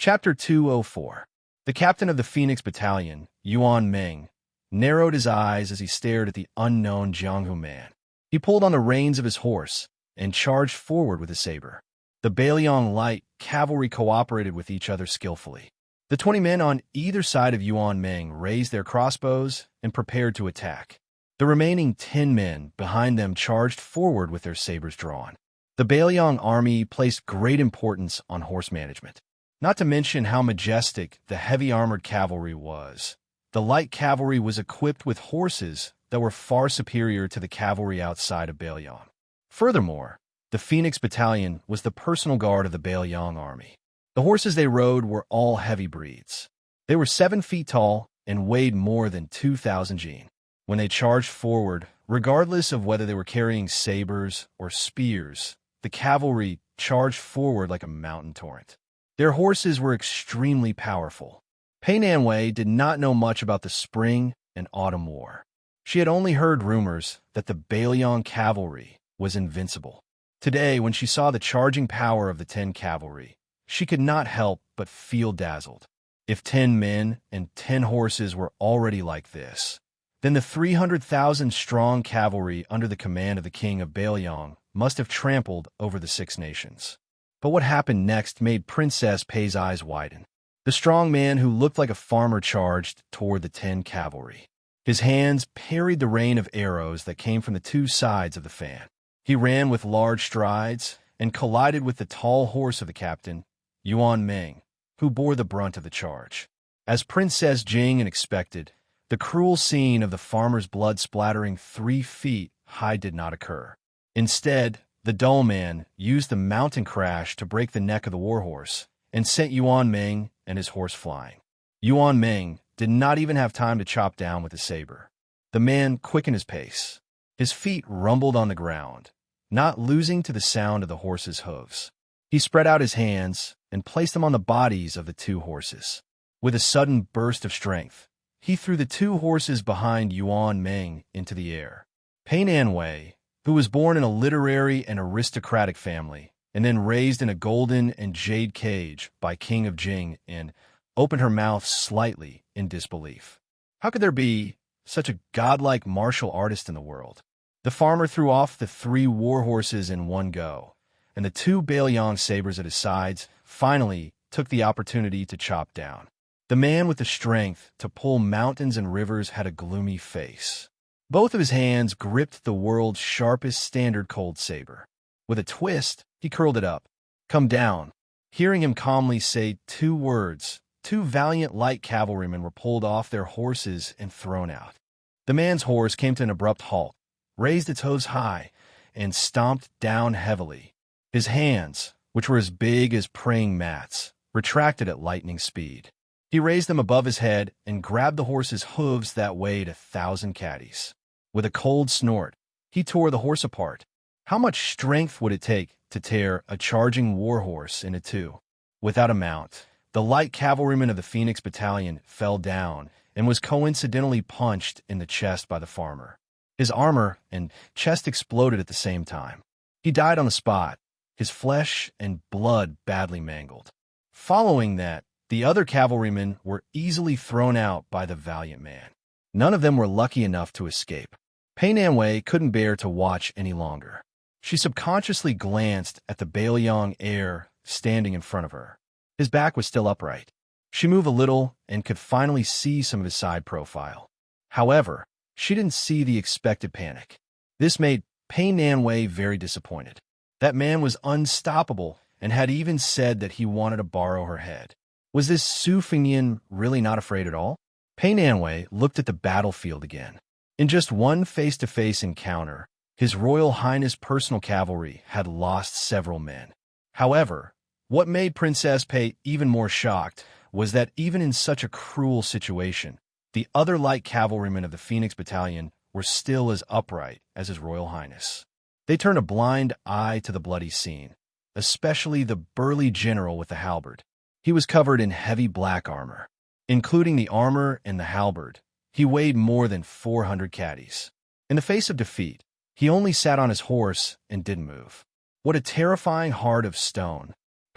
Chapter 204. The captain of the Phoenix Battalion, Yuan Ming, narrowed his eyes as he stared at the unknown Jianghu man. He pulled on the reins of his horse and charged forward with his saber. The Bailiang light cavalry cooperated with each other skillfully. The 20 men on either side of Yuan Ming raised their crossbows and prepared to attack. The remaining 10 men behind them charged forward with their sabers drawn. The Bailiang army placed great importance on horse management, not to mention how majestic the heavy armored cavalry was. The light cavalry was equipped with horses that were far superior to the cavalry outside of Bailiang. Furthermore, the Phoenix Battalion was the personal guard of the Bailiang army. The horses they rode were all heavy breeds. They were 7 feet tall and weighed more than 2,000 jin. When they charged forward, regardless of whether they were carrying sabers or spears, the cavalry charged forward like a mountain torrent. Their horses were extremely powerful. Pei Nanwei did not know much about the spring and autumn war. She had only heard rumors that the Bailiang cavalry was invincible. Today, when she saw the charging power of the 10 cavalry, she could not help but feel dazzled. If 10 men and 10 horses were already like this, then the 300,000-strong cavalry under the command of the king of Bailiang must have trampled over the 6 nations. But what happened next made Princess Pei's eyes widen. The strong man who looked like a farmer charged toward the 10 cavalry. His hands parried the rain of arrows that came from the 2 sides of the fan. He ran with large strides and collided with the tall horse of the captain, Yuan Ming, who bore the brunt of the charge. As Princess Jing expected, the cruel scene of the farmer's blood splattering 3 feet high did not occur. Instead, the dull man used the mountain crash to break the neck of the warhorse and sent Yuan Ming and his horse flying. Yuan Ming did not even have time to chop down with his saber. The man quickened his pace. His feet rumbled on the ground, not losing to the sound of the horse's hooves. He spread out his hands and placed them on the bodies of the 2 horses. With a sudden burst of strength, he threw the 2 horses behind Yuan Ming into the air. Pei Nanwei, who was born in a literary and aristocratic family, and then raised in a golden and jade cage by King of Jing, opened her mouth slightly in disbelief. How could there be such a godlike martial artist in the world? The farmer threw off the 3 war horses in one go, and the 2 Bailiang sabers at his sides finally took the opportunity to chop down. The man with the strength to pull mountains and rivers had a gloomy face. Both of his hands gripped the world's sharpest standard cold saber. With a twist, he curled it up. "Come down." Hearing him calmly say 2 words, 2 valiant light cavalrymen were pulled off their horses and thrown out. The man's horse came to an abrupt halt, raised its hooves high, and stomped down heavily. His hands, which were as big as praying mats, retracted at lightning speed. He raised them above his head and grabbed the horse's hooves that weighed 1,000 catties. With a cold snort, he tore the horse apart. How much strength would it take to tear a charging war horse into 2? Without a mount, the light cavalryman of the Phoenix Battalion fell down and was coincidentally punched in the chest by the farmer. His armor and chest exploded at the same time. He died on the spot, his flesh and blood badly mangled. Following that, the other cavalrymen were easily thrown out by the valiant man. None of them were lucky enough to escape. Pei Nanwei couldn't bear to watch any longer. She subconsciously glanced at the Bailiang heir standing in front of her. His back was still upright. She moved a little and could finally see some of his side profile. However, she didn't see the expected panic. This made Pei Nanwei very disappointed. That man was unstoppable and had even said that he wanted to borrow her head. Was this Su Fengyan really not afraid at all? Pei Nanwei looked at the battlefield again. In just one face-to-face encounter, His Royal Highness' personal cavalry had lost several men. However, what made Princess Pei even more shocked was that even in such a cruel situation, the other light cavalrymen of the Phoenix Battalion were still as upright as His Royal Highness. They turned a blind eye to the bloody scene, especially the burly general with the halberd. He was covered in heavy black armor. Including the armor and the halberd, he weighed more than 400 catties. In the face of defeat, he only sat on his horse and didn't move. What a terrifying heart of stone.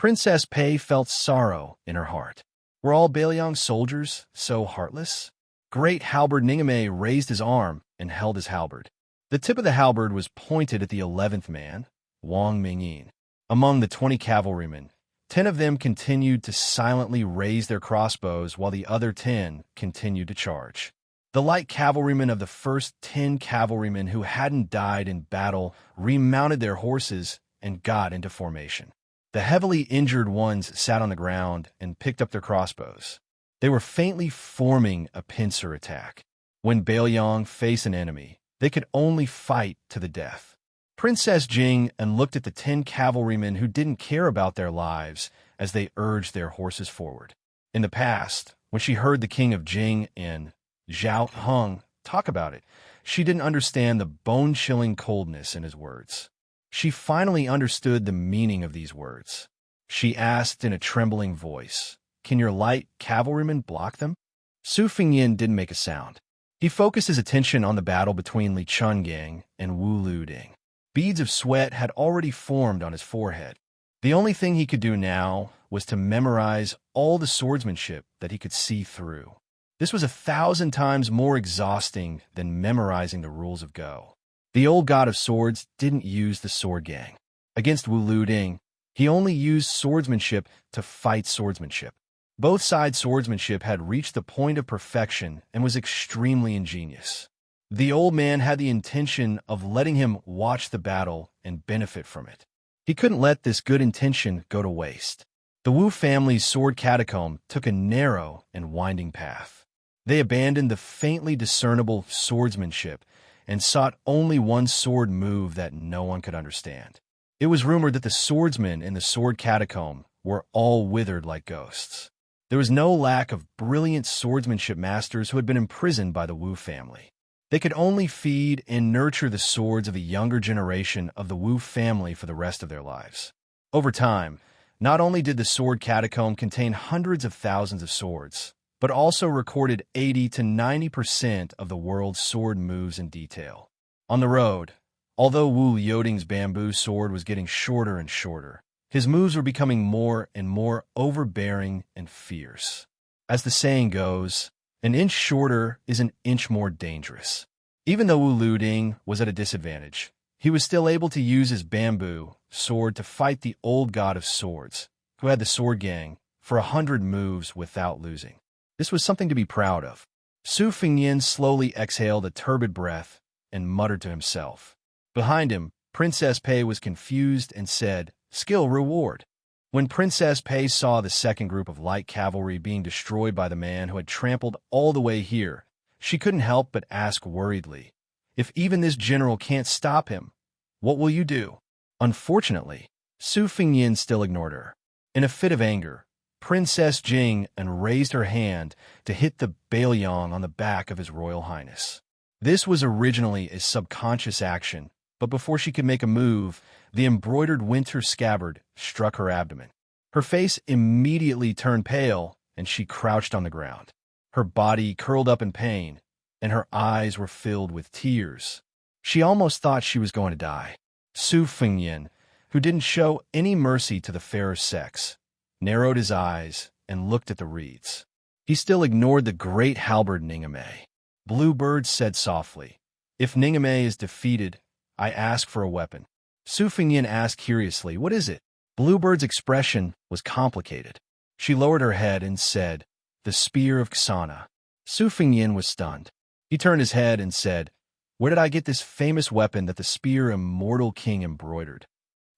Princess Pei felt sorrow in her heart. Were all Bailiang's soldiers so heartless? Great Halberd Ningame raised his arm and held his halberd. The tip of the halberd was pointed at the 11th man, Wang Mingyin. Among the 20 cavalrymen, 10 of them continued to silently raise their crossbows while the other 10 continued to charge. The light cavalrymen of the first 10 cavalrymen who hadn't died in battle remounted their horses and got into formation. The heavily injured ones sat on the ground and picked up their crossbows. They were faintly forming a pincer attack. When Bailiang faced an enemy, they could only fight to the death. Princess Jing and looked at the 10 cavalrymen who didn't care about their lives as they urged their horses forward. In the past, when she heard the king of Jing and Zhao Heng talk about it, she didn't understand the bone-chilling coldness in his words. She finally understood the meaning of these words. She asked in a trembling voice, "Can your light cavalrymen block them?" Su Fingyin didn't make a sound. He focused his attention on the battle between Li Chungang and Wu Luding. Beads of sweat had already formed on his forehead. The only thing he could do now was to memorize all the swordsmanship that he could see through. This was 1,000 times more exhausting than memorizing the rules of Go. The old god of swords didn't use the sword gang. Against Wu Luding, he only used swordsmanship to fight swordsmanship. Both sides' swordsmanship had reached the point of perfection and was extremely ingenious. The old man had the intention of letting him watch the battle and benefit from it. He couldn't let this good intention go to waste. The Wu family's sword catacomb took a narrow and winding path. They abandoned the faintly discernible swordsmanship and sought only one sword move that no one could understand. It was rumored that the swordsmen in the sword catacomb were all withered like ghosts. There was no lack of brilliant swordsmanship masters who had been imprisoned by the Wu family. They could only feed and nurture the swords of the younger generation of the Wu family for the rest of their lives. Over time, not only did the sword catacomb contain hundreds of thousands of swords, but also recorded 80 to 90% of the world's sword moves in detail. On the road, although Wu Yoding's bamboo sword was getting shorter and shorter, his moves were becoming more and more overbearing and fierce. As the saying goes, an inch shorter is an inch more dangerous. Even though Wu Luding was at a disadvantage, he was still able to use his bamboo sword to fight the old god of swords, who had the sword gang, for 100 moves without losing. This was something to be proud of. Su Fingyin slowly exhaled a turbid breath and muttered to himself. Behind him, Princess Pei was confused and said, "Skill reward." When Princess Pei saw the second group of light cavalry being destroyed by the man who had trampled all the way here, she couldn't help but ask worriedly, "If even this general can't stop him, what will you do?" Unfortunately, Su Fingyin still ignored her. In a fit of anger, Princess Jing and raised her hand to hit the Bailiang on the back of His Royal Highness. This was originally a subconscious action, but before she could make a move, the embroidered winter scabbard struck her abdomen. Her face immediately turned pale, and she crouched on the ground. Her body curled up in pain, and her eyes were filled with tears. She almost thought she was going to die. Su Fingyin, who didn't show any mercy to the fairer sex, narrowed his eyes and looked at the reeds. He still ignored the great halberd Ningame. Bluebird said softly, "If Ningame is defeated, I ask for a weapon." Su Fingyin asked curiously, "What is it?" Bluebird's expression was complicated. She lowered her head and said, "The spear of Xana." Su Fingyin was stunned. He turned his head and said, "Where did I get this famous weapon that the spear immortal king embroidered?"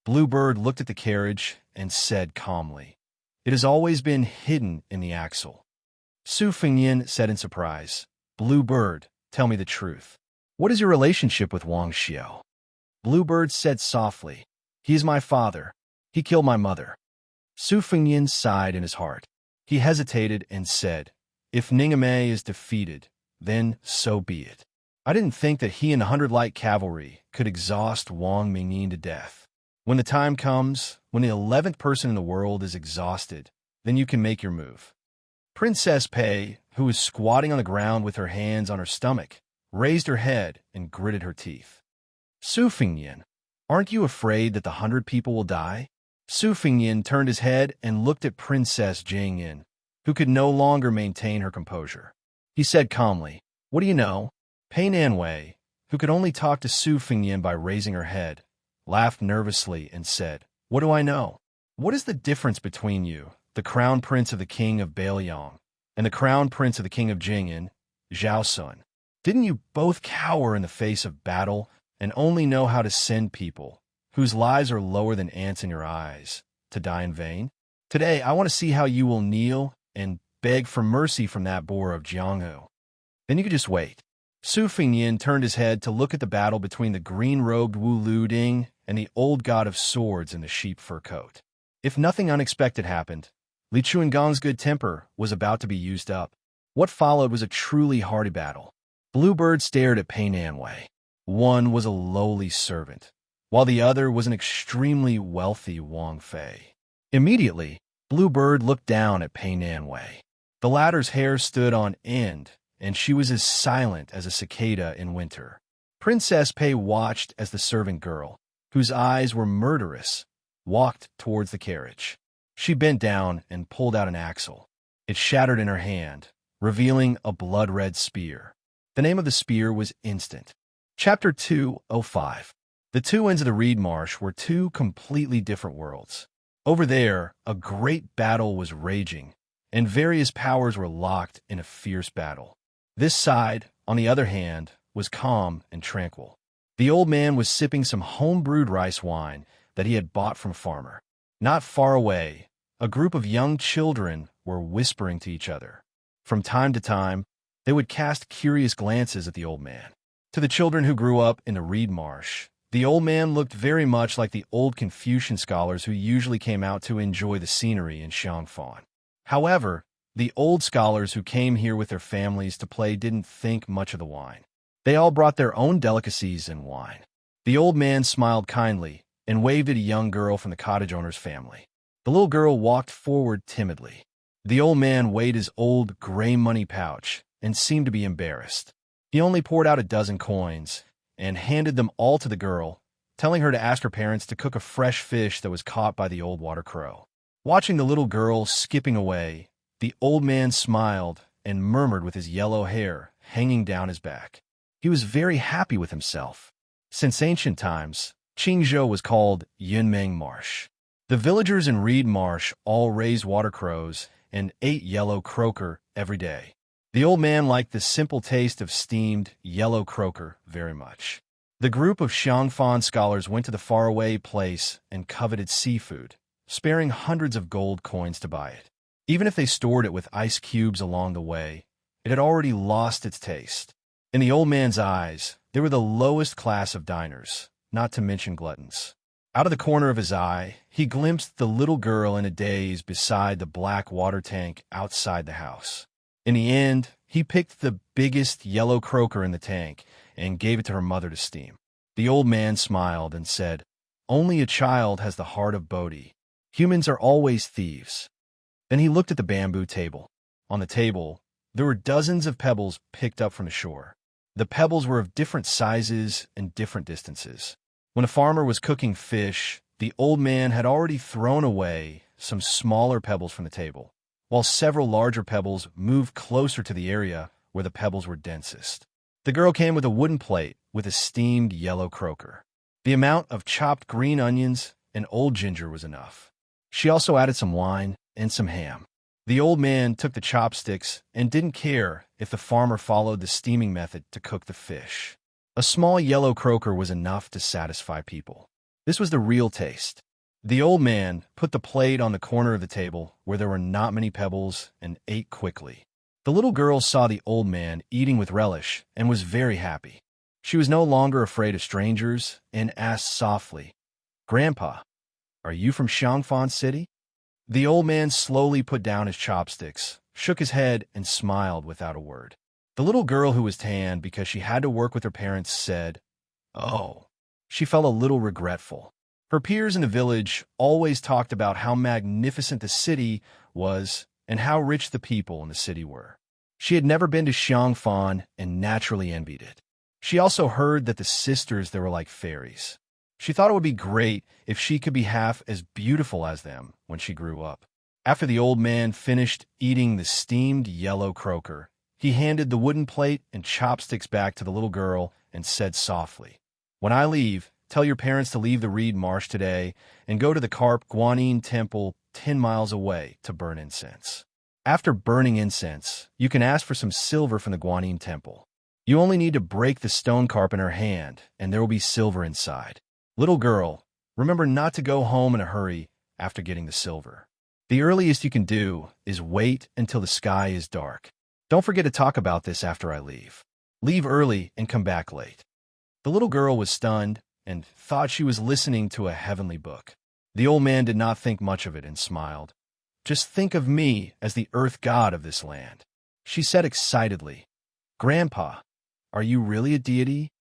Bluebird looked at the carriage and said calmly, "It has always been hidden in the axle." Su Fingyin said in surprise, "Bluebird, tell me the truth. What is your relationship with Wang Xiao?" Bluebird said softly, "He is my father. He killed my mother." Su Fingyin sighed in his heart. He hesitated and said, "If Ningame is defeated, then so be it. I didn't think that he and 100 light cavalry could exhaust Wang Mingyin to death. When the time comes, when the 11th person in the world is exhausted, then you can make your move." Princess Pei, who was squatting on the ground with her hands on her stomach, raised her head and gritted her teeth. "Su Fingyin, aren't you afraid that the 100 people will die? Su Fingyin turned his head and looked at Princess Jingyin, who could no longer maintain her composure. He said calmly, "What do you know?" Pei Nanwei, who could only talk to Su Fingyin by raising her head, laughed nervously and said, "What do I know? What is the difference between you, the crown prince of the king of Bailiang, and the crown prince of the king of Jing'an, Zhao Sun? Didn't you both cower in the face of battle and only know how to send people, whose lives are lower than ants in your eyes, to die in vain? Today, I want to see how you will kneel and beg for mercy from that boar of Jianghu. Then you could just wait." Su Fingyin turned his head to look at the battle between the green-robed Wu Luding and the old god of swords in the sheep fur coat. If nothing unexpected happened, Li Chuangong's good temper was about to be used up. What followed was a truly hearty battle. Bluebird stared at Pei Nanwei. One was a lowly servant, while the other was an extremely wealthy Wang Fei. Immediately, Bluebird looked down at Pei Nanwei. The latter's hair stood on end, and she was as silent as a cicada in winter. Princess Pei watched as the servant girl, whose eyes were murderous, walked towards the carriage. She bent down and pulled out an axle. It shattered in her hand, revealing a blood-red spear. The name of the spear was Instant. Chapter 205. The two ends of the reed marsh were two completely different worlds. Over there, a great battle was raging, and various powers were locked in a fierce battle. This side, on the other hand, was calm and tranquil. The old man was sipping some home-brewed rice wine that he had bought from a farmer. Not far away, a group of young children were whispering to each other. From time to time, they would cast curious glances at the old man. To the children who grew up in the reed marsh, the old man looked very much like the old Confucian scholars who usually came out to enjoy the scenery in Xiangfan. However, the old scholars who came here with their families to play didn't think much of the wine. They all brought their own delicacies and wine. The old man smiled kindly and waved at a young girl from the cottage owner's family. The little girl walked forward timidly. The old man weighed his old gray money pouch and seemed to be embarrassed. He only poured out a dozen coins and handed them all to the girl, telling her to ask her parents to cook a fresh fish that was caught by the old water crow. Watching the little girl skipping away, the old man smiled and murmured with his yellow hair hanging down his back. He was very happy with himself. Since ancient times, Qingzhou was called Yunmeng Marsh. The villagers in Reed Marsh all raised water crows and ate yellow croaker every day. The old man liked the simple taste of steamed yellow croaker very much. The group of Xiangfan scholars went to the faraway place and coveted seafood, sparing hundreds of gold coins to buy it. Even if they stored it with ice cubes along the way, it had already lost its taste. In the old man's eyes, they were the lowest class of diners, not to mention gluttons. Out of the corner of his eye, he glimpsed the little girl in a daze beside the black water tank outside the house. In the end, he picked the biggest yellow croaker in the tank and gave it to her mother to steam. The old man smiled and said, "Only a child has the heart of Bodhi. Humans are always thieves." Then he looked at the bamboo table. On the table, there were dozens of pebbles picked up from the shore. The pebbles were of different sizes and different distances. When a farmer was cooking fish, the old man had already thrown away some smaller pebbles from the table, while several larger pebbles moved closer to the area where the pebbles were densest. The girl came with a wooden plate with a steamed yellow croaker. The amount of chopped green onions and old ginger was enough. She also added some wine and some ham. The old man took the chopsticks and didn't care if the farmer followed the steaming method to cook the fish. A small yellow croaker was enough to satisfy people. This was the real taste. The old man put the plate on the corner of the table where there were not many pebbles and ate quickly. The little girl saw the old man eating with relish and was very happy. She was no longer afraid of strangers and asked softly, "Grandpa, are you from Xiangfan City?" The old man slowly put down his chopsticks, shook his head, and smiled without a word. The little girl, who was tanned because she had to work with her parents, said, "Oh." She felt a little regretful. Her peers in the village always talked about how magnificent the city was and how rich the people in the city were. She had never been to Xiangfan and naturally envied it. She also heard that the sisters there were like fairies. She thought it would be great if she could be half as beautiful as them when she grew up. After the old man finished eating the steamed yellow croaker, he handed the wooden plate and chopsticks back to the little girl and said softly, "When I leave, tell your parents to leave the reed marsh today and go to the Carp Guanyin Temple 10 miles away to burn incense. After burning incense, you can ask for some silver from the Guanyin Temple. You only need to break the stone carp in her hand, and there will be silver inside. Little girl, remember not to go home in a hurry after getting the silver. The earliest you can do is wait until the sky is dark. Don't forget to talk about this after I leave. Leave early and come back late." The little girl was stunned and thought she was listening to a heavenly book. The old man did not think much of it and smiled. "Just think of me as the earth god of this land," she said excitedly. "Grandpa, are you really a deity?"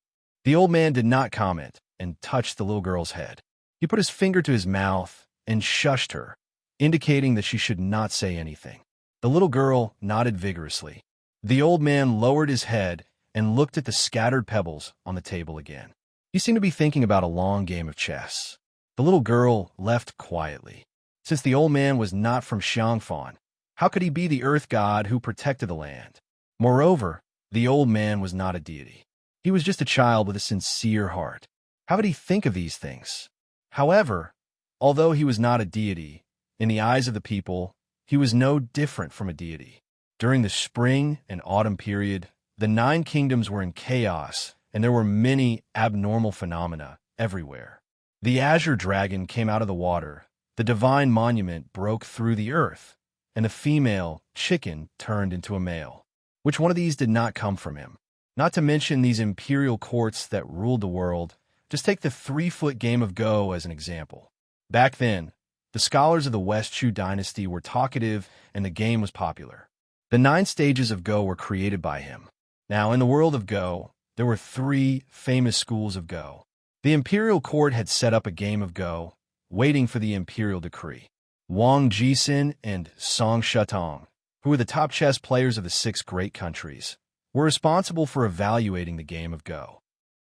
The old man did not comment and touched the little girl's head. He put his finger to his mouth and shushed her, indicating that she should not say anything. The little girl nodded vigorously. The old man lowered his head and looked at the scattered pebbles on the table again. He seemed to be thinking about a long game of chess. The little girl left quietly. Since the old man was not from Xiangfan, how could he be the earth god who protected the land? Moreover, the old man was not a deity. He was just a child with a sincere heart. How could he think of these things? However, although he was not a deity, in the eyes of the people, he was no different from a deity. During the spring and autumn period, the 9 kingdoms were in chaos, and there were many abnormal phenomena everywhere. The azure dragon came out of the water, the divine monument broke through the earth, and a female chicken turned into a male. Which one of these did not come from him? Not to mention these imperial courts that ruled the world. Just take the 3-foot game of Go as an example. Back then, the scholars of the West Chu dynasty were talkative and the game was popular. The 9 stages of Go were created by him. Now, in the world of Go, there were 3 famous schools of Go. The imperial court had set up a game of Go, waiting for the imperial decree. Wang Jisin and Song Shutong, who were the top chess players of the 6 great countries, were responsible for evaluating the game of Go.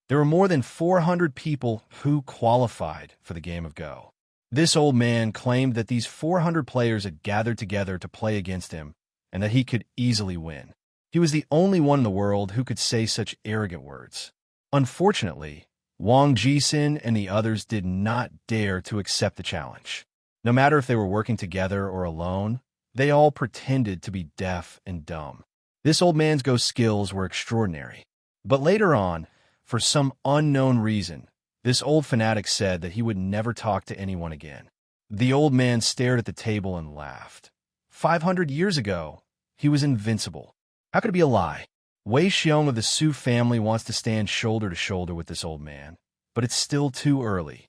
There were more than 400 people who qualified for the game of Go. This old man claimed that these 400 players had gathered together to play against him and that he could easily win. He was the only one in the world who could say such arrogant words. Unfortunately, Wang Jisin and the others did not dare to accept the challenge. No matter if they were working together or alone, they all pretended to be deaf and dumb. This old man's Go skills were extraordinary. But later on, for some unknown reason, this old fanatic said that he would never talk to anyone again. The old man stared at the table and laughed. 500 years ago, he was invincible. How could it be a lie? Wei Xiong of the Su family wants to stand shoulder to shoulder with this old man, but it's still too early.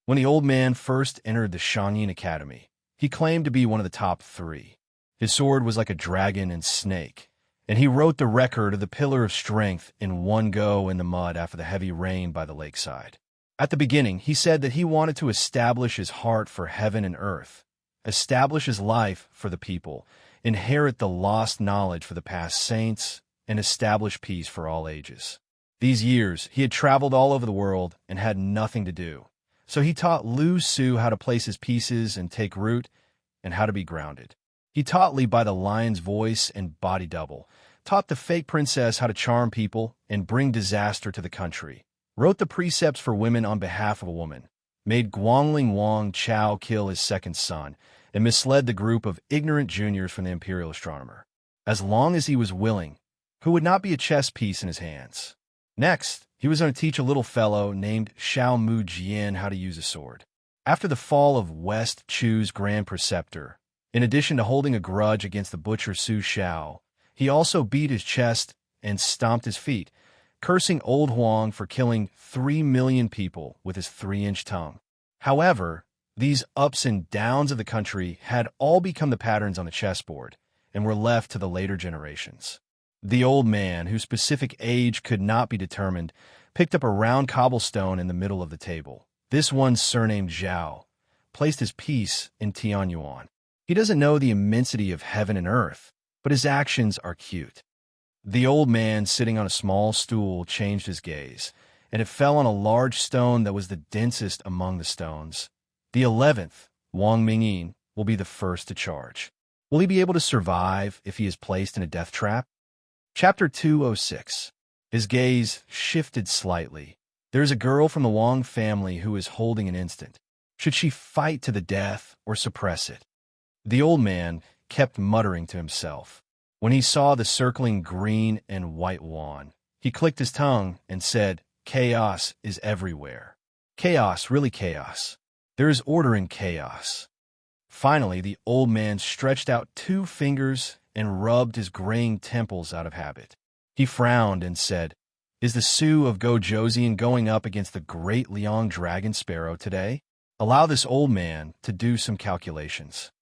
When the old man first entered the Shangyin Academy, he claimed to be one of the top 3. His sword was like a dragon and snake, and he wrote the record of the Pillar of Strength in one go in the mud after the heavy rain by the lakeside. At the beginning, he said that he wanted to establish his heart for heaven and earth, establish his life for the people, inherit the lost knowledge for the past saints, and establish peace for all ages. These years, he had traveled all over the world and had nothing to do. So he taught Lu Su how to place his pieces and take root, and how to be grounded. He taught Li by the lion's voice and body double, taught the fake princess how to charm people and bring disaster to the country, wrote the precepts for women on behalf of a woman, made Guangling Wang Chao kill his second son, and misled the group of ignorant juniors from the imperial astronomer. As long as he was willing, who would not be a chess piece in his hands. Next, he was going to teach a little fellow named Xiao Mu Jian how to use a sword. After the fall of West Chu's grand preceptor, in addition to holding a grudge against the butcher Su Xiao, he also beat his chest and stomped his feet, cursing old Huang for killing 3 million people with his 3-inch tongue. However, these ups and downs of the country had all become the patterns on the chessboard and were left to the later generations. The old man, whose specific age could not be determined, picked up a round cobblestone in the middle of the table. This one, surnamed Zhao, placed his piece in Tianyuan. He doesn't know the immensity of heaven and earth, but his actions are cute. The old man, sitting on a small stool, changed his gaze, and it fell on a large stone that was the densest among the stones. The 11th, Wang Mingyin, will be the first to charge. Will he be able to survive if he is placed in a death trap? Chapter 206. His gaze shifted slightly. There is a girl from the Wang family who is holding an instant. Should she fight to the death or suppress it? The old man kept muttering to himself. When he saw the circling green and white wand, he clicked his tongue and said, "Chaos is everywhere. Chaos, really chaos. There is order in chaos." Finally, the old man stretched out 2 fingers and rubbed his graying temples out of habit. He frowned and said, "Is the Sioux of Gojoseon going up against the great Liang Dragon Sparrow today? Allow this old man to do some calculations."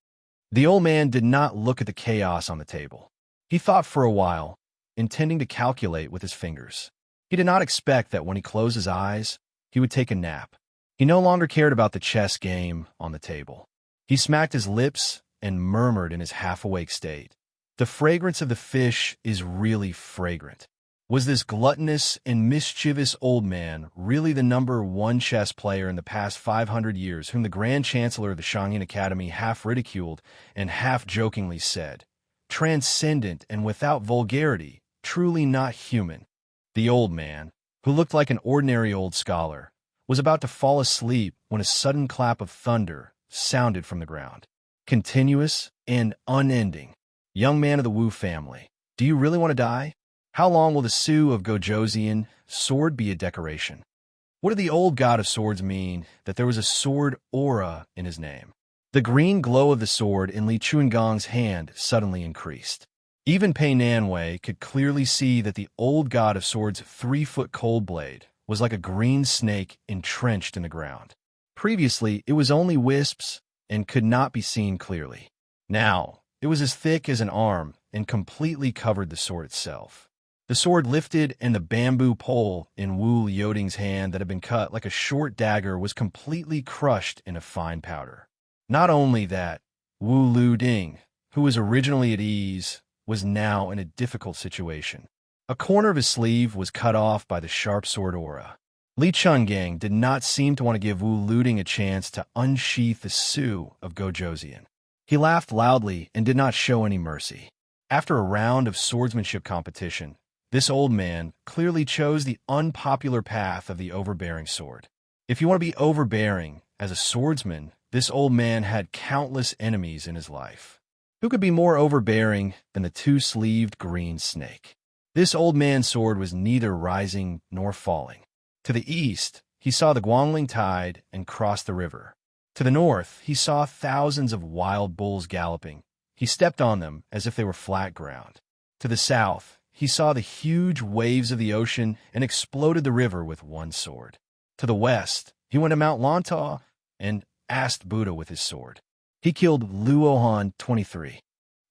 The old man did not look at the chaos on the table. He thought for a while, intending to calculate with his fingers. He did not expect that when he closed his eyes, he would take a nap. He no longer cared about the chess game on the table. He smacked his lips and murmured in his half-awake state, "The fragrance of the fish is really fragrant." Was this gluttonous and mischievous old man really the #1 chess player in the past 500 years whom the Grand Chancellor of the Shangyin Academy half-ridiculed and half-jokingly said, "Transcendent and without vulgarity, truly not human"? The old man, who looked like an ordinary old scholar, was about to fall asleep when a sudden clap of thunder sounded from the ground. Continuous and unending. "Young man of the Wu family, do you really want to die? How long will the Sioux of Gojoseon sword be a decoration?" What did the old god of swords mean that there was a sword aura in his name? The green glow of the sword in Li Chuangong's hand suddenly increased. Even Pei Nanwei could clearly see that the old god of swords' 3-foot cold blade was like a green snake entrenched in the ground. Previously, it was only wisps and could not be seen clearly. Now, it was as thick as an arm and completely covered the sword itself. The sword lifted, and the bamboo pole in Wu Liuding's hand that had been cut like a short dagger was completely crushed in a fine powder. Not only that, Wu Liuding, who was originally at ease, was now in a difficult situation. A corner of his sleeve was cut off by the sharp sword aura. Li Chungang did not seem to want to give Wu Liuding a chance to unsheath the Sioux of Gojoseon. He laughed loudly and did not show any mercy. After a round of swordsmanship competition, this old man clearly chose the unpopular path of the overbearing sword. If you want to be overbearing as a swordsman, this old man had countless enemies in his life. Who could be more overbearing than the 2-sleeved green snake? This old man's sword was neither rising nor falling. To the east, he saw the Guangling Tide and crossed the river. To the north, he saw thousands of wild bulls galloping. He stepped on them as if they were flat ground. To the south, he saw the huge waves of the ocean and exploded the river with one sword. To the west, he went to Mount Lantau and asked Buddha with his sword. He killed Luohan 23.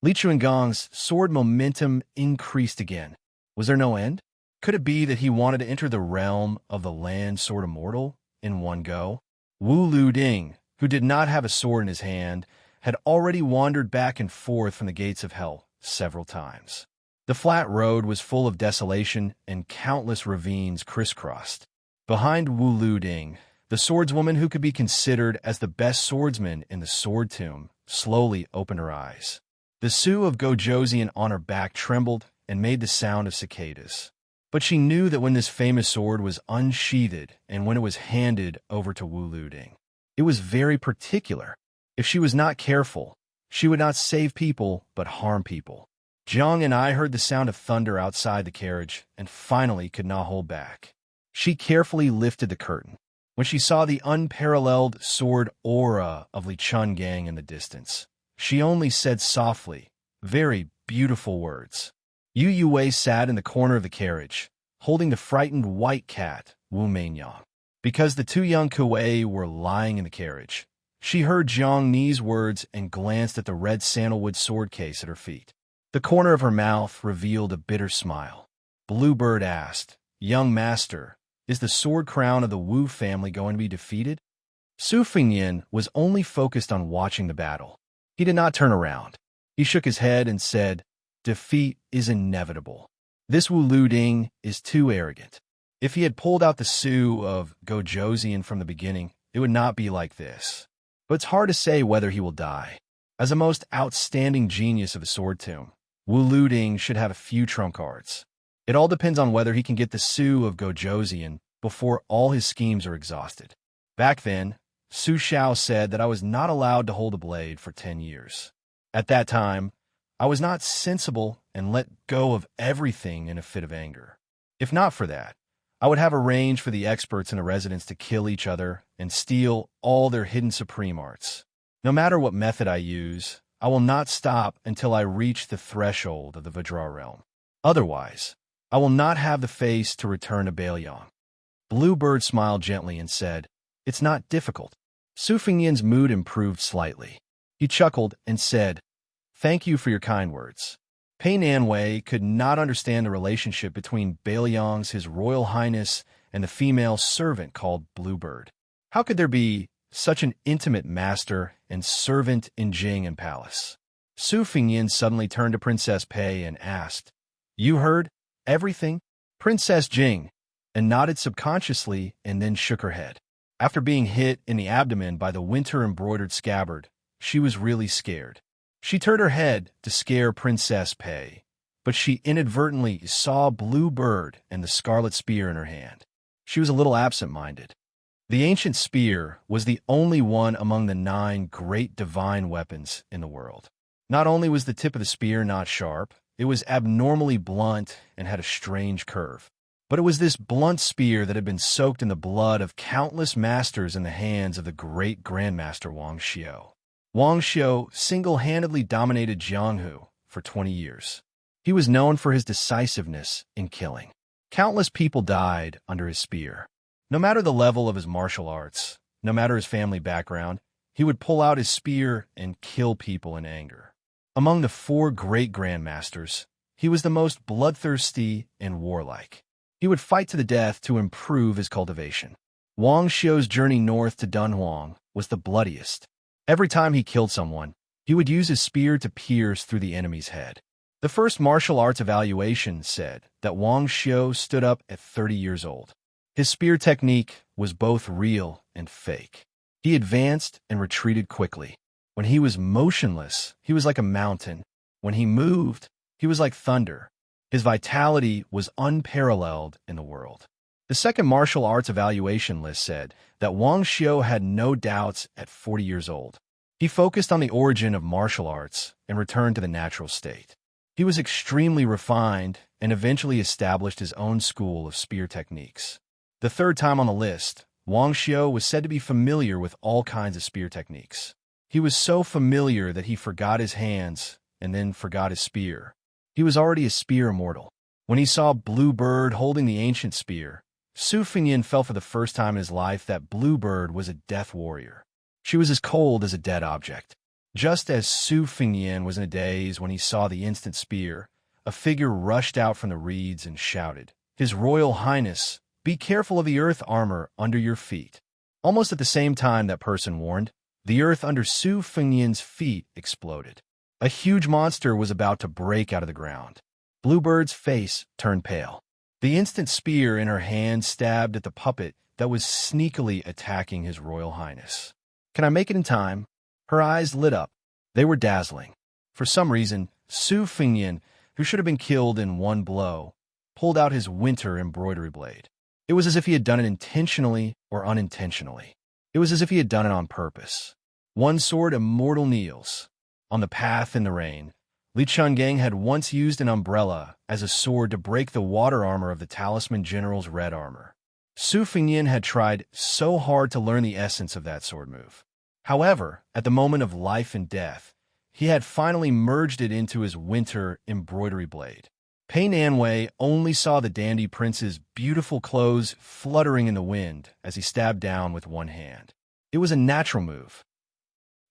Li Chuangong's sword momentum increased again. Was there no end? Could it be that he wanted to enter the realm of the land sword immortal in one go? Wu Liuding, who did not have a sword in his hand, had already wandered back and forth from the gates of hell several times. The flat road was full of desolation and countless ravines crisscrossed. Behind Wu Liuding, the swordswoman who could be considered as the best swordsman in the sword tomb slowly opened her eyes. The Sioux of Gojoseon on her back trembled and made the sound of cicadas. But she knew that when this famous sword was unsheathed and when it was handed over to Wu Liuding, it was very particular. If she was not careful, she would not save people but harm people. Jiang and I heard the sound of thunder outside the carriage and finally could not hold back. She carefully lifted the curtain. When she saw the unparalleled sword aura of Li Chungang in the distance, she only said softly, very beautiful words. Yu Yue sat in the corner of the carriage, holding the frightened white cat, Wu Meinyang. Because the 2 young Kuei were lying in the carriage, she heard Jiang Ni's words and glanced at the red sandalwood sword case at her feet. The corner of her mouth revealed a bitter smile. Bluebird asked, "Young master, is the sword crown of the Wu family going to be defeated?" Su Fingyin was only focused on watching the battle. He did not turn around. He shook his head and said, "Defeat is inevitable. This Wu Liuding is too arrogant. If he had pulled out the Su of Gojosian from the beginning, it would not be like this. But it's hard to say whether he will die. As a most outstanding genius of a sword tomb, Wu Luding should have a few trump cards. It all depends on whether he can get the Su of Gojosian before all his schemes are exhausted. Back then, Su Xiao said that I was not allowed to hold a blade for 10 years. At that time, I was not sensible and let go of everything in a fit of anger. If not for that, I would have arranged for the experts in the residence to kill each other and steal all their hidden supreme arts. No matter what method I use, I will not stop until I reach the threshold of the Vajra realm. Otherwise, I will not have the face to return to Baelyang. Bluebird smiled gently and said, "It's not difficult." Su Fengyan's mood improved slightly. He chuckled and said, "Thank you for your kind words." Pei Nanwei could not understand the relationship between Baelyang's His Royal Highness and the female servant called Bluebird. How could there be such an intimate master and servant in Jing and Palace? Su Fengyan suddenly turned to Princess Pei and asked, "You heard everything?" Princess Jing and nodded subconsciously and then shook her head. After being hit in the abdomen by the winter-embroidered scabbard, she was really scared. She turned her head to scare Princess Pei, but she inadvertently saw Bluebird and the scarlet spear in her hand. She was a little absent-minded. The ancient spear was the only one among the 9 great divine weapons in the world. Not only was the tip of the spear not sharp, it was abnormally blunt and had a strange curve. But it was this blunt spear that had been soaked in the blood of countless masters in the hands of the great Grandmaster Wang Xiu. Wang Xiu single-handedly dominated Jianghu for 20 years. He was known for his decisiveness in killing. Countless people died under his spear. No matter the level of his martial arts, no matter his family background, he would pull out his spear and kill people in anger. Among the 4 great grandmasters, he was the most bloodthirsty and warlike. He would fight to the death to improve his cultivation. Wang Xiu's journey north to Dunhuang was the bloodiest. Every time he killed someone, he would use his spear to pierce through the enemy's head. The first martial arts evaluation said that Wang Xiu stood up at 30 years old. His spear technique was both real and fake. He advanced and retreated quickly. When he was motionless, he was like a mountain. When he moved, he was like thunder. His vitality was unparalleled in the world. The second martial arts evaluation list said that Wang Xiu had no doubts at 40 years old. He focused on the origin of martial arts and returned to the natural state. He was extremely refined and eventually established his own school of spear techniques. The third time on the list, Wang Xiu was said to be familiar with all kinds of spear techniques. He was so familiar that he forgot his hands and then forgot his spear. He was already a spear immortal. When he saw Bluebird holding the ancient spear, Su Fengyan felt for the first time in his life that Bluebird was a death warrior. She was as cold as a dead object. Just as Su Fengyan was in a daze when he saw the instant spear, a figure rushed out from the reeds and shouted, "His Royal Highness, be careful of the earth armor under your feet." Almost at the same time that person warned, the earth under Su Fengyan's feet exploded. A huge monster was about to break out of the ground. Bluebird's face turned pale. The instant spear in her hand stabbed at the puppet that was sneakily attacking His Royal Highness. "Can I make it in time?" Her eyes lit up. They were dazzling. For some reason, Su Fengyan, who should have been killed in one blow, pulled out his winter embroidery blade. It was as if he had done it intentionally or unintentionally. It was as if he had done it on purpose. One sword immortal kneels. On the path in the rain, Li Chungang had once used an umbrella as a sword to break the water armor of the Talisman General's red armor. Su Fengyan had tried so hard to learn the essence of that sword move. However, at the moment of life and death, he had finally merged it into his winter embroidery blade. Pei Nanwei only saw the dandy prince's beautiful clothes fluttering in the wind as he stabbed down with one hand. It was a natural move.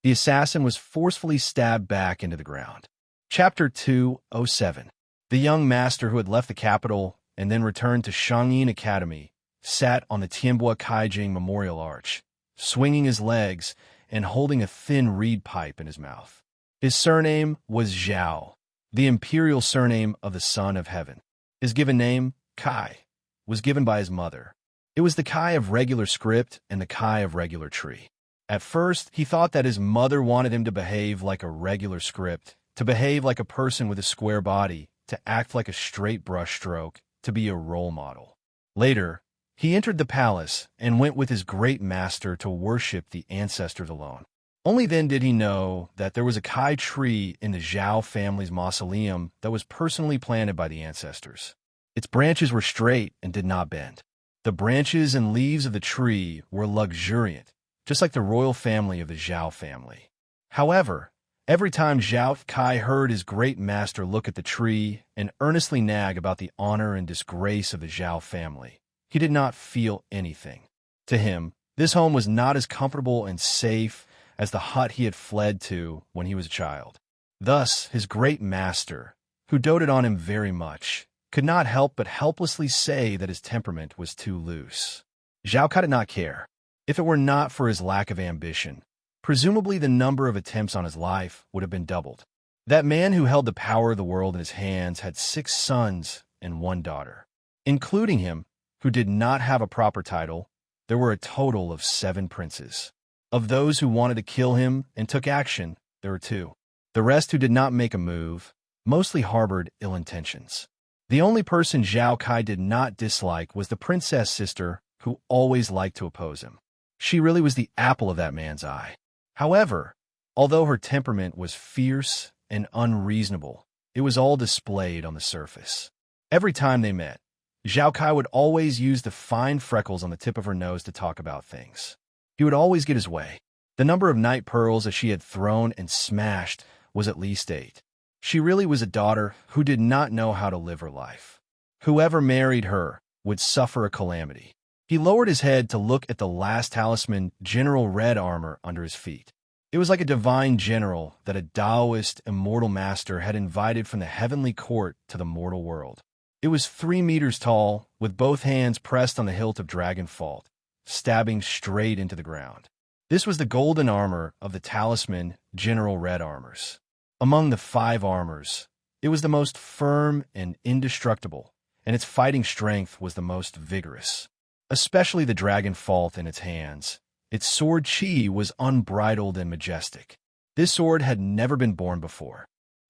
The assassin was forcefully stabbed back into the ground. Chapter 207. The young master who had left the capital and then returned to Shangyin Academy sat on the Tianbua Kaijing Memorial Arch, swinging his legs and holding a thin reed pipe in his mouth. His surname was Zhao, the imperial surname of the Son of Heaven. His given name, Kai. was given by his mother. It was the Kai of regular script and the Kai of regular tree. At first, he thought that his mother wanted him to behave like a regular script, to behave like a person with a square body, to act like a straight brushstroke, to be a role model. Later, he entered the palace and went with his great master to worship the ancestors alone. Only then did he know that there was a Kai tree in the Zhao family's mausoleum that was personally planted by the ancestors. Its branches were straight and did not bend. The branches and leaves of the tree were luxuriant, just like the royal family of the Zhao family. However, every time Zhao Kai heard his great master look at the tree and earnestly nag about the honor and disgrace of the Zhao family, he did not feel anything. To him, this home was not as comfortable and safe as the hut he had fled to when he was a child. Thus, his great master, who doted on him very much, could not help but helplessly say that his temperament was too loose. Zhao Kai did not care. If it were not for his lack of ambition, presumably the number of attempts on his life would have been doubled. That man who held the power of the world in his hands had 6 sons and 1 daughter. Including him, who did not have a proper title, there were a total of 7 princes. Of those who wanted to kill him and took action, there were 2. The rest who did not make a move mostly harbored ill intentions. The only person Zhao Kai did not dislike was the princess sister who always liked to oppose him. She really was the apple of that man's eye. However, although her temperament was fierce and unreasonable, it was all displayed on the surface. Every time they met, Zhao Kai would always use the fine freckles on the tip of her nose to talk about things. He would always get his way. The number of night pearls that she had thrown and smashed was at least 8. She really was a daughter who did not know how to live her life. Whoever married her would suffer a calamity. He lowered his head to look at the last talisman, General Red Armor, under his feet. It was like a divine general that a Taoist immortal master had invited from the heavenly court to the mortal world. It was 3 meters tall, with both hands pressed on the hilt of Dragon Fault, stabbing straight into the ground. This was the golden armor of the talisman, General Red Armors. Among the 5 armors, it was the most firm and indestructible, and its fighting strength was the most vigorous. Especially the Dragon Fault in its hands. Its sword chi was unbridled and majestic. This sword had never been born before.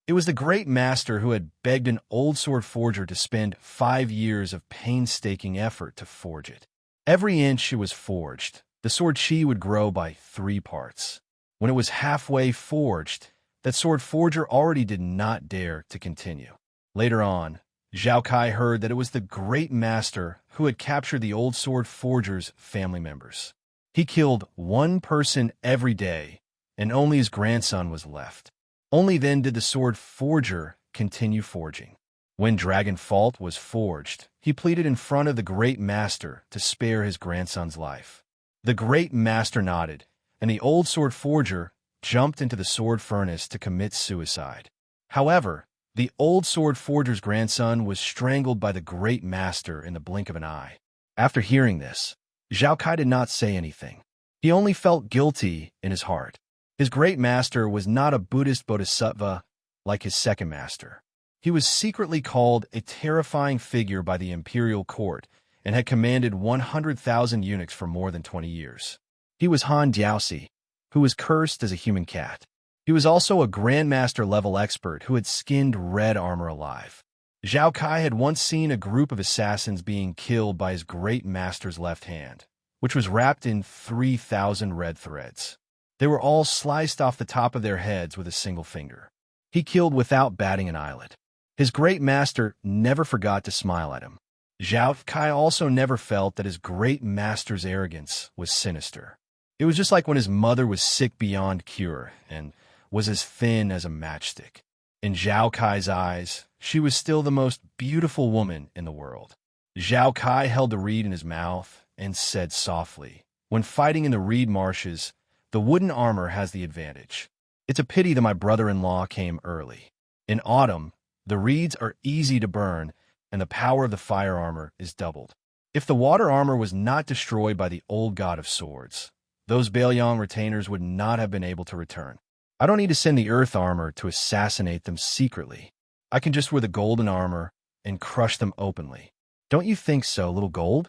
It was the great master who had begged an old sword forger to spend 5 years of painstaking effort to forge it. Every inch it was forged, the sword chi would grow by 3 parts. When it was halfway forged, that sword forger already did not dare to continue. Later on, Zhao Kai heard that it was the great master who had captured the old sword forger's family members. He killed 1 person every day, and only his grandson was left. Only then did the sword forger continue forging. When Dragon Fault was forged, he pleaded in front of the great master to spare his grandson's life. The great master nodded, and the old sword forger jumped into the sword furnace to commit suicide. However, the old sword forger's grandson was strangled by the great master in the blink of an eye. After hearing this, Zhao Kai did not say anything. He only felt guilty in his heart. His great master was not a Buddhist bodhisattva like his second master. He was secretly called a terrifying figure by the imperial court and had commanded 100,000 eunuchs for more than 20 years. He was Han Diaosi, who was cursed as a human cat. He was also a Grandmaster-level expert who had skinned Red Armor alive. Zhao Kai had once seen a group of assassins being killed by his great master's left hand, which was wrapped in 3,000 red threads. They were all sliced off the top of their heads with a single finger. He killed without batting an eyelid. His great master never forgot to smile at him. Zhao Kai also never felt that his great master's arrogance was sinister. It was just like when his mother was sick beyond cure and was as thin as a matchstick. In Zhao Kai's eyes, she was still the most beautiful woman in the world. Zhao Kai held the reed in his mouth and said softly, "When fighting in the reed marshes, the wooden armor has the advantage. It's a pity that my brother-in-law came early. In autumn, the reeds are easy to burn, and the power of the fire armor is doubled. If the water armor was not destroyed by the old god of swords, those Baelyang retainers would not have been able to return. I don't need to send the earth armor to assassinate them secretly. I can just wear the golden armor and crush them openly. Don't you think so, little gold?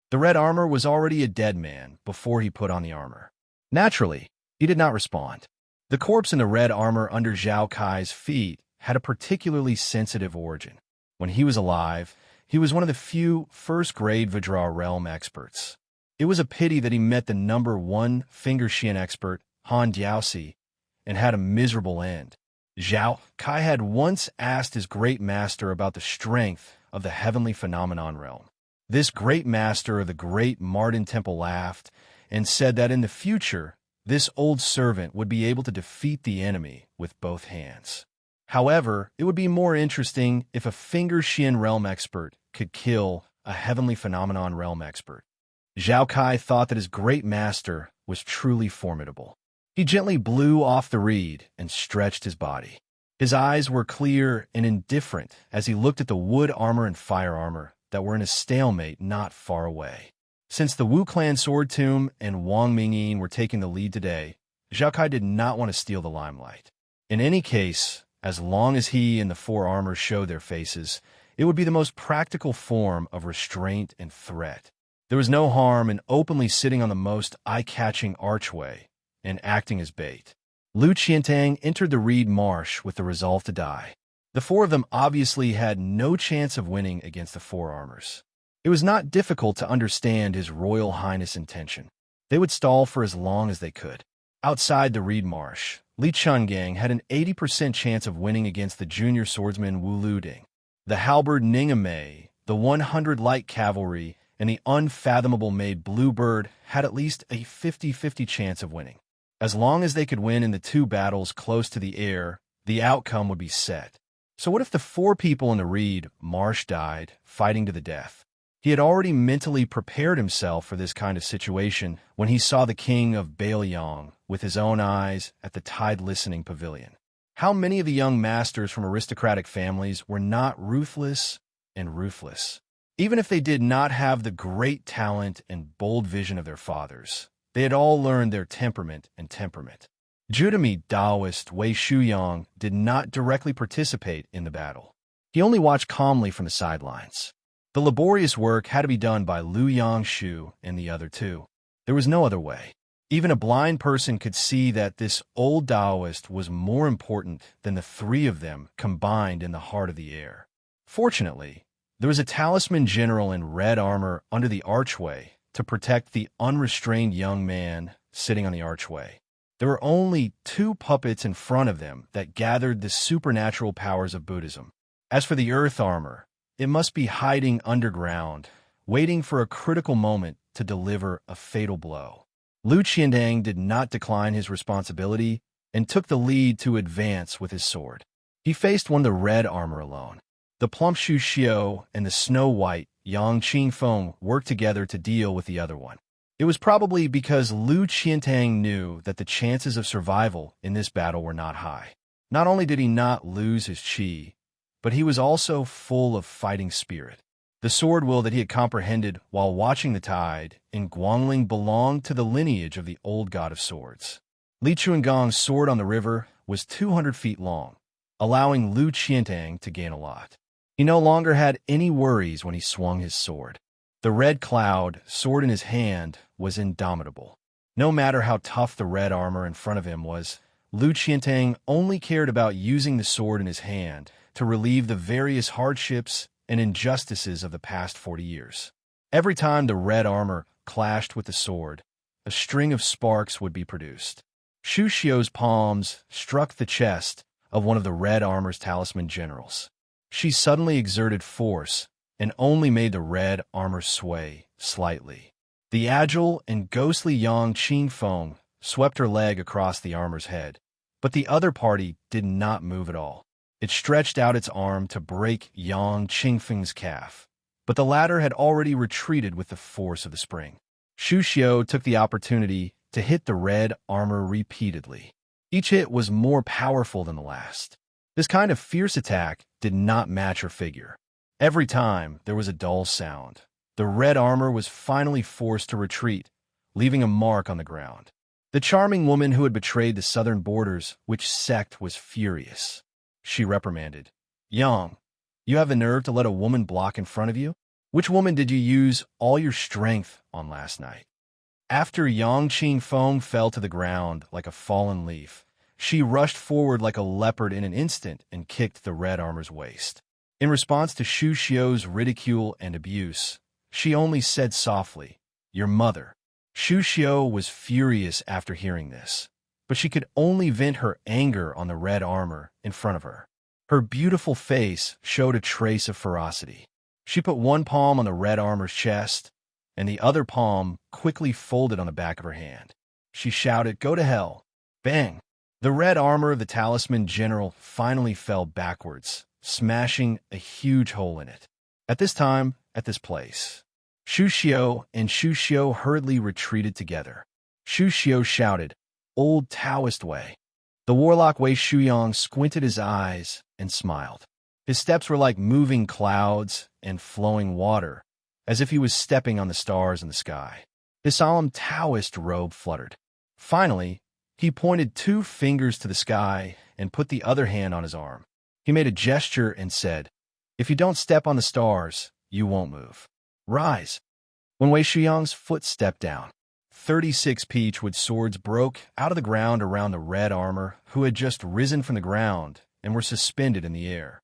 The red armor was already a dead man before he put on the armor. Naturally, he did not respond. The corpse in the red armor under Zhao Kai's feet had a particularly sensitive origin. When he was alive, he was one of the few first-grade Vidra realm experts. It was a pity that he met the #1 finger Xian expert, Han Diaosi, and had a miserable end. Zhao Kai had once asked his great master about the strength of the heavenly phenomenon realm. This great master of the great Marden Temple laughed and said that in the future, this old servant would be able to defeat the enemy with both hands. However, it would be more interesting if a finger Xian realm expert could kill a heavenly phenomenon realm expert. Zhao Kai thought that his great master was truly formidable. He gently blew off the reed and stretched his body. His eyes were clear and indifferent as he looked at the wood armor and fire armor that were in a stalemate not far away. Since the Wu Clan Sword Tomb and Wang Mingyin were taking the lead today, Zhao Kai did not want to steal the limelight. In any case, as long as he and the four armors showed their faces, it would be the most practical form of restraint and threat. There was no harm in openly sitting on the most eye-catching archway and acting as bait. Lu Qiantang entered the reed marsh with the resolve to die. The four of them obviously had no chance of winning against the four armors. It was not difficult to understand His Royal Highness' intention. They would stall for as long as they could. Outside the reed marsh, Li Chungang had an 80% chance of winning against the junior swordsman Wu Luding. The halberd Ningamei, the 100 light cavalry, and the unfathomable maid Bluebird had at least a 50-50 chance of winning. As long as they could win in the two battles close to the air, the outcome would be set. So what if the four people in the reed marsh died, fighting to the death? He had already mentally prepared himself for this kind of situation when he saw the king of Bailiang with his own eyes at the Tide Listening Pavilion. How many of the young masters from aristocratic families were not ruthless and ruthless? Even if they did not have the great talent and bold vision of their fathers, they had all learned their temperament and temperament. Judami Taoist Wei Shuyang did not directly participate in the battle. He only watched calmly from the sidelines. The laborious work had to be done by Lu Yangshu and the other two. There was no other way. Even a blind person could see that this old Taoist was more important than the three of them combined in the heart of the air. Fortunately, there was a talisman general in red armor under the archway to protect the unrestrained young man sitting on the archway. There were only two puppets in front of them that gathered the supernatural powers of Buddhism. As for the earth armor, it must be hiding underground, waiting for a critical moment to deliver a fatal blow. Lu Qiandang did not decline his responsibility and took the lead to advance with his sword. He faced one of the red armor alone. The plump Shu Xiao and the snow-white Yang Qingfeng worked together to deal with the other one. It was probably because Lu Qiantang knew that the chances of survival in this battle were not high. Not only did he not lose his qi, but he was also full of fighting spirit. The sword will that he had comprehended while watching the tide in Guangling belonged to the lineage of the old god of swords. Li Chuangong's sword on the river was 200 feet long, allowing Lu Qiantang to gain a lot. He no longer had any worries when he swung his sword. The red cloud, sword in his hand, was indomitable. No matter how tough the red armor in front of him was, Lu Qiantang only cared about using the sword in his hand to relieve the various hardships and injustices of the past 40 years. Every time the red armor clashed with the sword, a string of sparks would be produced. Shu Xiao's palms struck the chest of one of the red armor's talisman generals. She suddenly exerted force and only made the red armor sway slightly. The agile and ghostly Yang Qingfeng swept her leg across the armor's head, but the other party did not move at all. It stretched out its arm to break Yang Qingfeng's calf, but the latter had already retreated with the force of the spring. Shu Xiao took the opportunity to hit the red armor repeatedly. Each hit was more powerful than the last. This kind of fierce attack did not match her figure. Every time there was a dull sound, the red armor was finally forced to retreat, leaving a mark on the ground. The charming woman who had betrayed the southern borders, which sect was furious. She reprimanded, "Yang, you have the nerve to let a woman block in front of you? Which woman did you use all your strength on last night? After Yang Qingfeng fell to the ground like a fallen leaf, she rushed forward like a leopard in an instant and kicked the red armor's waist. In response to Xu Xiu's ridicule and abuse, she only said softly, "Your mother." Xu Xiu was furious after hearing this, but she could only vent her anger on the red armor in front of her. Her beautiful face showed a trace of ferocity. She put one palm on the red armor's chest, and the other palm quickly folded on the back of her hand. She shouted, "Go to hell!" Bang! The red armor of the talisman general finally fell backwards, smashing a huge hole in it. At this time, at this place, Xu Xiu and Xu Xiu hurriedly retreated together. Xu Xiu shouted, "Old Taoist way." The warlock Wei Shuyang squinted his eyes and smiled. His steps were like moving clouds and flowing water, as if he was stepping on the stars in the sky. His solemn Taoist robe fluttered. Finally, he pointed 2 fingers to the sky and put the other hand on his arm. He made a gesture and said, "If you don't step on the stars, you won't move. Rise." When Wei Shuyang's foot stepped down, 36 peachwood swords broke out of the ground around the red armor, who had just risen from the ground and were suspended in the air.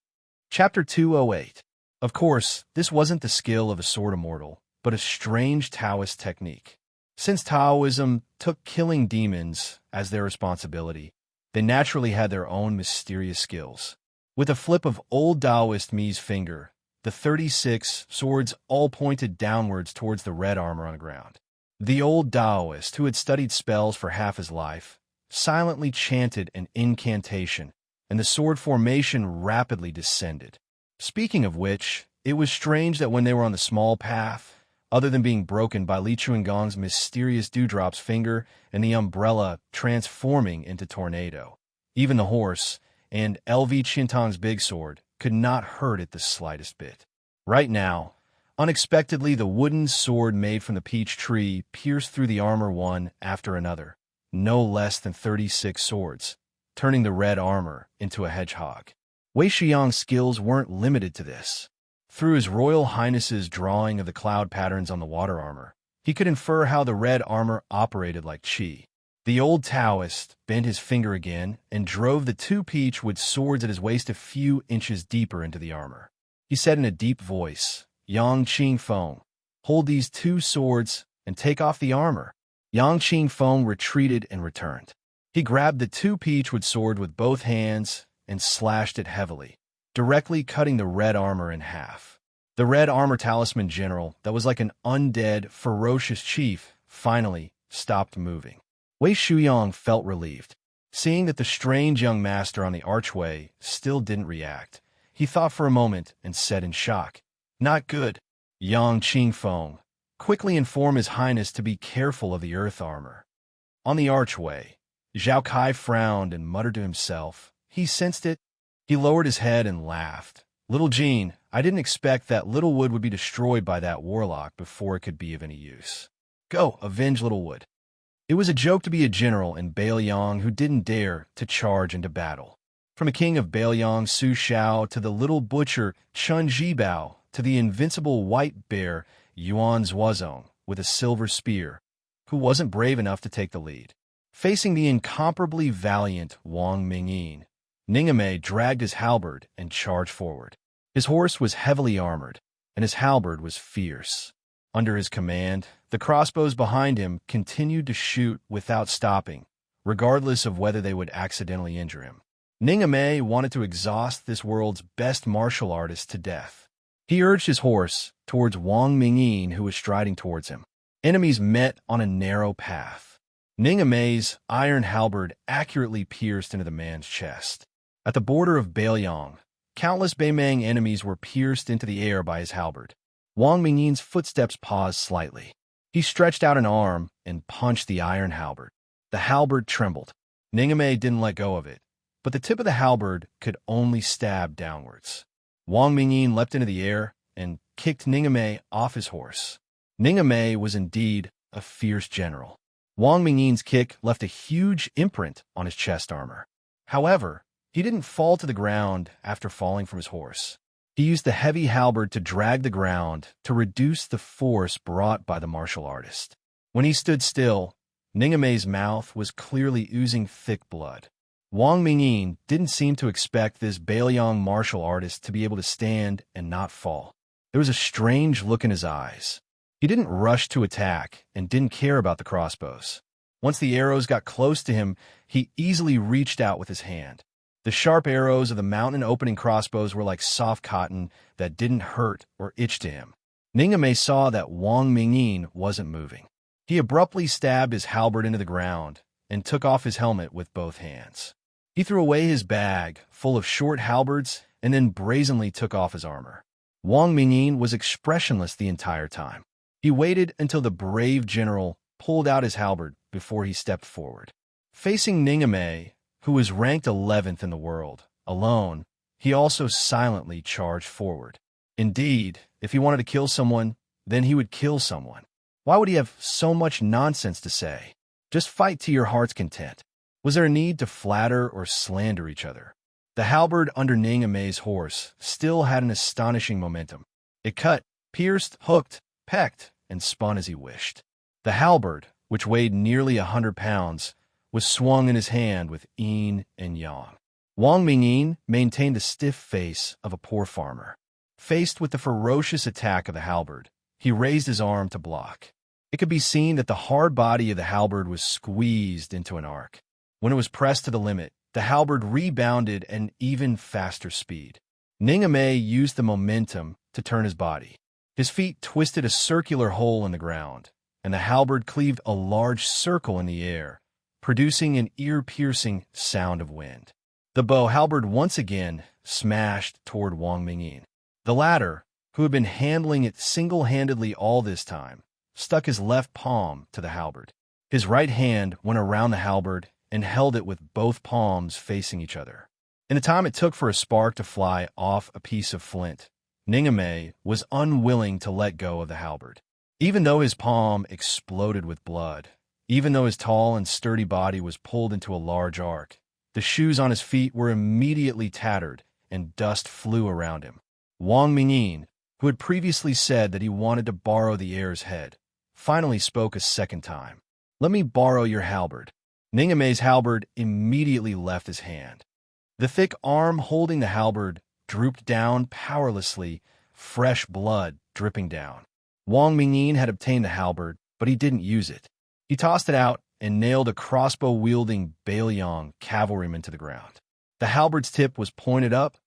Chapter 208. Of course, this wasn't the skill of a sword immortal, but a strange Taoist technique. Since Taoism took killing demons as their responsibility, they naturally had their own mysterious skills. With a flip of old Taoist Mi's finger, the 36 swords all pointed downwards towards the red armor on the ground. The old Taoist, who had studied spells for half his life, silently chanted an incantation, and the sword formation rapidly descended. Speaking of which, it was strange that when they were on the small path, other than being broken by Li Chuangong's mysterious dewdrop's finger and the umbrella transforming into tornado, even the horse and LV Qintong's big sword could not hurt it the slightest bit. Right now, unexpectedly, the wooden sword made from the peach tree pierced through the armor one after another, no less than 36 swords, turning the red armor into a hedgehog. Wei Shuyang's skills weren't limited to this. Through His Royal Highness's drawing of the cloud patterns on the water armor, he could infer how the red armor operated like qi. The old Taoist bent his finger again and drove the 2 peachwood swords at his waist a few inches deeper into the armor. He said in a deep voice, "Yang Qingfeng, hold these 2 swords and take off the armor." Yang Qingfeng retreated and returned. He grabbed the 2 peachwood sword with both hands and slashed it heavily, directly cutting the red armor in half. The red armor talisman general, that was like an undead, ferocious chief, finally stopped moving. Wei Shuyang felt relieved. Seeing that the strange young master on the archway still didn't react, he thought for a moment and said in shock, "Not good." Yang Qingfeng quickly informed His Highness to be careful of the earth armor. On the archway, Zhao Kai frowned and muttered to himself. He sensed it. He lowered his head and laughed. "Little Jean, I didn't expect that Littlewood would be destroyed by that warlock before it could be of any use. Go, avenge Littlewood." It was a joke to be a general in Bailiang who didn't dare to charge into battle. From the king of Bailiang, Su Shao, to the little butcher, Chun Jibao, to the invincible white bear, Yuan Zuozong, with a silver spear, who wasn't brave enough to take the lead. Facing the incomparably valiant Wang Mingyin, Ningame dragged his halberd and charged forward. His horse was heavily armored, and his halberd was fierce. Under his command, the crossbows behind him continued to shoot without stopping, regardless of whether they would accidentally injure him. Ningame wanted to exhaust this world's best martial artist to death. He urged his horse towards Wang Mingyin, who was striding towards him. Enemies met on a narrow path. Ningame's iron halberd accurately pierced into the man's chest. At the border of Bailiang, countless Beimang enemies were pierced into the air by his halberd. Wang Mingyin's footsteps paused slightly. He stretched out an arm and punched the iron halberd. The halberd trembled. Ningame didn't let go of it, but the tip of the halberd could only stab downwards. Wang Mingyin leapt into the air and kicked Ningame off his horse. Ningame was indeed a fierce general. Wang Mingyin's kick left a huge imprint on his chest armor. However, he didn't fall to the ground after falling from his horse. He He used the heavy halberd to drag the ground to reduce the force brought by the martial artist. When he stood still, Ningame's mouth was clearly oozing thick blood. Wang Mingyin didn't seem to expect this Bailiang martial artist to be able to stand and not fall. There was a strange look in his eyes. He didn't rush to attack and didn't care about the crossbows. Once the arrows got close to him, he easily reached out with his hand. The sharp arrows of the mountain opening crossbows were like soft cotton that didn't hurt or itch to him. Ningame saw that Wang Mingyin wasn't moving. He abruptly stabbed his halberd into the ground and took off his helmet with both hands. He threw away his bag, full of short halberds, and then brazenly took off his armor. Wang Mingyin was expressionless the entire time. He waited until the brave general pulled out his halberd before he stepped forward. Facing Ningame, who was ranked 11th in the world, alone, he also silently charged forward. Indeed, if he wanted to kill someone, then he would kill someone. Why would he have so much nonsense to say? Just fight to your heart's content. Was there a need to flatter or slander each other? The halberd under Ningame's horse still had an astonishing momentum. It cut, pierced, hooked, pecked, and spun as he wished. The halberd, which weighed nearly 100 pounds, was swung in his hand with yin and yang. Wang Mingyin maintained the stiff face of a poor farmer. Faced with the ferocious attack of the halberd, he raised his arm to block. It could be seen that the hard body of the halberd was squeezed into an arc. When it was pressed to the limit, the halberd rebounded at an even faster speed. Ningame used the momentum to turn his body. His feet twisted a circular hole in the ground, and the halberd cleaved a large circle in the air, producing an ear-piercing sound of wind. The bow halberd once again smashed toward Wang Mingyin. The latter, who had been handling it single-handedly all this time, stuck his left palm to the halberd. His right hand went around the halberd and held it with both palms facing each other. In the time it took for a spark to fly off a piece of flint, Ningame was unwilling to let go of the halberd. Even though his palm exploded with blood, even though his tall and sturdy body was pulled into a large arc, the shoes on his feet were immediately tattered and dust flew around him. Wang Mingyin, who had previously said that he wanted to borrow the heir's head, finally spoke a second time. "Let me borrow your halberd." Ningame's halberd immediately left his hand. The thick arm holding the halberd drooped down powerlessly, fresh blood dripping down. Wang Mingyin had obtained the halberd, but he didn't use it. He tossed it out and nailed a crossbow-wielding Bailiang cavalryman to the ground. The halberd's tip was pointed up,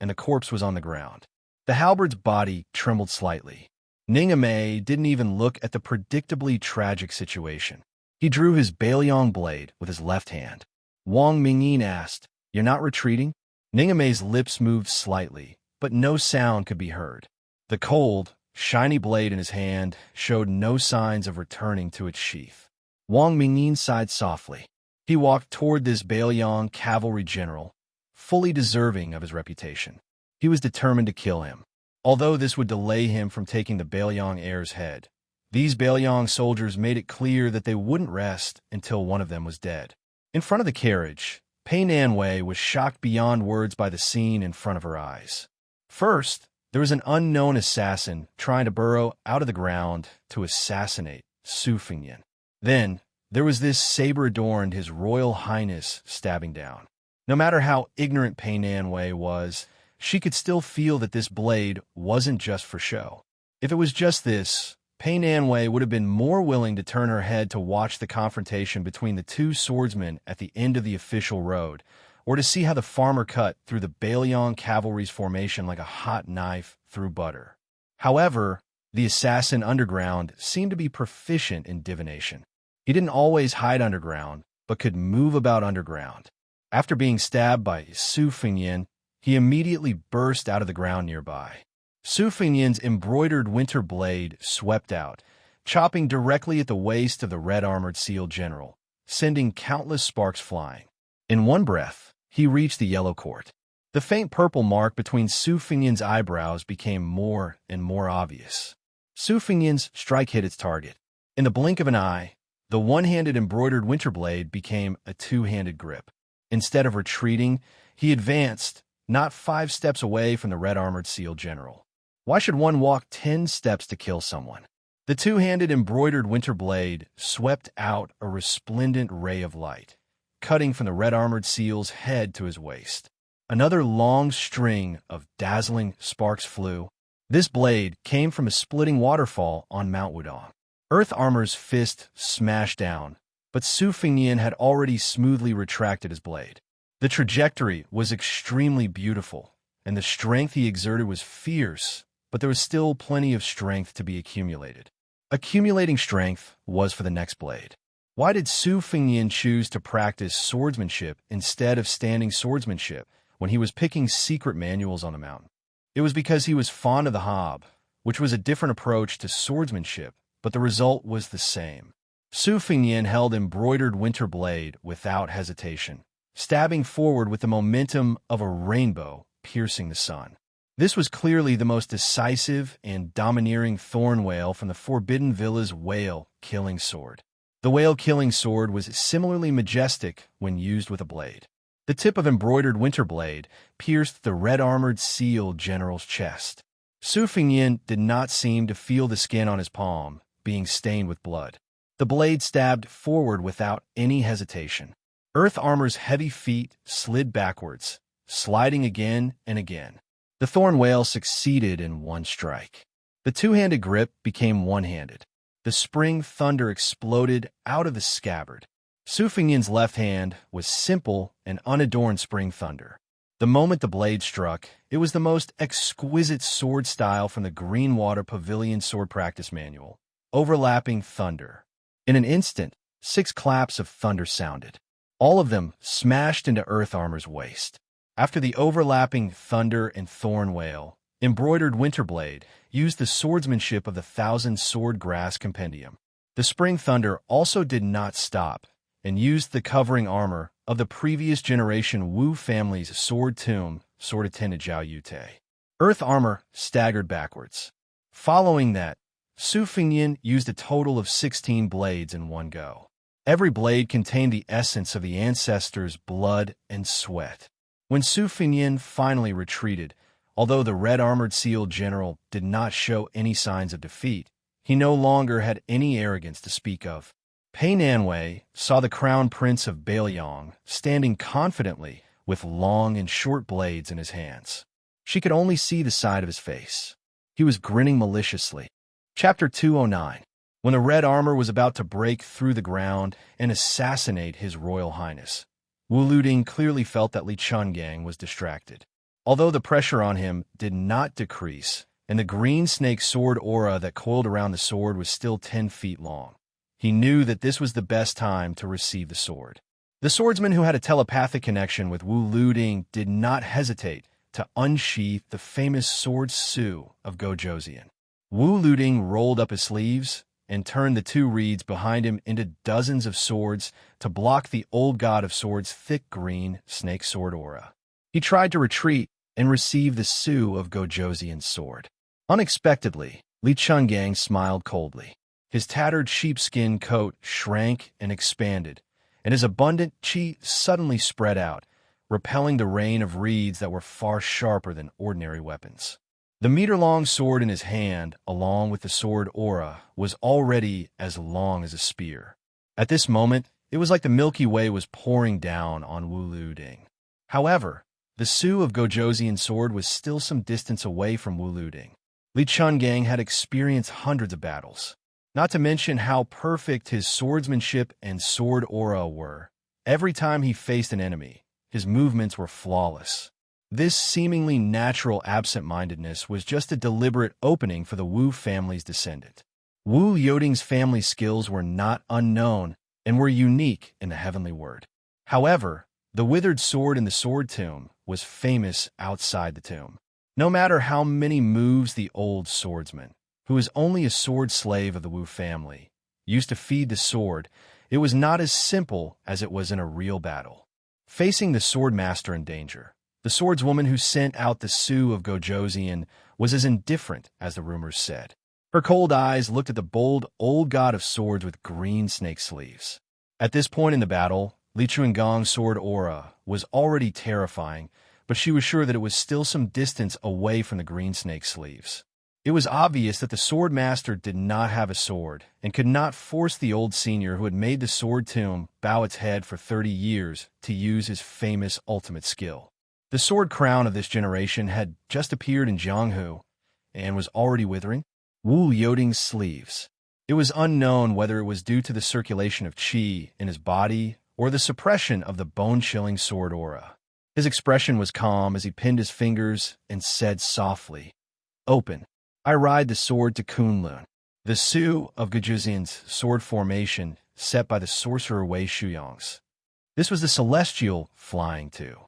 and the corpse was on the ground. The halberd's body trembled slightly. Ningame didn't even look at the predictably tragic situation. He drew his Bailiang blade with his left hand. Wang Mingyin asked, "You're not retreating?" Ningame's lips moved slightly, but no sound could be heard. The cold, shiny blade in his hand showed no signs of returning to its sheath. Wang Mingyin sighed softly. He walked toward this Bailiang cavalry general, fully deserving of his reputation. He was determined to kill him. Although this would delay him from taking the Bailiang heir's head, these Bailiang soldiers made it clear that they wouldn't rest until one of them was dead. In front of the carriage, Pei Nanwei was shocked beyond words by the scene in front of her eyes. First, there was an unknown assassin trying to burrow out of the ground to assassinate Su Fengyan. Then, there was this saber-adorned His Royal Highness stabbing down. No matter how ignorant Pei Nanwei was, she could still feel that this blade wasn't just for show. If it was just this, Pei Nanwei would have been more willing to turn her head to watch the confrontation between the two swordsmen at the end of the official road, or to see how the farmer cut through the Bailiang cavalry's formation like a hot knife through butter. However, the assassin underground seemed to be proficient in divination. He didn't always hide underground, but could move about underground. After being stabbed by Su Fengyan, he immediately burst out of the ground nearby. Su Fengyan's embroidered winter blade swept out, chopping directly at the waist of the red-armored seal general, sending countless sparks flying. In one breath, he reached the yellow court. The faint purple mark between Su Fengyan's eyebrows became more and more obvious. Su Fengyan's strike hit its target. In the blink of an eye, the one-handed embroidered winter blade became a two-handed grip. Instead of retreating, he advanced, not 5 steps away from the red-armored seal general. Why should one walk 10 steps to kill someone? The two-handed embroidered winter blade swept out a resplendent ray of light, cutting from the red-armored seal's head to his waist. Another long string of dazzling sparks flew. This blade came from a splitting waterfall on Mount Wudong. Earth Armor's fist smashed down, but Su Fengnian had already smoothly retracted his blade. The trajectory was extremely beautiful, and the strength he exerted was fierce, but there was still plenty of strength to be accumulated. Accumulating strength was for the next blade. Why did Su Fengnian choose to practice swordsmanship instead of standing swordsmanship when he was picking secret manuals on the mountain? It was because he was fond of the hob, which was a different approach to swordsmanship, but the result was the same. Su Fengnian held embroidered winter blade without hesitation, stabbing forward with the momentum of a rainbow piercing the sun. This was clearly the most decisive and domineering thorn whale from the Forbidden Villa's whale-killing sword. The whale-killing sword was similarly majestic when used with a blade. The tip of embroidered winter blade pierced the red-armored seal general's chest. Su Fengnian did not seem to feel the skin on his palm being stained with blood. The blade stabbed forward without any hesitation. Earth Armor's heavy feet slid backwards, sliding again and again. The thorn whale succeeded in one strike. The two-handed grip became one-handed. The spring thunder exploded out of the scabbard. Su Fengnian's left hand was simple and unadorned spring thunder. The moment the blade struck, it was the most exquisite sword style from the Greenwater Pavilion Sword Practice Manual. Overlapping thunder. In an instant, 6 claps of thunder sounded. All of them smashed into Earth Armor's waist. After the overlapping thunder and thorn whale, embroidered winterblade used the swordsmanship of the 1,000 Sword Grass Compendium. The spring thunder also did not stop and used the covering armor of the previous generation Wu family's sword tomb, sword attendant Zhao Yute. Earth Armor staggered backwards. Following that, Su Fengnian used a total of 16 blades in one go. Every blade contained the essence of the ancestors' blood and sweat. When Su Fengnian finally retreated, although the red-armored seal general did not show any signs of defeat, he no longer had any arrogance to speak of. Pei Nanwei saw the crown prince of Bailiang standing confidently with long and short blades in his hands. She could only see the side of his face. He was grinning maliciously. Chapter 209. When the red armor was about to break through the ground and assassinate His Royal Highness, Wu Luding clearly felt that Li Chungang was distracted. Although the pressure on him did not decrease, and the green snake sword aura that coiled around the sword was still 10 feet long, he knew that this was the best time to receive the sword. The swordsman who had a telepathic connection with Wu Luding did not hesitate to unsheath the famous sword Su of Gojoseon. Wu Luding rolled up his sleeves and turned the 2 reeds behind him into dozens of swords to block the old god of swords' thick green snake sword aura. He tried to retreat and receive the Su of Gojoseon's sword. Unexpectedly, Li Chungang smiled coldly. His tattered sheepskin coat shrank and expanded, and his abundant qi suddenly spread out, repelling the rain of reeds that were far sharper than ordinary weapons. The meter-long sword in his hand, along with the sword aura, was already as long as a spear. At this moment, it was like the Milky Way was pouring down on Wu Luding. However, the Su of Gojoseon's sword was still some distance away from Wu Luding. Li Chungang had experienced hundreds of battles, not to mention how perfect his swordsmanship and sword aura were. Every time he faced an enemy, his movements were flawless. This seemingly natural absent-mindedness was just a deliberate opening for the Wu family's descendant. Wu Yoding's family skills were not unknown and were unique in the heavenly word. However, the withered sword in the sword tomb was famous outside the tomb. No matter how many moves the old swordsman, who was only a sword slave of the Wu family, used to feed the sword, it was not as simple as it was in a real battle. Facing the sword master in danger, the swordswoman who sent out the Su of Gojoseon was as indifferent as the rumors said. Her cold eyes looked at the bold old god of swords with green snake sleeves. At this point in the battle, Li Chunggang's sword aura was already terrifying, but but she was sure that it was still some distance away from the green snake sleeves. It was obvious that the sword master did not have a sword and could not force the old senior who had made the sword tomb bow its head for 30 years to use his famous ultimate skill. The sword crown of this generation had just appeared in Jianghu and was already withering. Wu Yoding's sleeves. It was unknown whether it was due to the circulation of qi in his body or the suppression of the bone-chilling sword aura. His expression was calm as he pinned his fingers and said softly, "Open. I ride the sword to Kunlun." The Su of Gujuzin's sword formation set by the sorcerer Wei Shuyong's. This was the celestial flying two.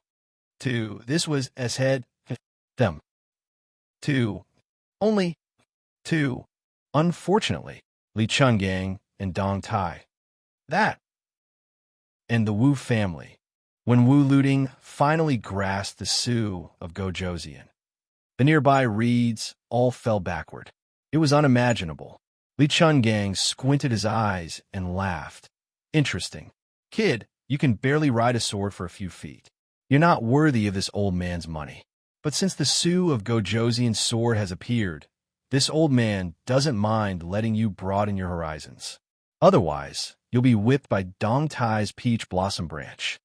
This was as head them. Only two. Unfortunately, Li Chungang and Dong Tai. That. And the Wu family. When Wu Luding finally grasped the Su of Gojoseon, the nearby reeds all fell backward. It was unimaginable. Li Chungang squinted his eyes and laughed. "Interesting. Kid, you can barely ride a sword for a few feet. You're not worthy of this old man's money. But since the Su of Gojoseon's sword has appeared, this old man doesn't mind letting you broaden your horizons. Otherwise, you'll be whipped by Dong Tai's peach blossom branch."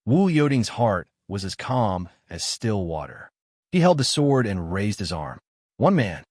Wu Yoding's heart was as calm as still water. He held the sword and raised his arm. One man.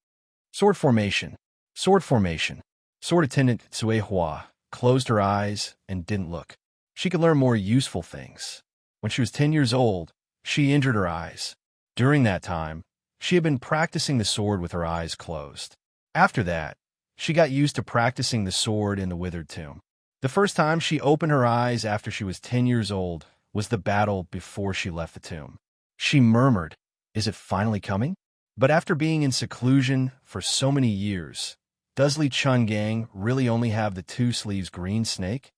Sword formation. Sword formation. Sword attendant Cui Hua closed her eyes and didn't look. She could learn more useful things. When she was 10 years old, she injured her eyes. During that time, she had been practicing the sword with her eyes closed. After that, she got used to practicing the sword in the withered tomb. The first time she opened her eyes after she was 10 years old was the battle before she left the tomb. She murmured, "Is it finally coming?" But after being in seclusion for so many years, does Li Chungang really only have the two sleeves green snake?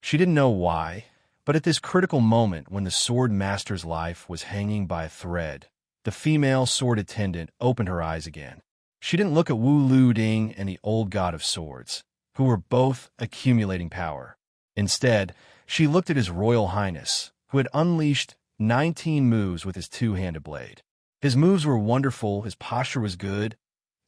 She didn't know why, but at this critical moment when the sword master's life was hanging by a thread, the female sword attendant opened her eyes again. She didn't look at Wu Luding and the old god of swords, who were both accumulating power. Instead, she looked at his royal highness, who had unleashed 19 moves with his two-handed blade. His moves were wonderful, his posture was good,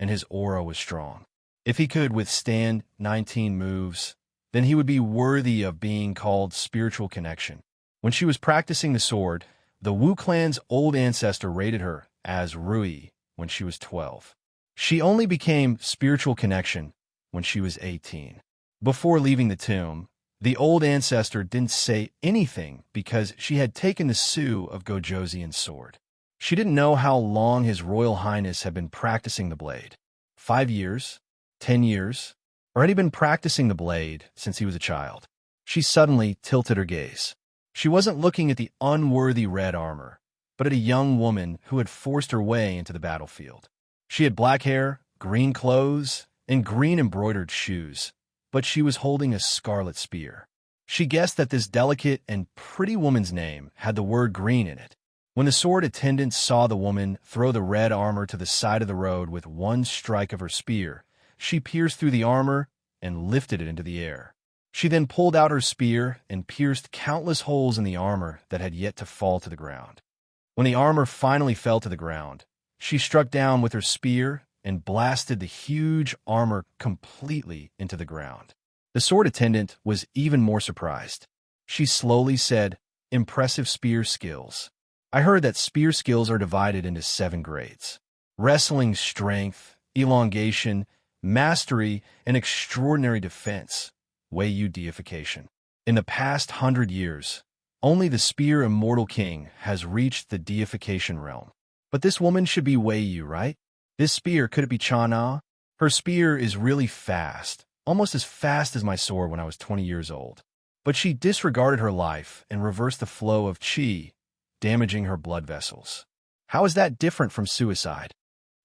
and his aura was strong. If he could withstand 19 moves, then he would be worthy of being called spiritual connection. When she was practicing the sword, the Wu clan's old ancestor rated her as Rui when she was 12. She only became spiritual connection when she was 18. Before leaving the tomb, the old ancestor didn't say anything because she had taken the Su of Gojoseon's sword. She didn't know how long His Royal Highness had been practicing the blade. 5 years? 10 years? Or had he been practicing the blade since he was a child? She suddenly tilted her gaze. She wasn't looking at the unworthy red armor, but at a young woman who had forced her way into the battlefield. She had black hair, green clothes, and green embroidered shoes, but she was holding a scarlet spear. She guessed that this delicate and pretty woman's name had the word green in it. When the sword attendant saw the woman throw the red armor to the side of the road with one strike of her spear, she pierced through the armor and lifted it into the air. She then pulled out her spear and pierced countless holes in the armor that had yet to fall to the ground. When the armor finally fell to the ground, she struck down with her spear and blasted the huge armor completely into the ground. The sword attendant was even more surprised. She slowly said, "Impressive spear skills. I heard that spear skills are divided into 7 grades. Wrestling strength, elongation, mastery, and extraordinary defense. Wei Yu deification. In the past 100 years, only the Spear Immortal King has reached the deification realm. But this woman should be Wei Yu, right? This spear, could it be Chana? Her spear is really fast, almost as fast as my sword when I was 20 years old. But she disregarded her life and reversed the flow of qi, damaging her blood vessels. How is that different from suicide?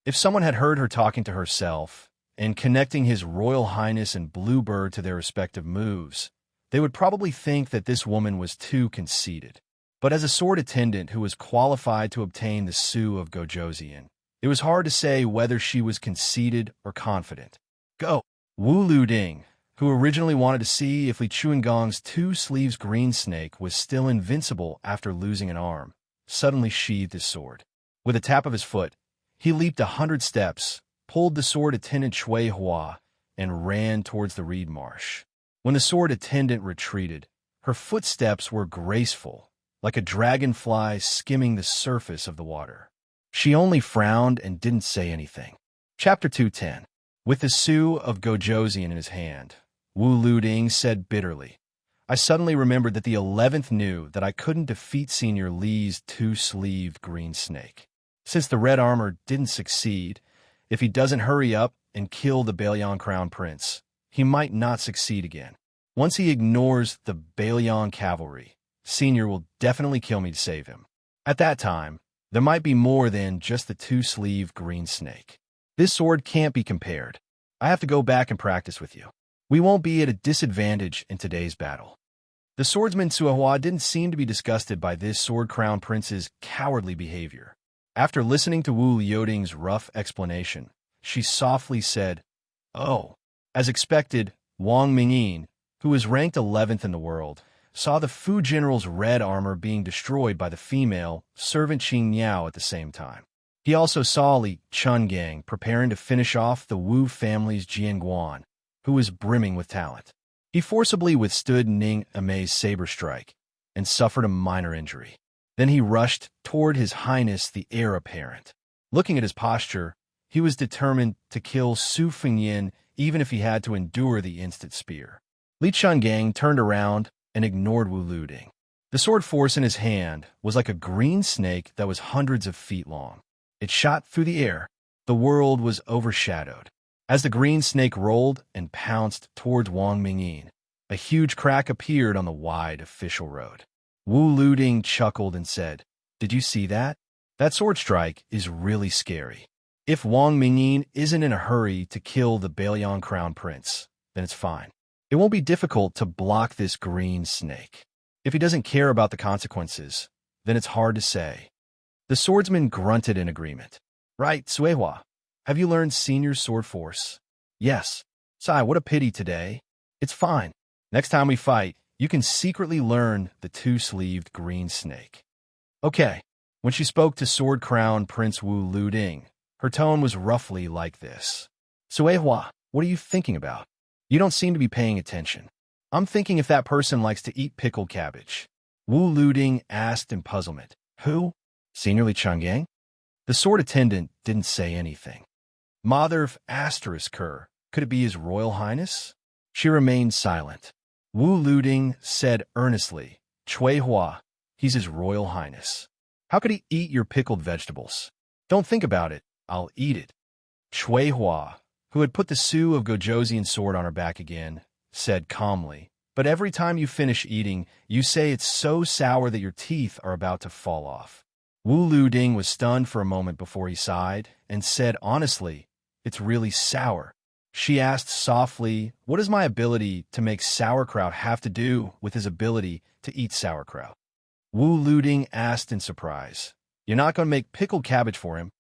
If someone had heard her talking to herself and connecting His Royal Highness and Bluebird to their respective moves, they would probably think that this woman was too conceited. But as a sword attendant who was qualified to obtain the Su of Gojoseon, it was hard to say whether she was conceited or confident. Go! Wu Luding, who originally wanted to see if Li Chuangong's two sleeves green snake was still invincible after losing an arm, suddenly sheathed his sword. With a tap of his foot, he leaped 100 steps, pulled the sword attendant Shui Hua, and ran towards the reed marsh. When the sword attendant retreated, her footsteps were graceful, like a dragonfly skimming the surface of the water. She only frowned and didn't say anything. Chapter 210. With the Su of Gojoseon in his hand, Wu Luding said bitterly, I suddenly remembered that the 11th knew that I couldn't defeat Senior Li's two-sleeved green snake. Since the red armor didn't succeed, if he doesn't hurry up and kill the Baelion Crown Prince, he might not succeed again. Once he ignores the Baelion cavalry, Senior will definitely kill me to save him. At that time, there might be more than just the two-sleeved green snake. This sword can't be compared. I have to go back and practice with you. We won't be at a disadvantage in today's battle. The swordsman Suihua didn't seem to be disgusted by this Sword Crown Prince's cowardly behavior. After listening to Wu Liuding's rough explanation, she softly said, Oh. As expected, Wang Mingyin, who was ranked 11th in the world, saw the Fu general's red armor being destroyed by the female servant Qing Niao at the same time. He also saw Li Chungang preparing to finish off the Wu family's Jianguan, who was brimming with talent. He forcibly withstood Ning Amei's saber strike and suffered a minor injury. Then he rushed toward His Highness the Heir Apparent. Looking at his posture, he was determined to kill Su Fengyin even if he had to endure the instant spear. Li Chungang turned around and ignored Wu Luding. The sword force in his hand was like a green snake that was hundreds of feet long. It shot through the air. The world was overshadowed. As the green snake rolled and pounced towards Wang Mingyin, a huge crack appeared on the wide official road. Wu Luding chuckled and said, Did you see that? That sword strike is really scary. If Wang Mingyin isn't in a hurry to kill the Baelion Crown Prince, then it's fine. It won't be difficult to block this green snake. If he doesn't care about the consequences, then it's hard to say. The swordsman grunted in agreement. Right, Suihua. Have you learned Senior Sword Force? Yes. Sai, what a pity today. It's fine. Next time we fight, you can secretly learn the two-sleeved green snake. Okay. When she spoke to Sword Crown Prince Wu Luding, her tone was roughly like this. Suihua, what are you thinking about? You don't seem to be paying attention. I'm thinking if that person likes to eat pickled cabbage. Wu Luding asked in puzzlement. Who? Senior Li Chungang? The sword attendant didn't say anything. Mother asterisk her. Could it be His Royal Highness? She remained silent. Wu Luding said earnestly, Chui Hua, he's His Royal Highness. How could he eat your pickled vegetables? Don't think about it. I'll eat it. Chui Hua, who had put the Su of Gojoseon's sword on her back again, said calmly, But every time you finish eating, you say it's so sour that your teeth are about to fall off. Wu Luding was stunned for a moment before he sighed and said honestly, It's really sour. She asked softly, What does my ability to make sauerkraut have to do with his ability to eat sauerkraut? Wu Luding asked in surprise, You're not going to make pickled cabbage for him?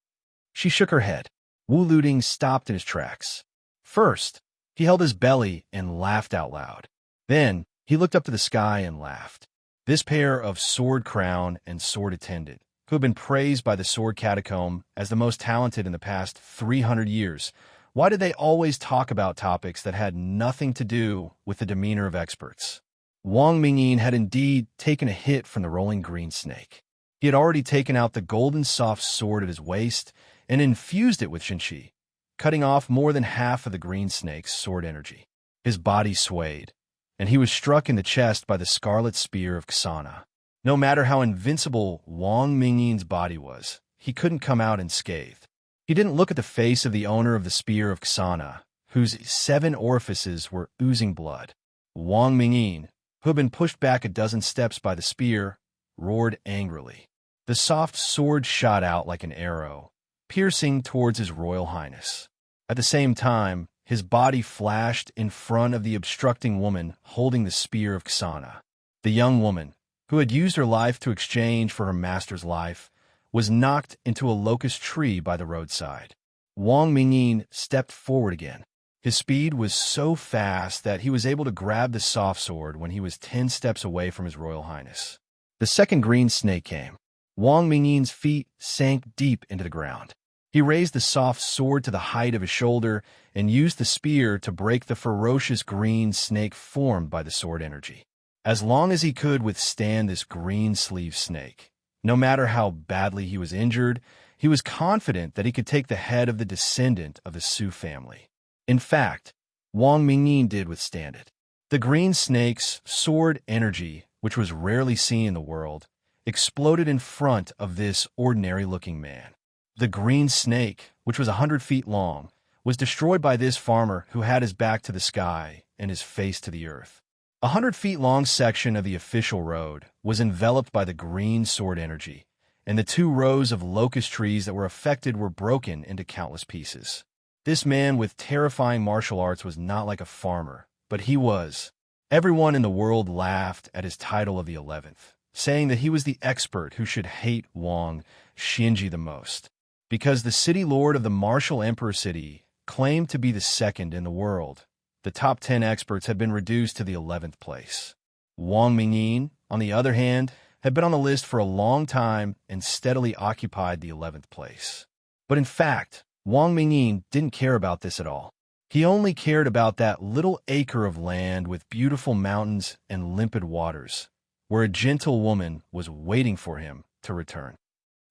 She shook her head. Wu Luding stopped in his tracks. First, he held his belly and laughed out loud. Then, he looked up to the sky and laughed. This pair of sword crown and sword attendant, who had been praised by the sword catacomb as the most talented in the past 300 years, why did they always talk about topics that had nothing to do with the demeanor of experts? Wang Mingyin had indeed taken a hit from the rolling green snake. He had already taken out the golden soft sword at his waist and infused it with Shinchi, cutting off more than half of the green snake's sword energy. His body swayed, and he was struck in the chest by the scarlet spear of Ksana. No matter how invincible Wang Mingyin's body was, he couldn't come out unscathed. He didn't look at the face of the owner of the spear of Ksana, whose 7 orifices were oozing blood. Wang Mingyin, who had been pushed back a dozen steps by the spear, roared angrily. The soft sword shot out like an arrow, piercing towards His Royal Highness. At the same time, his body flashed in front of the obstructing woman holding the spear of Ksana. The young woman, who had used her life to exchange for her master's life, was knocked into a locust tree by the roadside. Wang Mingyin stepped forward again. His speed was so fast that he was able to grab the soft sword when he was 10 steps away from His Royal Highness. The second green snake came. Wang Mingyin's feet sank deep into the ground. He raised the soft sword to the height of his shoulder and used the spear to break the ferocious green snake formed by the sword energy. As long as he could withstand this green-sleeved snake, no matter how badly he was injured, he was confident that he could take the head of the descendant of the Su family. In fact, Wang Mingyin did withstand it. The green snake's sword energy, which was rarely seen in the world, exploded in front of this ordinary-looking man. The green snake, which was 100 feet long, was destroyed by this farmer who had his back to the sky and his face to the earth. A 100-feet-long section of the official road was enveloped by the green sword energy, and the 2 rows of locust trees that were affected were broken into countless pieces. This man with terrifying martial arts was not like a farmer, but he was. Everyone in the world laughed at his title of the 11th, saying that he was the expert who should hate Wang Xinji the most, because the city lord of the martial emperor city claimed to be the second in the world. The top 10 experts had been reduced to the 11th place. Wang Mingyin, on the other hand, had been on the list for a long time and steadily occupied the 11th place. But in fact, Wang Mingyin didn't care about this at all. He only cared about that little acre of land with beautiful mountains and limpid waters, where a gentle woman was waiting for him to return.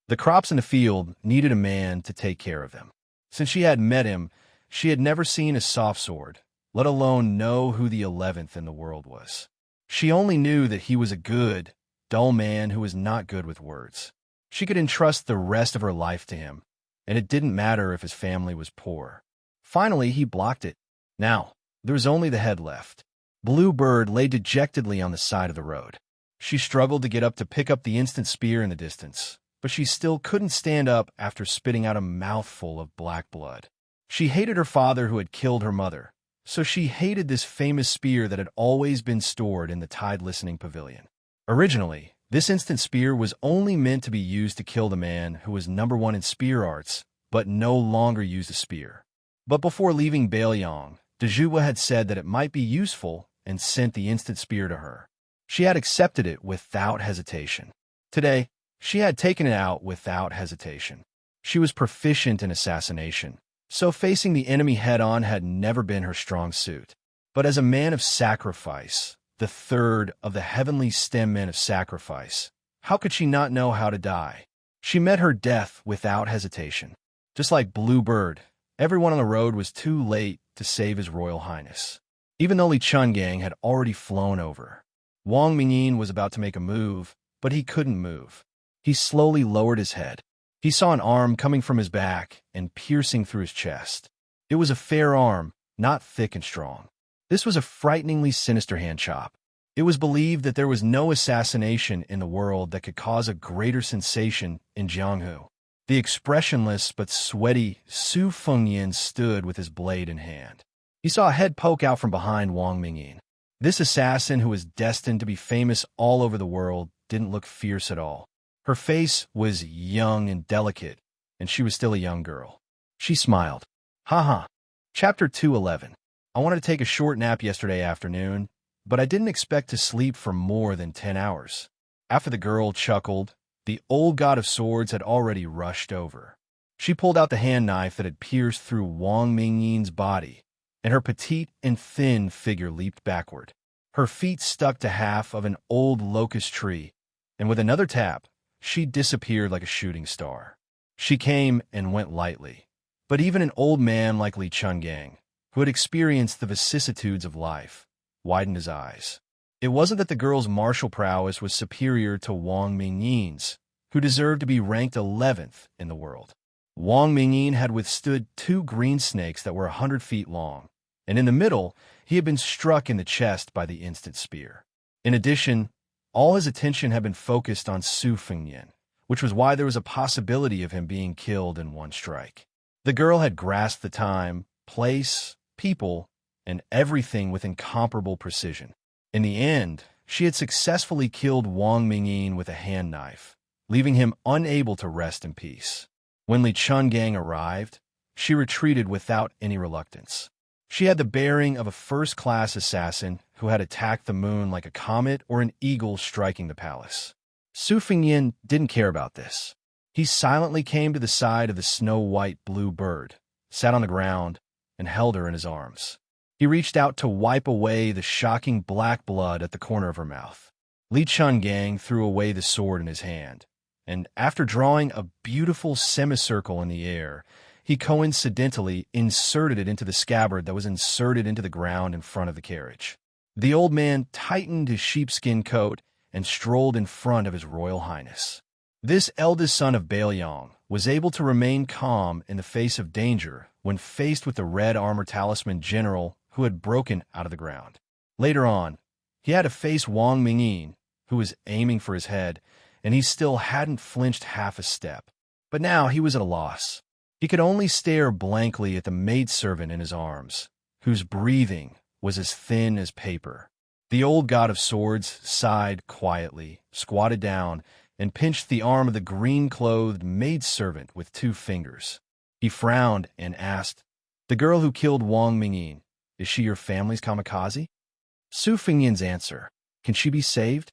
The crops in the field needed a man to take care of them. Since she had met him, she had never seen a soft sword, let alone know who the 11th in the world was. She only knew that he was a good, dull man who was not good with words. She could entrust the rest of her life to him, and it didn't matter if his family was poor. Finally, he blocked it. Now, there was only the head left. Blue Bird lay dejectedly on the side of the road. She struggled to get up to pick up the instant spear in the distance, but she still couldn't stand up after spitting out a mouthful of black blood. She hated her father who had killed her mother, so she hated this famous spear that had always been stored in the Tide Listening Pavilion. Originally, this instant spear was only meant to be used to kill the man who was #1 in spear arts, but no longer used a spear. But before leaving Bailiang, Dejua had said that it might be useful and sent the instant spear to her. She had accepted it without hesitation. Today, she had taken it out without hesitation. She was proficient in assassination, so facing the enemy head-on had never been her strong suit. But as a man of sacrifice, the third of the heavenly stem men of sacrifice, how could she not know how to die? She met her death without hesitation. Just like Blue Bird, everyone on the road was too late to save His Royal Highness. Even though Li Chungang had already flown over, Wang Mingyin was about to make a move, but he couldn't move. He slowly lowered his head. He saw an arm coming from his back and piercing through his chest. It was a fair arm, not thick and strong. This was a frighteningly sinister hand chop. It was believed that there was no assassination in the world that could cause a greater sensation in Jianghu. The expressionless but sweaty Su Fengyan stood with his blade in hand. He saw a head poke out from behind Wang Mingyin. This assassin, who was destined to be famous all over the world, didn't look fierce at all. Her face was young and delicate, and she was still a young girl. She smiled. Haha. Chapter 211. I wanted to take a short nap yesterday afternoon, but I didn't expect to sleep for more than 10 hours. After the girl chuckled, the old god of swords had already rushed over. She pulled out the hand knife that had pierced through Wang Mingyin's body, and her petite and thin figure leaped backward. Her feet stuck to half of an old locust tree, and with another tap, she disappeared like a shooting star. She came and went lightly, but even an old man like Li Chungang, who had experienced the vicissitudes of life, widened his eyes. It wasn't that the girl's martial prowess was superior to Wang Mingyin's, who deserved to be ranked 11th in the world. Wang Mingyin had withstood 2 green snakes that were 100 feet long, and in the middle, he had been struck in the chest by the instant spear. In addition, all his attention had been focused on Su Fengyan, which was why there was a possibility of him being killed in one strike. The girl had grasped the time, place, people, and everything with incomparable precision. In the end, she had successfully killed Wang Mingyin with a hand knife, leaving him unable to rest in peace. When Li Chungang arrived, she retreated without any reluctance. She had the bearing of a first-class assassin who had attacked the moon like a comet or an eagle striking the palace. Su Fingyin didn't care about this. He silently came to the side of the snow-white blue bird, sat on the ground, and held her in his arms. He reached out to wipe away the shocking black blood at the corner of her mouth. Li Chungang threw away the sword in his hand, and after drawing a beautiful semicircle in the air, he coincidentally inserted it into the scabbard that was inserted into the ground in front of the carriage. The old man tightened his sheepskin coat and strolled in front of his royal highness. This eldest son of Baelyong was able to remain calm in the face of danger when faced with the red armor talisman general who had broken out of the ground. Later on, he had to face Wang Mingyin, who was aiming for his head, and he still hadn't flinched half a step. But now he was at a loss. He could only stare blankly at the maidservant in his arms, whose breathing was as thin as paper. The old god of swords sighed quietly, squatted down, and pinched the arm of the green-clothed maidservant with 2 fingers. He frowned and asked, "The girl who killed Wang Mingyin, is she your family's kamikaze?" Su Fingyin's answer, "Can she be saved?"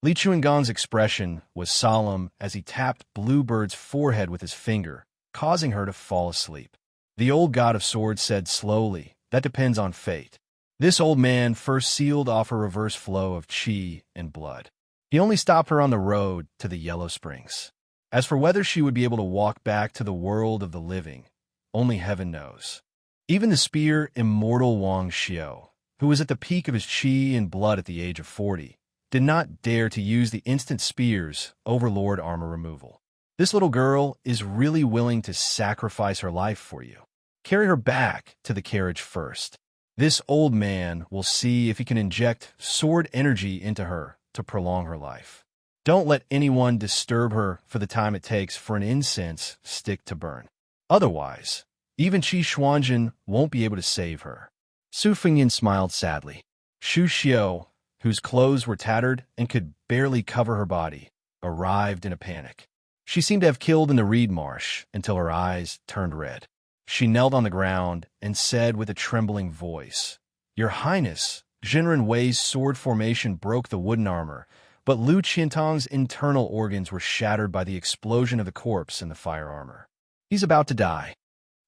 Li Chuangong's expression was solemn as he tapped Bluebird's forehead with his finger, causing her to fall asleep. The old god of swords said slowly, "That depends on fate." This old man first sealed off a reverse flow of qi and blood. He only stopped her on the road to the Yellow Springs. As for whether she would be able to walk back to the world of the living, only heaven knows. Even the spear immortal Wang Xiao, who was at the peak of his qi and blood at the age of 40, did not dare to use the instant spear's overlord armor removal. This little girl is really willing to sacrifice her life for you. Carry her back to the carriage first. This old man will see if he can inject sword energy into her to prolong her life. Don't let anyone disturb her for the time it takes for an incense stick to burn. Otherwise, even Qi Xuanjin won't be able to save her. Su Fingyin smiled sadly. Xu Xiao, whose clothes were tattered and could barely cover her body, arrived in a panic. She seemed to have killed in the reed marsh until her eyes turned red. She knelt on the ground and said with a trembling voice, "Your Highness, Jinren Wei's sword formation broke the wooden armor, but Lu Qiantong's internal organs were shattered by the explosion of the corpse in the fire armor. He's about to die."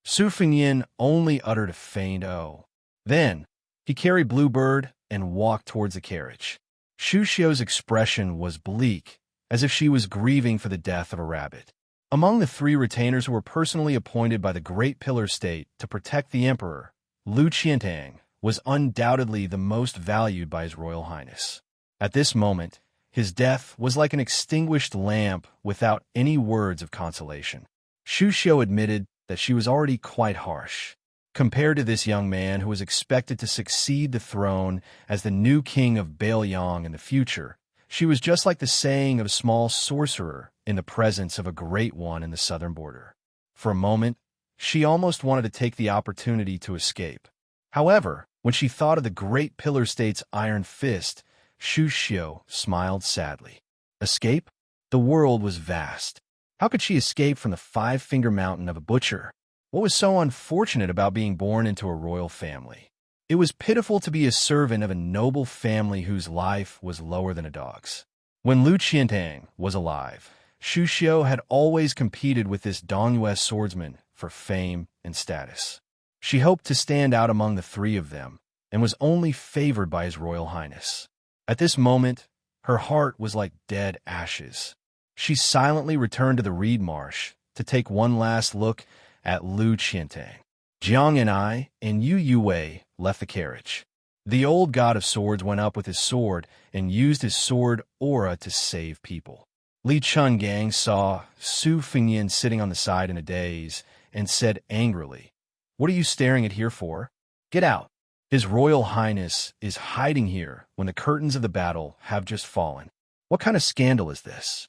Su Fingyin only uttered a faint "oh." Then, he carried Bluebird and walked towards the carriage. Xu Xiao's expression was bleak, as if she was grieving for the death of a rabbit. Among the 3 retainers who were personally appointed by the Great Pillar State to protect the emperor, Lu Qiantang was undoubtedly the most valued by His Royal Highness. At this moment, his death was like an extinguished lamp without any words of consolation. Xu Xiao admitted that she was already quite harsh. Compared to this young man who was expected to succeed the throne as the new king of Baelyong in the future, she was just like the saying of a small sorcerer in the presence of a great one in the southern border. For a moment, she almost wanted to take the opportunity to escape. However, when she thought of the Great Pillar State's iron fist, Xu Xiao smiled sadly. Escape? The world was vast. How could she escape from the 5-finger mountain of a butcher? What was so unfortunate about being born into a royal family? It was pitiful to be a servant of a noble family whose life was lower than a dog's. When Lu Qiantang was alive, Xu Xiao had always competed with this Dongyue swordsman for fame and status. She hoped to stand out among the 3 of them, and was only favored by His Royal Highness. At this moment, her heart was like dead ashes. She silently returned to the reed marsh to take one last look at Lu Qiantang. Jiang and I and Yu Yue left the carriage. The old god of swords went up with his sword and used his sword aura to save people. Li Chungang saw Su Fingyin sitting on the side in a daze and said angrily, "What are you staring at here for? Get out. His Royal Highness is hiding here when the curtains of the battle have just fallen. What kind of scandal is this?"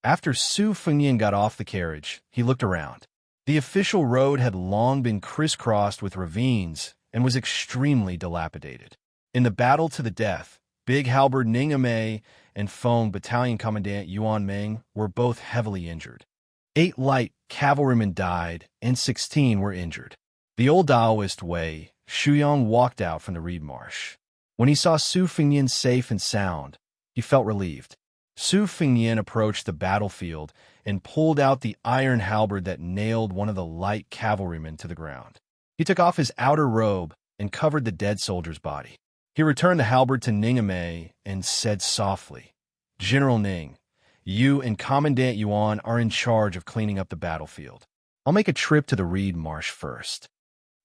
After Su Fingyin got off the carriage, he looked around. The official road had long been crisscrossed with ravines and was extremely dilapidated. In the battle to the death, Big Halberd Ning Amei and Feng Battalion Commandant Yuan Meng were both heavily injured. 8 light cavalrymen died and 16 were injured. The old Taoist Wei, Shuyong, walked out from the reed marsh. When he saw Su Fingyin safe and sound, he felt relieved. Su Fingyan approached the battlefield and pulled out the iron halberd that nailed one of the light cavalrymen to the ground. He took off his outer robe and covered the dead soldier's body. He returned the halberd to Ningame and said softly, "General Ning, you and Commandant Yuan are in charge of cleaning up the battlefield. I'll make a trip to the reed marsh first."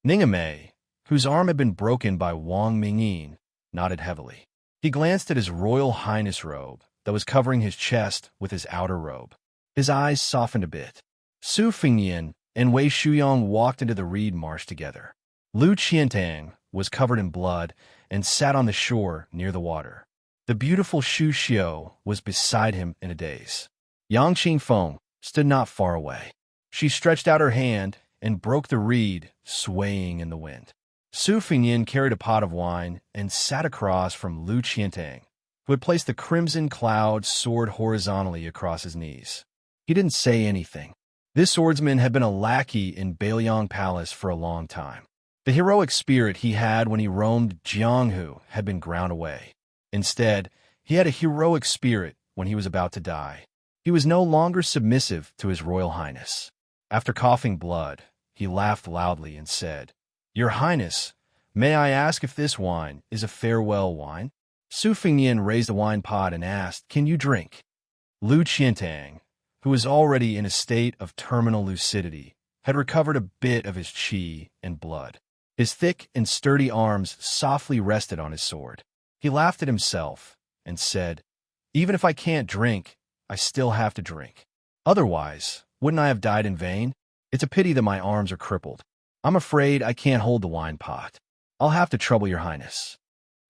Ningame, whose arm had been broken by Wang Mingyin, nodded heavily. He glanced at his Royal Highness robe that was covering his chest with his outer robe. His eyes softened a bit. Su Fingyan and Wei Shuyong walked into the reed marsh together. Lu Qiantang was covered in blood and sat on the shore near the water. The beautiful Shu Xiao was beside him in a daze. Yang Qingfeng stood not far away. She stretched out her hand and broke the reed, swaying in the wind. Su Fingyan carried a pot of wine and sat across from Lu Qiantang, who had placed the crimson cloud sword horizontally across his knees. He didn't say anything. This swordsman had been a lackey in Bailiang Palace for a long time. The heroic spirit he had when he roamed Jianghu had been ground away. Instead, he had a heroic spirit when he was about to die. He was no longer submissive to his Royal Highness. After coughing blood, he laughed loudly and said, "Your Highness, may I ask if this wine is a farewell wine?" Su Fingyan raised the wine pot and asked, "Can you drink?" Lu Qiantang, who was already in a state of terminal lucidity, had recovered a bit of his qi and blood. His thick and sturdy arms softly rested on his sword. He laughed at himself and said, "Even if I can't drink, I still have to drink. Otherwise, wouldn't I have died in vain? It's a pity that my arms are crippled. I'm afraid I can't hold the wine pot. I'll have to trouble your Highness."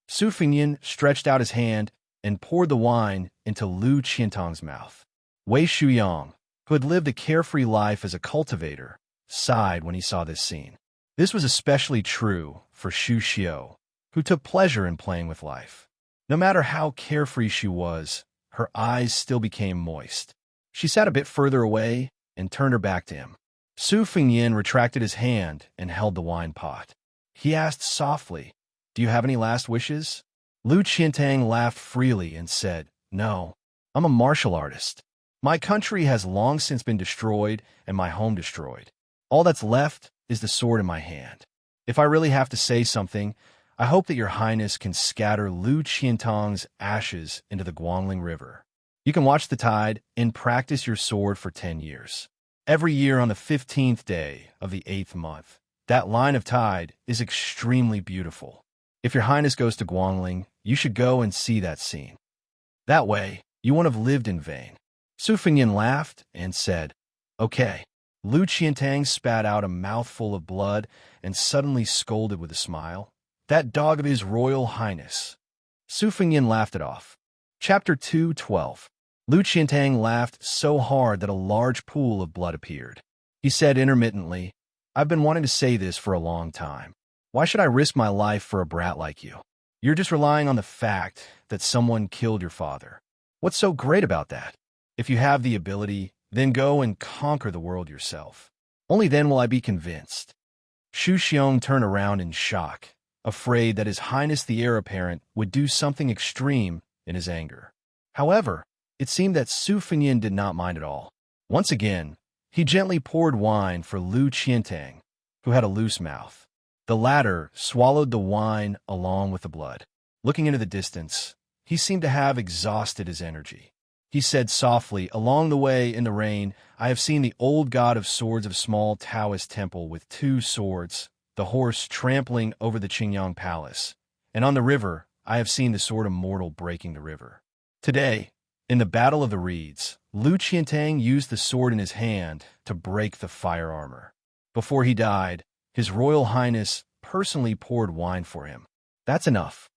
Su Fingyan stretched out his hand and poured the wine into Lu Qiantang's mouth. Wei Shuyong, who had lived a carefree life as a cultivator, sighed when he saw this scene. This was especially true for Shu Xiao, who took pleasure in playing with life. No matter how carefree she was, her eyes still became moist. She sat a bit further away and turned her back to him. Su Fingyan retracted his hand and held the wine pot. He asked softly, "Do you have any last wishes?" Lu Qiantang laughed freely and said, "No, I'm a martial artist. My country has long since been destroyed and my home destroyed. All that's left is the sword in my hand. If I really have to say something, I hope that your Highness can scatter Lu Qiantang's ashes into the Guangling River. You can watch the tide and practice your sword for 10 years. Every year on the 15th day of the 8th month, that line of tide is extremely beautiful. If your Highness goes to Guangling, you should go and see that scene. That way, you won't have lived in vain." Su Fingyan laughed and said, "Okay." Lu Qiantang spat out a mouthful of blood and suddenly scolded with a smile, "That dog of his Royal Highness." Su Fingyan laughed it off. Chapter 2:12. Lu Qiantang laughed so hard that a large pool of blood appeared. He said intermittently, "I've been wanting to say this for a long time. Why should I risk my life for a brat like you? You're just relying on the fact that someone killed your father. What's so great about that? If you have the ability, then go and conquer the world yourself. Only then will I be convinced." Shu Xiong turned around in shock, afraid that His Highness the Heir Apparent would do something extreme in his anger. However, it seemed that Su Fingyan did not mind at all. Once again, he gently poured wine for Lu Qiantang, who had a loose mouth. The latter swallowed the wine along with the blood. Looking into the distance, he seemed to have exhausted his energy. He said softly, "Along the way in the rain, I have seen the old god of swords of small Taoist temple with 2 swords, the horse trampling over the Qingyang Palace, and on the river I have seen the sword of mortal breaking the river. Today, in the Battle of the Reeds, Lu Qiantang used the sword in his hand to break the fire armor. Before he died, His Royal Highness personally poured wine for him. That's enough."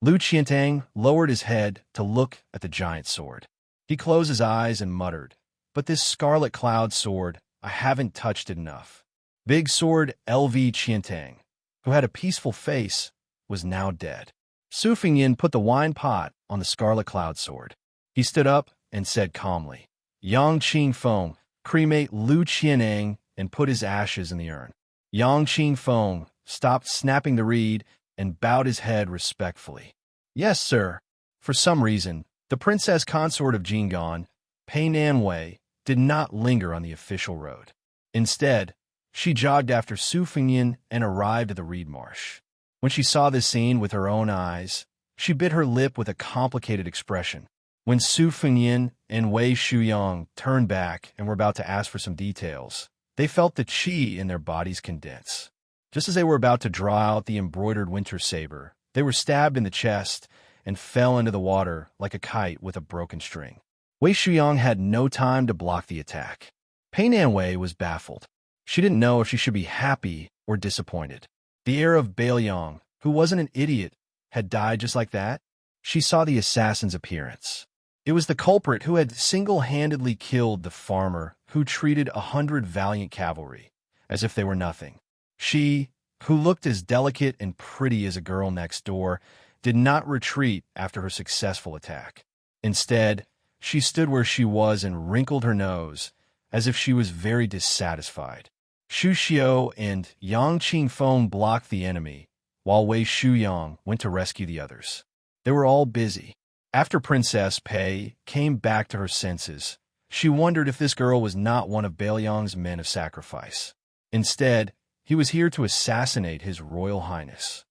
Lu Qiantang lowered his head to look at the giant sword. He closed his eyes and muttered, "But this scarlet cloud sword, I haven't touched it enough." Big Sword L.V. Qiantang, who had a peaceful face, was now dead. Su Fingyan put the wine pot on the scarlet cloud sword. He stood up and said calmly, "Yang Qingfeng, cremate Lu Qianang and put his ashes in the urn." Yang Qingfeng stopped snapping the reed and bowed his head respectfully. "Yes, sir." For some reason, The princess consort of Jingon, Pei Nanwei, did not linger on the official road. Instead, she jogged after Su Fengyan and arrived at the reed marsh. When she saw this scene with her own eyes, she bit her lip with a complicated expression. When Su Fengyan and Wei Shuyang turned back and were about to ask for some details, they felt the qi in their bodies condense. Just as they were about to draw out the embroidered winter saber, they were stabbed in the chest and fell into the water like a kite with a broken string. Wei Shuyang had no time to block the attack. Pei Nanwei was baffled. She didn't know if she should be happy or disappointed. The heir of Bailiang, who wasn't an idiot, had died just like that. She saw the assassin's appearance. It was the culprit who had single-handedly killed the farmer who treated 100 valiant cavalry as if they were nothing. She, who looked as delicate and pretty as a girl next door, did not retreat after her successful attack. Instead, she stood where she was and wrinkled her nose, as if she was very dissatisfied. Xu Xiao and Yang Qingfeng blocked the enemy, while Wei Shuyang went to rescue the others. They were all busy. After Princess Pei came back to her senses, she wondered if this girl was not one of Bailiang's men of sacrifice. Instead, he was here to assassinate His Royal Highness.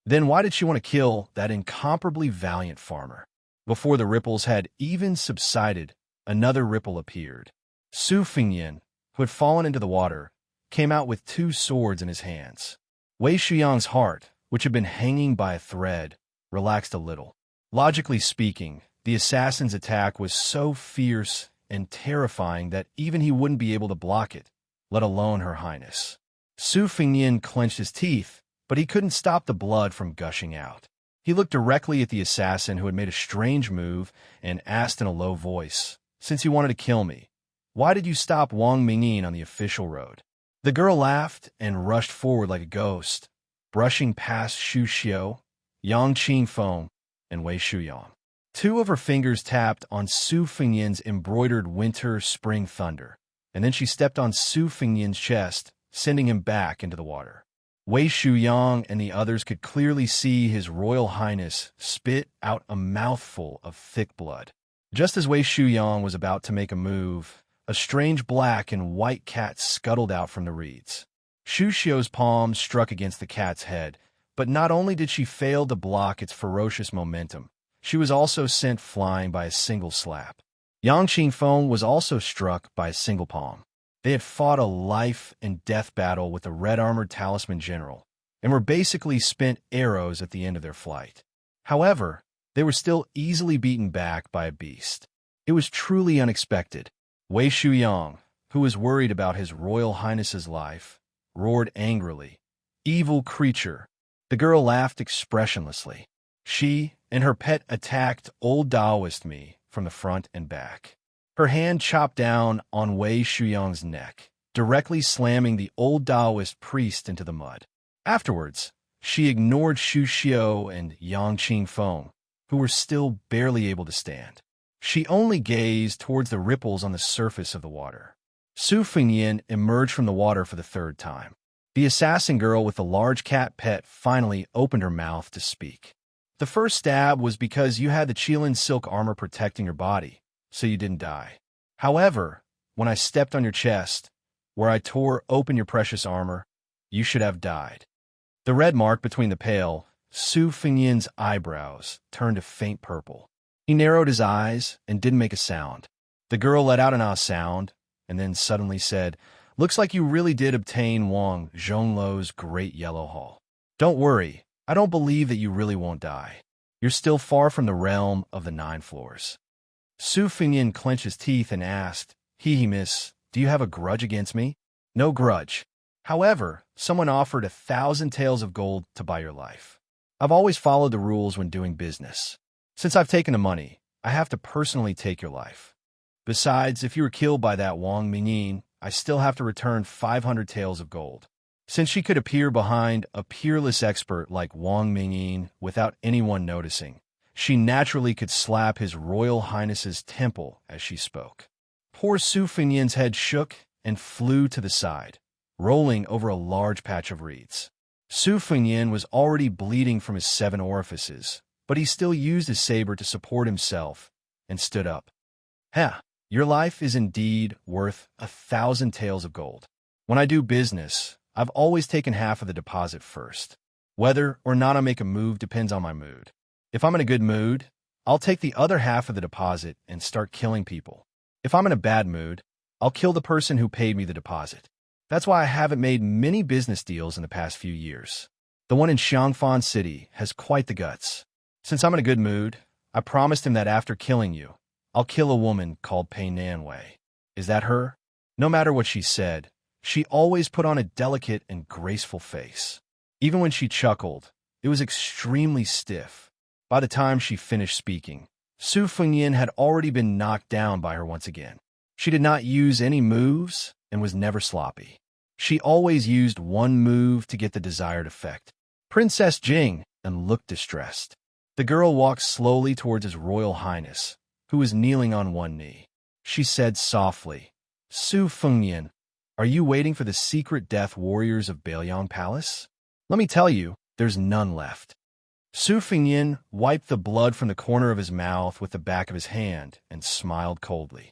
Then why did she want to kill that incomparably valiant farmer? Before the ripples had even subsided, another ripple appeared. Su Fengyan, who had fallen into the water, came out with 2 swords in his hands. Wei Shuyang's heart, which had been hanging by a thread, relaxed a little. Logically speaking, the assassin's attack was so fierce and terrifying that even he wouldn't be able to block it, let alone Her Highness. Su Fengyan clenched his teeth, but he couldn't stop the blood from gushing out. He looked directly at the assassin who had made a strange move and asked in a low voice, "Since you wanted to kill me, why did you stop Wang Mingyin on the official road?" The girl laughed and rushed forward like a ghost, brushing past Xu Xiao, Yang Qingfeng, and Wei Shuyang. 2 of her fingers tapped on Su Fengyan's embroidered winter-spring thunder, and then she stepped on Su Fengyan's chest, sending him back into the water. Wei Shuyang and the others could clearly see His Royal Highness spit out a mouthful of thick blood. Just as Wei Shuyang was about to make a move, a strange black and white cat scuttled out from the reeds. Xu Xiao's palm struck against the cat's head, but not only did she fail to block its ferocious momentum, she was also sent flying by a single slap. Yang Qingfeng was also struck by a single palm. They had fought a life-and-death battle with the red-armored talisman general, and were basically spent arrows at the end of their flight. However, they were still easily beaten back by a beast. It was truly unexpected. Wei Shuyang, who was worried about His Royal Highness's life, roared angrily, "Evil creature!" The girl laughed expressionlessly. She and her pet attacked old Taoist me from the front and back. Her hand chopped down on Wei Shuyang's neck, directly slamming the old Taoist priest into the mud. Afterwards, she ignored Xu Xiao and Yang Qingfeng, who were still barely able to stand. She only gazed towards the ripples on the surface of the water. Su Fengyan emerged from the water for the 3rd time. The assassin girl with the large cat pet finally opened her mouth to speak. "The first stab was because you had the Qilin silk armor protecting your body, so you didn't die. However, when I stepped on your chest, where I tore open your precious armor, you should have died." The red mark between the pale, Su Fengyan's eyebrows turned a faint purple. He narrowed his eyes and didn't make a sound. The girl let out an ah sound, and then suddenly said, "Looks like you really did obtain Wang Zhongluo's great yellow hall. Don't worry, I don't believe that you really won't die. You're still far from the realm of the 9 floors." Su Fengyan clenched his teeth and asked, Miss, do you have a grudge against me?" "No grudge. However, someone offered 1,000 taels of gold to buy your life. I've always followed the rules when doing business. Since I've taken the money, I have to personally take your life. Besides, if you were killed by that Wang Mingyin, I still have to return 500 taels of gold." Since she could appear behind a peerless expert like Wang Mingyin without anyone noticing, she naturally could slap His Royal Highness's temple as she spoke. Poor Su Fengyan's head shook and flew to the side, rolling over a large patch of reeds. Su Fengyan was already bleeding from his 7 orifices, but he still used his saber to support himself and stood up. "Ha, your life is indeed worth 1,000 taels of gold. When I do business, I've always taken half of the deposit first. Whether or not I make a move depends on my mood. If I'm in a good mood, I'll take the other half of the deposit and start killing people. If I'm in a bad mood, I'll kill the person who paid me the deposit. That's why I haven't made many business deals in the past few years. The one in Xiangfan City has quite the guts. Since I'm in a good mood, I promised him that after killing you, I'll kill a woman called Pei Nanwei. Is that her?" No matter what she said, she always put on a delicate and graceful face. Even when she chuckled, it was extremely stiff. By the time she finished speaking, Su Fengyin had already been knocked down by her once again. She did not use any moves and was never sloppy. She always used one move to get the desired effect. Princess Jing, and looked distressed. The girl walked slowly towards His Royal Highness, who was kneeling on one knee. She said softly, "Su Fengyin, are you waiting for the secret death warriors of Bailiang Palace? Let me tell you, there's none left." Su Fengyin wiped the blood from the corner of his mouth with the back of his hand and smiled coldly.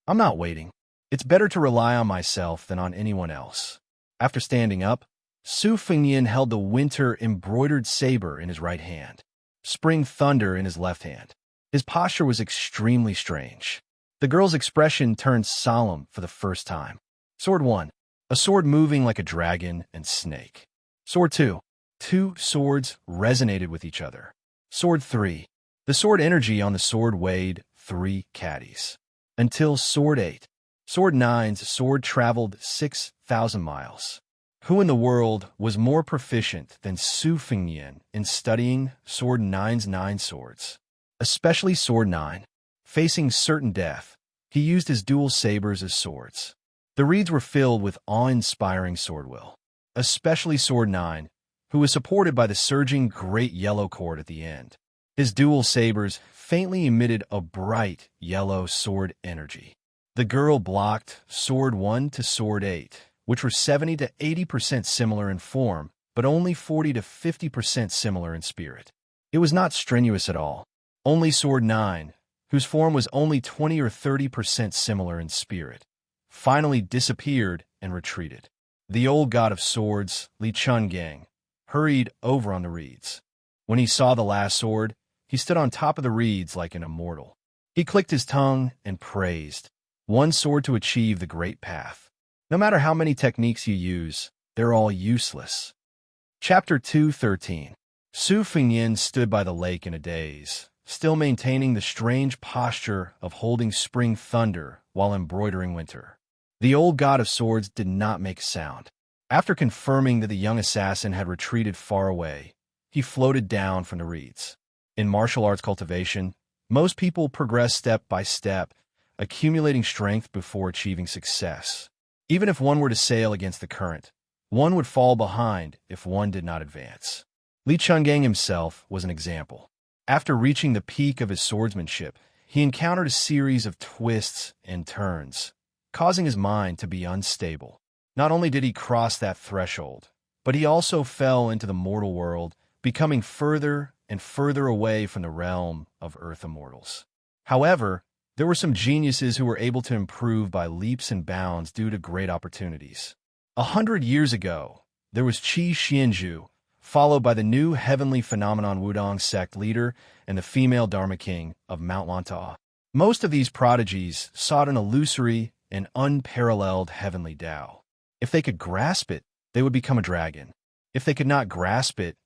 "I'm not waiting. It's better to rely on myself than on anyone else." After standing up, Su Fengyin held the winter embroidered saber in his right hand, spring thunder in his left hand. His posture was extremely strange. The girl's expression turned solemn for the first time. Sword 1. A sword moving like a dragon and snake. Sword 2. Two swords resonated with each other. Sword 3. The sword energy on the sword weighed 3 caddies. Until Sword 8. Sword 9's sword traveled 6,000 miles. Who in the world was more proficient than Su Fengyin in studying Sword 9's 9 swords? Especially Sword 9. Facing certain death, he used his dual sabers as swords. The reeds were filled with awe-inspiring sword will. Especially Sword 9, who was supported by the surging great yellow cord at the end. His dual sabers faintly emitted a bright yellow sword energy. The girl blocked Sword 1 to Sword 8, which were 70 to 80% similar in form, but only 40 to 50% similar in spirit. It was not strenuous at all. Only Sword 9, whose form was only 20 or 30% similar in spirit, finally disappeared and retreated. The old god of swords, Li Chungang, hurried over on the reeds. When he saw the last sword, he stood on top of the reeds like an immortal. He clicked his tongue and praised, "One sword to achieve the great path. No matter how many techniques you use, they're all useless." Chapter 2:13. Su Fengyin stood by the lake in a daze, still maintaining the strange posture of holding spring thunder while embroidering winter. The old god of swords did not make a sound. After confirming that the young assassin had retreated far away, he floated down from the reeds. In martial arts cultivation, most people progress step by step, accumulating strength before achieving success. Even if one were to sail against the current, one would fall behind if one did not advance. Li Chungang himself was an example. After reaching the peak of his swordsmanship, he encountered a series of twists and turns, causing his mind to be unstable. Not only did he cross that threshold, but he also fell into the mortal world, becoming further and further away from the realm of earth immortals. However, there were some geniuses who were able to improve by leaps and bounds due to great opportunities. 100 years ago, there was Qi Xianzhu, followed by the new heavenly phenomenon Wudong sect leader and the female Dharma king of Mount Lanta. Most of these prodigies sought an illusory and unparalleled heavenly Tao. If they could grasp it, they would become a dragon. If they could not grasp it,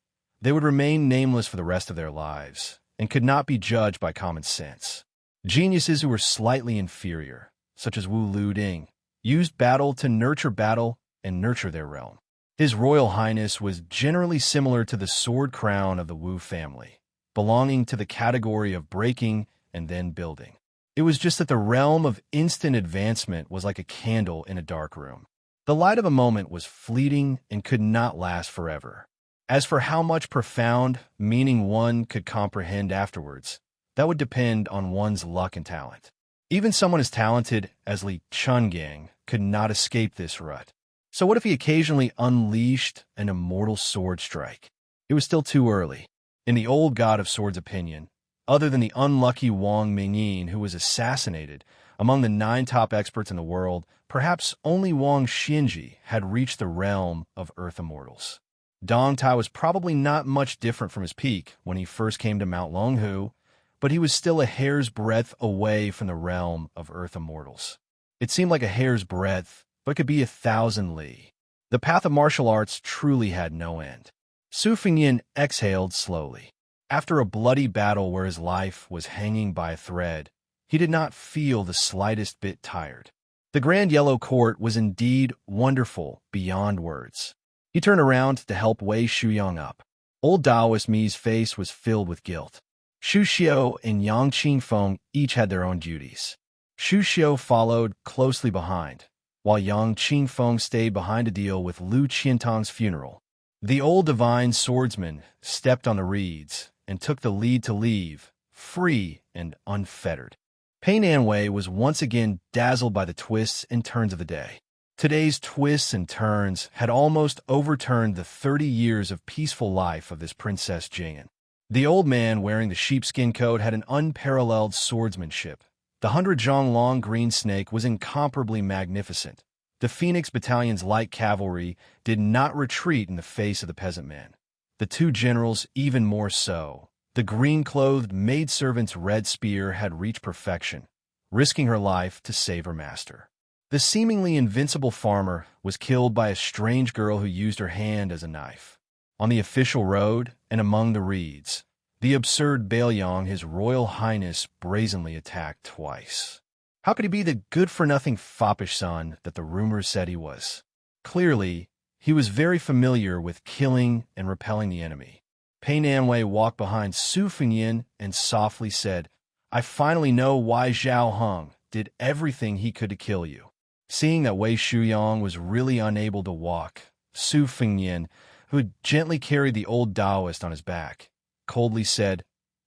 they would remain nameless for the rest of their lives and could not be judged by common sense. Geniuses who were slightly inferior, such as Wu Lu Ding, used battle to nurture battle and nurture their realm. His Royal Highness was generally similar to the sword crown of the Wu family, belonging to the category of breaking and then building. It was just that the realm of instant advancement was like a candle in a dark room. The light of a moment was fleeting and could not last forever. As for how much profound meaning one could comprehend afterwards, that would depend on one's luck and talent. Even someone as talented as Li Chungang could not escape this rut. So what if he occasionally unleashed an immortal sword strike? It was still too early. In the old god of swords' opinion, other than the unlucky Wang Mingyin, who was assassinated. Among the 9 top experts in the world, perhaps only Wang Xinji had reached the realm of Earth Immortals. Dong Tai was probably not much different from his peak when he first came to Mount Longhu, but he was still a hair's breadth away from the realm of Earth Immortals. It seemed like a hair's breadth, but it could be 1,000 li. The path of martial arts truly had no end. Su Fengyin exhaled slowly. After a bloody battle where his life was hanging by a thread, he did not feel the slightest bit tired. The Grand Yellow Court was indeed wonderful beyond words. He turned around to help Wei Shuyang up. Old Taoist Mi's face was filled with guilt. Xu Xiao and Yang Qingfeng each had their own duties. Xu Xiao followed closely behind, while Yang Qingfeng stayed behind to deal with Lu Qiantang's funeral. The old divine swordsman stepped on the reeds and took the lead to leave, free and unfettered. Pei Nanwei was once again dazzled by the twists and turns of the day. Today's twists and turns had almost overturned the 30 years of peaceful life of this Princess Jing'an. The old man wearing the sheepskin coat had an unparalleled swordsmanship. The 100-zhong long green snake was incomparably magnificent. The Phoenix Battalion's light cavalry did not retreat in the face of the peasant man. The 2 generals even more so. The green-clothed maidservant's red spear had reached perfection, risking her life to save her master. The seemingly invincible farmer was killed by a strange girl who used her hand as a knife. On the official road and among the reeds, the absurd Baoyang, His Royal Highness, brazenly attacked twice. How could he be the good-for-nothing foppish son that the rumors said he was? Clearly, he was very familiar with killing and repelling the enemy. Pei Nanwei walked behind Su Fengyin and softly said, "I finally know why Zhao Heng did everything he could to kill you." Seeing that Wei Shuyang was really unable to walk, Su Fengyin, who had gently carried the old Taoist on his back, coldly said,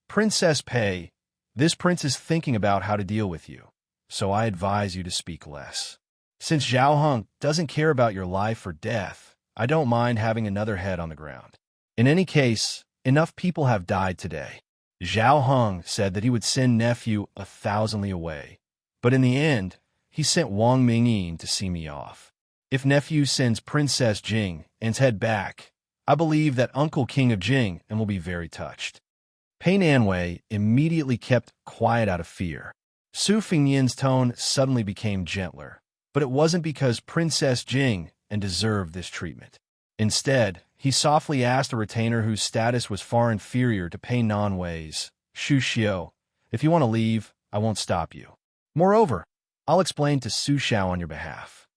"Princess Pei, this prince is thinking about how to deal with you, so I advise you to speak less. Since Zhao Heng doesn't care about your life or death, I don't mind having another head on the ground. In any case, enough people have died today." Zhao Heng said that he would send nephew 1,000 li away, but in the end, he sent Wang Mingyin to see me off. If nephew sends Princess Jing and's head back, I believe that Uncle King of Jing and will be very touched. Pei Nanwei immediately kept quiet out of fear. Su Fengyin's tone suddenly became gentler, but it wasn't because Princess Jing and deserved this treatment. Instead, he softly asked a retainer whose status was far inferior to Pei Nanwei's, "Xu Xiao, if you want to leave, I won't stop you. Moreover, I'll explain to Su Xiao on your behalf."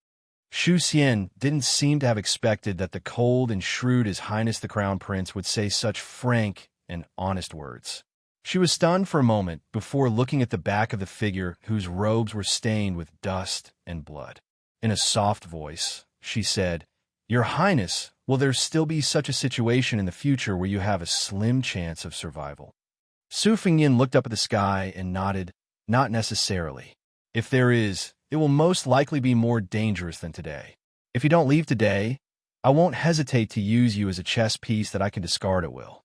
Xu Xian didn't seem to have expected that the cold and shrewd His Highness the Crown Prince would say such frank and honest words. She was stunned for a moment before looking at the back of the figure whose robes were stained with dust and blood. In a soft voice, she said, "Your Highness, will there still be such a situation in the future where you have a slim chance of survival?" Su Fengyin looked up at the sky and nodded, "Not necessarily. If there is, it will most likely be more dangerous than today. If you don't leave today, I won't hesitate to use you as a chess piece that I can discard at will."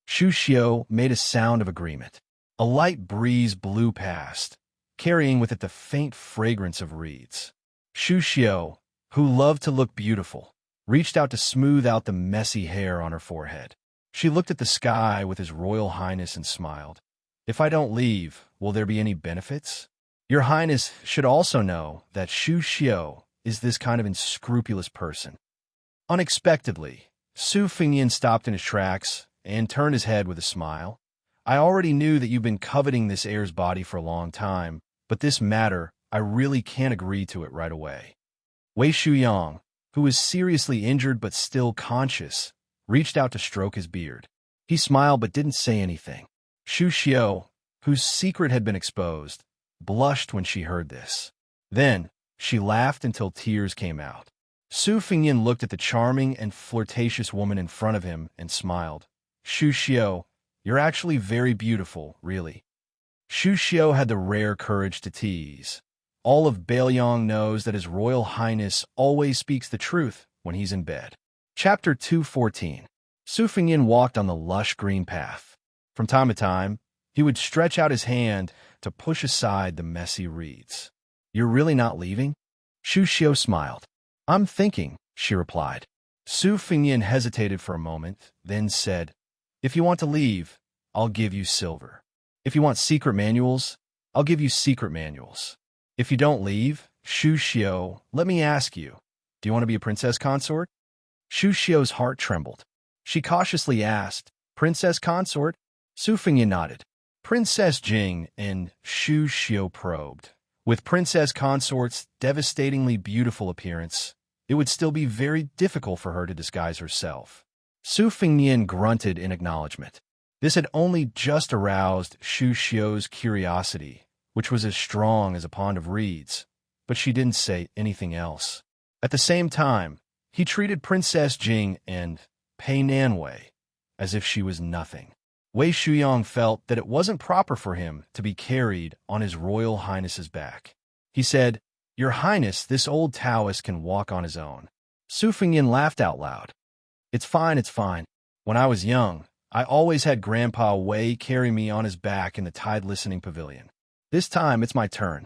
Xu Xiao made a sound of agreement. A light breeze blew past, carrying with it the faint fragrance of reeds. Xu Xiao, who loved to look beautiful, reached out to smooth out the messy hair on her forehead. She looked at the sky with His Royal Highness and smiled. "If I don't leave, will there be any benefits? Your Highness should also know that Xu Xiao is this kind of unscrupulous person." Unexpectedly, Su Fengyin stopped in his tracks and turned his head with a smile. "I already knew that you've been coveting this heir's body for a long time, but this matter, I really can't agree to it right away." Wei Shuyang, who was seriously injured but still conscious, reached out to stroke his beard. He smiled but didn't say anything. Xu Xiao, whose secret had been exposed, blushed when she heard this. Then, she laughed until tears came out. Su Fengyin looked at the charming and flirtatious woman in front of him and smiled. "Xu Xiao, you're actually very beautiful, really." Xu Xiao had the rare courage to tease. All of Baoyang knows that His Royal Highness always speaks the truth when he's in bed. Chapter 214. Su Fengyin walked on the lush green path. From time to time, He would stretch out his hand to push aside the messy reeds. "You're really not leaving?" Shu Xiu smiled. "I'm thinking," she replied. Su Fingyan hesitated for a moment, then said, "If you want to leave, I'll give you silver. If you want secret manuals, I'll give you secret manuals. If you don't leave, Shu Xiu, let me ask you, do you want to be a princess consort?" Shu Xiu's heart trembled. She cautiously asked, "Princess consort?" Su Fingyan nodded. Princess Jing and Shu Xiu probed. With princess consort's devastatingly beautiful appearance, it would still be very difficult for her to disguise herself. Su Fingyan grunted in acknowledgement. This had only just aroused Shu Xiu's curiosity, which was as strong as a pond of reeds, but she didn't say anything else. At the same time, he treated Princess Jing and Pei Nanwei as if she was nothing. Wei Shuyang felt that it wasn't proper for him to be carried on His Royal Highness's back. He said, "Your Highness, this old Taoist can walk on his own." Su Fingyan laughed out loud. It's fine. When I was young, I always had Grandpa Wei carry me on his back in the Tide Listening Pavilion. This time, it's my turn."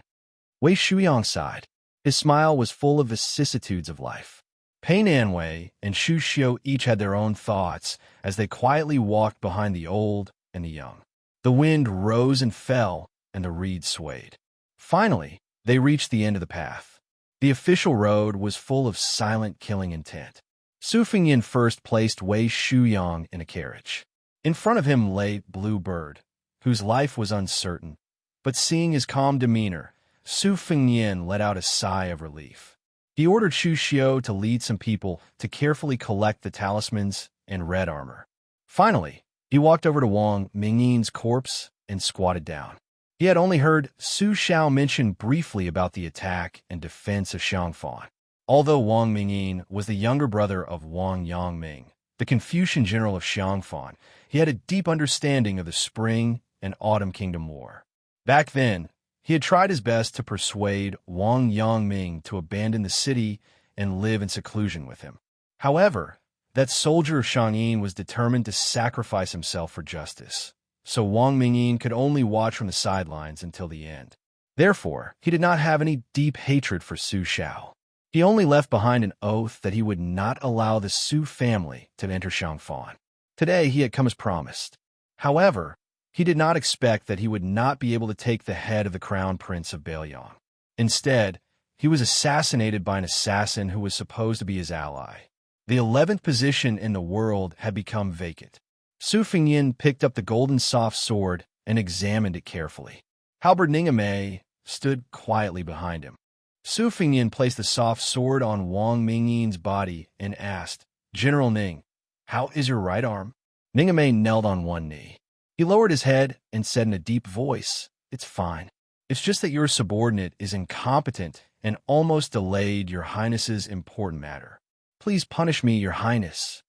Wei Shuyang sighed. His smile was full of vicissitudes of life. Pei Nanwei and Shu Xiu each had their own thoughts as they quietly walked behind the old and the young. The wind rose and fell, and the reeds swayed. Finally, they reached the end of the path. The official road was full of silent killing intent. Su Fingyan first placed Wei Shuyang in a carriage. In front of him lay Blue Bird, whose life was uncertain, but seeing his calm demeanor, Su Fingyan let out a sigh of relief. He ordered Shu Xiu to lead some people to carefully collect the talismans and red armor. Finally, he walked over to Wang Mingyin's corpse and squatted down. He had only heard Su Xiao mention briefly about the attack and defense of Xiangfan. Although Wang Mingyin was the younger brother of Wang Yangming, the Confucian general of Xiangfan, he had a deep understanding of the Spring and Autumn Kingdom War. Back then, he had tried his best to persuade Wang Yangming to abandon the city and live in seclusion with him. However, that soldier of Shangyin was determined to sacrifice himself for justice, so Wang Mingyin could only watch from the sidelines until the end. Therefore, he did not have any deep hatred for Su Xiao. He only left behind an oath that he would not allow the Su family to enter Xiangfan. Today, he had come as promised. However, he did not expect that he would not be able to take the head of the crown prince of Beiliang. Instead, he was assassinated by an assassin who was supposed to be his ally. The 11th position in the world had become vacant. Su Fingyan picked up the golden soft sword and examined it carefully. Halberd Ningame stood quietly behind him. Su Fingyan placed the soft sword on Wang Mingyin's body and asked, "General Ning, how is your right arm?" Ningame knelt on one knee. He lowered his head and said in a deep voice, "It's fine. It's just that your subordinate is incompetent and almost delayed Your Highness's important matter. Please punish me, Your Highness."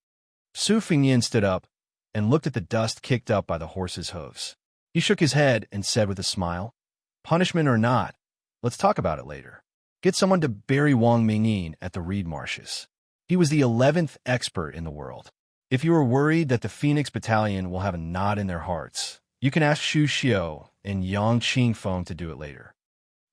Su Fingyan stood up and looked at the dust kicked up by the horse's hooves. He shook his head and said with a smile, "Punishment or not, let's talk about it later. Get someone to bury Wang Mingyin at the reed marshes." He was the 11th expert in the world. If you are worried that the Phoenix Battalion will have a knot in their hearts, you can ask Shu Xiu and Yang Qingfeng to do it later.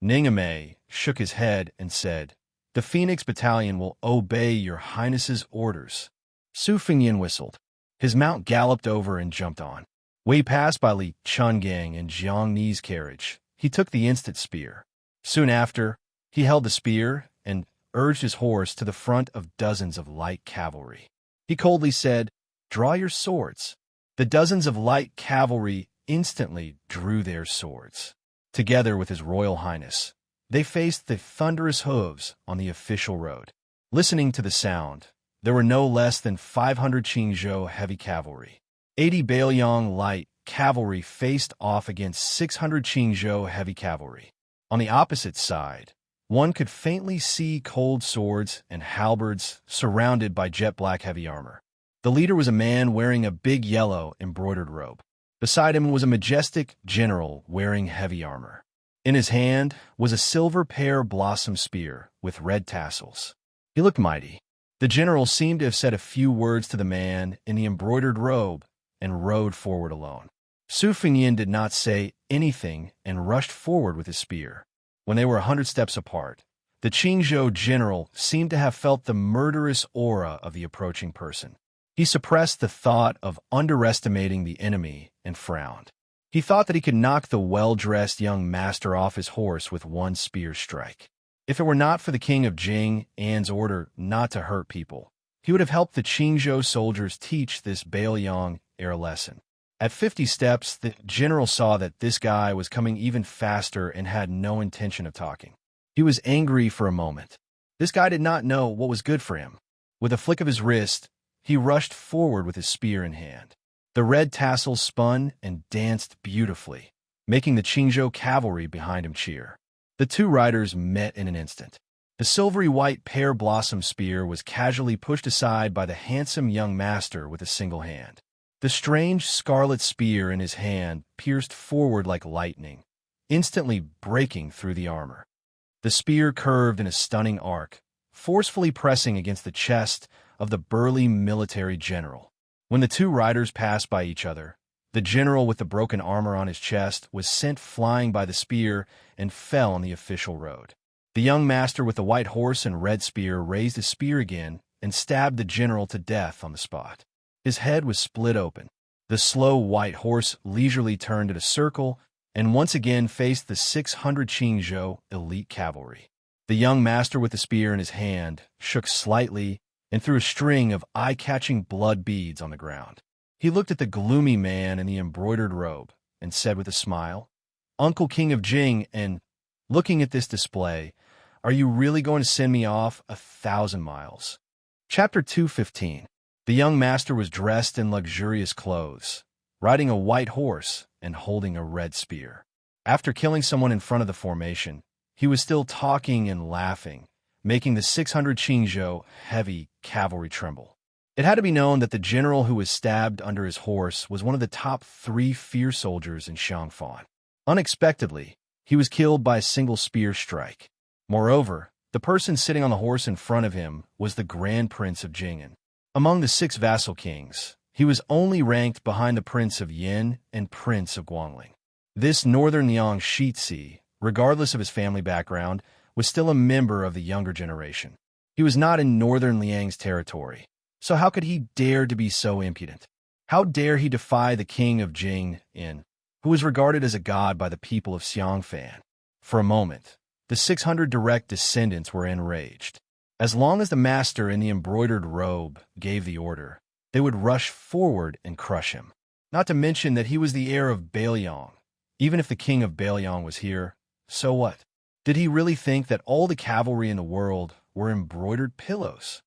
Ningame shook his head and said, "The Phoenix Battalion will obey Your Highness's orders." Su Fingyan whistled. His mount galloped over and jumped on. When he passed by Li Chungang and Jiang Ni's carriage, he took the instant spear. Soon after, he held the spear and urged his horse to the front of dozens of light cavalry. He coldly said, "Draw your swords." The dozens of light cavalry instantly drew their swords. Together with His Royal Highness, they faced the thunderous hooves on the official road. Listening to the sound, there were no less than 500 Qingzhou heavy cavalry. 80 Beiliang light cavalry faced off against 600 Qingzhou heavy cavalry. On the opposite side, one could faintly see cold swords and halberds surrounded by jet-black heavy armor. The leader was a man wearing a big yellow embroidered robe. Beside him was a majestic general wearing heavy armor. In his hand was a silver pear blossom spear with red tassels. He looked mighty. The general seemed to have said a few words to the man in the embroidered robe and rode forward alone. Su Fingyin did not say anything and rushed forward with his spear. When they were 100 steps apart, the Qingzhou general seemed to have felt the murderous aura of the approaching person. He suppressed the thought of underestimating the enemy and frowned. He thought that he could knock the well-dressed young master off his horse with one spear strike. If it were not for the king of Jing An's order not to hurt people, he would have helped the Qingzhou soldiers teach this Bailiang a lesson. At 50 steps, the general saw that this guy was coming even faster and had no intention of talking. He was angry for a moment. This guy did not know what was good for him. With a flick of his wrist, he rushed forward with his spear in hand. The red tassels spun and danced beautifully, making the Qingzhou cavalry behind him cheer. The two riders met in an instant. The silvery white pear blossom spear was casually pushed aside by the handsome young master with a single hand. The strange scarlet spear in his hand pierced forward like lightning, instantly breaking through the armor. The spear curved in a stunning arc, forcefully pressing against the chest of the burly military general. When the two riders passed by each other, the general with the broken armor on his chest was sent flying by the spear and fell on the official road. The young master with the white horse and red spear raised his spear again and stabbed the general to death on the spot. His head was split open. The slow white horse leisurely turned in a circle and once again faced the 600 Qingzhou elite cavalry. The young master with the spear in his hand shook slightly and threw a string of eye-catching blood beads on the ground. He looked at the gloomy man in the embroidered robe and said with a smile, "Uncle King of Jing, and looking at this display, are you really going to send me off 1,000 miles?" Chapter 215. The young master was dressed in luxurious clothes, riding a white horse and holding a red spear. After killing someone in front of the formation, he was still talking and laughing, making the 600 Qingzhou heavy cavalry tremble. It had to be known that the general who was stabbed under his horse was one of the top 3 fierce soldiers in Xiangfan. Unexpectedly, he was killed by a single spear strike. Moreover, the person sitting on the horse in front of him was the Grand Prince of Jing'an. Among the 6 vassal kings, he was only ranked behind the Prince of Yin and Prince of Guangling. This northern Liang Shitzi, regardless of his family background, was still a member of the younger generation. He was not in northern Liang's territory, so how could he dare to be so impudent? How dare he defy the king of Jing'an, who was regarded as a god by the people of Xiangfan? For a moment, the 600 direct descendants were enraged. As long as the master in the embroidered robe gave the order, they would rush forward and crush him. Not to mention that he was the heir of Bailiang. Even if the king of Bailiang was here, so what? Did he really think that all the cavalry in the world were embroidered pillows?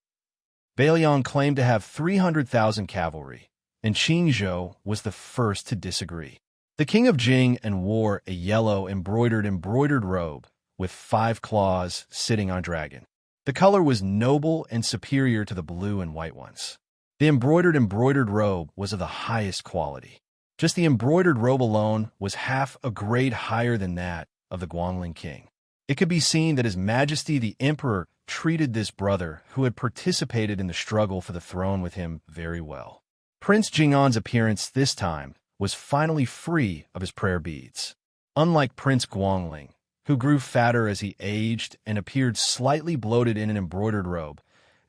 Bailiang claimed to have 300,000 cavalry, and Qingzhou was the first to disagree. The king of Jing wore a yellow embroidered robe with 5 claws sitting on a dragon. The color was noble and superior to the blue and white ones. The embroidered robe was of the highest quality. Just the embroidered robe alone was half a grade higher than that of the Guangling king. It could be seen that His Majesty the Emperor treated this brother who had participated in the struggle for the throne with him very well. Prince Jing'an's appearance this time was finally free of his prayer beads. Unlike Prince Guangling, who grew fatter as he aged and appeared slightly bloated in an embroidered robe,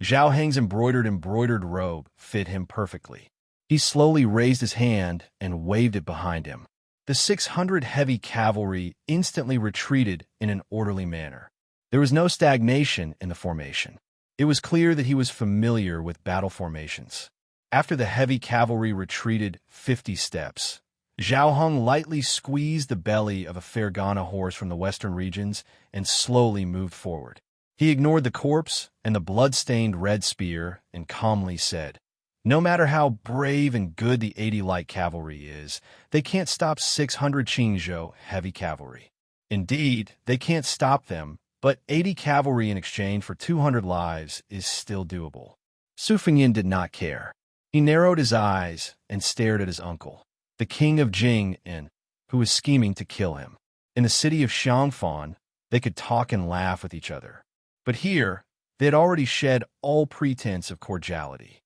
Zhao Heng's embroidered robe fit him perfectly. He slowly raised his hand and waved it behind him. The 600 heavy cavalry instantly retreated in an orderly manner. There was no stagnation in the formation. It was clear that he was familiar with battle formations. After the heavy cavalry retreated 50 steps, Zhao Heng lightly squeezed the belly of a Fergana horse from the western regions and slowly moved forward. He ignored the corpse and the blood-stained red spear and calmly said, "No matter how brave and good the 80 light cavalry is, they can't stop 600 Qingzhou heavy cavalry. Indeed, they can't stop them, but 80 cavalry in exchange for 200 lives is still doable." Su Fingyin did not care. He narrowed his eyes and stared at his uncle, the king of Jing'an, who was scheming to kill him. In the city of Xiangfan, they could talk and laugh with each other. But here, they had already shed all pretense of cordiality.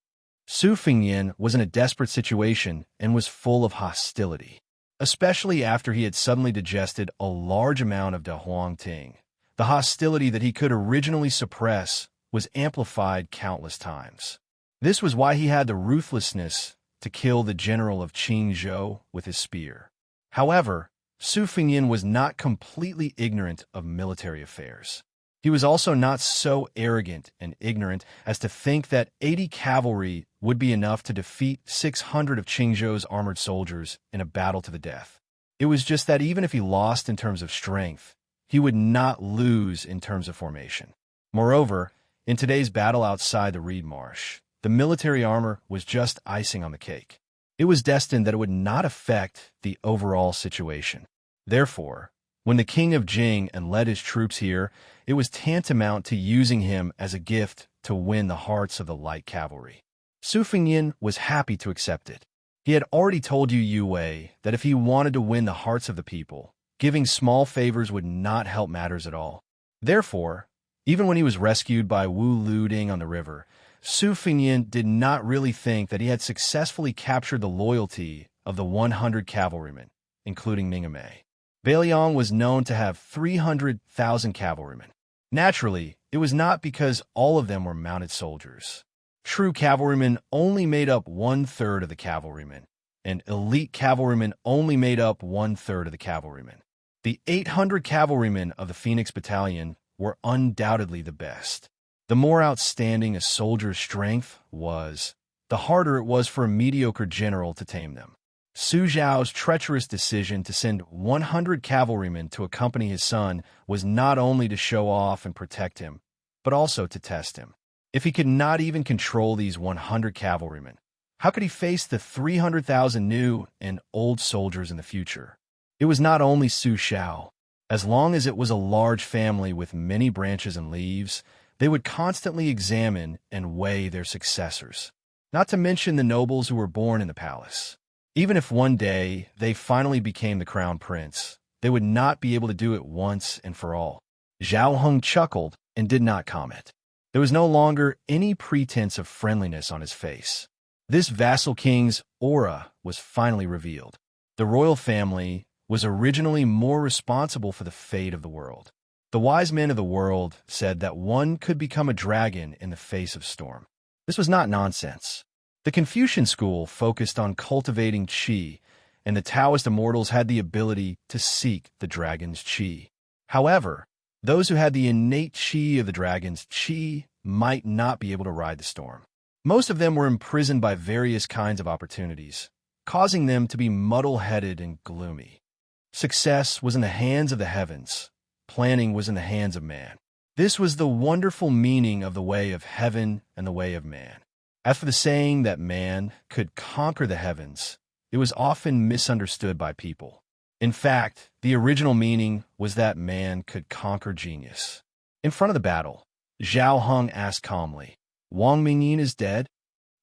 Su Fingyin was in a desperate situation and was full of hostility. especially after he had suddenly digested a large amount of da huang ting. The hostility that he could originally suppress was amplified countless times. This was why he had the ruthlessness to kill the general of Qingzhou with his spear. However, Su Fengyin was not completely ignorant of military affairs. He was also not so arrogant and ignorant as to think that 80 cavalry would be enough to defeat 600 of Qingzhou's armored soldiers in a battle to the death. It was just that even if he lost in terms of strength, he would not lose in terms of formation. Moreover, in today's battle outside the Reed Marsh, the military armor was just icing on the cake. It was destined that it would not affect the overall situation. Therefore, when the king of Jing and led his troops here, it was tantamount to using him as a gift to win the hearts of the light cavalry. Su Fengyin was happy to accept it. He had already told Yue Wei that if he wanted to win the hearts of the people, giving small favors would not help matters at all. Therefore, even when he was rescued by Wu Luding on the river, Su Fengyin did not really think that he had successfully captured the loyalty of the 100 cavalrymen, including Ming Mei. Beiliang was known to have 300,000 cavalrymen. Naturally, it was not because all of them were mounted soldiers. True cavalrymen only made up 1/3 of the cavalrymen, and elite cavalrymen only made up 1/3 of the cavalrymen. The 800 cavalrymen of the Phoenix Battalion were undoubtedly the best. The more outstanding a soldier's strength was, the harder it was for a mediocre general to tame them. Su Zhao's treacherous decision to send 100 cavalrymen to accompany his son was not only to show off and protect him, but also to test him. If he could not even control these 100 cavalrymen, how could he face the 300,000 new and old soldiers in the future? It was not only Su Zhao. As long as it was a large family with many branches and leaves, they would constantly examine and weigh their successors, not to mention the nobles who were born in the palace. Even if one day they finally became the crown prince, they would not be able to do it once and for all. Zhao Heng chuckled and did not comment. There was no longer any pretense of friendliness on his face. This vassal king's aura was finally revealed. The royal family was originally more responsible for the fate of the world. The wise men of the world said that one could become a dragon in the face of storm. This was not nonsense. The Confucian school focused on cultivating qi, and the Taoist immortals had the ability to seek the dragon's qi. However, those who had the innate qi of the dragon's qi might not be able to ride the storm. Most of them were imprisoned by various kinds of opportunities, causing them to be muddle-headed and gloomy. Success was in the hands of the heavens. Planning was in the hands of man. This was the wonderful meaning of the way of heaven and the way of man. As for the saying that man could conquer the heavens, it was often misunderstood by people. In fact, the original meaning was that man could conquer genius. In front of the battle, Zhao Heng asked calmly, "Wang Mingyin is dead?"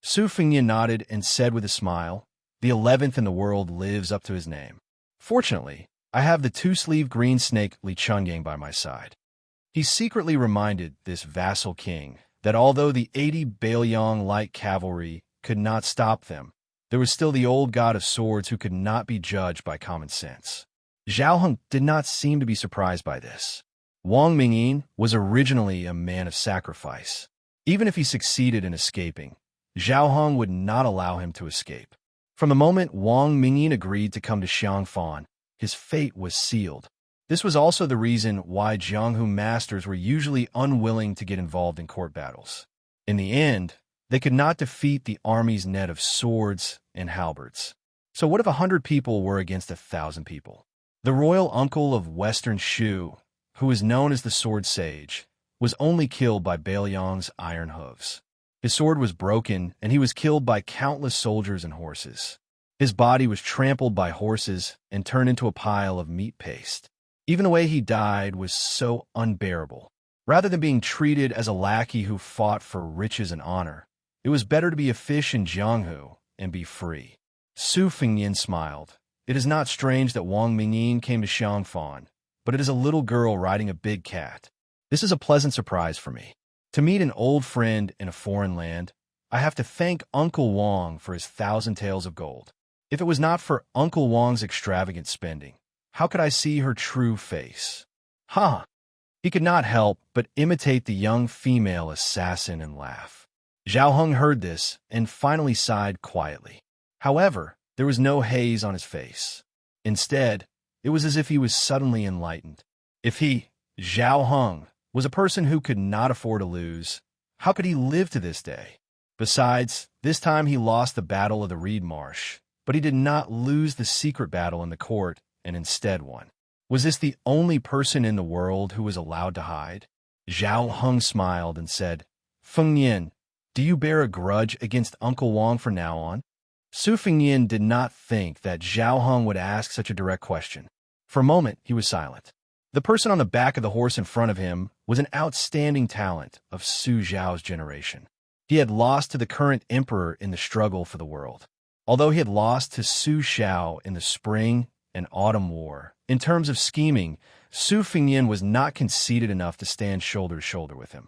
Su Fengyin nodded and said with a smile, "The 11th in the world lives up to his name. Fortunately, I have the two-sleeved green snake Li Chungang by my side." He secretly reminded this vassal king that although the 80 Beiliang light cavalry could not stop them, there was still the old god of swords who could not be judged by common sense. Zhao Heng did not seem to be surprised by this. Wang Mingyin was originally a man of sacrifice. Even if he succeeded in escaping, Zhao Heng would not allow him to escape. From the moment Wang Mingyin agreed to come to Xiangfan, his fate was sealed. This was also the reason why Jianghu masters were usually unwilling to get involved in court battles. In the end, they could not defeat the army's net of swords and halberds. So what if 100 people were against 1,000 people? The royal uncle of Western Shu, who was known as the Sword Sage, was only killed by Beiliang's iron hooves. His sword was broken, and he was killed by countless soldiers and horses. His body was trampled by horses and turned into a pile of meat paste. Even the way he died was so unbearable. Rather than being treated as a lackey who fought for riches and honor, it was better to be a fish in Jianghu and be free. Su Fengyin smiled. It is not strange that Wang Mingyin came to Xiangfan, but it is a little girl riding a big cat. This is a pleasant surprise for me. To meet an old friend in a foreign land, I have to thank Uncle Wang for his 1,000 taels of gold. If it was not for Uncle Wang's extravagant spending, how could I see her true face? Ha! He could not help but imitate the young female assassin and laugh. Zhao Heng heard this and finally sighed quietly. However, there was no haze on his face. Instead, it was as if he was suddenly enlightened. If he, Zhao Heng, was a person who could not afford to lose, how could he live to this day? Besides, this time he lost the battle of the Reed Marsh, but he did not lose the secret battle in the court and instead won. Was this the only person in the world who was allowed to hide? Zhao Heng smiled and said, Feng Yin, do you bear a grudge against Uncle Wang from now on? Su Fengyin did not think that Zhao Heng would ask such a direct question. For a moment, he was silent. The person on the back of the horse in front of him was an outstanding talent of Su Zhao's generation. He had lost to the current emperor in the struggle for the world. Although he had lost to Su Xiao in the spring and autumn war, in terms of scheming, Su Fengyin was not conceited enough to stand shoulder to shoulder with him.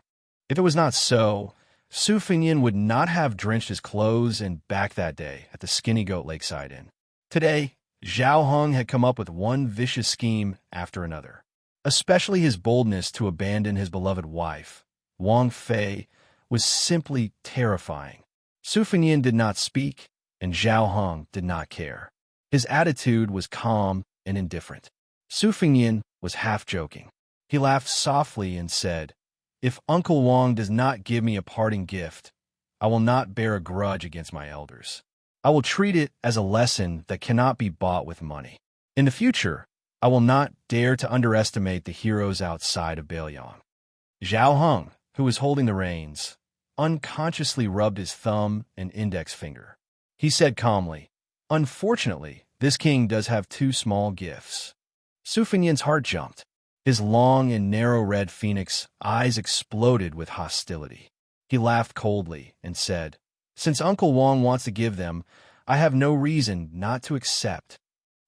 If it was not so, Su Fengyin would not have drenched his clothes and back that day at the Skinny Goat Lakeside Inn. Today, Zhao Heng had come up with one vicious scheme after another. Especially his boldness to abandon his beloved wife, Wang Fei, was simply terrifying. Su Fengyin did not speak, and Zhao Heng did not care. His attitude was calm and indifferent. Su Fengyin was half joking. He laughed softly and said, If Uncle Wang does not give me a parting gift, I will not bear a grudge against my elders. I will treat it as a lesson that cannot be bought with money. In the future, I will not dare to underestimate the heroes outside of Beiyang. Zhao Heng, who was holding the reins, unconsciously rubbed his thumb and index finger. He said calmly, Unfortunately, this king does have two small gifts. Su Fengyin's heart jumped. His long and narrow red phoenix eyes exploded with hostility. He laughed coldly and said, Since Uncle Wang wants to give them, I have no reason not to accept.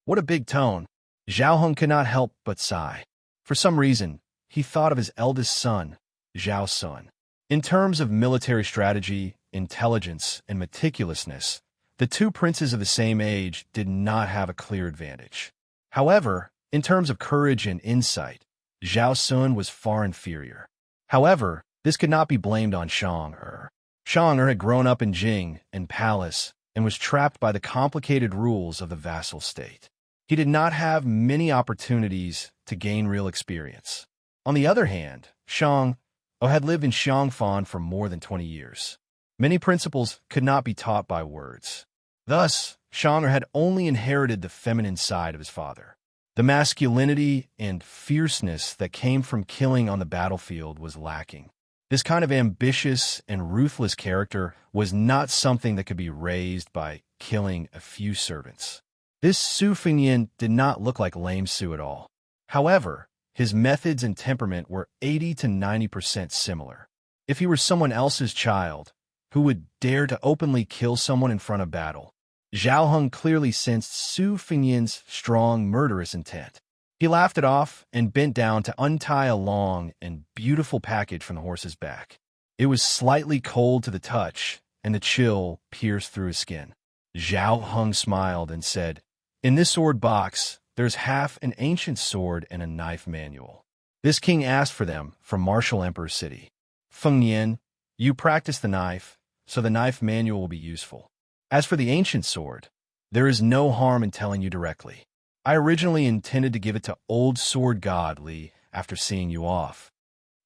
What a big tone. Zhao Heng could not help but sigh. For some reason, he thought of his eldest son, Zhao Sun. In terms of military strategy, intelligence, and meticulousness, the two princes of the same age did not have a clear advantage. However, in terms of courage and insight, Zhao Sun was far inferior. However, this could not be blamed on Shang-Er. Shang-Er had grown up in Jing and Palace and was trapped by the complicated rules of the vassal state. He did not have many opportunities to gain real experience. On the other hand, Shang-Er had lived in Xiangfan for more than 20 years. Many principles could not be taught by words. Thus, Shang-Er had only inherited the feminine side of his father. The masculinity and fierceness that came from killing on the battlefield was lacking. This kind of ambitious and ruthless character was not something that could be raised by killing a few servants. This Su Fengyin did not look like lame Su at all. However, his methods and temperament were 80 to 90% similar. If he were someone else's child, who would dare to openly kill someone in front of battle, Zhao Heng clearly sensed Su Fengyin's strong murderous intent. He laughed it off and bent down to untie a long and beautiful package from the horse's back. It was slightly cold to the touch, and the chill pierced through his skin. Zhao Heng smiled and said, In this sword box, there's half an ancient sword and a knife manual. This king asked for them from Martial Emperor's city. Feng Yin, you practice the knife, so the knife manual will be useful. As for the ancient sword, there is no harm in telling you directly. I originally intended to give it to Old Sword God Li after seeing you off.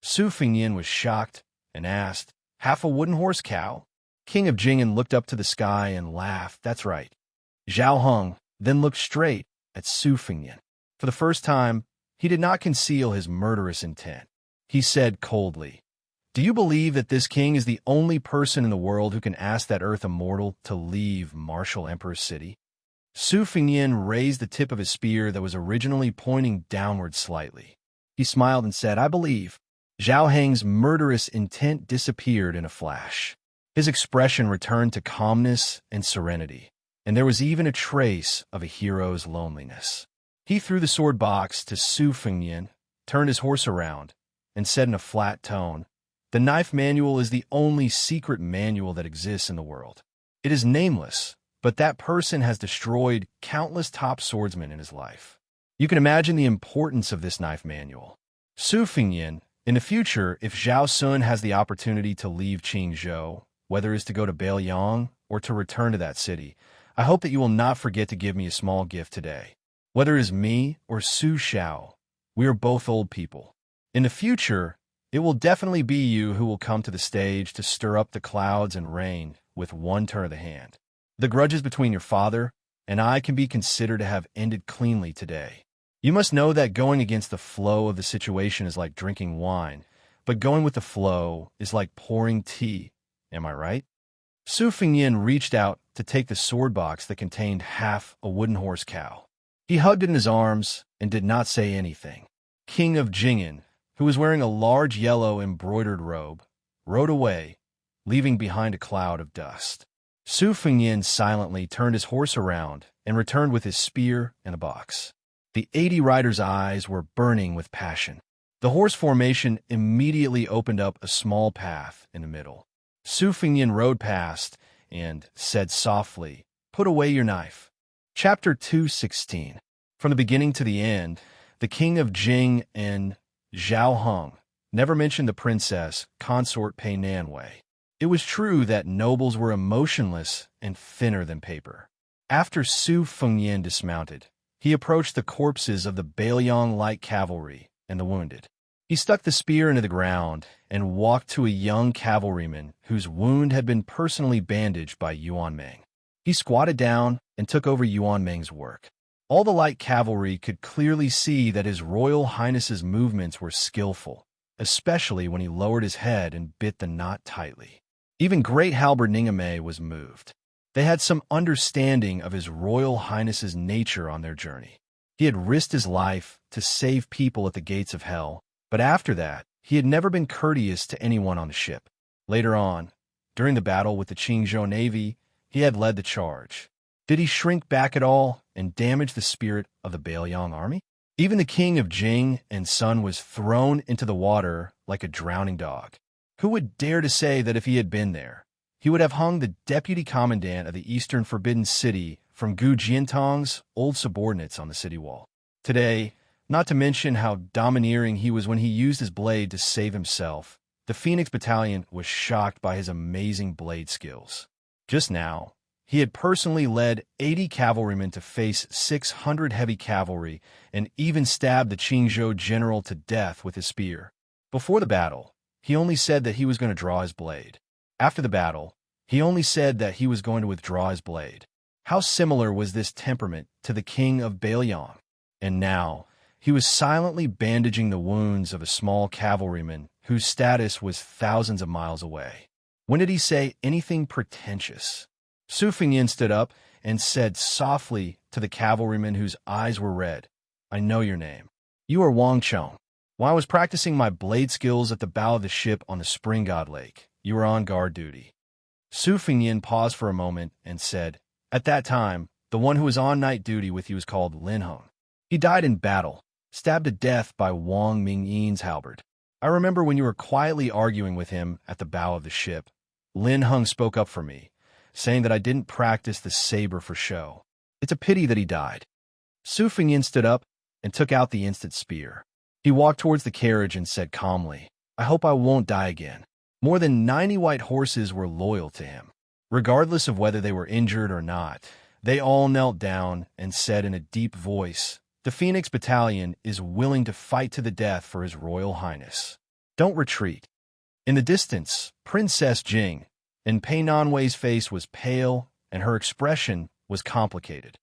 Su Fengyin was shocked and asked, Half a wooden horse cow? King of Jing'an looked up to the sky and laughed. That's right. Zhao Heng then looked straight at Su Fengyin. For the first time, he did not conceal his murderous intent. He said coldly, Do you believe that this king is the only person in the world who can ask that earth immortal to leave Martial Emperor's city? Su Fengyin raised the tip of his spear that was originally pointing downward slightly. He smiled and said, I believe. Zhao Heng's murderous intent disappeared in a flash. His expression returned to calmness and serenity, and there was even a trace of a hero's loneliness. He threw the sword box to Su Fengyin, turned his horse around, and said in a flat tone, The knife manual is the only secret manual that exists in the world. It is nameless, but that person has destroyed countless top swordsmen in his life. You can imagine the importance of this knife manual. Su Fingyin, in the future, if Zhao Sun has the opportunity to leave Qingzhou, whether it's to go to Beiliang or to return to that city, I hope that you will not forget to give me a small gift today. Whether it is me or Su Xiao, we are both old people. In the future, it will definitely be you who will come to the stage to stir up the clouds and rain with one turn of the hand. The grudges between your father and I can be considered to have ended cleanly today. You must know that going against the flow of the situation is like drinking wine, but going with the flow is like pouring tea. Am I right? Su Fingyin reached out to take the sword box that contained half a wooden horse cow. He hugged it in his arms and did not say anything. King of Jing'an, who was wearing a large yellow embroidered robe, rode away, leaving behind a cloud of dust. Su Fingyin silently turned his horse around and returned with his spear and a box. The 80 riders' eyes were burning with passion. The horse formation immediately opened up a small path in the middle. Su Fingyin rode past and said softly, "Put away your knife." Chapter 216. From the beginning to the end, the king of Jing and Zhao Hong never mentioned the princess consort Pei Nanwei. It was true that nobles were emotionless and thinner than paper. After Su Fingyin dismounted, he approached the corpses of the Beiliang light cavalry and the wounded. He stuck the spear into the ground and walked to a young cavalryman whose wound had been personally bandaged by Yuan Meng. He squatted down and took over Yuan Meng's work. All the light cavalry could clearly see that His Royal Highness's movements were skillful, especially when he lowered his head and bit the knot tightly. Even Great Halberd Ningame was moved. They had some understanding of His Royal Highness's nature on their journey. He had risked his life to save people at the gates of hell, but after that, he had never been courteous to anyone on the ship. Later on, during the battle with the Qingzhou Navy, he had led the charge. Did he shrink back at all and damage the spirit of the Beiliang army? Even the king of Jing and Sun was thrown into the water like a drowning dog. Who would dare to say that if he had been there, he would have hung the deputy commandant of the Eastern Forbidden City from Gu Jiantong's old subordinates on the city wall? Today, not to mention how domineering he was when he used his blade to save himself, the Phoenix Battalion was shocked by his amazing blade skills. Just now, he had personally led 80 cavalrymen to face 600 heavy cavalry and even stabbed the Qingzhou general to death with his spear. Before the battle, he only said that he was going to draw his blade. After the battle, he only said that he was going to withdraw his blade. How similar was this temperament to the king of Beiliang? And now, he was silently bandaging the wounds of a small cavalryman whose status was thousands of miles away. When did he say anything pretentious? Su Fingyin stood up and said softly to the cavalryman whose eyes were red, "I know your name. You are Wang Chong. While I was practicing my blade skills at the bow of the ship on the Spring God Lake, you were on guard duty." Su Fingyin paused for a moment and said, "At that time, the one who was on night duty with you was called Lin Hong. He died in battle, stabbed to death by Wang Mingyin's halberd. I remember when you were quietly arguing with him at the bow of the ship. Lin Hong spoke up for me, saying that I didn't practice the saber for show. It's a pity that he died." Su Fingyin stood up and took out the instant spear. He walked towards the carriage and said calmly, "I hope I won't die again." More than 90 white horses were loyal to him. Regardless of whether they were injured or not, they all knelt down and said in a deep voice, "The Phoenix Battalion is willing to fight to the death for His Royal Highness. Don't retreat." In the distance, Princess Jing and Pei Nanwei's face was pale and her expression was complicated.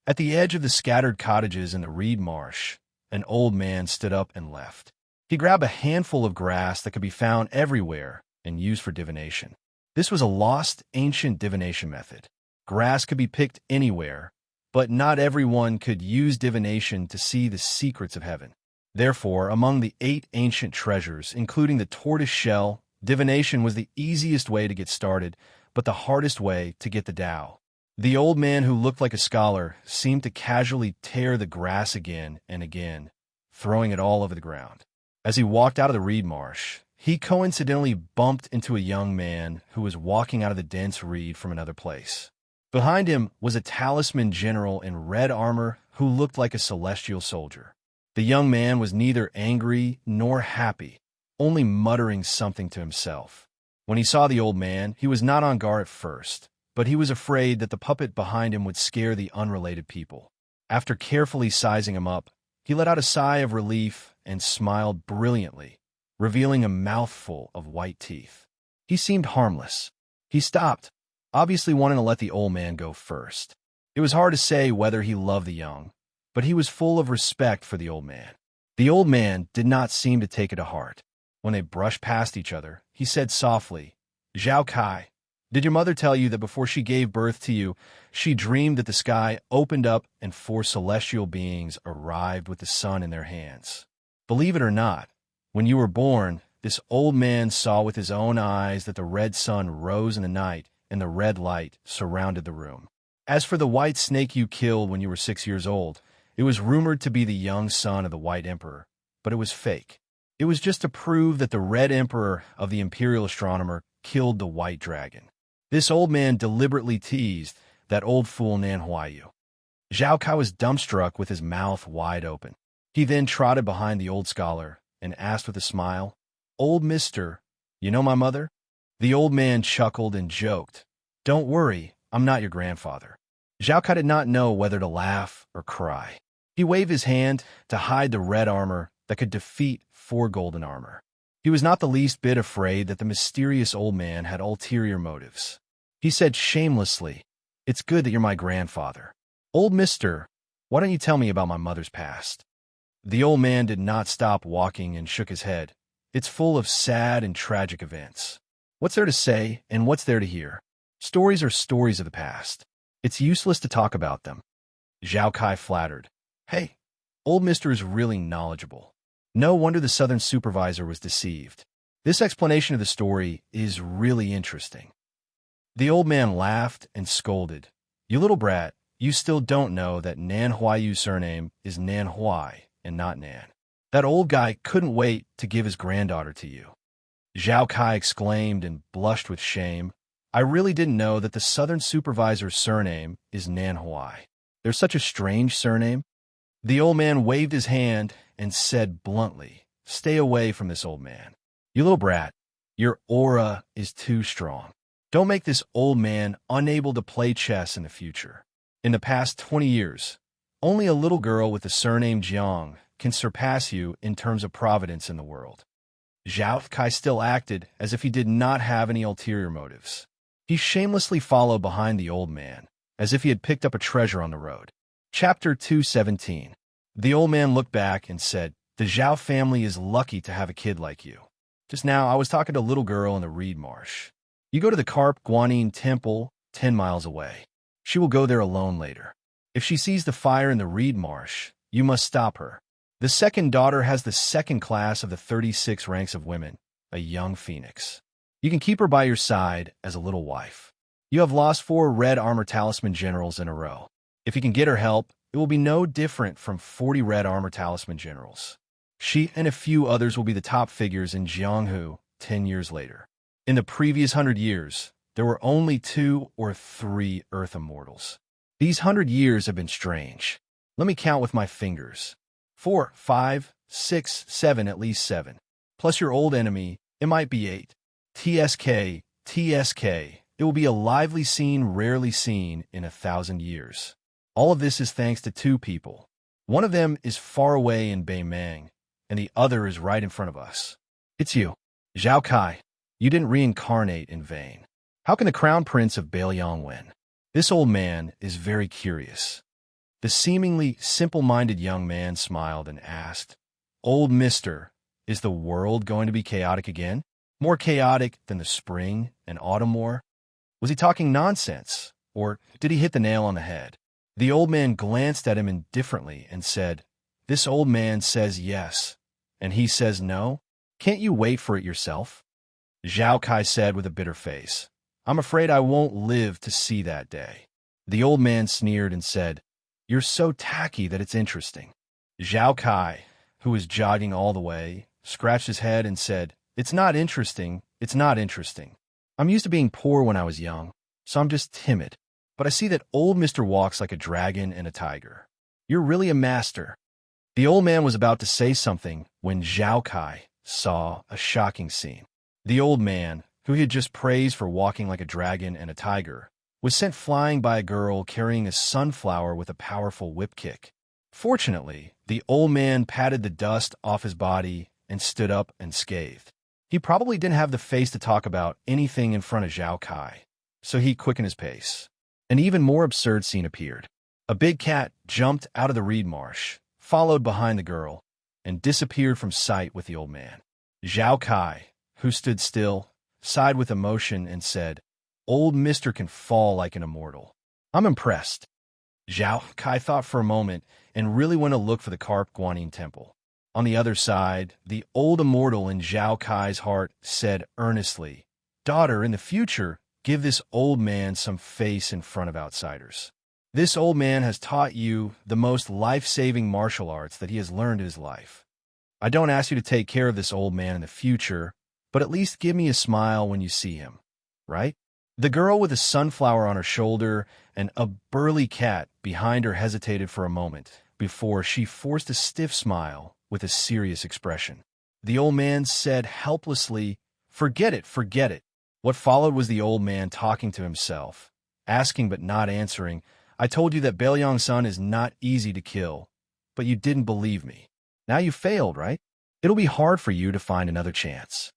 At the edge of the scattered cottages in the reed marsh, an old man stood up and left. He grabbed a handful of grass that could be found everywhere and used for divination. This was a lost ancient divination method. Grass could be picked anywhere, but not everyone could use divination to see the secrets of heaven. Therefore, among the 8 ancient treasures, including the tortoise shell, divination was the easiest way to get started, but the hardest way to get the Tao. The old man who looked like a scholar seemed to casually tear the grass again and again, throwing it all over the ground. As he walked out of the reed marsh, he coincidentally bumped into a young man who was walking out of the dense reed from another place. Behind him was a talisman general in red armor who looked like a celestial soldier. The young man was neither angry nor happy, only muttering something to himself. When he saw the old man, he was not on guard at first, but he was afraid that the puppet behind him would scare the unrelated people. After carefully sizing him up, he let out a sigh of relief and smiled brilliantly, revealing a mouthful of white teeth. He seemed harmless. He stopped, obviously wanting to let the old man go first. It was hard to say whether he loved the young, but he was full of respect for the old man. The old man did not seem to take it to heart. When they brushed past each other, he said softly, "Zhao Kai, did your mother tell you that before she gave birth to you, she dreamed that the sky opened up and 4 celestial beings arrived with the sun in their hands? Believe it or not, when you were born, this old man saw with his own eyes that the red sun rose in the night and the red light surrounded the room. As for the white snake you killed when you were 6 years old, it was rumored to be the young son of the White Emperor, but it was fake. It was just to prove that the Red Emperor of the Imperial Astronomer killed the White Dragon. This old man deliberately teased that old fool Nan Huayu." Zhao Kai was dumbstruck with his mouth wide open. He then trotted behind the old scholar and asked with a smile, "Old mister, you know my mother?" The old man chuckled and joked, "Don't worry, I'm not your grandfather." Zhao Kai did not know whether to laugh or cry. He waved his hand to hide the red armor that could defeat 4 golden armor. He was not the least bit afraid that the mysterious old man had ulterior motives. He said shamelessly, "It's good that you're my grandfather. Old mister, why don't you tell me about my mother's past?" The old man did not stop walking and shook his head. "It's full of sad and tragic events. What's there to say and what's there to hear? Stories are stories of the past. It's useless to talk about them." Zhao Kai flattered, "Hey, old mister is really knowledgeable." No wonder the southern supervisor was deceived. This explanation of the story is really interesting. The old man laughed and scolded, "You little brat, you still don't know that Nan Huayu's surname is Nan Huai and not Nan. That old guy couldn't wait to give his granddaughter to you." Zhao Kai exclaimed and blushed with shame, "I really didn't know that the southern supervisor's surname is Nan Huai. There's such a strange surname." The old man waved his hand and said bluntly, "Stay away from this old man. You little brat, your aura is too strong. Don't make this old man unable to play chess in the future. In the past 20 years, only a little girl with the surname Jiang can surpass you in terms of providence in the world." Zhao Kai still acted as if he did not have any ulterior motives. He shamelessly followed behind the old man, as if he had picked up a treasure on the road. Chapter 217. The old man looked back and said, "The Zhao family is lucky to have a kid like you. Just now, I was talking to a little girl in the reed marsh. You go to the Carp Guanyin Temple 10 miles away. She will go there alone later. If she sees the fire in the reed marsh, you must stop her. The second daughter has the second class of the 36 ranks of women, a young phoenix. You can keep her by your side as a little wife. You have lost 4 red armor talisman generals in a row. If you can get her help, it will be no different from 40 red armor talisman generals. She and a few others will be the top figures in Jianghu 10 years later. In the previous 100 years, there were only 2 or 3 Earth immortals. These 100 years have been strange. Let me count with my fingers. 4, 5, 6, 7, at least 7. Plus your old enemy, it might be 8. TSK, TSK. It will be a lively scene rarely seen in 1,000 years. All of this is thanks to 2 people. One of them is far away in Beimang, and the other is right in front of us. It's you, Zhao Kai. You didn't reincarnate in vain. How can the crown prince of Beiliang win?" This old man is very curious. The seemingly simple-minded young man smiled and asked, "Old mister, is the world going to be chaotic again? More chaotic than the spring and autumn war?" Was he talking nonsense, or did he hit the nail on the head? The old man glanced at him indifferently and said, "This old man says yes, and he says no. Can't you wait for it yourself?" Zhao Kai said with a bitter face, "I'm afraid I won't live to see that day." The old man sneered and said, "You're so tacky that it's interesting." Zhao Kai, who was jogging all the way, scratched his head and said, "It's not interesting, it's not interesting. I'm used to being poor when I was young, so I'm just timid. but I see that old Mr. walks like a dragon and a tiger. You're really a master." The old man was about to say something when Zhao Kai saw a shocking scene. The old man, who he had just praised for walking like a dragon and a tiger, was sent flying by a girl carrying a sunflower with a powerful whip kick. Fortunately, the old man patted the dust off his body and stood up unscathed. He probably didn't have the face to talk about anything in front of Zhao Kai, so he quickened his pace. An even more absurd scene appeared. A big cat jumped out of the reed marsh, followed behind the girl, and disappeared from sight with the old man. Zhao Kai, who stood still, sighed with emotion and said, "Old Mister can fall like an immortal. I'm impressed." Zhao Kai thought for a moment and really went to look for the Carp Guanyin Temple. On the other side, the old immortal in Zhao Kai's heart said earnestly, "Daughter, in the future, give this old man some face in front of outsiders. This old man has taught you the most life-saving martial arts that he has learned in his life. I don't ask you to take care of this old man in the future, but at least give me a smile when you see him, right?" The girl with a sunflower on her shoulder and a burly cat behind her hesitated for a moment before she forced a stiff smile with a serious expression. The old man said helplessly, "Forget it, forget it." What followed was the old man talking to himself, asking but not answering. "I told you that Bailiang's son is not easy to kill, but you didn't believe me. Now you failed, right? It'll be hard for you to find another chance.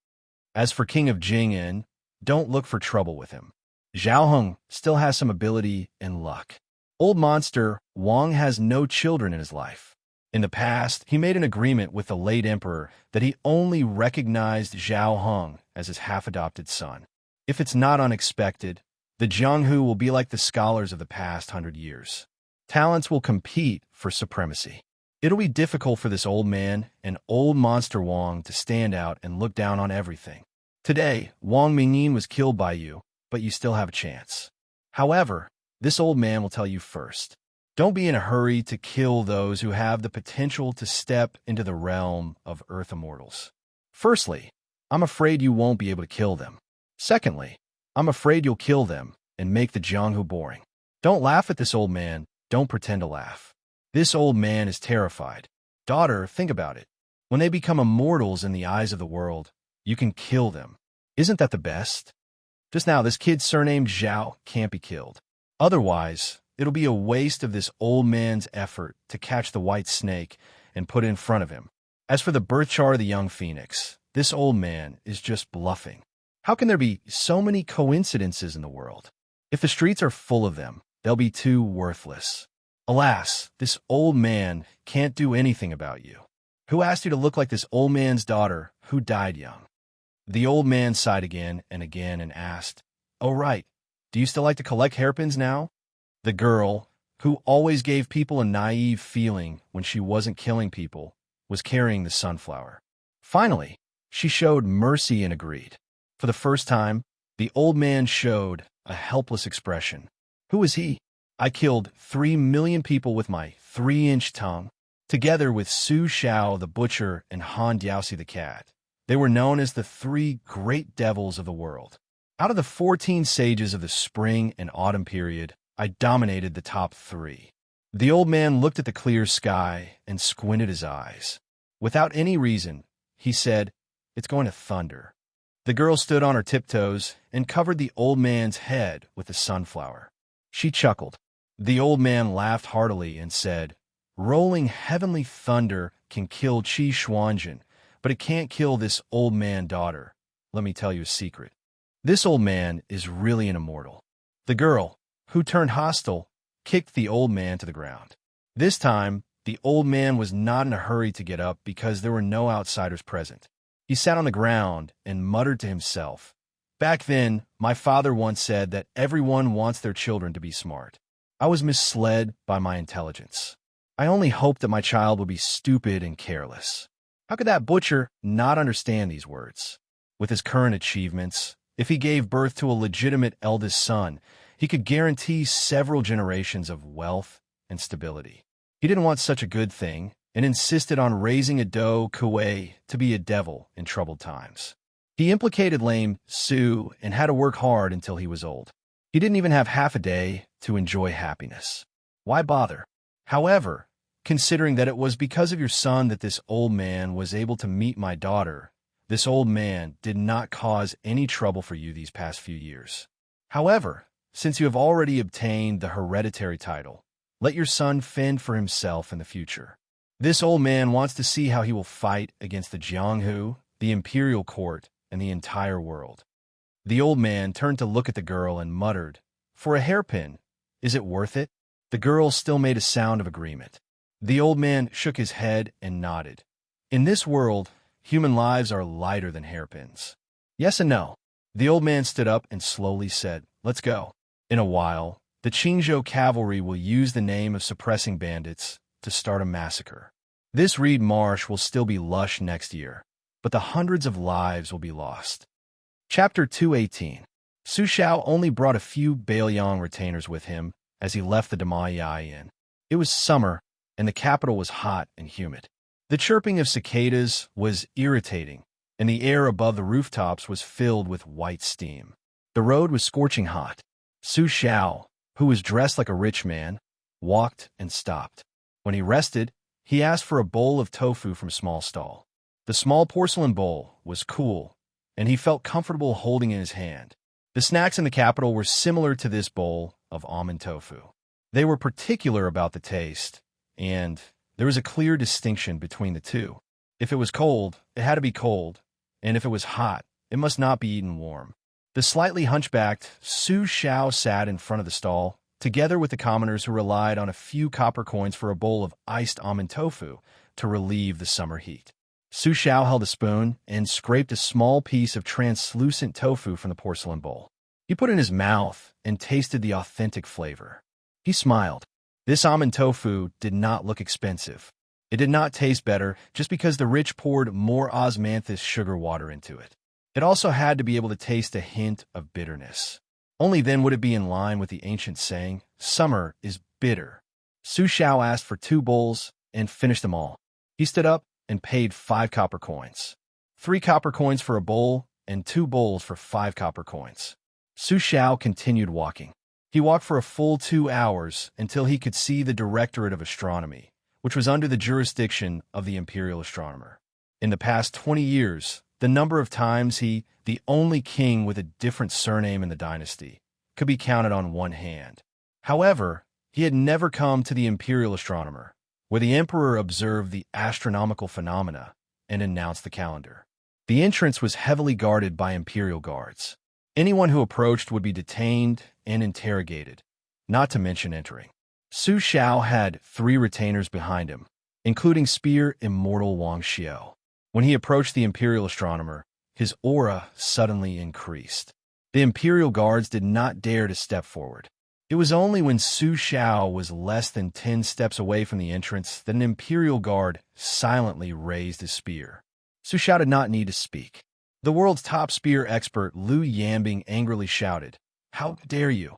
As for King of Jing'an, don't look for trouble with him. Zhao Heng still has some ability and luck. Old monster Wang has no children in his life. In the past, he made an agreement with the late emperor that he only recognized Zhao Heng as his half-adopted son. If it's not unexpected, the Jianghu will be like the scholars of the past 100 years. Talents will compete for supremacy. It'll be difficult for this old man and old monster Wang to stand out and look down on everything. Today, Wang Mingyin was killed by you, but you still have a chance. However, this old man will tell you first. Don't be in a hurry to kill those who have the potential to step into the realm of Earth Immortals. Firstly, I'm afraid you won't be able to kill them. Secondly, I'm afraid you'll kill them and make the Jianghu boring. Don't laugh at this old man. Don't pretend to laugh. This old man is terrified. Daughter, think about it. When they become immortals in the eyes of the world, you can kill them. Isn't that the best? Just now, this kid surnamed Zhao can't be killed. Otherwise, it'll be a waste of this old man's effort to catch the white snake and put it in front of him. As for the birth chart of the young phoenix, this old man is just bluffing. How can there be so many coincidences in the world? If the streets are full of them, they'll be too worthless. Alas, this old man can't do anything about you. Who asked you to look like this old man's daughter who died young? The old man sighed again and asked, "Oh, right. Do you still like to collect hairpins now?" The girl, who always gave people a naive feeling when she wasn't killing people, was carrying the sunflower. Finally, she showed mercy and agreed. For the first time, the old man showed a helpless expression. Who is he? I killed 3 million people with my 3-inch tongue, together with Su Xiao the butcher and Han Diaosi the cat. They were known as the 3 great devils of the world. Out of the 14 sages of the spring and autumn period, I dominated the top 3. The old man looked at the clear sky and squinted his eyes. Without any reason, he said, "It's going to thunder." The girl stood on her tiptoes and covered the old man's head with the sunflower. She chuckled. The old man laughed heartily and said, "Rolling heavenly thunder can kill Qi Xuanjin, but it can't kill this old man, daughter. Let me tell you a secret. This old man is really an immortal." The girl, who turned hostile, kicked the old man to the ground. This time, the old man was not in a hurry to get up because there were no outsiders present. He sat on the ground and muttered to himself, "Back then, my father once said that everyone wants their children to be smart. I was misled by my intelligence. I only hoped that my child would be stupid and careless." How could that butcher not understand these words? With his current achievements, if he gave birth to a legitimate eldest son, he could guarantee several generations of wealth and stability. He didn't want such a good thing and insisted on raising a Do Kuei to be a devil in troubled times. He implicated lame Su and had to work hard until he was old. He didn't even have half a day to enjoy happiness. Why bother? However, considering that it was because of your son that this old man was able to meet my daughter, this old man did not cause any trouble for you these past few years. However, since you have already obtained the hereditary title, let your son fend for himself in the future. This old man wants to see how he will fight against the Jianghu, the imperial court, and the entire world. The old man turned to look at the girl and muttered, "For a hairpin, is it worth it?" The girl still made a sound of agreement. The old man shook his head and nodded. In this world, human lives are lighter than hairpins. Yes and no. The old man stood up and slowly said, "Let's go." In a while, the Qingzhou cavalry will use the name of suppressing bandits to start a massacre. This reed marsh will still be lush next year, but the hundreds of lives will be lost. Chapter 218. Su Xiao only brought a few Bailiang retainers with him as he left the Damayai Inn. It was summer, and the capital was hot and humid. The chirping of cicadas was irritating, and the air above the rooftops was filled with white steam. The road was scorching hot. Su Xiao, who was dressed like a rich man, walked and stopped. When he rested, he asked for a bowl of tofu from a small stall. The small porcelain bowl was cool, and he felt comfortable holding in his hand. The snacks in the capital were similar to this bowl of almond tofu. They were particular about the taste, and there was a clear distinction between the two. If it was cold, it had to be cold, and if it was hot, it must not be eaten warm. The slightly hunchbacked Su Xiao sat in front of the stall, together with the commoners who relied on a few copper coins for a bowl of iced almond tofu to relieve the summer heat. Su Xiao held a spoon and scraped a small piece of translucent tofu from the porcelain bowl. He put it in his mouth and tasted the authentic flavor. He smiled. This almond tofu did not look expensive. It did not taste better just because the rich poured more osmanthus sugar water into it. It also had to be able to taste a hint of bitterness. Only then would it be in line with the ancient saying, "Summer is bitter." Su Xiao asked for 2 bowls and finished them all. He stood up and paid 5 copper coins. 3 copper coins for a bowl and 2 bowls for 5 copper coins. Su Xiao continued walking. He walked for a full 2 hours until he could see the Directorate of Astronomy, which was under the jurisdiction of the imperial astronomer. In the past 20 years, the number of times he, the only king with a different surname in the dynasty, could be counted on one hand. However, he had never come to the imperial astronomer, where the emperor observed the astronomical phenomena and announced the calendar. The entrance was heavily guarded by imperial guards. Anyone who approached would be detained and interrogated, not to mention entering. Su Xiao had 3 retainers behind him, including Spear Immortal Wang Xiao. When he approached the imperial astronomer, his aura suddenly increased. The imperial guards did not dare to step forward. It was only when Su Xiao was less than 10 steps away from the entrance that an imperial guard silently raised his spear. Su Xiao did not need to speak. The world's top spear expert Liu Yambing angrily shouted, "How dare you!"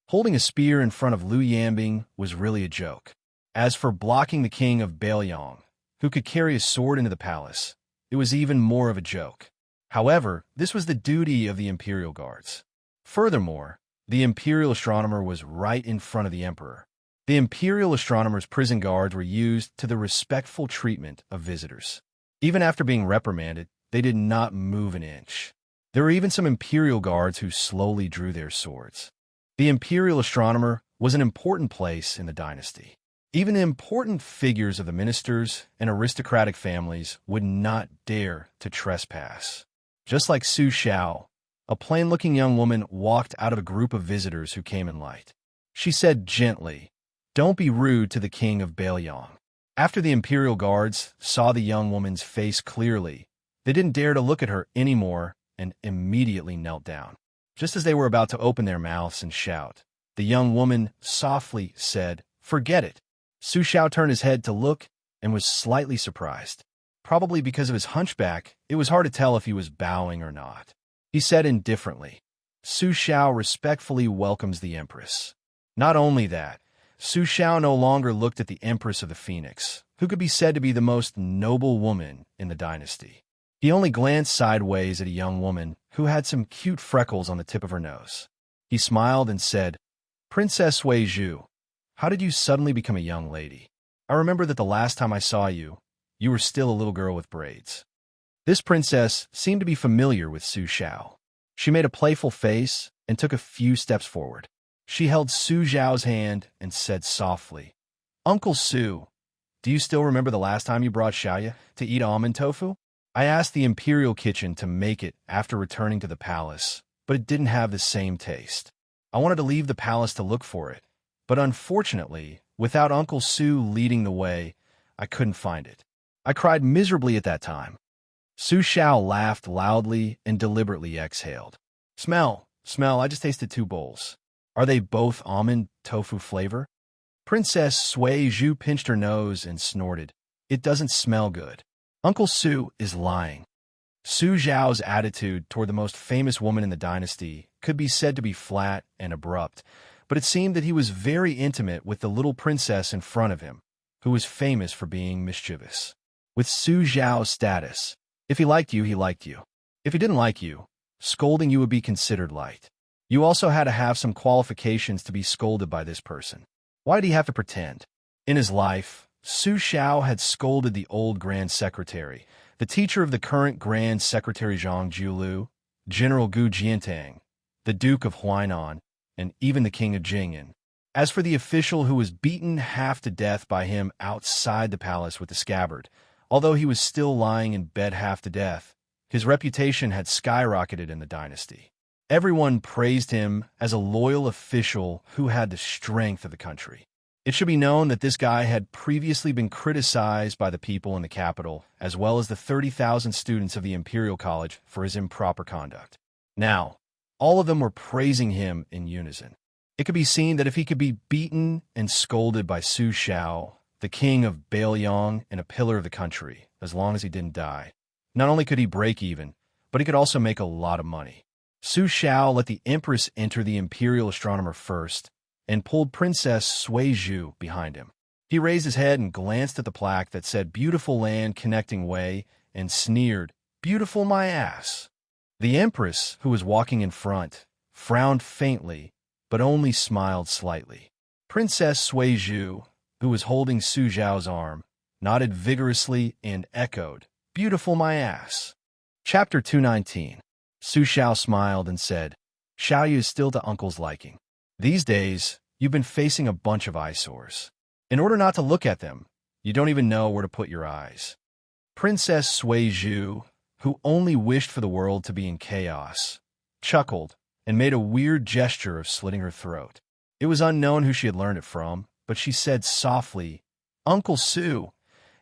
Holding a spear in front of Liu Yambing was really a joke. As for blocking the king of Bailiang, who could carry a sword into the palace, it was even more of a joke. However, this was the duty of the imperial guards. Furthermore, the imperial astronomer was right in front of the emperor. The imperial astronomer's prison guards were used to the respectful treatment of visitors. Even after being reprimanded, they did not move an inch. There were even some imperial guards who slowly drew their swords. The imperial astronomer was an important place in the dynasty. Even the important figures of the ministers and aristocratic families would not dare to trespass. Just like Su Xiao, a plain-looking young woman walked out of a group of visitors who came in light. She said gently, "Don't be rude to the king of Bailiang." After the imperial guards saw the young woman's face clearly, they didn't dare to look at her anymore and immediately knelt down. Just as they were about to open their mouths and shout, the young woman softly said, "Forget it." Su Xiao turned his head to look and was slightly surprised. Probably because of his hunchback, it was hard to tell if he was bowing or not. He said indifferently, "Su Xiao respectfully welcomes the Empress." Not only that, Su Xiao no longer looked at the Empress of the Phoenix, who could be said to be the most noble woman in the dynasty. He only glanced sideways at a young woman who had some cute freckles on the tip of her nose. He smiled and said, Princess Sui Zhu, how did you suddenly become a young lady? I remember that the last time I saw you, you were still a little girl with braids. This princess seemed to be familiar with Su Xiao. She made a playful face and took a few steps forward. She held Su Xiao's hand and said softly, Uncle Su, do you still remember the last time you brought Xiaoya to eat almond tofu? I asked the imperial kitchen to make it after returning to the palace, but it didn't have the same taste. I wanted to leave the palace to look for it, but unfortunately, without Uncle Su leading the way, I couldn't find it. I cried miserably at that time. Su Xiao laughed loudly and deliberately exhaled. Smell, I just tasted 2 bowls. Are they both almond tofu flavor? Princess Sui Zhu pinched her nose and snorted. It doesn't smell good. Uncle Su is lying. Su Xiao's attitude toward the most famous woman in the dynasty could be said to be flat and abrupt, but it seemed that he was very intimate with the little princess in front of him, who was famous for being mischievous. With Su Xiao's status, if he liked you, he liked you. If he didn't like you, scolding you would be considered light. You also had to have some qualifications to be scolded by this person. Why did he have to pretend? In his life, Su Xiao had scolded the old Grand Secretary, the teacher of the current Grand Secretary Zhang Jiulu, General Gu Jiantang, the Duke of Huainan, and even the King of Jing'an. As for the official who was beaten half to death by him outside the palace with the scabbard, although he was still lying in bed half to death, his reputation had skyrocketed in the dynasty. Everyone praised him as a loyal official who had the strength of the country. It should be known that this guy had previously been criticized by the people in the capital, as well as the 30,000 students of the Imperial College for his improper conduct. Now, all of them were praising him in unison. It could be seen that if he could be beaten and scolded by Su Xiao, the king of Bailiang and a pillar of the country, as long as he didn't die, not only could he break even, but he could also make a lot of money. Su Xiao let the Empress enter the imperial astronomer first and pulled Princess Sui Zhu behind him. He raised his head and glanced at the plaque that said Beautiful Land Connecting Way and sneered, Beautiful my ass. The Empress, who was walking in front, frowned faintly, but only smiled slightly. Princess Sui Zhu, who was holding Su Xiao's arm, nodded vigorously and echoed, Beautiful my ass. Chapter 219. Su Xiao smiled and said, Xiaoyu is still to Uncle's liking. These days, you've been facing a bunch of eyesores. In order not to look at them, you don't even know where to put your eyes. Princess Sui Zhu, who only wished for the world to be in chaos, chuckled and made a weird gesture of slitting her throat. It was unknown who she had learned it from, but she said softly, Uncle Su,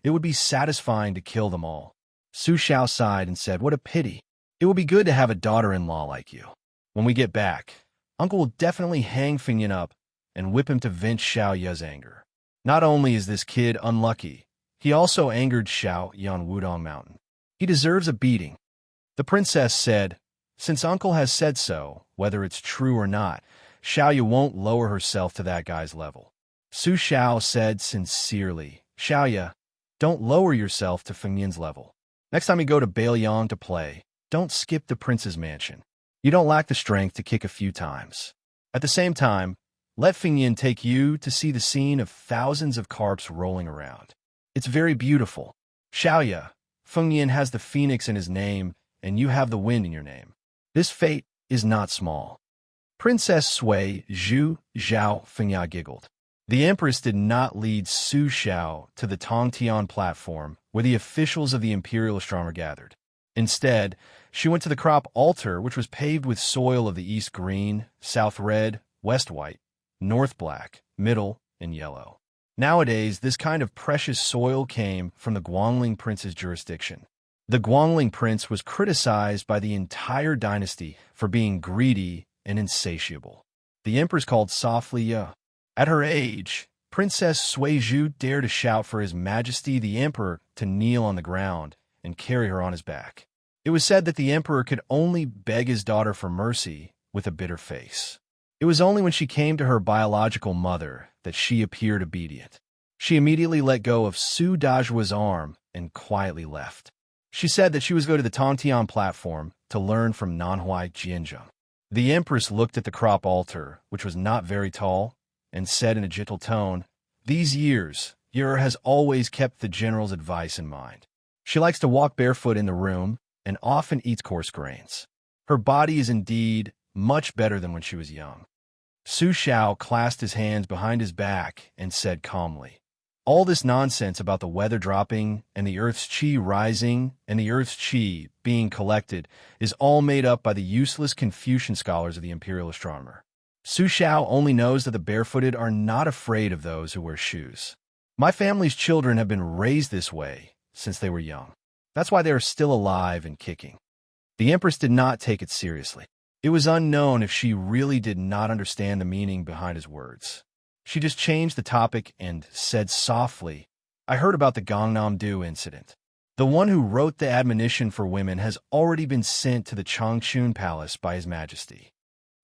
it would be satisfying to kill them all. Su Xiao sighed and said, What a pity. It will be good to have a daughter-in-law like you. When we get back, Uncle will definitely hang Fingyan up and whip him to vent Xiao Ye's anger. Not only is this kid unlucky, he also angered Xiao Ye on Wudong Mountain. He deserves a beating. The princess said, Since Uncle has said so, whether it's true or not, Xiao Ye won't lower herself to that guy's level. Su Xiao said sincerely, Xiao Ye, don't lower yourself to Fingyan's level. Next time you go to Bailiang to play, don't skip the prince's mansion. You don't lack the strength to kick a few times. At the same time, let Fingyan take you to see the scene of thousands of carps rolling around. It's very beautiful. Xiao Ye, Fingyan has the phoenix in his name, and you have the wind in your name. This fate is not small. Princess Sui Zhu Zhao Fingya giggled. The Empress did not lead Su Xiao to the Tongtian platform where the officials of the Imperial Astronomer gathered. Instead, she went to the crop altar, which was paved with soil of the east green, south red, west white, north black, middle, and yellow. Nowadays, this kind of precious soil came from the Guangling prince's jurisdiction. The Guangling prince was criticized by the entire dynasty for being greedy and insatiable. The empress called softly, "Ya." At her age, Princess Sui Zhu dared to shout for His Majesty the Emperor to kneel on the ground and carry her on his back. It was said that the emperor could only beg his daughter for mercy with a bitter face. It was only when she came to her biological mother that she appeared obedient. She immediately let go of Su Dajua's arm and quietly left. She said that she was going to the Tongtian platform to learn from Nanhuai Jianzheng. The Empress looked at the crop altar, which was not very tall, and said in a gentle tone, "These years, Yer has always kept the general's advice in mind. She likes to walk barefoot in the room and often eats coarse grains. Her body is indeed much better than when she was young." Su Shao clasped his hands behind his back and said calmly, "All this nonsense about the weather dropping and the Earth's chi rising and the Earth's chi being collected is all made up by the useless Confucian scholars of the Imperial Astronomer. Su Shao only knows that the barefooted are not afraid of those who wear shoes. My family's children have been raised this way since they were young. That's why they are still alive and kicking." The Empress did not take it seriously. It was unknown if she really did not understand the meaning behind his words. She just changed the topic and said softly, "I heard about the Gangnam-do incident. The one who wrote the admonition for women has already been sent to the Changchun Palace by His Majesty."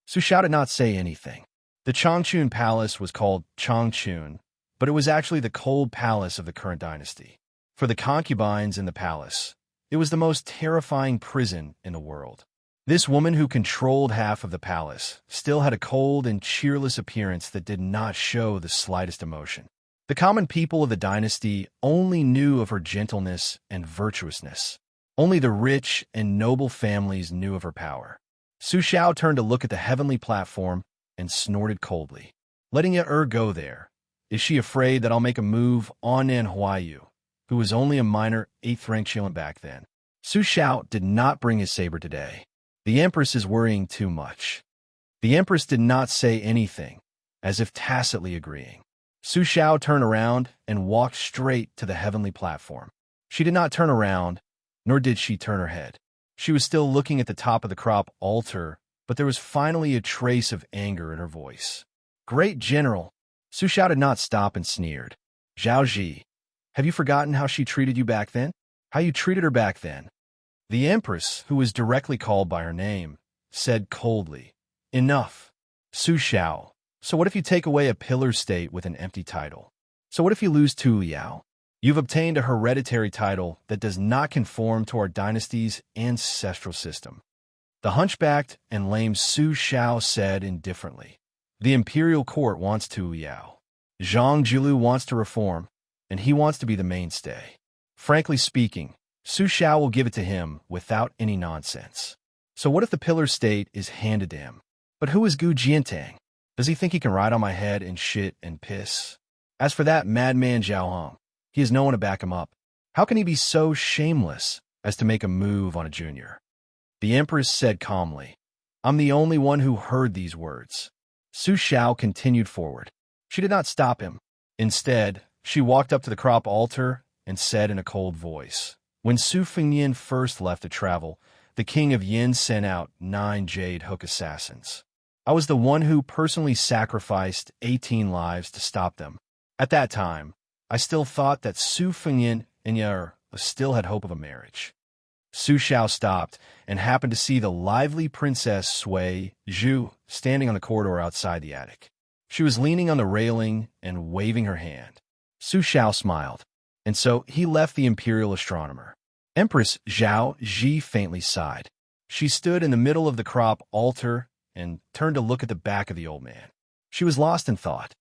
Su Shao did not say anything. The Changchun Palace was called Changchun, but it was actually the cold palace of the current dynasty. For the concubines in the palace, it was the most terrifying prison in the world. This woman who controlled half of the palace still had a cold and cheerless appearance that did not show the slightest emotion. The common people of the dynasty only knew of her gentleness and virtuousness. Only the rich and noble families knew of her power. Su Shao turned to look at the heavenly platform and snorted coldly. "Letting her go there. Is she afraid that I'll make a move on Nan Huayu, who was only a minor 8th rank Qilin back then?" Su Shao did not bring his saber today. The Empress is worrying too much. The Empress did not say anything, as if tacitly agreeing. Su Shao turned around and walked straight to the heavenly platform. She did not turn around, nor did she turn her head. She was still looking at the top of the crop altar, but there was finally a trace of anger in her voice. "Great General!" Su Shao did not stop and sneered. "Zhao Ji, have you forgotten how she treated you back then? How you treated her back then?" The Empress, who was directly called by her name, said coldly, "Enough, Su Shao. So what if you take away a pillar state with an empty title? So what if you lose Tu Liao? You've obtained a hereditary title that does not conform to our dynasty's ancestral system." The hunchbacked and lame Su Shao said indifferently, "The imperial court wants Tu Liao. Zhang Jilu wants to reform, and he wants to be the mainstay. Frankly speaking, Su Shao will give it to him without any nonsense. So what if the pillar state is handed to him? But who is Gu Jiantang? Does he think he can ride on my head and shit and piss? As for that madman Zhao Hong, he has no one to back him up. How can he be so shameless as to make a move on a junior?" The Empress said calmly, "I'm the only one who heard these words." Su Shao continued forward. She did not stop him. Instead, she walked up to the crop altar and said in a cold voice, "When Su Fengyin first left to travel, the king of Yin sent out 9 jade hook assassins. I was the one who personally sacrificed 18 lives to stop them. At that time, I still thought that Su Fengyin and Yer still had hope of a marriage." Su Shao stopped and happened to see the lively Princess Sui Zhu standing on the corridor outside the attic. She was leaning on the railing and waving her hand. Su Shao smiled, and so he left the Imperial Astronomer. Empress Zhao Ji faintly sighed. She stood in the middle of the crop altar and turned to look at the back of the old man. She was lost in thought.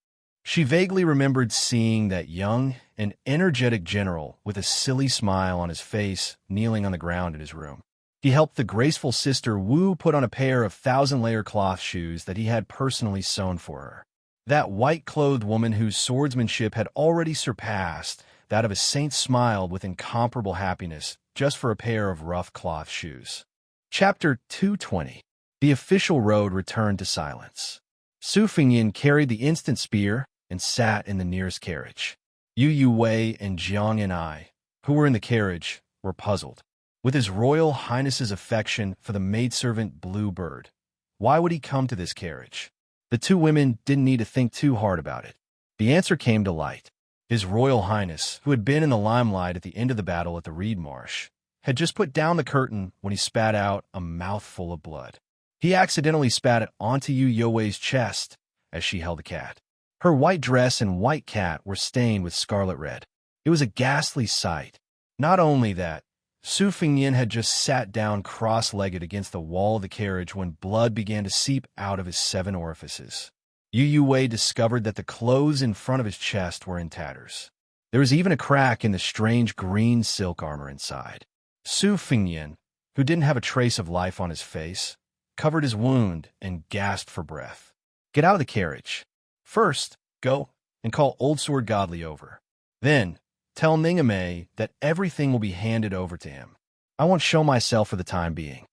She vaguely remembered seeing that young and energetic general with a silly smile on his face kneeling on the ground in his room. He helped the graceful sister Wu put on a pair of 1,000-layer cloth shoes that he had personally sewn for her. That white-clothed woman whose swordsmanship had already surpassed that of a saint smiled with incomparable happiness just for a pair of rough cloth shoes. Chapter 220. The official road returned to silence. Su Fengyin carried the instant spear and sat in the nearest carriage. Yu Wei and Jiang and I, who were in the carriage, were puzzled. With His Royal Highness's affection for the maidservant Blue Bird, why would he come to this carriage? The two women didn't need to think too hard about it. The answer came to light. His Royal Highness, who had been in the limelight at the end of the battle at the Reed Marsh, had just put down the curtain when he spat out a mouthful of blood. He accidentally spat it onto Yu Wei's chest as she held the cat. Her white dress and white cat were stained with scarlet red. It was a ghastly sight. Not only that, Su Fingyin had just sat down cross-legged against the wall of the carriage when blood began to seep out of his 7 orifices. Yu Wei discovered that the clothes in front of his chest were in tatters. There was even a crack in the strange green silk armor inside. Su Fingyin, who didn't have a trace of life on his face, covered his wound and gasped for breath. "Get out of the carriage. First, go and call Old Sword Godly over. Then, tell Ningame that everything will be handed over to him. I won't show myself for the time being."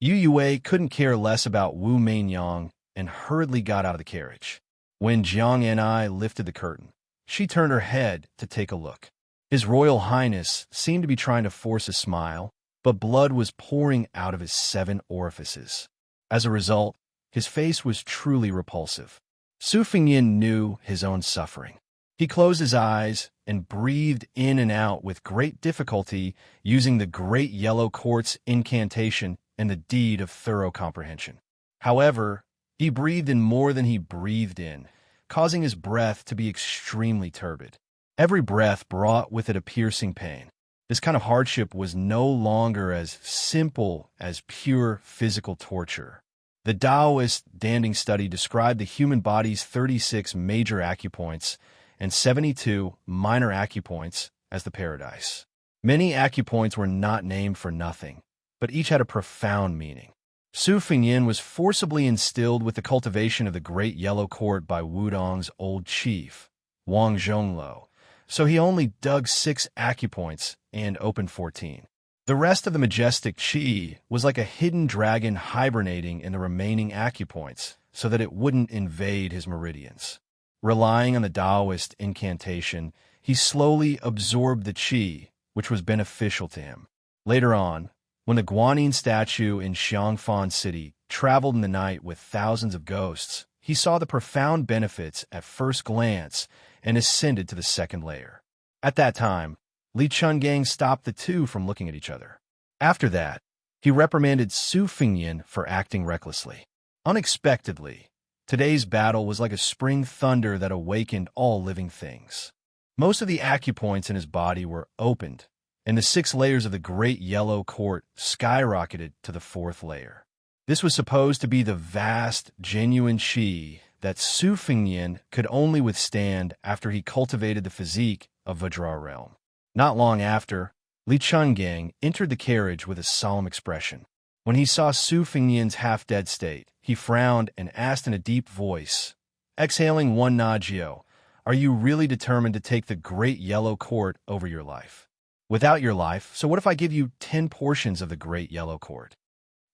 Yu Wei couldn't care less about Wu Meinyang and hurriedly got out of the carriage. When Jiang Anai lifted the curtain, she turned her head to take a look. His Royal Highness seemed to be trying to force a smile, but blood was pouring out of his 7 orifices. As a result, his face was truly repulsive. Su Fingyin knew his own suffering. He closed his eyes and breathed in and out with great difficulty using the Great Yellow Quartz incantation and the deed of thorough comprehension. However, he breathed in more than he breathed in, causing his breath to be extremely turbid. Every breath brought with it a piercing pain. This kind of hardship was no longer as simple as pure physical torture. The Taoist Danding study described the human body's 36 major acupoints and 72 minor acupoints as the paradise. Many acupoints were not named for nothing, but each had a profound meaning. Su Fingyin was forcibly instilled with the cultivation of the Great Yellow Court by Wudong's old chief, Wang Zhongluo, so he only dug 6 acupoints and opened 14. The rest of the majestic qi was like a hidden dragon hibernating in the remaining acupoints so that it wouldn't invade his meridians. Relying on the Taoist incantation, he slowly absorbed the qi, which was beneficial to him. Later on, when the Guanyin statue in Xiangfan City traveled in the night with thousands of ghosts, he saw the profound benefits at first glance and ascended to the 2nd layer. At that time, Li Chungang stopped the two from looking at each other. After that, he reprimanded Su Fingyin for acting recklessly. Unexpectedly, today's battle was like a spring thunder that awakened all living things. Most of the acupoints in his body were opened, and the 6 layers of the Great Yellow Court skyrocketed to the 4th layer. This was supposed to be the vast, genuine qi that Su Fingyin could only withstand after he cultivated the physique of Vajra realm. Not long after, Li Chungang entered the carriage with a solemn expression. When he saw Su Fingyin's half-dead state, he frowned and asked in a deep voice, exhaling one Najio, "Are you really determined to take the Great Yellow Court over your life?" "Without your life, so what if I give you 10 portions of the Great Yellow Court?"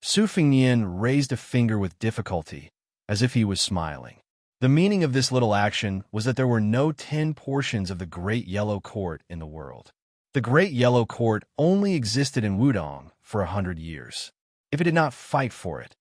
Su Fingyin raised a finger with difficulty, as if he was smiling. The meaning of this little action was that there were no 10 portions of the Great Yellow Court in the world. The Great Yellow Court only existed in Wudong for 100 years. If he did not fight for it,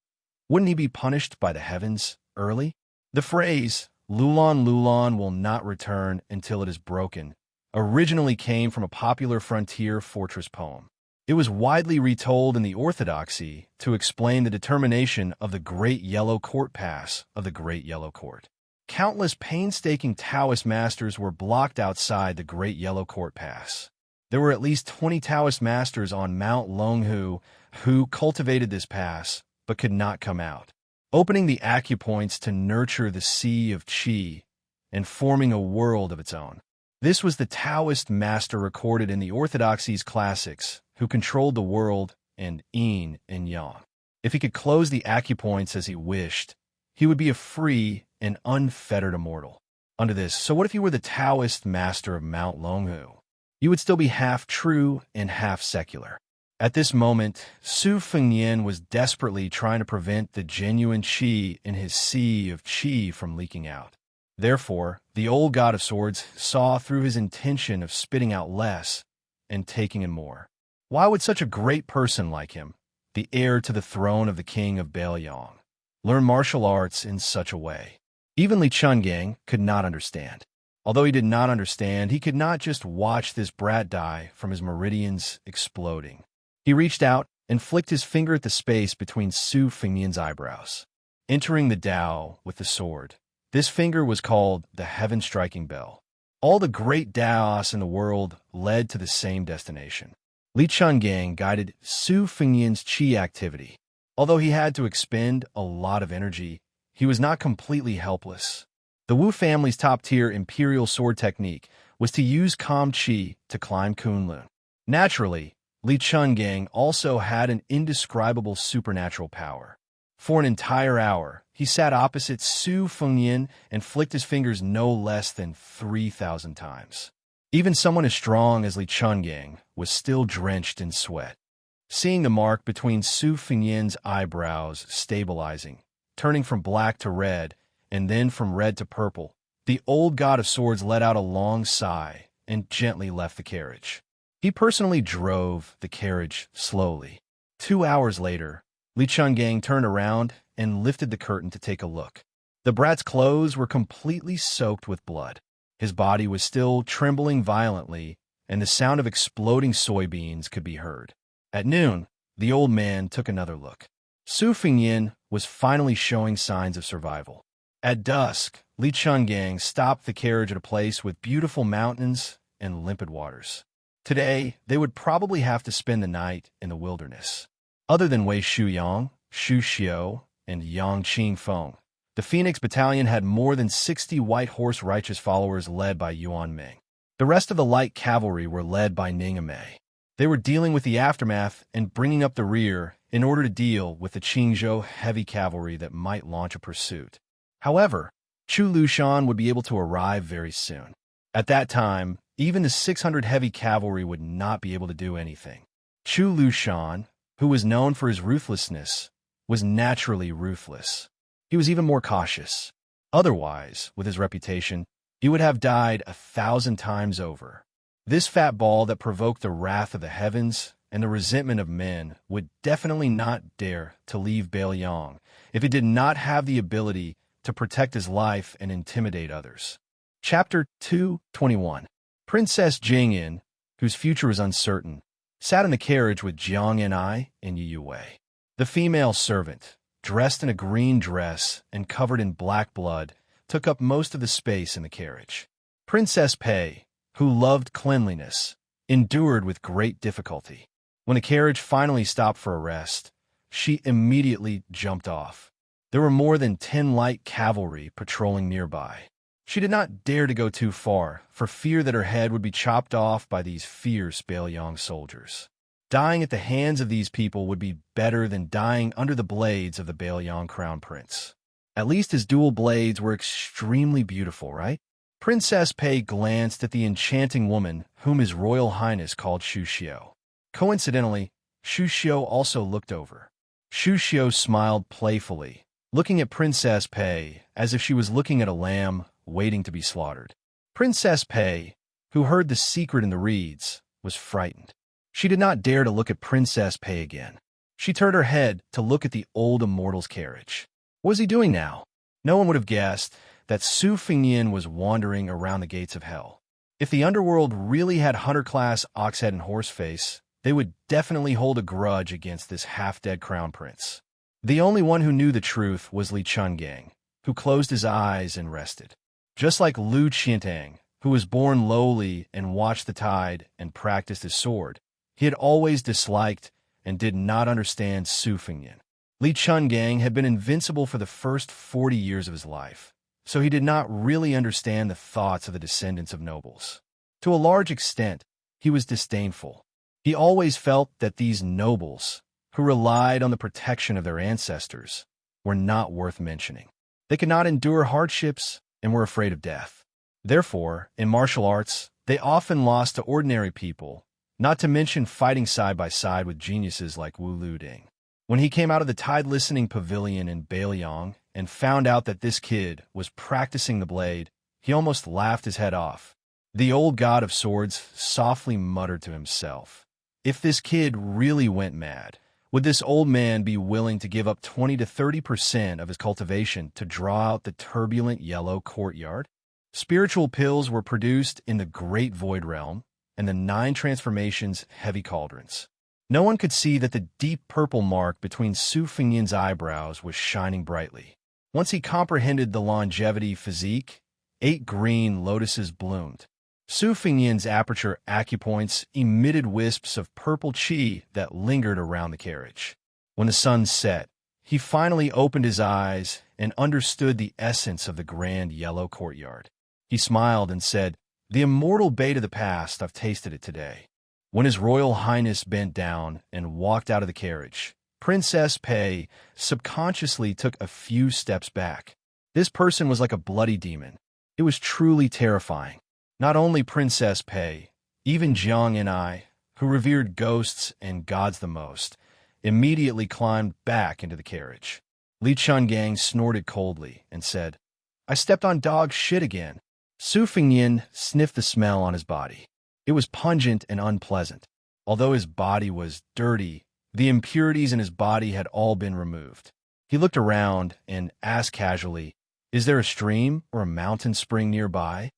wouldn't he be punished by the heavens early? The phrase, "Lulan Lulan will not return until it is broken," originally came from a popular frontier fortress poem. It was widely retold in the Orthodoxy to explain the determination of the Great Yellow Court Pass of the Great Yellow Court. Countless painstaking Taoist masters were blocked outside the Great Yellow Court Pass. There were at least 20 Taoist masters on Mount Longhu who cultivated this pass but could not come out, opening the acupoints to nurture the sea of qi and forming a world of its own. This was the Taoist master recorded in the Orthodoxy's classics, who controlled the world and yin and yang. If he could close the acupoints as he wished, he would be a free and unfettered immortal. Under this, so what if you were the Taoist master of Mount Longhu? You would still be half true and half secular. At this moment, Su Fingyin was desperately trying to prevent the genuine qi in his sea of qi from leaking out. Therefore, the old god of swords saw through his intention of spitting out less and taking in more. Why would such a great person like him, the heir to the throne of the king of Baoyang, learn martial arts in such a way? Even Li Chungang could not understand. Although he did not understand, he could not just watch this brat die from his meridians exploding. He reached out and flicked his finger at the space between Su Fingyin's eyebrows, entering the Tao with the sword. This finger was called the Heaven-Striking Bell. All the great Taos in the world led to the same destination. Li Chungang guided Su Fengyan's qi activity. Although he had to expend a lot of energy, he was not completely helpless. The Wu family's top-tier imperial sword technique was to use calm qi to climb Kunlun. Naturally, Li Chungang also had an indescribable supernatural power. For an entire hour, he sat opposite Su Fengyan and flicked his fingers no less than 3,000 times. Even someone as strong as Li Chungang was still drenched in sweat. Seeing the mark between Su Fengyan's eyebrows stabilizing, turning from black to red, and then from red to purple, the old god of swords let out a long sigh and gently left the carriage. He personally drove the carriage slowly. 2 hours later, Li Chungang turned around and lifted the curtain to take a look. The brat's clothes were completely soaked with blood. His body was still trembling violently, and the sound of exploding soybeans could be heard. At noon, the old man took another look. Su Fengyan was finally showing signs of survival. At dusk, Li Chungang stopped the carriage at a place with beautiful mountains and limpid waters. Today, they would probably have to spend the night in the wilderness. Other than Wei Shuyang, Xu Xiu, and Yang Qingfeng, the Phoenix Battalion had more than 60 white horse righteous followers led by Yuan Ming. The rest of the light cavalry were led by Ning Amei. They were dealing with the aftermath and bringing up the rear in order to deal with the Qingzhou heavy cavalry that might launch a pursuit. However, Chu Lushan would be able to arrive very soon. At that time, even the 600 heavy cavalry would not be able to do anything. Chu Lushan, who was known for his ruthlessness, was naturally ruthless. He was even more cautious. Otherwise, with his reputation, he would have died 1,000 times over. This fat ball that provoked the wrath of the heavens and the resentment of men would definitely not dare to leave Bailiang if it did not have the ability to protect his life and intimidate others. Chapter 221. Princess Jingyin, whose future was uncertain, sat in the carriage with Jiang Yan'ai and Yu Wei. The female servant, dressed in a green dress and covered in black blood, took up most of the space in the carriage. Princess Pei, who loved cleanliness, endured with great difficulty. When the carriage finally stopped for a rest, she immediately jumped off. There were more than 10 light cavalry patrolling nearby. She did not dare to go too far, for fear that her head would be chopped off by these fierce Bailiang soldiers. Dying at the hands of these people would be better than dying under the blades of the Bailiang crown prince. At least his dual blades were extremely beautiful, right? Princess Pei glanced at the enchanting woman whom His Royal Highness called Xu Xiu. Coincidentally, Xu Xiu also looked over. Xu Xiu smiled playfully, looking at Princess Pei as if she was looking at a lamb waiting to be slaughtered. Princess Pei, who heard the secret in the reeds, was frightened. She did not dare to look at Princess Pei again. She turned her head to look at the old immortal's carriage. What was he doing now? No one would have guessed that Su Fengyan was wandering around the gates of hell. If the underworld really had hunter-class Oxhead and Horseface, they would definitely hold a grudge against this half-dead crown prince. The only one who knew the truth was Li Chungang, who closed his eyes and rested. Just like Lu Qiantang, who was born lowly and watched the tide and practiced his sword, he had always disliked and did not understand Su Fengyan. Li Chungang had been invincible for the first 40 years of his life, so he did not really understand the thoughts of the descendants of nobles. To a large extent, he was disdainful. He always felt that these nobles, who relied on the protection of their ancestors, were not worth mentioning. They could not endure hardships and were afraid of death. Therefore, in martial arts, they often lost to ordinary people, not to mention fighting side by side with geniuses like Wu Luding. When he came out of the tide-listening pavilion in Bailiang and found out that this kid was practicing the blade, he almost laughed his head off. The old god of swords softly muttered to himself, "If this kid really went mad, would this old man be willing to give up 20 to 30% of his cultivation to draw out the turbulent yellow courtyard?" Spiritual pills were produced in the Great Void Realm and the 9 transformations heavy cauldrons. No one could see that the deep purple mark between Su Fengyan's eyebrows was shining brightly. Once he comprehended the longevity physique, 8 green lotuses bloomed. Su Fingyan's aperture acupoints emitted wisps of purple qi that lingered around the carriage. When the sun set, he finally opened his eyes and understood the essence of the grand yellow courtyard. He smiled and said, "The immortal bait of the past, I've tasted it today." When His Royal Highness bent down and walked out of the carriage, Princess Pei subconsciously took a few steps back. This person was like a bloody demon. It was truly terrifying. Not only Princess Pei, even Jiang and I, who revered ghosts and gods the most, immediately climbed back into the carriage. Li Chungang snorted coldly and said, "I stepped on dog shit again." Su Fingyan sniffed the smell on his body. It was pungent and unpleasant. Although his body was dirty, the impurities in his body had all been removed. He looked around and asked casually, "Is there a stream or a mountain spring nearby?"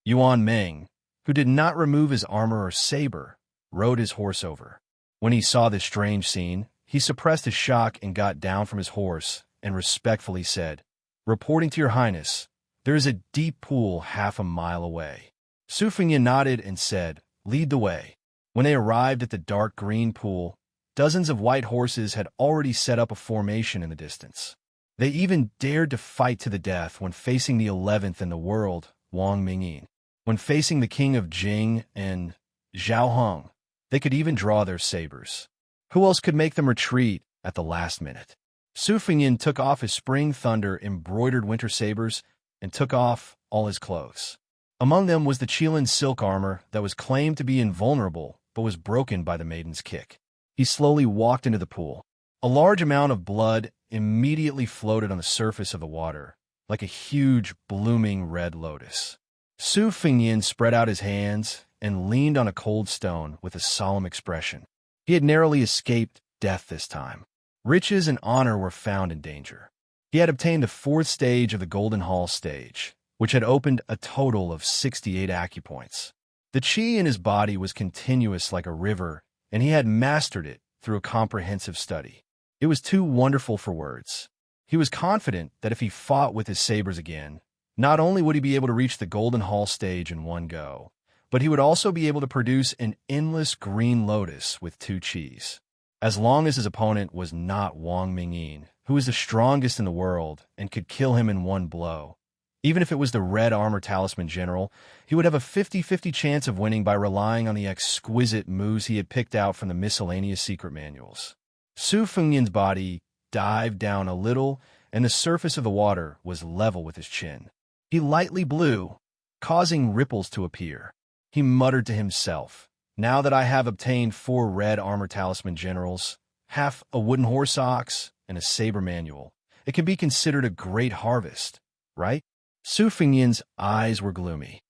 Yuan Meng, who did not remove his armor or saber, rode his horse over. When he saw this strange scene, he suppressed his shock and got down from his horse and respectfully said, "Reporting to your highness, there is a deep pool half a mile away." Su Fingyan nodded and said, "Lead the way." When they arrived at the dark green pool, dozens of white horses had already set up a formation in the distance. They even dared to fight to the death when facing the 11th in the world, Wang Mingyin. When facing the king of Jing and Zhao Hong, they could even draw their sabers. Who else could make them retreat at the last minute? Su Fingyan took off his Spring Thunder embroidered winter sabers and took off all his clothes. Among them was the Qilin silk armor that was claimed to be invulnerable but was broken by the maiden's kick. He slowly walked into the pool. A large amount of blood immediately floated on the surface of the water, like a huge, blooming red lotus. Su Fingyan spread out his hands and leaned on a cold stone with a solemn expression. He had narrowly escaped death this time. Riches and honor were found in danger. He had obtained the 4th stage of the Golden Hall stage, which had opened a total of 68 acupoints. The qi in his body was continuous like a river, and he had mastered it through a comprehensive study. It was too wonderful for words. He was confident that if he fought with his sabers again, not only would he be able to reach the Golden Hall stage in one go, but he would also be able to produce an endless green lotus with 2 qis. As long as his opponent was not Wang Mingyin, who was the strongest in the world and could kill him in one blow, even if it was the Red Armor Talisman General, he would have a 50-50 chance of winning by relying on the exquisite moves he had picked out from the miscellaneous secret manuals. Su Fingyan's body dived down a little, and the surface of the water was level with his chin. He lightly blew, causing ripples to appear. He muttered to himself, "Now that I have obtained 4 Red Armor Talisman Generals, half a wooden horse ox, and a saber manual, it can be considered a great harvest, right?" Su Fingyan's eyes were gloomy.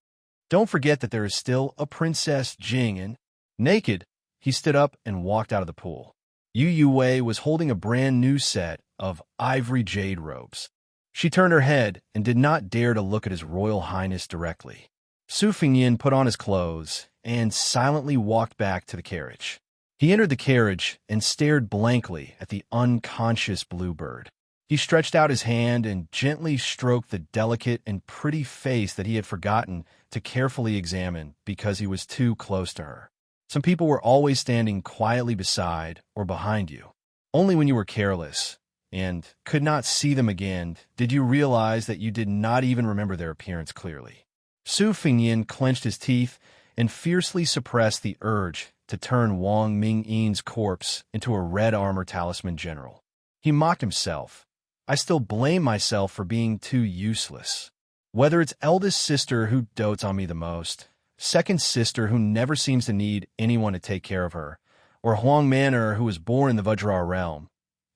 Don't forget that there is still a Princess Jing, and naked, he stood up and walked out of the pool. Yu Yue was holding a brand new set of ivory jade robes. She turned her head and did not dare to look at His Royal Highness directly. Su Fingyan put on his clothes and silently walked back to the carriage. He entered the carriage and stared blankly at the unconscious bluebird. He stretched out his hand and gently stroked the delicate and pretty face that he had forgotten to carefully examine because he was too close to her. Some people were always standing quietly beside or behind you. Only when you were careless and could not see them again did you realize that you did not even remember their appearance clearly. Su Fingyan clenched his teeth and fiercely suppressed the urge to turn Wang Mingyin's corpse into a Red Armor Talisman General. He mocked himself. "I still blame myself for being too useless. Whether it's eldest sister who dotes on me the most, second sister who never seems to need anyone to take care of her, or Huang Manor who was born in the Vajra realm,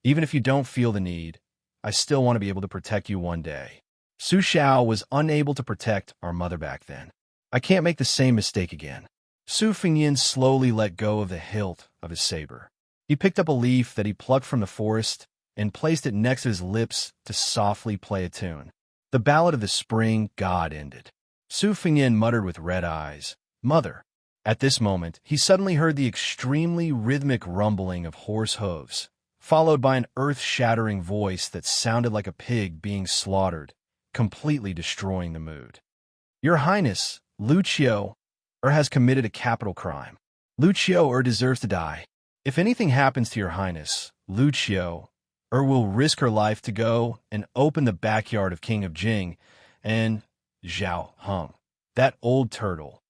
even if you don't feel the need, I still want to be able to protect you one day. Su Xiao was unable to protect our mother back then. I can't make the same mistake again." Su Fingyan slowly let go of the hilt of his saber. He picked up a leaf that he plucked from the forest and placed it next to his lips to softly play a tune. The ballad of the spring god ended. Su Fingyan muttered with red eyes, "Mother." At this moment, he suddenly heard the extremely rhythmic rumbling of horse hooves, followed by an earth-shattering voice that sounded like a pig being slaughtered, completely destroying the mood. "Your Highness, Lucio." or has committed a capital crime. Lucio deserves to die. If anything happens to your highness, Lucio will risk her life to go and open the backyard of King of Jing and Zhao Hung, that old turtle.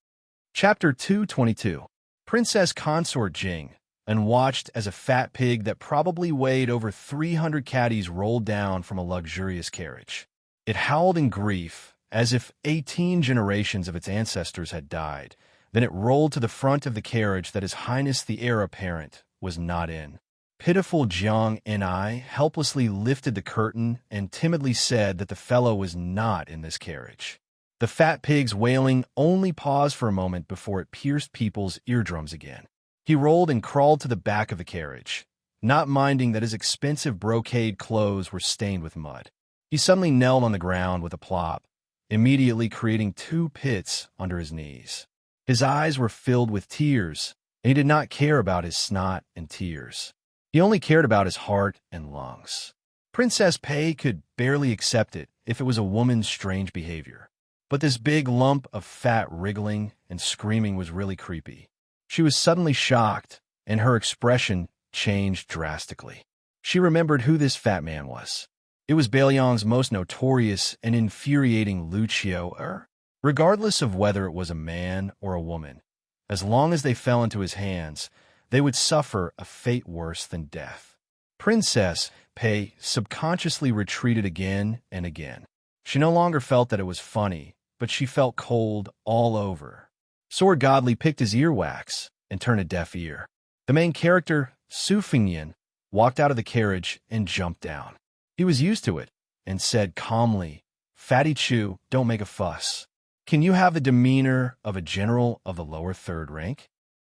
Chapter 222. Princess Consort Jing and watched as a fat pig that probably weighed over 300 caddies rolled down from a luxurious carriage. It howled in grief, as if 18 generations of its ancestors had died. Then it rolled to the front of the carriage that His Highness the Heir Apparent was not in. Pitiful Jiang and I helplessly lifted the curtain and timidly said that the fellow was not in this carriage. The fat pig's wailing only paused for a moment before it pierced people's eardrums again. He rolled and crawled to the back of the carriage, not minding that his expensive brocade clothes were stained with mud. He suddenly knelt on the ground with a plop, immediately creating 2 pits under his knees. His eyes were filled with tears, and he did not care about his snot and tears. He only cared about his heart and lungs. Princess Pei could barely accept it if it was a woman's strange behavior. But this big lump of fat wriggling and screaming was really creepy. She was suddenly shocked, and her expression changed drastically. She remembered who this fat man was. It was Bailiang's most notorious and infuriating Lucio. Regardless of whether it was a man or a woman, as long as they fell into his hands, they would suffer a fate worse than death. Princess Pei subconsciously retreated again and again. She no longer felt that it was funny, but she felt cold all over. Sword Godly picked his earwax and turned a deaf ear. The main character, Su Fingyan, walked out of the carriage and jumped down. He was used to it and said calmly, "Fatty Chu, don't make a fuss. Can you have the demeanor of a general of the lower 3rd rank?"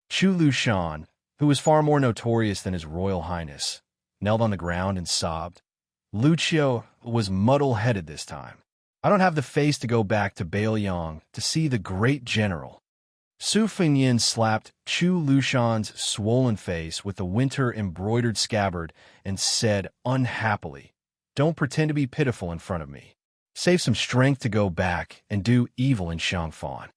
Chu Lushan, who was far more notorious than His Royal Highness, knelt on the ground and sobbed. Lucio was muddle-headed this time. "I don't have the face to go back to Bailiang to see the great general." Su Fingyan slapped Chu Lushan's swollen face with the winter-embroidered scabbard and said unhappily, "Don't pretend to be pitiful in front of me. Save some strength to go back and do evil in Shangfan."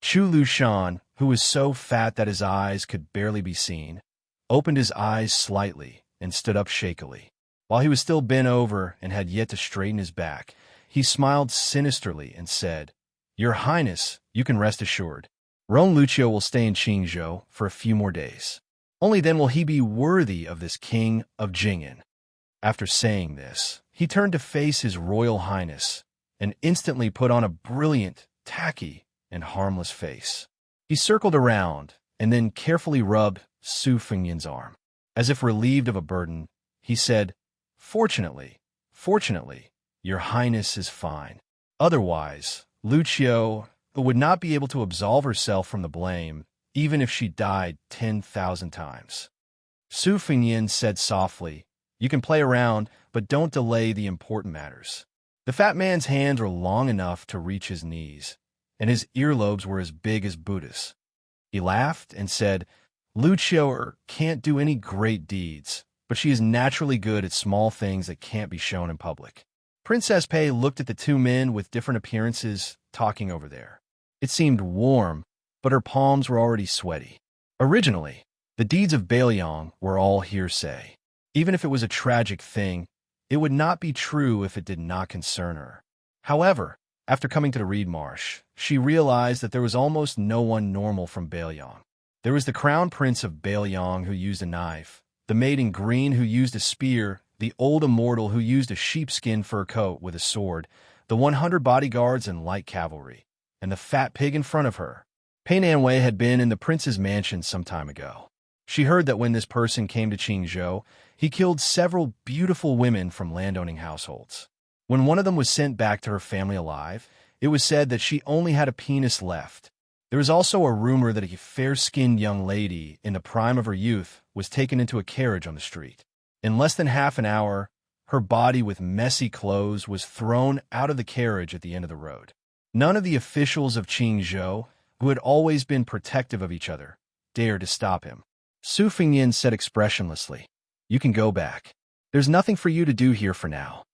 Chu Lushan, who was so fat that his eyes could barely be seen, opened his eyes slightly and stood up shakily. While he was still bent over and had yet to straighten his back, he smiled sinisterly and said, "Your Highness, you can rest assured. Roan Lucio will stay in Qingzhou for a few more days. Only then will he be worthy of this King of Jing'an." After saying this, he turned to face His Royal Highness and instantly put on a brilliant, tacky, and harmless face. He circled around and then carefully rubbed Su Fingyan's arm. As if relieved of a burden, he said, Fortunately, your Highness is fine. Otherwise, Lucio would not be able to absolve herself from the blame, even if she died 10,000 times." Su Fingyan said softly, "You can play around, but don't delay the important matters." The fat man's hands were long enough to reach his knees, and his earlobes were as big as Buddha's. He laughed and said, "Lucio can't do any great deeds, but she is naturally good at small things that can't be shown in public." Princess Pei looked at the 2 men with different appearances talking over there. It seemed warm, but her palms were already sweaty. Originally, the deeds of Bailiang were all hearsay. Even if it was a tragic thing, it would not be true if it did not concern her. However, after coming to the Reed Marsh, she realized that there was almost no one normal from Bailiang. There was the Crown Prince of Bailiang who used a knife, the maid in green who used a spear, the old immortal who used a sheepskin fur coat with a sword, the 100 bodyguards and light cavalry, and the fat pig in front of her. Pei Nanwei had been in the prince's mansion some time ago. She heard that when this person came to Qingzhou, he killed several beautiful women from landowning households. When one of them was sent back to her family alive, it was said that she only had a penis left. There was also a rumor that a fair-skinned young lady in the prime of her youth was taken into a carriage on the street. In less than half an hour, her body with messy clothes was thrown out of the carriage at the end of the road. None of the officials of Qingzhou, who had always been protective of each other, dared to stop him. Su Fingyan said expressionlessly, "You can go back. There's nothing for you to do here for now."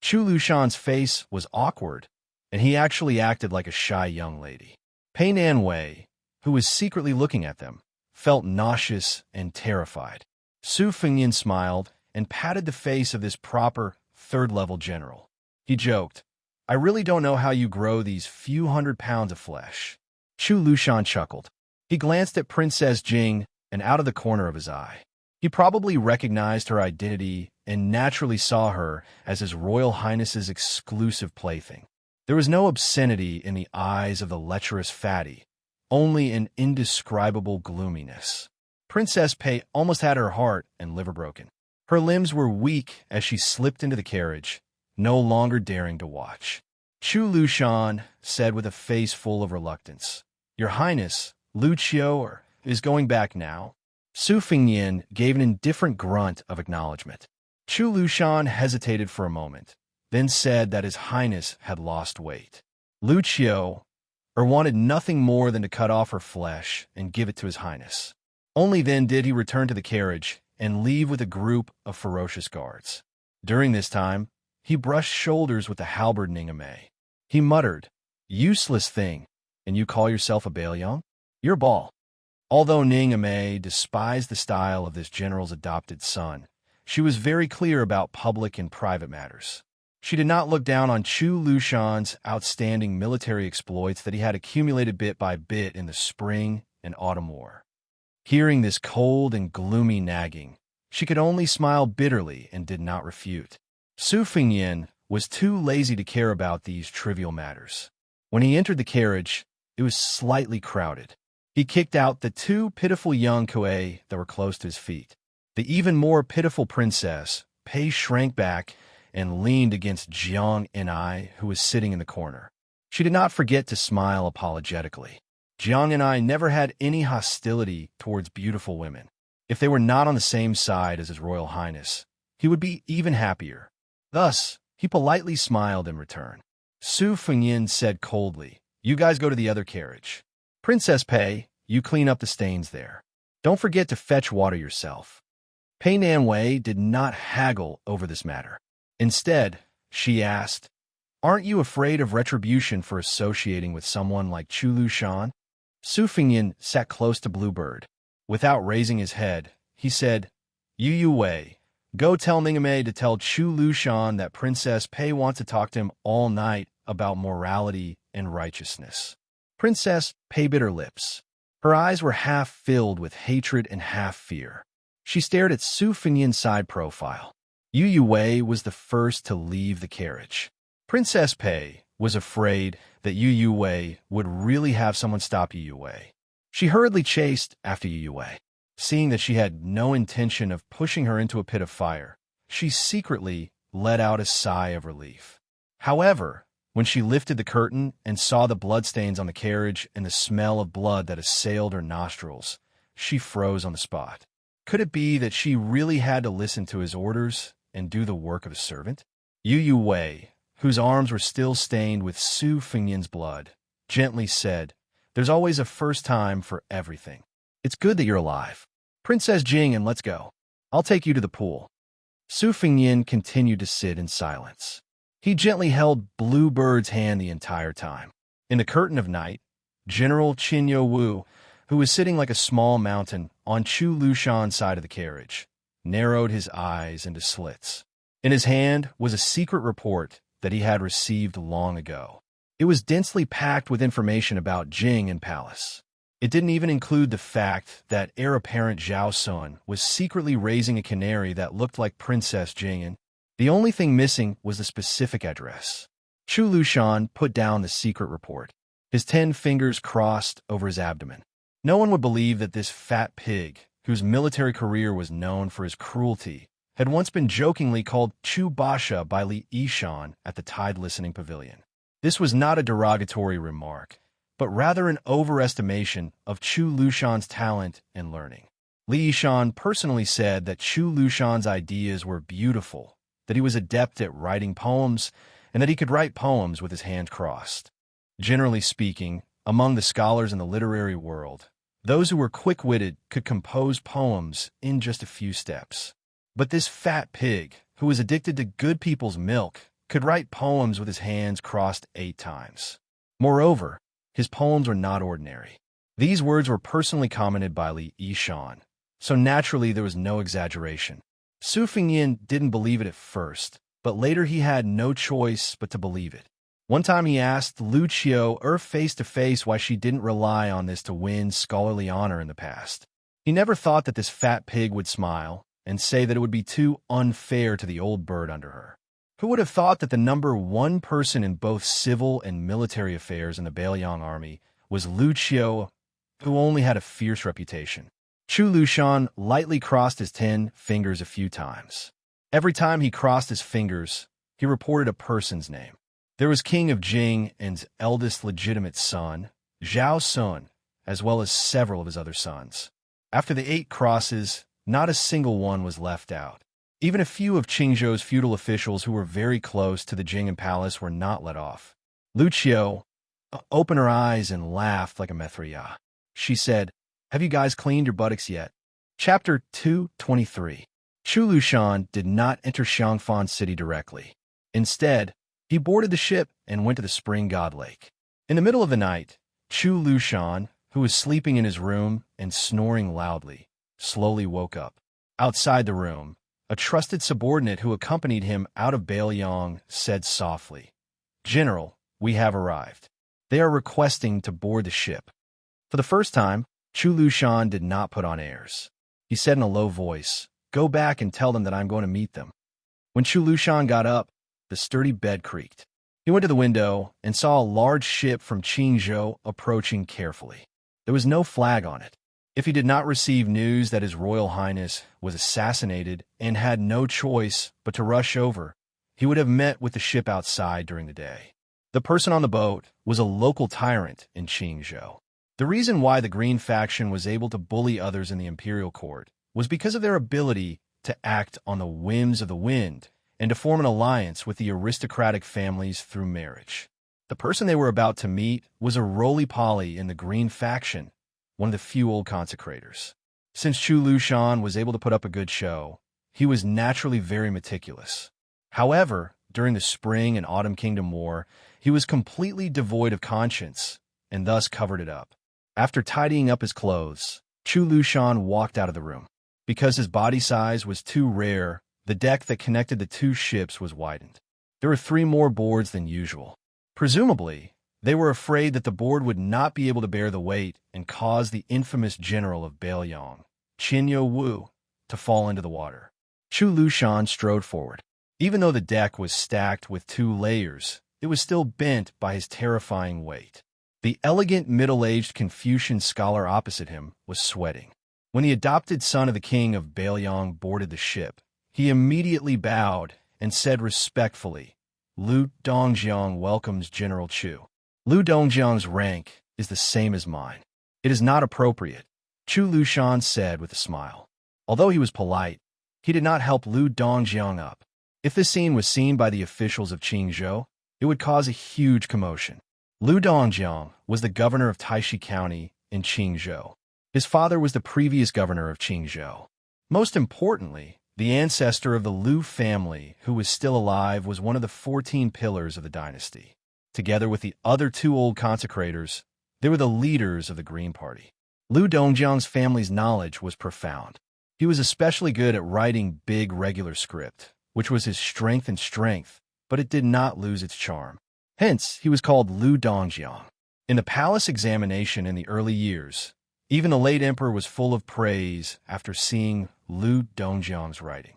Chu Lushan's face was awkward, and he actually acted like a shy young lady. Pei Nanwei, who was secretly looking at them, felt nauseous and terrified. Su Fengyin smiled and patted the face of this proper third-level general. He joked, "I really don't know how you grow these few 100 pounds of flesh." Chu Lushan chuckled. He glanced at Princess Jing and out of the corner of his eye. He probably recognized her identity and naturally saw her as His Royal Highness's exclusive plaything. There was no obscenity in the eyes of the lecherous fatty, only an indescribable gloominess. Princess Pei almost had her heart and liver broken. Her limbs were weak as she slipped into the carriage, no longer daring to watch. Chu Lushan said with a face full of reluctance, "Your Highness, Lucio is going back now." Su Fengyin gave an indifferent grunt of acknowledgement. Chu Lushan hesitated for a moment, then said that His Highness had lost weight. Lucio wanted nothing more than to cut off her flesh and give it to His Highness. Only then did he return to the carriage and leave with a group of ferocious guards. During this time, he brushed shoulders with the halberd Ningame. He muttered, "Useless thing, and you call yourself a Baoyong? You're Ball." Although Ningame despised the style of this general's adopted son, she was very clear about public and private matters. She did not look down on Chu Lushan's outstanding military exploits that he had accumulated bit by bit in the spring and autumn war. Hearing this cold and gloomy nagging, she could only smile bitterly and did not refute. Su Fengyin was too lazy to care about these trivial matters. When he entered the carriage, it was slightly crowded. He kicked out the two pitiful young Kuei that were close to his feet. The even more pitiful Princess Pei shrank back and leaned against Jiang Enai, who was sitting in the corner. She did not forget to smile apologetically. Jiang Enai never had any hostility towards beautiful women. If they were not on the same side as His Royal Highness, he would be even happier. Thus, he politely smiled in return. Su Fengyin said coldly, "You guys go to the other carriage. Princess Pei, you clean up the stains there. Don't forget to fetch water yourself." Pei Nanwei did not haggle over this matter. Instead, she asked, "Aren't you afraid of retribution for associating with someone like Chu Lushan?" Su Fengyin sat close to Bluebird. Without raising his head, he said, "Yu Wei, go tell Ningame to tell Chu Lushan that Princess Pei wants to talk to him all night about morality and righteousness." Princess Pei bit her lips. Her eyes were half filled with hatred and half fear. She stared at Su Fengyin's side profile. Yu Wei was the first to leave the carriage. Princess Pei was afraid that Yu Wei would really have someone stop Yu Wei. She hurriedly chased after Yu Wei. Seeing that she had no intention of pushing her into a pit of fire, she secretly let out a sigh of relief. However, when she lifted the curtain and saw the bloodstains on the carriage and the smell of blood that assailed her nostrils, she froze on the spot. Could it be that she really had to listen to his orders and do the work of a servant? Yu Wei, whose arms were still stained with Su Fengyin's blood, gently said, "There's always a first time for everything. It's good that you're alive. Princess Jing, and let's go. I'll take you to the pool." Su Fengyin continued to sit in silence. He gently held Bluebird's hand the entire time. In the curtain of night, General Qin Wu, who was sitting like a small mountain on Chu Lushan's side of the carriage, narrowed his eyes into slits. In his hand was a secret report that he had received long ago. It was densely packed with information about Jing and Palace. It didn't even include the fact that heir apparent Zhao Sun was secretly raising a canary that looked like Princess Jing. The only thing missing was the specific address. Chu Lushan put down the secret report, his 10 fingers crossed over his abdomen. No one would believe that this fat pig, whose military career was known for his cruelty, had once been jokingly called Chu Basha by Li Yishan at the Tide Listening Pavilion. This was not a derogatory remark, but rather an overestimation of Chu Lushan's talent and learning. Li Yishan personally said that Chu Lushan's ideas were beautiful, that he was adept at writing poems, and that he could write poems with his hands crossed. Generally speaking, among the scholars in the literary world, those who were quick-witted could compose poems in just a few steps. But this fat pig, who was addicted to good people's milk, could write poems with his hands crossed 8 times. Moreover, his poems were not ordinary. These words were personally commented by Li Yishan, so naturally there was no exaggeration. Su Fingyin didn't believe it at first, but later he had no choice but to believe it. One time he asked Lu Qiu face-to-face why she didn't rely on this to win scholarly honor in the past. He never thought that this fat pig would smile and say that it would be too unfair to the old bird under her. Who would have thought that the number one person in both civil and military affairs in the Bailiang army was Lu Qiu, who only had a fierce reputation? Chu Lushan lightly crossed his 10 fingers a few times. Every time he crossed his fingers, he reported a person's name. There was King of Jing and eldest legitimate son, Zhao Sun, as well as several of his other sons. After the 8 crosses, not a single one was left out. Even a few of Qingzhou's feudal officials who were very close to the Jing palace were not let off. Lu Qiu opened her eyes and laughed like a Mithriya. She said, "Have you guys cleaned your buttocks yet?" Chapter 223. Chu Lushan did not enter Xiangfan City directly. Instead, he boarded the ship and went to the Spring God Lake. In the middle of the night, Chu Lushan, who was sleeping in his room and snoring loudly, slowly woke up. Outside the room, a trusted subordinate who accompanied him out of Bailiang said softly, "General, we have arrived. They are requesting to board the ship." For the first time, Chu Lushan did not put on airs. He said in a low voice, "Go back and tell them that I'm going to meet them." When Chu Lushan got up, the sturdy bed creaked. He went to the window and saw a large ship from Qingzhou approaching carefully. There was no flag on it. If he did not receive news that His Royal Highness was assassinated and had no choice but to rush over, he would have met with the ship outside during the day. The person on the boat was a local tyrant in Qingzhou. The reason why the Green faction was able to bully others in the imperial court was because of their ability to act on the whims of the wind and to form an alliance with the aristocratic families through marriage. The person they were about to meet was a roly-poly in the Green faction, one of the few old consecrators. Since Chu Lushan was able to put up a good show, he was naturally very meticulous. However, during the Spring and Autumn Kingdom War, he was completely devoid of conscience and thus covered it up. After tidying up his clothes, Chu Lushan walked out of the room. Because his body size was too rare, the deck that connected the 2 ships was widened. There were 3 more boards than usual. Presumably, they were afraid that the board would not be able to bear the weight and cause the infamous general of Bailiang, Qin Wu, to fall into the water. Chu Lushan strode forward. Even though the deck was stacked with 2 layers, it was still bent by his terrifying weight. The elegant middle-aged Confucian scholar opposite him was sweating. When the adopted son of the king of Bailiang boarded the ship, he immediately bowed and said respectfully, "Lu Dongjiang welcomes General Chu." Lu Dongjiang's rank is the same as mine. It is not appropriate, Chu Lushan said with a smile. Although he was polite, he did not help Lu Dongjiang up. If this scene was seen by the officials of Qingzhou, it would cause a huge commotion. Lu Dongjiang was the governor of Taishi County in Qingzhou. His father was the previous governor of Qingzhou. Most importantly, the ancestor of the Lu family, who was still alive, was one of the 14 pillars of the dynasty. Together with the other 2 old consecrators, they were the leaders of the Green Party. Lu Dongjiang's family's knowledge was profound. He was especially good at writing big regular script, which was his strength, but it did not lose its charm. Hence, he was called Lu Dongjiang. In the palace examination in the early years, even the late emperor was full of praise after seeing Lu Dongjiang's writing.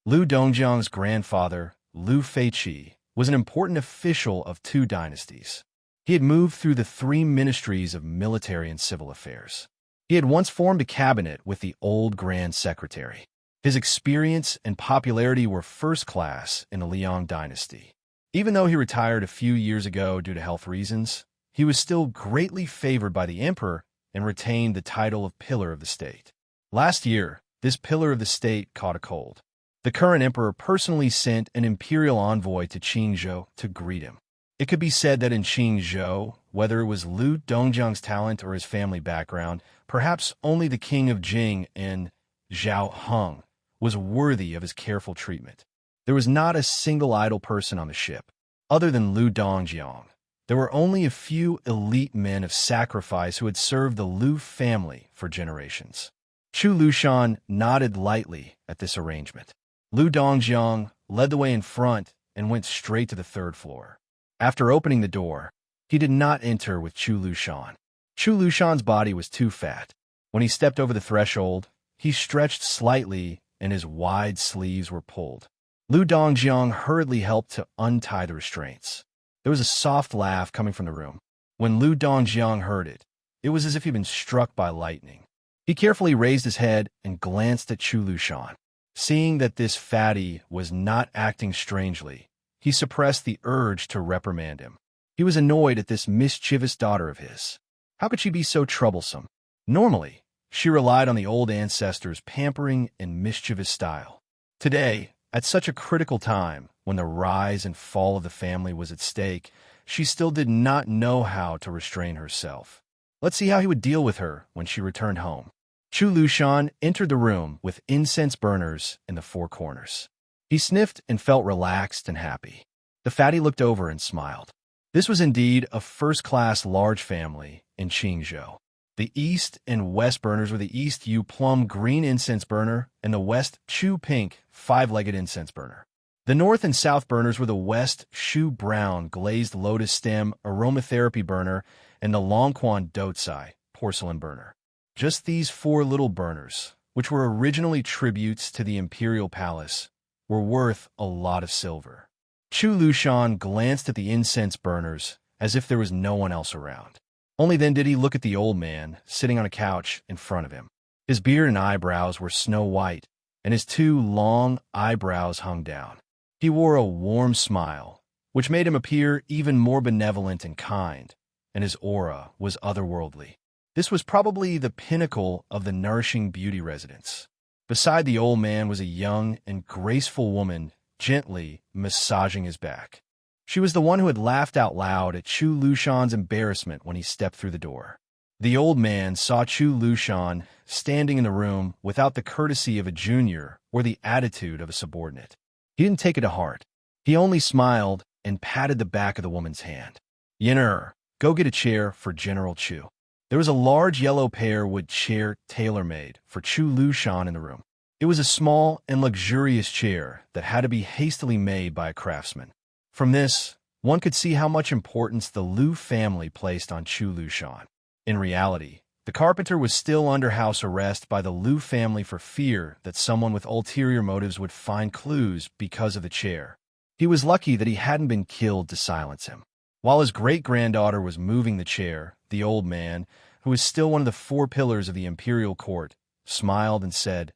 Lu Dongjiang's grandfather, Lu Feiqi, was an important official of 2 dynasties. He had moved through the 3 ministries of military and civil affairs. He had once formed a cabinet with the old Grand Secretary. His experience and popularity were first class in the Liang dynasty. Even though he retired a few years ago due to health reasons, he was still greatly favored by the emperor and retained the title of Pillar of the State. Last year, this Pillar of the State caught a cold. The current emperor personally sent an imperial envoy to Qingzhou to greet him. It could be said that in Qingzhou, whether it was Lu Dongjiang's talent or his family background, perhaps only the king of Jing and Zhao Heng was worthy of his careful treatment. There was not a single idle person on the ship. Other than Lu Dongjiang, There were only a few elite men of sacrifice who had served the Lu family for generations. Chu Lushan nodded lightly at this arrangement. Lu Dongjiang led the way in front and went straight to the third floor. After opening the door, he did not enter with Chu Lushan. Chu Lushan's body was too fat. When he stepped over the threshold, he stretched slightly and his wide sleeves were pulled. Lu Dongjiang hurriedly helped to untie the restraints. There was a soft laugh coming from the room. When Lu Dongjiang heard it, it was as if he'd been struck by lightning. He carefully raised his head and glanced at Chu Lushan. Seeing that this fatty was not acting strangely, he suppressed the urge to reprimand him. He was annoyed at this mischievous daughter of his. How could she be so troublesome? Normally, she relied on the old ancestors' pampering and mischievous style. Today, at such a critical time, when the rise and fall of the family was at stake, she still did not know how to restrain herself. Let's see how he would deal with her when she returned home. Chu Lushan entered the room with incense burners in the four corners. He sniffed and felt relaxed and happy. The fatty looked over and smiled. This was indeed a first-class large family in Qingzhou. The east and west burners were the east Yu plum green incense burner and the west Chu pink five-legged incense burner. The north and south burners were the west Shu brown glazed lotus stem aromatherapy burner and the Longquan Dotsai porcelain burner. Just these four little burners, which were originally tributes to the imperial palace, were worth a lot of silver. Chu Lushan glanced at the incense burners as if there was no one else around. Only then did he look at the old man sitting on a couch in front of him. His beard and eyebrows were snow white, and his two long eyebrows hung down. He wore a warm smile, which made him appear even more benevolent and kind, and his aura was otherworldly. This was probably the pinnacle of the nourishing beauty residence. Beside the old man was a young and graceful woman gently massaging his back. She was the one who had laughed out loud at Chu Lushan's embarrassment when he stepped through the door. The old man saw Chu Lushan standing in the room without the courtesy of a junior or the attitude of a subordinate. He didn't take it to heart. He only smiled and patted the back of the woman's hand. "Yen'er, go get a chair for General Chu." There was a large yellow pear wood chair tailor-made for Chu Lushan in the room. It was a small and luxurious chair that had to be hastily made by a craftsman. From this, one could see how much importance the Lu family placed on Chu Lushan. In reality, the carpenter was still under house arrest by the Lu family for fear that someone with ulterior motives would find clues because of the chair. He was lucky that he hadn't been killed to silence him. While his great-granddaughter was moving the chair, the old man, who was still one of the four pillars of the imperial court, smiled and said,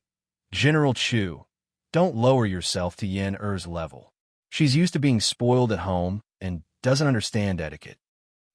"General Chu, don't lower yourself to Yen'er's level. She's used to being spoiled at home and doesn't understand etiquette."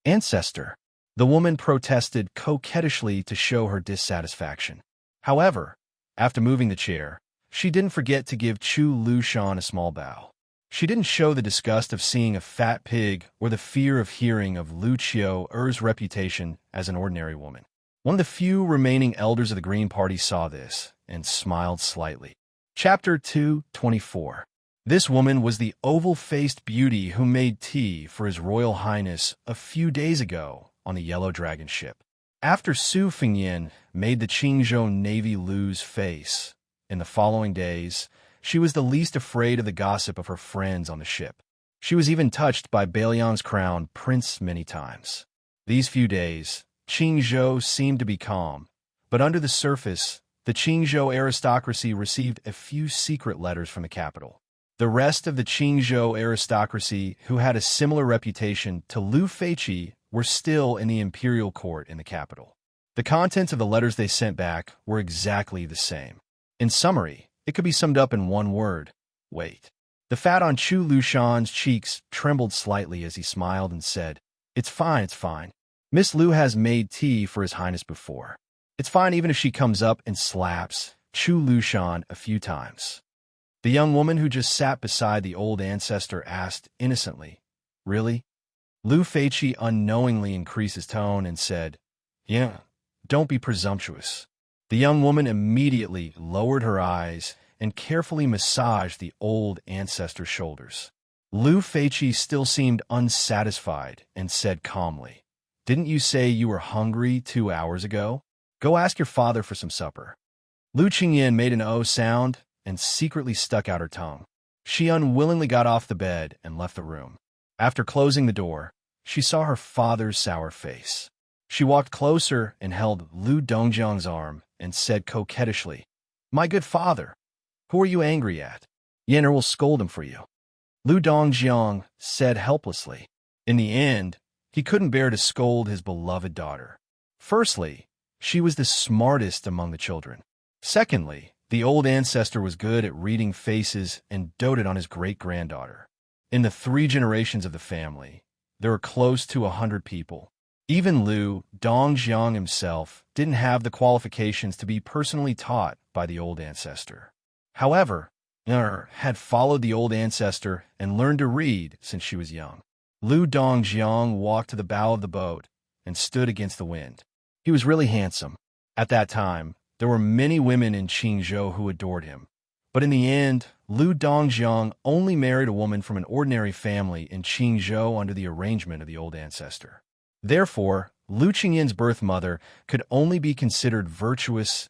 "Ancestor," the woman protested coquettishly to show her dissatisfaction. However, after moving the chair, she didn't forget to give Chu Lushan a small bow. She didn't show the disgust of seeing a fat pig or the fear of hearing of Lu Qiu'er's reputation as an ordinary woman. One of the few remaining elders of the Green Party saw this and smiled slightly. Chapter 224. This woman was the oval-faced beauty who made tea for His Royal Highness a few days ago on the Yellow Dragon ship. After Su Fengyan made the Qingzhou Navy lose face, in the following days, she was the least afraid of the gossip of her friends on the ship. She was even touched by Bailiang's crown prince many times. These few days, Qingzhou seemed to be calm, but under the surface, the Qingzhou aristocracy received a few secret letters from the capital. The rest of the Qingzhou aristocracy, who had a similar reputation to Lu Feiqi, were still in the imperial court in the capital. The contents of the letters they sent back were exactly the same. In summary, it could be summed up in one word: wait. The fat on Chu Lushan's cheeks trembled slightly as he smiled and said, it's fine. Miss Lu has made tea for His Highness before. It's fine even if she comes up and slaps Chu Lushan a few times." The young woman who just sat beside the old ancestor asked innocently, "Really?" Lu Feiqi unknowingly increased his tone and said, "Yeah, don't be presumptuous." The young woman immediately lowered her eyes and carefully massaged the old ancestor's shoulders. Lu Feiqi still seemed unsatisfied and said calmly, "Didn't you say you were hungry 2 hours ago? Go ask your father for some supper." Lu Qingyan made an O sound and secretly stuck out her tongue. She unwillingly got off the bed and left the room. After closing the door, she saw her father's sour face. She walked closer and held Lu Dongjiang's arm and said coquettishly, "My good father, who are you angry at? Yen'er will scold him for you." Lu Dongjiang said helplessly. In the end, he couldn't bear to scold his beloved daughter. Firstly, she was the smartest among the children. Secondly, the old ancestor was good at reading faces and doted on his great-granddaughter. In the 3 generations of the family, there were close to 100 people. Even Lu Dongjiang himself didn't have the qualifications to be personally taught by the old ancestor. However, had followed the old ancestor and learned to read since she was young. Lu Dongjiang walked to the bow of the boat and stood against the wind. He was really handsome. At that time, there were many women in Qingzhou who adored him. But in the end, Lu Dongjiang only married a woman from an ordinary family in Qingzhou under the arrangement of the old ancestor. Therefore, Lu Qingyan's birth mother could only be considered virtuous,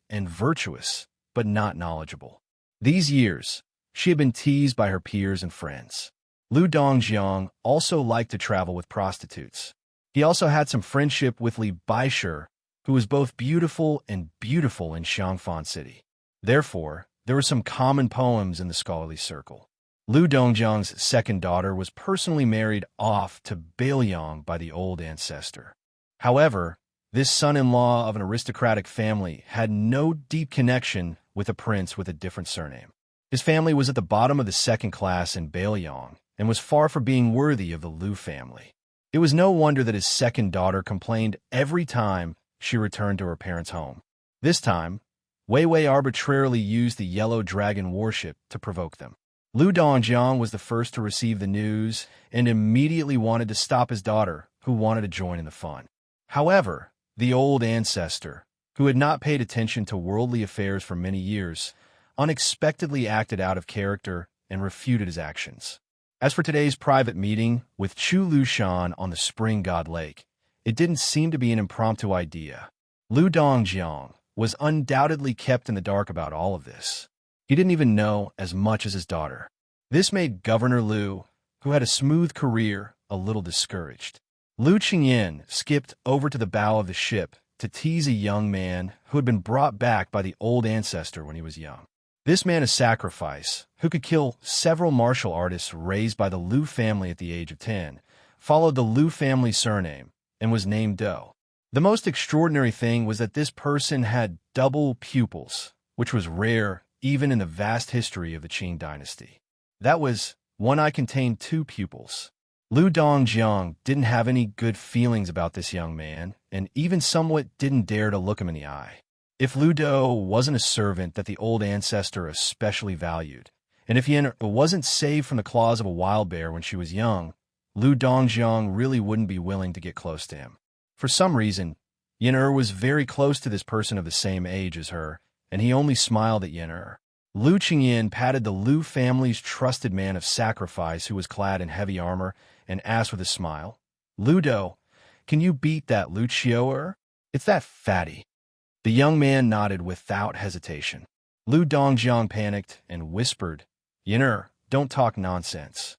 but not knowledgeable. These years, she had been teased by her peers and friends. Lu Dongjiang also liked to travel with prostitutes. He also had some friendship with Li Baishe, who was both beautiful in Xiangfan City. Therefore, there were some common poems in the scholarly circle. Lu Dongjiang's second daughter was personally married off to Bailiang by the old ancestor. However, this son-in-law of an aristocratic family had no deep connection with a prince with a different surname. His family was at the bottom of the second class in Bailiang and was far from being worthy of the Lu family. It was no wonder that his second daughter complained every time she returned to her parents' home. This time, Wei Wei arbitrarily used the yellow dragon warship to provoke them. Lu Dongjiang was the first to receive the news and immediately wanted to stop his daughter, who wanted to join in the fun. However, the old ancestor, who had not paid attention to worldly affairs for many years, unexpectedly acted out of character and refuted his actions. As for today's private meeting with Chu Lushan on the Spring God Lake, it didn't seem to be an impromptu idea. Lu Dongjiang was undoubtedly kept in the dark about all of this. He didn't even know as much as his daughter. This made Governor Lu, who had a smooth career, a little discouraged. Lu Qingyan skipped over to the bow of the ship to tease a young man who had been brought back by the old ancestor when he was young. This man of sacrifice, who could kill several martial artists raised by the Lu family at the age of 10, followed the Lu family surname and was named Do. The most extraordinary thing was that this person had double pupils, which was rare even in the vast history of the Qing dynasty. That was, one eye contained 2 pupils. Lu Dongjiang didn't have any good feelings about this young man, and even somewhat didn't dare to look him in the eye. If Lu Do wasn't a servant that the old ancestor especially valued, and if Yen wasn't saved from the claws of a wild bear when she was young, Lu Dongjiang really wouldn't be willing to get close to him. For some reason, Yen was very close to this person of the same age as her, and he only smiled at Yen. Lu Qingyan patted the Lu family's trusted man of sacrifice who was clad in heavy armor and asked with a smile, "Lu Do, can you beat that Lu Qiu? It's that fatty." The young man nodded without hesitation. Lu Dongjiang panicked and whispered, "Yen, don't talk nonsense."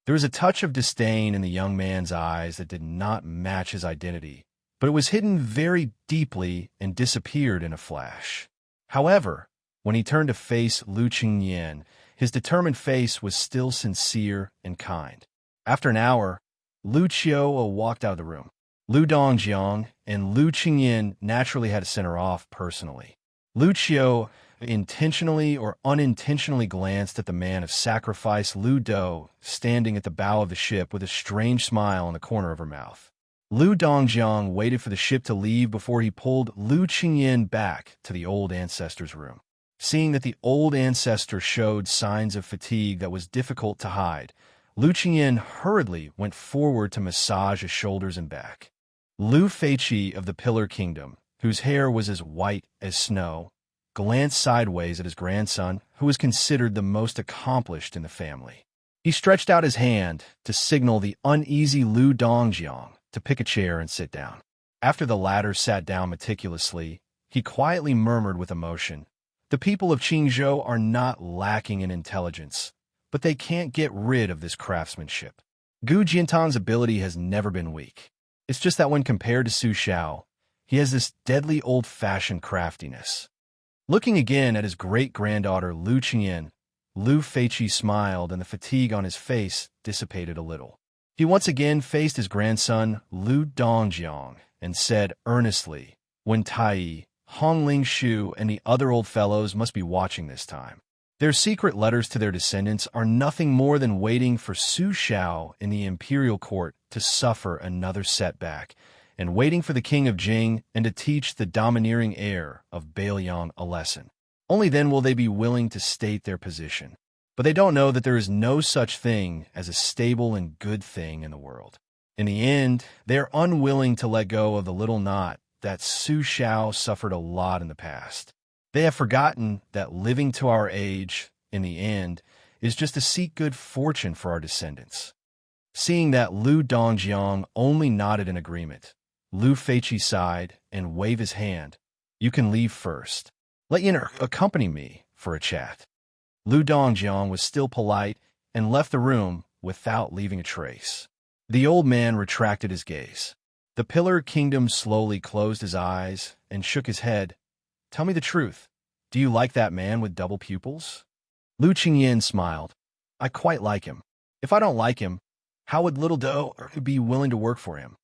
There was a touch of disdain in the young man's eyes that did not match his identity, but it was hidden very deeply and disappeared in a flash. However, when he turned to face Lu Qingyan, his determined face was still sincere and kind. After an hour, Lu Qiu walked out of the room. Lu Dongjiang and Lu Qingyan naturally had to send her off personally. Lu Qiu intentionally or unintentionally glanced at the man of sacrifice Lu Do standing at the bow of the ship with a strange smile in the corner of her mouth. Lu Dongjiang waited for the ship to leave before he pulled Lu Qingyan back to the old ancestor's room. Seeing that the old ancestor showed signs of fatigue that was difficult to hide, Lu Qingyan hurriedly went forward to massage his shoulders and back. Lu Feiqi of the Pillar Kingdom, whose hair was as white as snow, glanced sideways at his grandson, who was considered the most accomplished in the family. He stretched out his hand to signal the uneasy Lu Dongjiang to pick a chair and sit down. After the latter sat down meticulously, he quietly murmured with emotion, "The people of Qingzhou are not lacking in intelligence, but they can't get rid of this craftsmanship. Gu Jintan's ability has never been weak. It's just that when compared to Su Xiao, he has this deadly old-fashioned craftiness." Looking again at his great-granddaughter Lu Qingyan, Lu Feiqi smiled and the fatigue on his face dissipated a little. He once again faced his grandson Lu Dongjiang and said earnestly, "When Tai, Hongling Shu, and the other old fellows must be watching this time. Their secret letters to their descendants are nothing more than waiting for Su Xiao in the imperial court to suffer another setback, and waiting for the king of Jing and to teach the domineering heir of Bailiang a lesson. Only then will they be willing to state their position. But they don't know that there is no such thing as a stable and good thing in the world. In the end, they are unwilling to let go of the little knot that Su Xiao suffered a lot in the past. They have forgotten that living to our age, in the end, is just to seek good fortune for our descendants." Seeing that Lu Dongjiang only nodded in agreement, Lu Feiqi sighed and waved his hand. "You can leave first. Let Yin accompany me for a chat." Lu Dongjiang was still polite and left the room without leaving a trace. The old man retracted his gaze. The Pillar Kingdom slowly closed his eyes and shook his head. "Tell me the truth. Do you like that man with double pupils?" Lu Qingyan smiled. "I quite like him. If I don't like him, how would little Do be willing to work for him?"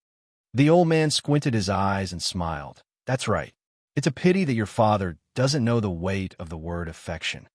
The old man squinted his eyes and smiled. "That's right. It's a pity that your father doesn't know the weight of the word affection."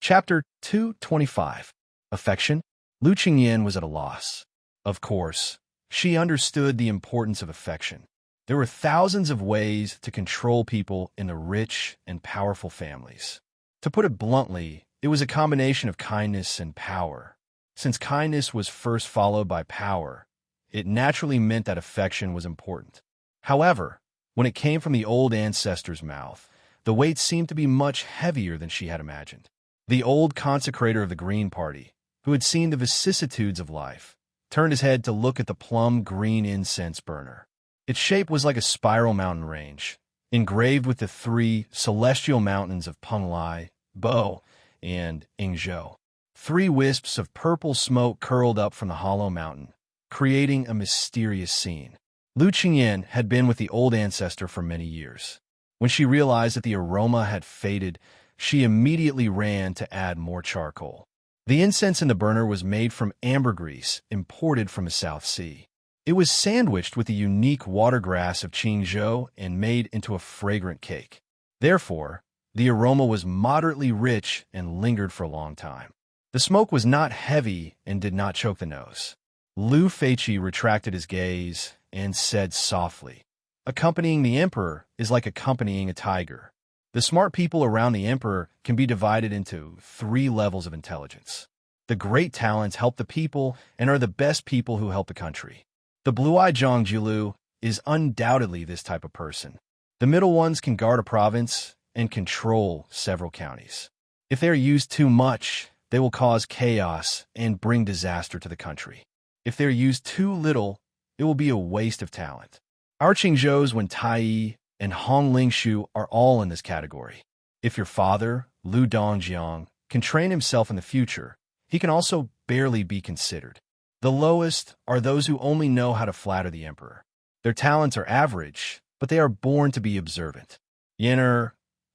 Chapter 225. Affection? Lu Qingyan was at a loss. Of course, she understood the importance of affection. There were thousands of ways to control people in the rich and powerful families. To put it bluntly, it was a combination of kindness and power. Since kindness was first followed by power, it naturally meant that affection was important. However, when it came from the old ancestor's mouth, the weight seemed to be much heavier than she had imagined. The old consecrator of the Green Party, who had seen the vicissitudes of life, turned his head to look at the plum-green incense burner. Its shape was like a spiral mountain range, engraved with the three celestial mountains of Penglai, Bo, and Yingzhou. 3 wisps of purple smoke curled up from the hollow mountain, creating a mysterious scene. Lu Qingyan had been with the old ancestor for many years. When she realized that the aroma had faded, she immediately ran to add more charcoal. The incense in the burner was made from ambergris imported from the South Sea. It was sandwiched with the unique watergrass of Qingzhou and made into a fragrant cake. Therefore, the aroma was moderately rich and lingered for a long time. The smoke was not heavy and did not choke the nose. Lu Feiqi retracted his gaze and said softly, "Accompanying the emperor is like accompanying a tiger. The smart people around the emperor can be divided into 3 levels of intelligence. The great talents help the people and are the best people who help the country. The blue-eyed Zhangjilu is undoubtedly this type of person. The middle ones can guard a province and control several counties. If they are used too much, they will cause chaos and bring disaster to the country. If they are used too little, it will be a waste of talent. Our Qingzhous when Tai and Hongling Shu are all in this category. If your father, Lu Dongjiang, can train himself in the future, he can also barely be considered. The lowest are those who only know how to flatter the emperor. Their talents are average, but they are born to be observant. Yenner,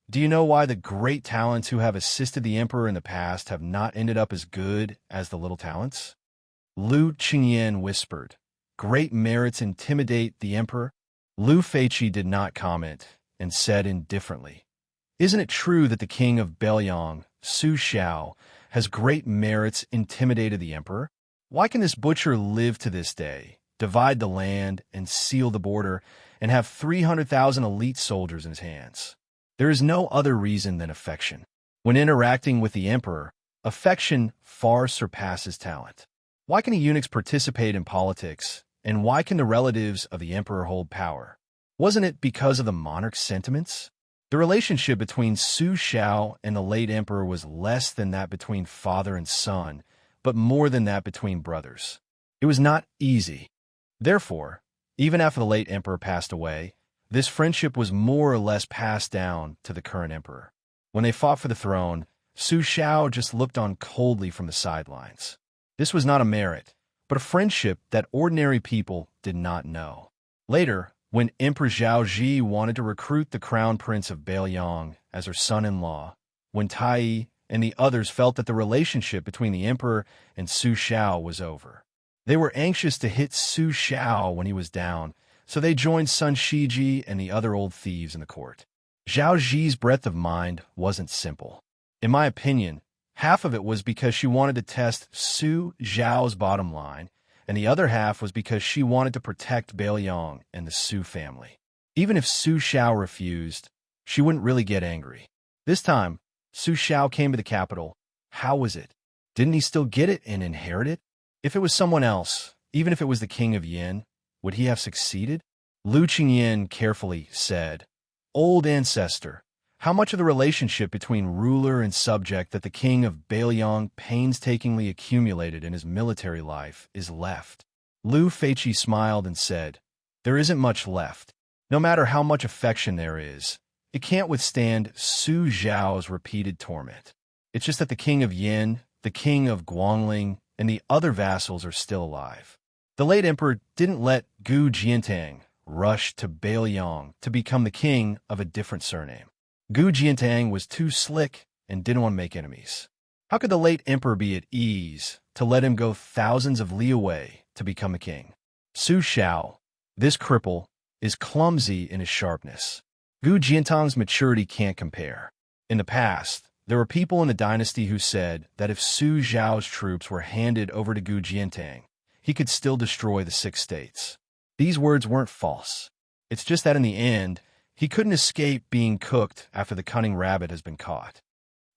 do you know why the great talents who have assisted the emperor in the past have not ended up as good as the little talents?" Lu Qingyan whispered. "Great merits intimidate the emperor?" Lu Feiqi did not comment and said indifferently, "Isn't it true that the king of Bailiang, Su Xiao, has great merits intimidated the emperor? Why can this butcher live to this day, divide the land and seal the border, and have 300,000 elite soldiers in his hands? There is no other reason than affection. When interacting with the emperor, affection far surpasses talent. Why can the eunuchs participate in politics, and why can the relatives of the emperor hold power? Wasn't it because of the monarch's sentiments? The relationship between Su Xiao and the late emperor was less than that between father and son, but more than that between brothers. It was not easy. Therefore, even after the late emperor passed away, this friendship was more or less passed down to the current emperor. When they fought for the throne, Su Xiao just looked on coldly from the sidelines. This was not a merit, but a friendship that ordinary people did not know. Later, when Emperor Zhao Ji wanted to recruit the crown prince of Beiliang as her son-in-law, when Tai and the others felt that the relationship between the emperor and Su Xiao was over. They were anxious to hit Su Xiao when he was down, so they joined Sun Shiji and the other old thieves in the court. Zhao Ji's breadth of mind wasn't simple. In my opinion, half of it was because she wanted to test Su Xiao's bottom line, and the other half was because she wanted to protect Beiliang and the Su family. Even if Su Xiao refused, she wouldn't really get angry. This time, Su Xiao came to the capital. How was it? Didn't he still get it and inherit it? If it was someone else, even if it was the king of Yin, would he have succeeded? Lu Qingyin carefully said, "Old ancestor, how much of the relationship between ruler and subject that the king of Beiliang painstakingly accumulated in his military life is left?" Lu Feiqi smiled and said, "There isn't much left. No matter how much affection there is, it can't withstand Su Zhao's repeated torment. It's just that the king of Yin, the king of Guangling, and the other vassals are still alive." The late emperor didn't let Gu Jiantang rush to Beiliang to become the king of a different surname. Gu Jiantang was too slick and didn't want to make enemies. How could the late emperor be at ease to let him go thousands of li away to become a king? Su Xiao, this cripple, is clumsy in his sharpness. Gu Jiantang's maturity can't compare. In the past, there were people in the dynasty who said that if Su Zhao's troops were handed over to Gu Jiantang, he could still destroy the 6 states. These words weren't false. It's just that in the end, he couldn't escape being cooked after the cunning rabbit has been caught.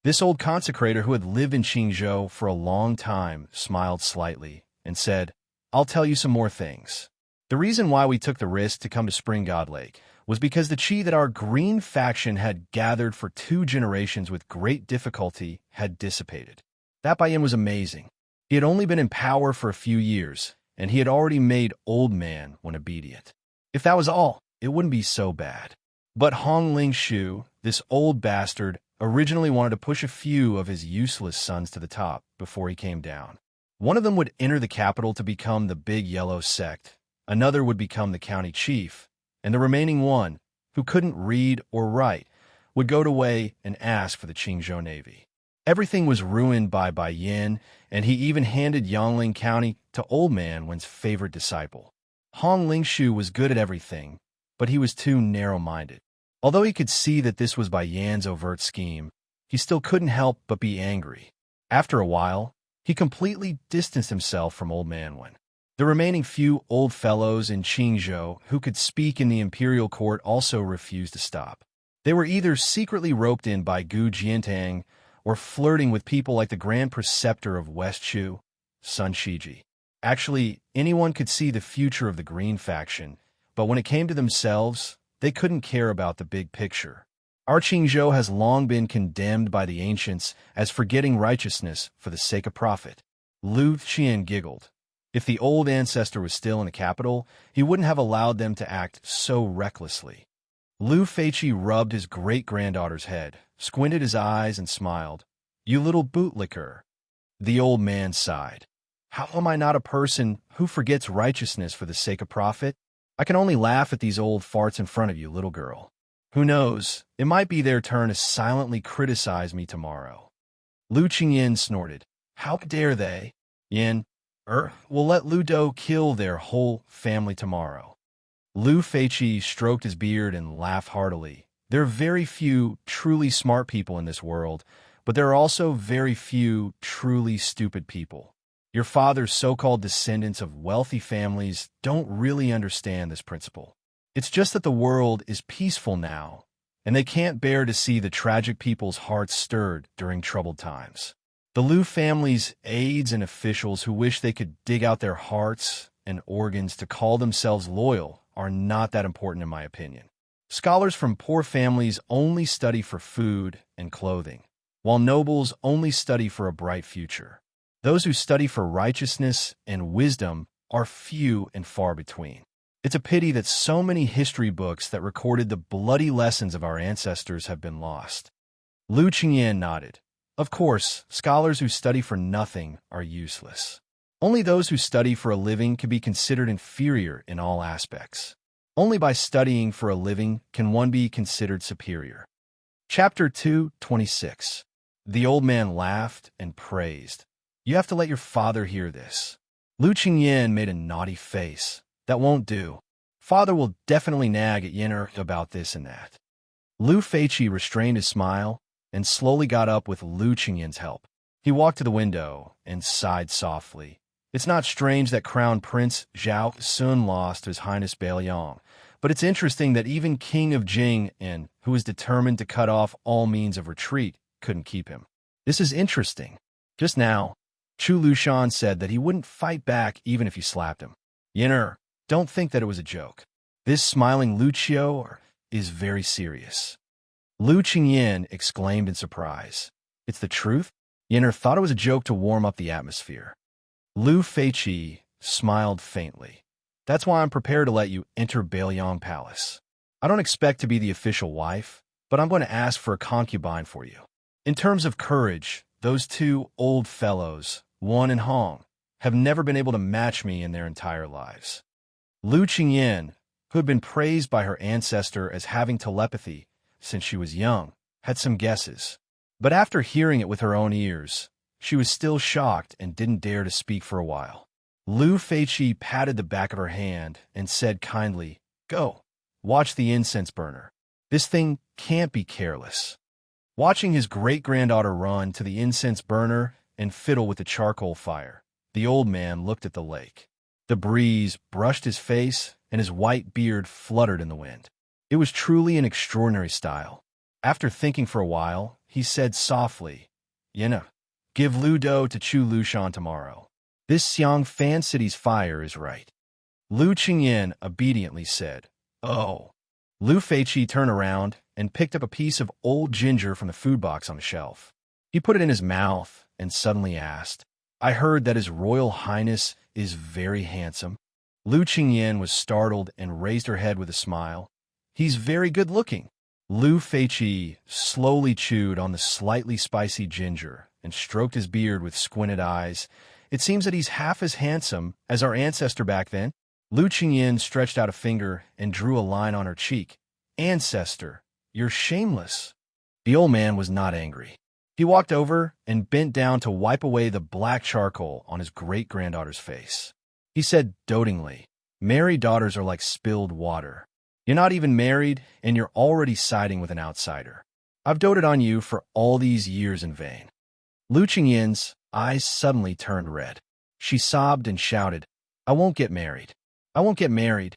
This old consecrator who had lived in Qingzhou for a long time smiled slightly and said, "I'll tell you some more things. The reason why we took the risk to come to Spring God Lake was because the qi that our green faction had gathered for 2 generations with great difficulty had dissipated. That Bai Yin was amazing. He had only been in power for a few years, and he had already made old man when obedient. If that was all, it wouldn't be so bad. But Hong Lingshu, this old bastard, originally wanted to push a few of his useless sons to the top before he came down. One of them would enter the capital to become the Big Yellow Sect, another would become the county chief, and the remaining one, who couldn't read or write, would go to Wei and ask for the Qingzhou Navy. Everything was ruined by Bai Yin, and he even handed Yangling County to Old Man Wen's favorite disciple. Hong Lingshu was good at everything, but he was too narrow-minded. Although he could see that this was Bai Yan's overt scheme, he still couldn't help but be angry. After a while, he completely distanced himself from Old Man Wen. The remaining few old fellows in Qingzhou who could speak in the imperial court also refused to stop. They were either secretly roped in by Gu Jiantang or flirting with people like the Grand Preceptor of West Chu, Sun Shiji. Actually, anyone could see the future of the Green faction, but when it came to themselves, they couldn't care about the big picture. Our Qingzhou has long been condemned by the ancients as forgetting righteousness for the sake of profit. Lu Qian giggled. If the old ancestor was still in the capital, he wouldn't have allowed them to act so recklessly. Lu Feiqi rubbed his great-granddaughter's head, squinted his eyes, and smiled. "You little bootlicker." The old man sighed. "How am I not a person who forgets righteousness for the sake of profit? I can only laugh at these old farts in front of you, little girl. Who knows, it might be their turn to silently criticize me tomorrow." Lu Qingyin snorted. "How dare they? Yin, we'll let Lu Do kill their whole family tomorrow." Lu Feiqi stroked his beard and laughed heartily. There are very few truly smart people in this world, but there are also very few truly stupid people. Your father's so-called descendants of wealthy families don't really understand this principle. It's just that the world is peaceful now, and they can't bear to see the tragic people's hearts stirred during troubled times. The Lu family's aides and officials who wish they could dig out their hearts and organs to call themselves loyal are not that important in my opinion. Scholars from poor families only study for food and clothing, while nobles only study for a bright future. Those who study for righteousness and wisdom are few and far between. It's a pity that so many history books that recorded the bloody lessons of our ancestors have been lost. Lu Qingyan nodded. Of course, scholars who study for nothing are useless. Only those who study for a living can be considered inferior in all aspects. Only by studying for a living can one be considered superior. Chapter 2:26. The old man laughed and praised. You have to let your father hear this. Lu Qingyan made a naughty face. That won't do. Father will definitely nag at Yen'er about this and that. Lu Feiqi restrained his smile and slowly got up with Lu Qingyan's help. He walked to the window and sighed softly. It's not strange that Crown Prince Zhao Sun lost His Highness Bailiang, but it's interesting that even King of Jing, who was determined to cut off all means of retreat, couldn't keep him. This is interesting. Just now, Chu Lushan said that he wouldn't fight back even if you slapped him. Yen'er, don't think that it was a joke. This smiling Lu Qiu is very serious. Lu Qingyan exclaimed in surprise. It's the truth? Yen'er thought it was a joke to warm up the atmosphere. Lu Feiqi smiled faintly. That's why I'm prepared to let you enter Bailiang Palace. I don't expect to be the official wife, but I'm going to ask for a concubine for you. In terms of courage, those two old fellows, Wan and Hong, have never been able to match me in their entire lives. Lu Qingyan, who had been praised by her ancestor as having telepathy since she was young, had some guesses. But after hearing it with her own ears, she was still shocked and didn't dare to speak for a while. Lu Feiqi patted the back of her hand and said kindly, Go, watch the incense burner. This thing can't be careless. Watching his great-granddaughter run to the incense burner and fiddle with the charcoal fire, the old man looked at the lake. The breeze brushed his face and his white beard fluttered in the wind. It was truly an extraordinary style. After thinking for a while, he said softly, Yen'er, give Lu Do to Chu Lushan tomorrow. This Xiang Fan City's fire is right. Lu Qingyan obediently said, Oh. Lu Feiqi turned around and picked up a piece of old ginger from the food box on the shelf. He put it in his mouth and suddenly asked, I heard that His Royal Highness is very handsome. Lu Qingyan was startled and raised her head with a smile. He's very good-looking. Lu Feiqi slowly chewed on the slightly spicy ginger and stroked his beard with squinted eyes. It seems that he's half as handsome as our ancestor back then. Lu Qingyan stretched out a finger and drew a line on her cheek. Ancestor, you're shameless. The old man was not angry. He walked over and bent down to wipe away the black charcoal on his great-granddaughter's face. He said dotingly, Married daughters are like spilled water. You're not even married, and you're already siding with an outsider. I've doted on you for all these years in vain. Lu Qingyan's eyes suddenly turned red. She sobbed and shouted, I won't get married. I won't get married.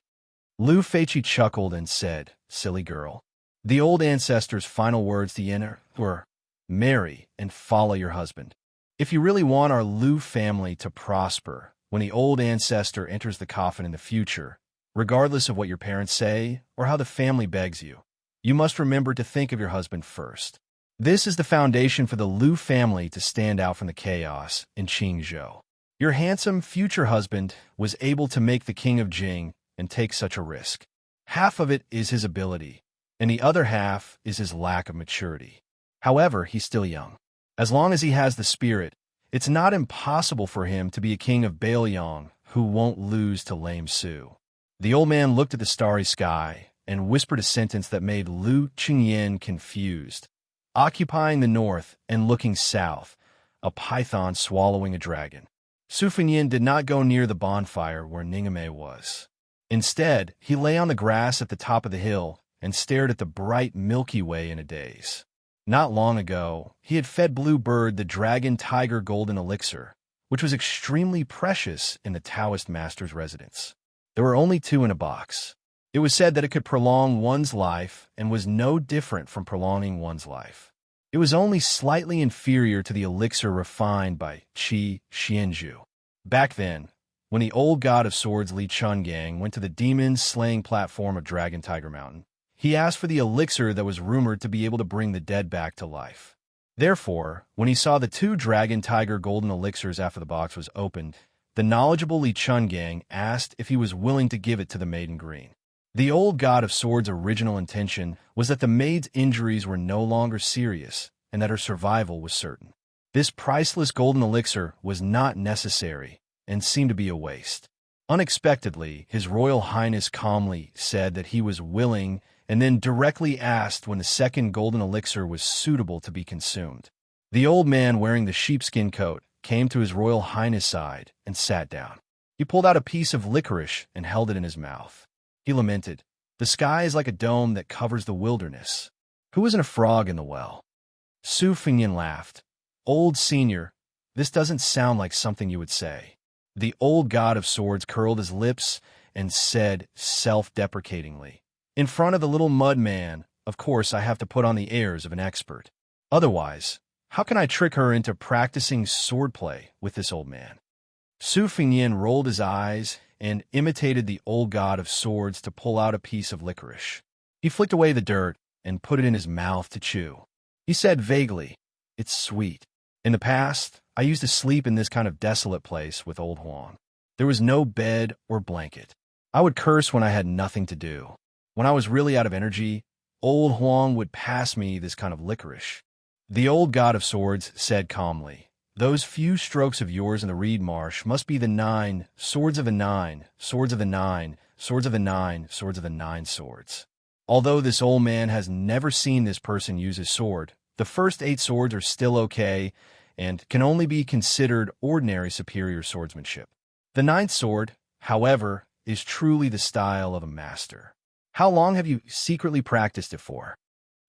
Lu Feiqi chuckled and said, Silly girl. The old ancestor's final words to Yen'er were, Marry and follow your husband. If you really want our Lu family to prosper when the old ancestor enters the coffin in the future, regardless of what your parents say or how the family begs you, you must remember to think of your husband first. This is the foundation for the Lu family to stand out from the chaos in Qingzhou. Your handsome future husband was able to make the king of Jing and take such a risk. Half of it is his ability, and the other half is his lack of maturity. However, he's still young. As long as he has the spirit, it's not impossible for him to be a king of Bailiang who won't lose to Lame Su. The old man looked at the starry sky and whispered a sentence that made Lu Qingyan confused. Occupying the north and looking south, a python swallowing a dragon. Su Fengyin did not go near the bonfire where Ningame was. Instead, he lay on the grass at the top of the hill and stared at the bright Milky Way in a daze. Not long ago, he had fed Blue Bird the Dragon Tiger Golden Elixir, which was extremely precious in the Taoist master's residence. There were only 2 in a box. It was said that it could prolong one's life and was no different from prolonging one's life. It was only slightly inferior to the elixir refined by Qi Xianzhu. Back then, when the old god of swords Li Chungang went to the demon-slaying platform of Dragon Tiger Mountain, he asked for the elixir that was rumored to be able to bring the dead back to life. Therefore, when he saw the two dragon tiger golden elixirs after the box was opened, the knowledgeable Li Chungang asked if he was willing to give it to the maiden green. The old god of swords' original intention was that the maid's injuries were no longer serious and that her survival was certain. This priceless golden elixir was not necessary and seemed to be a waste. Unexpectedly, His Royal Highness calmly said that he was willing and then directly asked when the second golden elixir was suitable to be consumed. The old man wearing the sheepskin coat came to His Royal Highness' side and sat down. He pulled out a piece of licorice and held it in his mouth. He lamented, "The sky is like a dome that covers the wilderness. Who isn't a frog in the well?" Su Fingyan laughed. "Old senior, this doesn't sound like something you would say." The old god of swords curled his lips and said self-deprecatingly, "In front of the little mud man, of course I have to put on the airs of an expert. Otherwise, how can I trick her into practicing swordplay with this old man?" Su Fingyan rolled his eyes and imitated the old god of swords to pull out a piece of licorice. He flicked away the dirt and put it in his mouth to chew. He said vaguely, "It's sweet. In the past, I used to sleep in this kind of desolate place with old Huang. There was no bed or blanket. I would curse when I had nothing to do. When I was really out of energy, old Huang would pass me this kind of licorice." The old god of swords said calmly, "Those few strokes of yours in the reed marsh must be the 9 swords of the 9, swords of the 9, swords of the 9, swords of the 9 swords. Although this old man has never seen this person use his sword, the first 8 swords are still okay and can only be considered ordinary superior swordsmanship. The 9th sword, however, is truly the style of a master. How long have you secretly practiced it for?"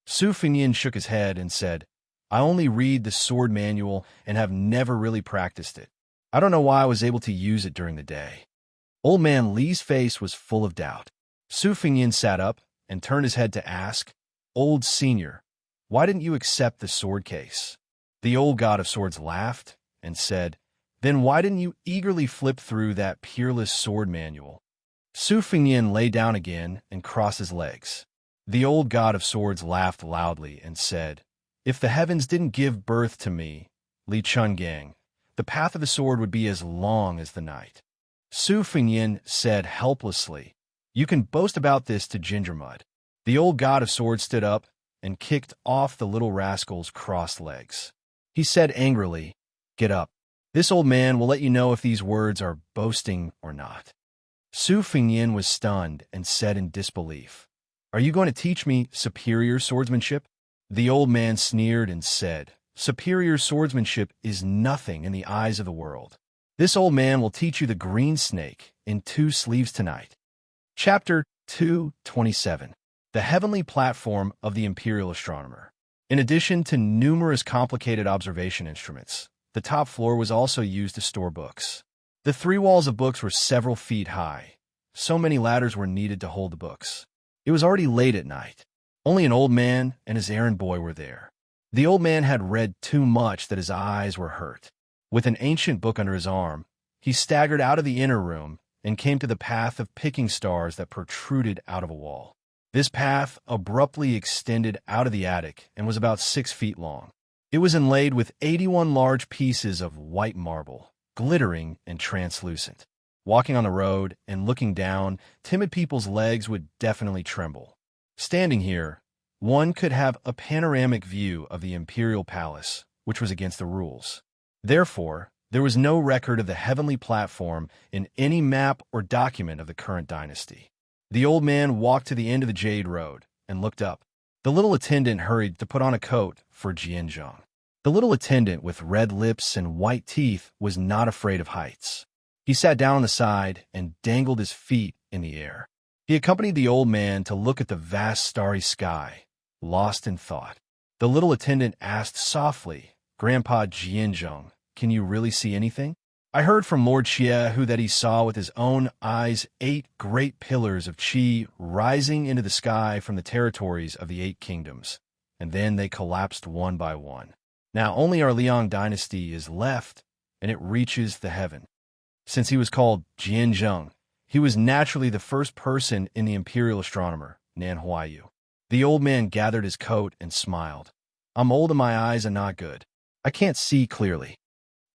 Su Fingyan shook his head and said, "I only read the sword manual and have never really practiced it. I don't know why I was able to use it during the day." Old man Li's face was full of doubt. Su Fingyan sat up and turned his head to ask, "Old senior, why didn't you accept the sword case?" The old god of swords laughed and said, "Then why didn't you eagerly flip through that peerless sword manual?" Su Fingyan lay down again and crossed his legs. The old god of swords laughed loudly and said, "If the heavens didn't give birth to me, Li Chungang, the path of the sword would be as long as the night." Su Fingyan said helplessly, "You can boast about this to Gingermud." The old god of swords stood up and kicked off the little rascal's crossed legs. He said angrily, "Get up. This old man will let you know if these words are boasting or not." Su Fingyan was stunned and said in disbelief, "Are you going to teach me superior swordsmanship?" The old man sneered and said, "Superior swordsmanship is nothing in the eyes of the world. This old man will teach you the green snake in 2 sleeves tonight." Chapter 227. The Heavenly Platform of the Imperial Astronomer. In addition to numerous complicated observation instruments, the top floor was also used to store books. The 3 walls of books were several feet high. So many ladders were needed to hold the books. It was already late at night. Only an old man and his errand boy were there. The old man had read too much that his eyes were hurt. With an ancient book under his arm, he staggered out of the inner room and came to the path of picking stars that protruded out of a wall. This path abruptly extended out of the attic and was about 6 feet long. It was inlaid with 81 large pieces of white marble, glittering and translucent. Walking on the road and looking down, timid people's legs would definitely tremble. Standing here, one could have a panoramic view of the imperial palace, which was against the rules. Therefore, there was no record of the heavenly platform in any map or document of the current dynasty. The old man walked to the end of the Jade Road and looked up. The little attendant hurried to put on a coat for Jianzhong. The little attendant with red lips and white teeth was not afraid of heights. He sat down on the side and dangled his feet in the air. He accompanied the old man to look at the vast starry sky, lost in thought. The little attendant asked softly, "Grandpa Jianzhong, can you really see anything?" "I heard from Lord Xie that he saw with his own eyes 8 great pillars of qi rising into the sky from the territories of the 8 kingdoms, and then they collapsed one by one. Now only our Liang dynasty is left, and it reaches the heaven." Since he was called Jianzheng, he was naturally the first person in the imperial astronomer, Nan Huayu. The old man gathered his coat and smiled. I'm old and my eyes are not good. I can't see clearly.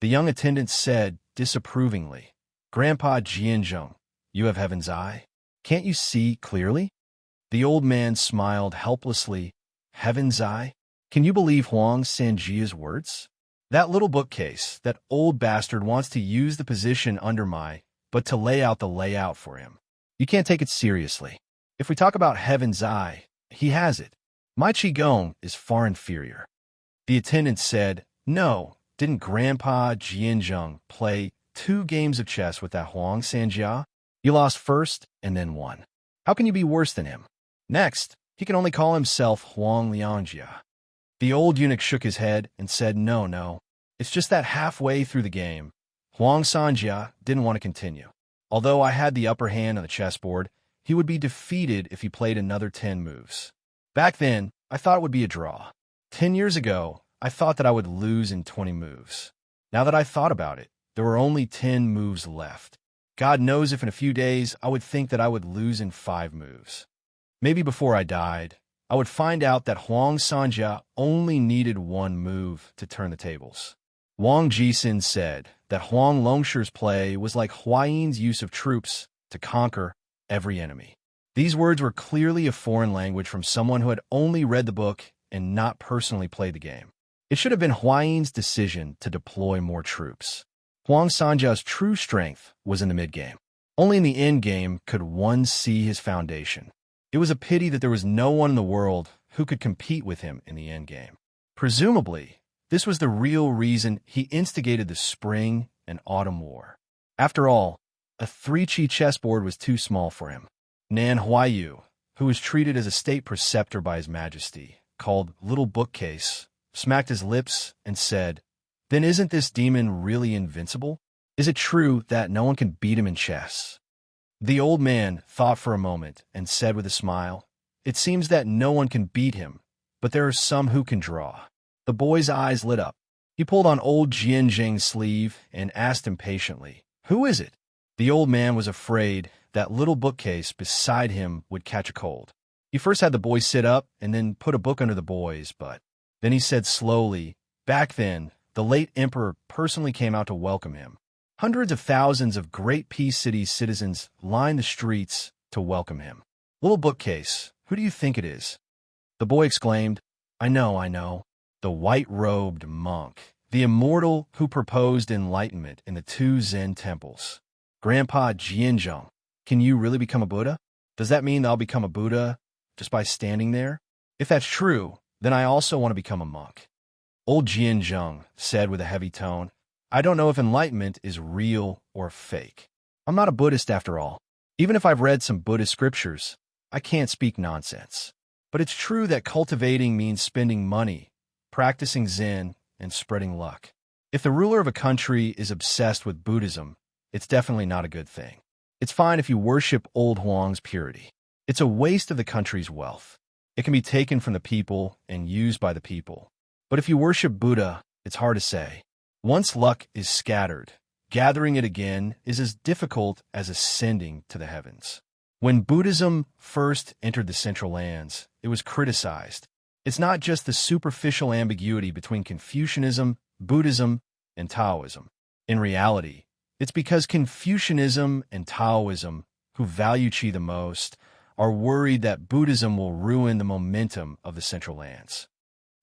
The young attendant said disapprovingly, Grandpa Jianzheng, you have heaven's eye? Can't you see clearly? The old man smiled helplessly. Heaven's eye? Can you believe Huang Sanjia's words? That little bookcase, that old bastard wants to use the position under but to lay out the layout for him. You can't take it seriously. If we talk about heaven's eye, he has it. My Qigong is far inferior. The attendant said, no, didn't Grandpa Jianzheng play 2 games of chess with that Huang Sanjia? You lost first and then won. How can you be worse than him? Next, he can only call himself Huang Liangjia. The old eunuch shook his head and said, no, it's just that halfway through the game, Huang Sanjia didn't want to continue. Although I had the upper hand on the chessboard, he would be defeated if he played another 10 moves. Back then, I thought it would be a draw. 10 years ago, I thought that I would lose in 20 moves. Now that I thought about it, there were only 10 moves left. God knows if in a few days I would think that I would lose in 5 moves. Maybe before I died, I would find out that Huang Sanjia only needed 1 move to turn the tables. Wang Jixin said that Huang Longshi's play was like Huayan's use of troops to conquer every enemy. These words were clearly a foreign language from someone who had only read the book and not personally played the game. It should have been Huayan's decision to deploy more troops. Huang Sanjia's true strength was in the mid-game. Only in the endgame could one see his foundation. It was a pity that there was no one in the world who could compete with him in the endgame. Presumably, this was the real reason he instigated the Spring and Autumn War. After all, a 3-chi chessboard was too small for him. Nan Huayu, who was treated as a state preceptor by His Majesty, called Little Bookcase, smacked his lips and said, then isn't this demon really invincible? Is it true that no one can beat him in chess? The old man thought for a moment and said with a smile, it seems that no one can beat him, but there are some who can draw. The boy's eyes lit up. He pulled on old Jianzheng's sleeve and asked impatiently, who is it? The old man was afraid that little bookcase beside him would catch a cold. He first had the boy sit up and then put a book under the boy's butt. Then he said slowly, back then, the late emperor personally came out to welcome him. Hundreds of thousands of Great Peace City's citizens lined the streets to welcome him. Little bookcase, who do you think it is? The boy exclaimed, I know. The white-robed monk, the immortal who proposed enlightenment in the 2 Zen temples. Grandpa Jianzheng, can you really become a Buddha? Does that mean that I'll become a Buddha just by standing there? If that's true, then I also want to become a monk. Old Jianzheng said with a heavy tone, I don't know if enlightenment is real or fake. I'm not a Buddhist after all. Even if I've read some Buddhist scriptures, I can't speak nonsense. But it's true that cultivating means spending money, practicing Zen, and spreading luck. If the ruler of a country is obsessed with Buddhism, it's definitely not a good thing. It's fine if you worship old Huang's purity. It's a waste of the country's wealth. It can be taken from the people and used by the people. But if you worship Buddha, it's hard to say. Once luck is scattered, gathering it again is as difficult as ascending to the heavens. When Buddhism first entered the Central Lands, it was criticized. It's not just the superficial ambiguity between Confucianism, Buddhism, and Taoism. In reality, it's because Confucianism and Taoism, who value Qi the most, are worried that Buddhism will ruin the momentum of the Central Lands.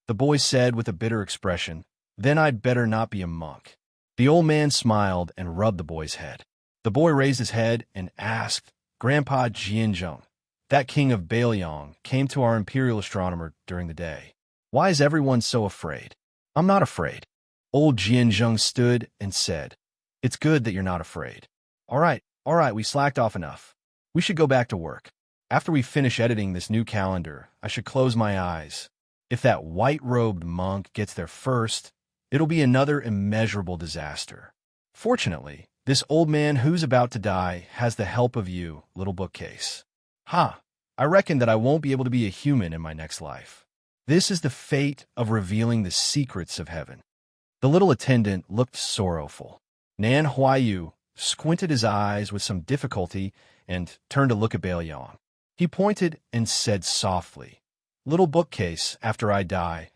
The boy said with a bitter expression, then I'd better not be a monk. The old man smiled and rubbed the boy's head. The boy raised his head and asked, Grandpa Jianzheng, that king of Bailiang, came to our imperial astronomer during the day. Why is everyone so afraid? I'm not afraid. Old Jianzheng stood and said, it's good that you're not afraid. All right, we slacked off enough. We should go back to work. After we finish editing this new calendar, I should close my eyes. If that white-robed monk gets there first, it'll be another immeasurable disaster. Fortunately, this old man who's about to die has the help of you, little bookcase. I reckon that I won't be able to be a human in my next life. This is the fate of revealing the secrets of heaven. The little attendant looked sorrowful. Nan Huayu squinted his eyes with some difficulty and turned to look at Bailiang. He pointed and said softly, little bookcase, after I die,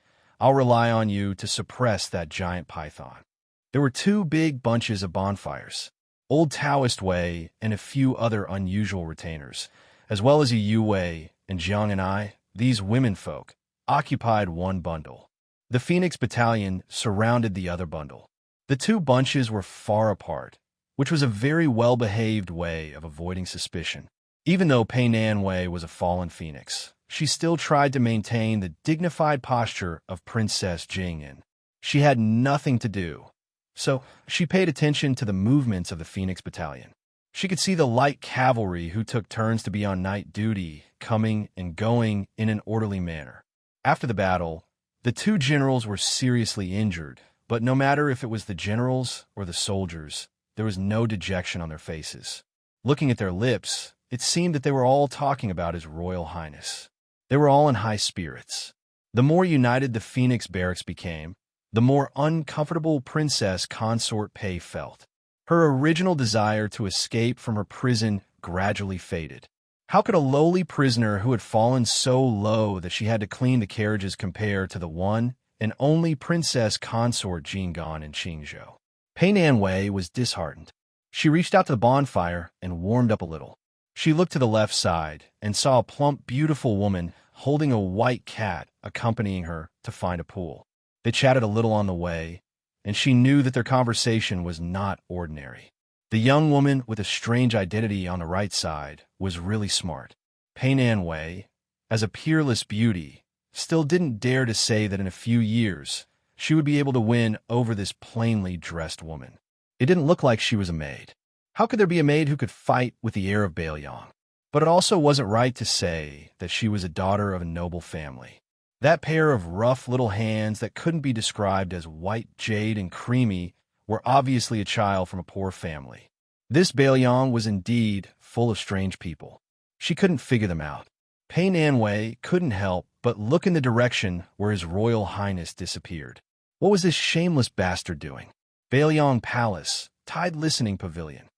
I'll rely on you to suppress that giant python." There were two big bunches of bonfires, old Taoist way and a few other unusual retainers, as well as a Yu Wei and Jiang and I, these womenfolk, occupied one bundle. The Phoenix Battalion surrounded the other bundle. The two bunches were far apart, which was a very well-behaved way of avoiding suspicion. Even though Pei Nanwei was a fallen phoenix, she still tried to maintain the dignified posture of Princess Jingyin. She had nothing to do, so she paid attention to the movements of the Phoenix Battalion. She could see the light cavalry who took turns to be on night duty, coming and going in an orderly manner. After the battle, the two generals were seriously injured, but no matter if it was the generals or the soldiers, there was no dejection on their faces. Looking at their lips, it seemed that they were all talking about His Royal Highness. They were all in high spirits. The more united the Phoenix barracks became, the more uncomfortable Princess Consort Pei felt. Her original desire to escape from her prison gradually faded. How could a lowly prisoner who had fallen so low that she had to clean the carriages compare to the one and only Princess Consort Jingan in Qingzhou? Pei Nanwei was disheartened. She reached out to the bonfire and warmed up a little. She looked to the left side and saw a plump, beautiful woman holding a white cat accompanying her to find a pool. They chatted a little on the way, and she knew that their conversation was not ordinary. The young woman with a strange identity on the right side was really smart. Pei Nanwei, as a peerless beauty, still didn't dare to say that in a few years she would be able to win over this plainly dressed woman. It didn't look like she was a maid. How could there be a maid who could fight with the heir of Bailiang? But it also wasn't right to say that she was a daughter of a noble family. That pair of rough little hands that couldn't be described as white jade and creamy were obviously a child from a poor family. This Bailiang was indeed full of strange people. She couldn't figure them out. Pei Nanwei couldn't help but look in the direction where His Royal Highness disappeared. What was this shameless bastard doing? Bailiang Palace, Tide Listening Pavilion.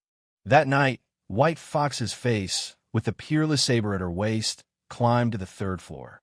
That night, White Fox's face, with the peerless saber at her waist, climbed to the third floor.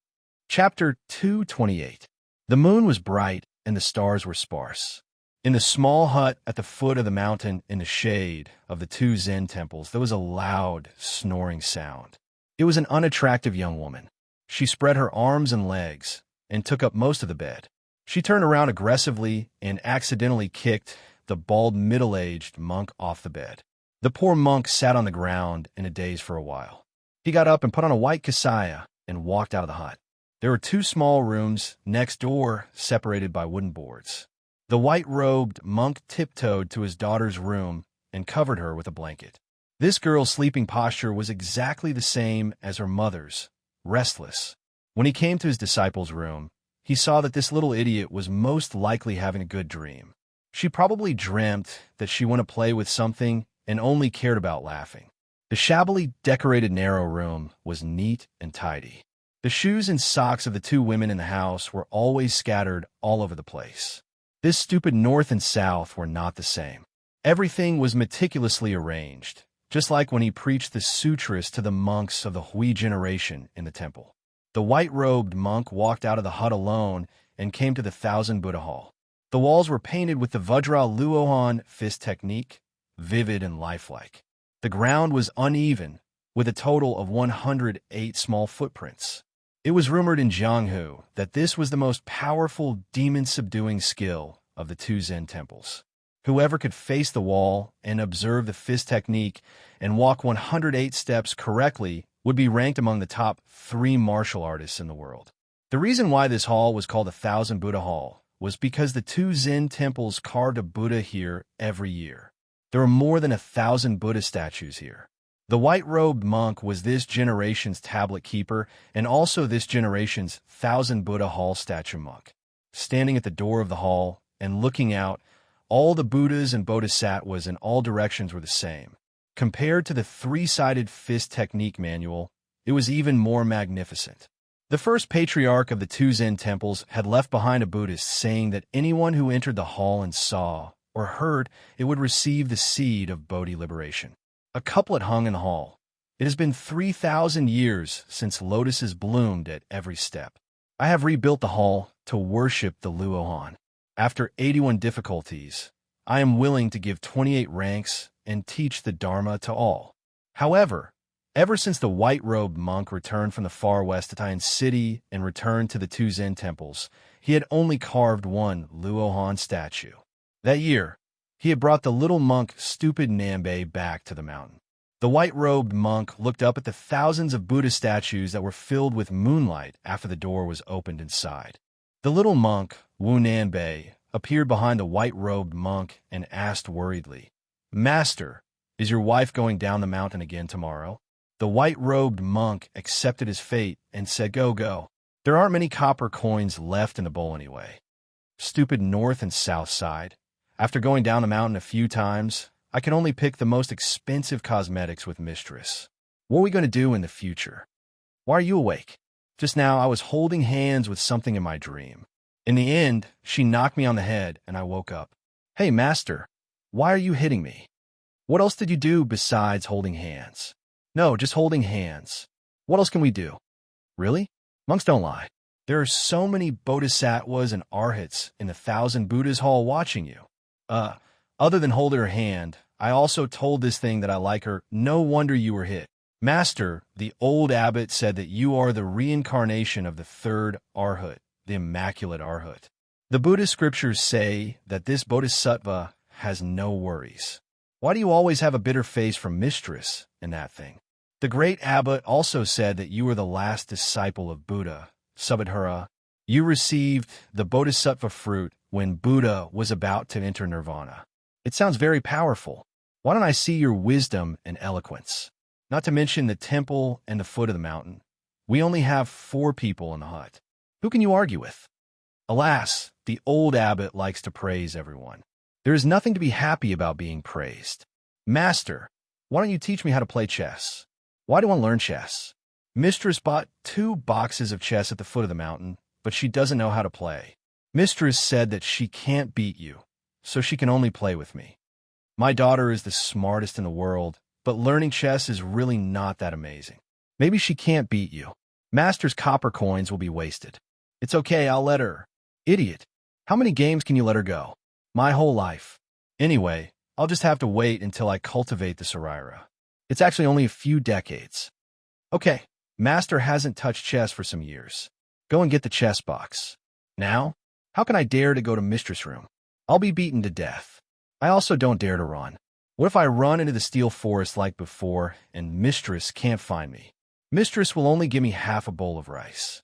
Chapter 228. The moon was bright and the stars were sparse. In the small hut at the foot of the mountain in the shade of the two Zen temples, there was a loud, snoring sound. It was an unattractive young woman. She spread her arms and legs and took up most of the bed. She turned around aggressively and accidentally kicked the bald middle-aged monk off the bed. The poor monk sat on the ground in a daze for a while. He got up and put on a white kasaya and walked out of the hut. There were two small rooms next door, separated by wooden boards. The white-robed monk tiptoed to his daughter's room and covered her with a blanket. This girl's sleeping posture was exactly the same as her mother's, restless. When he came to his disciple's room, he saw that this little idiot was most likely having a good dream. She probably dreamt that she wanted to play with something and only cared about laughing. The shabbily decorated narrow room was neat and tidy. The shoes and socks of the two women in the house were always scattered all over the place. This stupid north and south were not the same. Everything was meticulously arranged, just like when he preached the sutras to the monks of the Hui generation in the temple. The white-robed monk walked out of the hut alone and came to the Thousand Buddha Hall. The walls were painted with the Vajra Luohan fist technique, vivid and lifelike. The ground was uneven, with a total of 108 small footprints. It was rumored in Jianghu that this was the most powerful demon-subduing skill of the two Zen temples. Whoever could face the wall and observe the fist technique and walk 108 steps correctly would be ranked among the top 3 martial artists in the world. The reason why this hall was called the Thousand Buddha Hall was because the two Zen temples carved a Buddha here every year. There were more than 1,000 Buddha statues here. The white-robed monk was this generation's tablet keeper and also this generation's Thousand Buddha Hall statue monk. Standing at the door of the hall and looking out, all the Buddhas and Bodhisattvas in all directions were the same. Compared to the 3-sided fist technique manual, it was even more magnificent. The first patriarch of the two Zen temples had left behind a Buddhist saying that anyone who entered the hall and saw or heard it would receive the seed of Bodhi liberation. A couplet hung in the hall. It has been 3,000 years since lotuses bloomed at every step. I have rebuilt the hall to worship the Luohan. After 81 difficulties, I am willing to give 28 ranks and teach the Dharma to all. However, ever since the white-robed monk returned from the far west Italian city and returned to the two Zen temples, he had only carved one Luohan statue. That year, he had brought the little monk stupid Nambe back to the mountain. The white-robed monk looked up at the thousands of Buddha statues that were filled with moonlight after the door was opened inside. The little monk, Wu Nanbei, appeared behind the white-robed monk and asked worriedly, "Master, is your wife going down the mountain again tomorrow?" The white-robed monk accepted his fate and said, "Go, go. There aren't many copper coins left in the bowl anyway." Stupid north and south side. After going down the mountain a few times, I can only pick the most expensive cosmetics with Mistress. What are we going to do in the future? Why are you awake? Just now I was holding hands with something in my dream. In the end, she knocked me on the head and I woke up. "Hey, Master, why are you hitting me? What else did you do besides holding hands?" "No, just holding hands. What else can we do?" "Really? Monks don't lie. There are so many bodhisattvas and arhats in the 1,000 Buddhas hall watching you. Other than holding her hand, I also told this thing that I like her. No wonder you were hit. Master, the old abbot said that you are the reincarnation of the third arhat, the immaculate arhat. The Buddhist scriptures say that this bodhisattva has no worries. Why do you always have a bitter face from Mistress in that thing? The great abbot also said that you were the last disciple of Buddha, Subhadhara. You received the bodhisattva fruit when Buddha was about to enter nirvana. It sounds very powerful. Why don't I see your wisdom and eloquence? Not to mention the temple and the foot of the mountain. We only have 4 people in the hut. Who can you argue with?" Alas, the old abbot likes to praise everyone. There is nothing to be happy about being praised. "Master, why don't you teach me how to play chess?" "Why do I learn chess?" Mistress bought 2 boxes of chess at the foot of the mountain, but she doesn't know how to play. Mistress said that she can't beat you, so she can only play with me. My daughter is the smartest in the world, but learning chess is really not that amazing. Maybe she can't beat you. Master's copper coins will be wasted. It's okay, I'll let her. Idiot. How many games can you let her go? My whole life. Anyway, I'll just have to wait until I cultivate the Saraira. It's actually only a few decades. Okay, Master hasn't touched chess for some years. Go and get the chess box. Now? How can I dare to go to Mistress' room? I'll be beaten to death. I also don't dare to run. What if I run into the steel forest like before and Mistress can't find me? Mistress will only give me half a bowl of rice.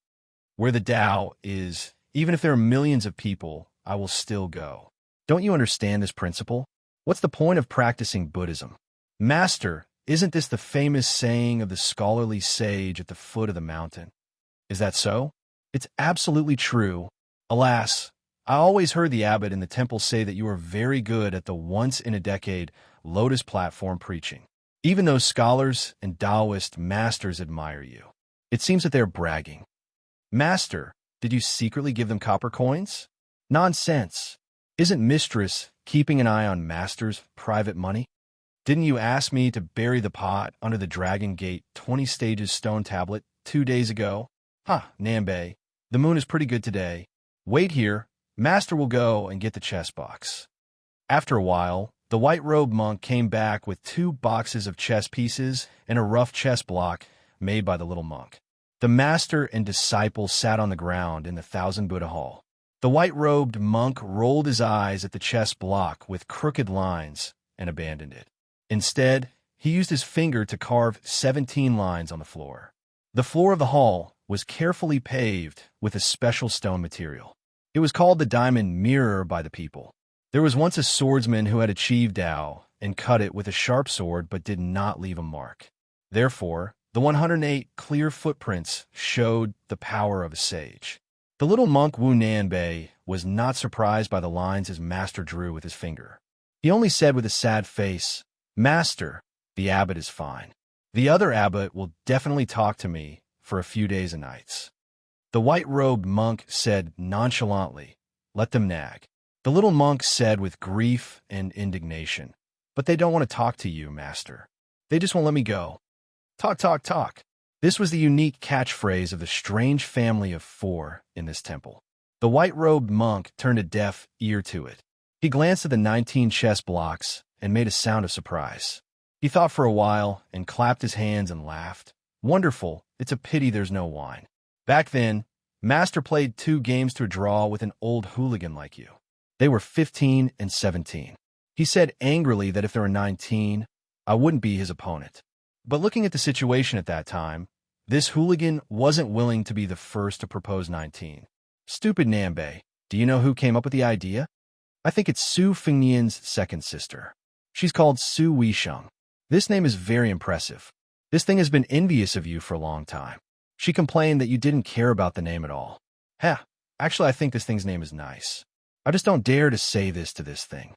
Where the Tao is, even if there are millions of people, I will still go. Don't you understand this principle? What's the point of practicing Buddhism? Master, isn't this the famous saying of the scholarly sage at the foot of the mountain? Is that so? It's absolutely true. Alas, I always heard the abbot in the temple say that you are very good at the once-in-a-decade lotus platform preaching. Even those scholars and Taoist masters admire you. It seems that they're bragging. Master, did you secretly give them copper coins? Nonsense. Isn't Mistress keeping an eye on Master's private money? Didn't you ask me to bury the pot under the Dragon Gate 20 stages stone tablet 2 days ago? Nambe, the moon is pretty good today. Wait here. Master will go and get the chess box. After a while, the white-robed monk came back with 2 boxes of chess pieces and a rough chess block made by the little monk. The master and disciple sat on the ground in the 1,000 Buddha hall. The white-robed monk rolled his eyes at the chess block with crooked lines and abandoned it. Instead, he used his finger to carve 17 lines on the floor. The floor of the hall was carefully paved with a special stone material. It was called the diamond mirror by the people. There was once a swordsman who had achieved Tao and cut it with a sharp sword but did not leave a mark. Therefore, the 108 clear footprints showed the power of a sage. The little monk Wu Nanbei was not surprised by the lines his master drew with his finger. He only said with a sad face, "Master, the abbot is fine. The other abbot will definitely talk to me for a few days and nights." The white-robed monk said nonchalantly, "Let them nag." The little monk said with grief and indignation, "But they don't want to talk to you, Master. They just won't let me go. Talk, talk, talk. This was the unique catchphrase of the strange family of four in this temple. The white-robed monk turned a deaf ear to it. He glanced at the 19 chess blocks and made a sound of surprise. He thought for a while and clapped his hands and laughed. Wonderful, it's a pity there's no wine. Back then, Master played 2 games to a draw with an old hooligan like you. They were 15 and 17. He said angrily that if there were 19, I wouldn't be his opponent. But looking at the situation at that time, this hooligan wasn't willing to be the first to propose 19. Stupid Nambe, do you know who came up with the idea? I think it's Su Fengnian's second sister. She's called Su Weisheng. This name is very impressive. This thing has been envious of you for a long time. She complained that you didn't care about the name at all. Heh, actually I think this thing's name is nice. I just don't dare to say this to this thing.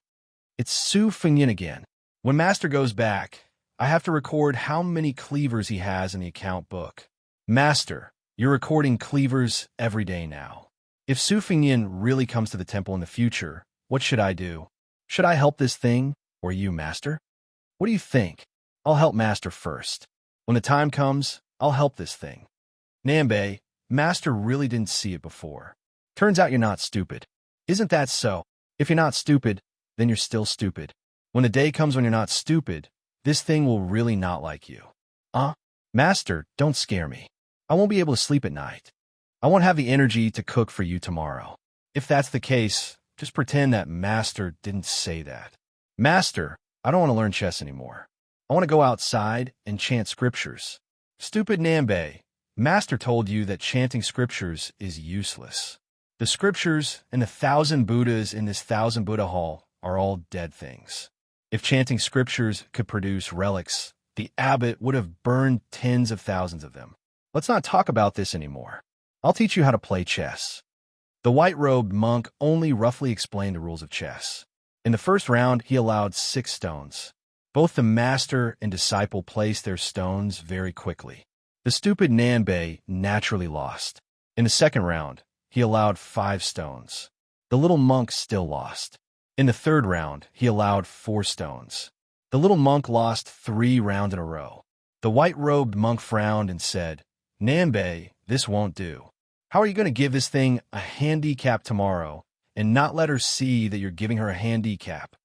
It's Su Fengnian again. When Master goes back, I have to record how many cleavers he has in the account book. Master, you're recording cleavers every day now. If Su Fengnian really comes to the temple in the future, what should I do? Should I help this thing, or you, Master? What do you think? I'll help Master first. When the time comes, I'll help this thing. Nambe, Master really didn't see it before. Turns out you're not stupid. Isn't that so? If you're not stupid, then you're still stupid. When the day comes when you're not stupid, this thing will really not like you. Master, don't scare me. I won't be able to sleep at night. I won't have the energy to cook for you tomorrow. If that's the case, just pretend that Master didn't say that. Master, I don't want to learn chess anymore. I want to go outside and chant scriptures. Stupid Nambe, Master told you that chanting scriptures is useless. The scriptures and the 1,000 Buddhas in this 1,000 Buddha hall are all dead things. If chanting scriptures could produce relics, the abbot would have burned tens of thousands of them. Let's not talk about this anymore. I'll teach you how to play chess. The white-robed monk only roughly explained the rules of chess. In the first round, he allowed 6 stones. Both the master and disciple placed their stones very quickly. The stupid Nambe naturally lost. In the second round, he allowed 5 stones. The little monk still lost. In the third round, he allowed 4 stones. The little monk lost 3 rounds in a row. The white-robed monk frowned and said, Nambe, this won't do. How are you going to give this thing a handicap tomorrow and not let her see that you're giving her a handicap?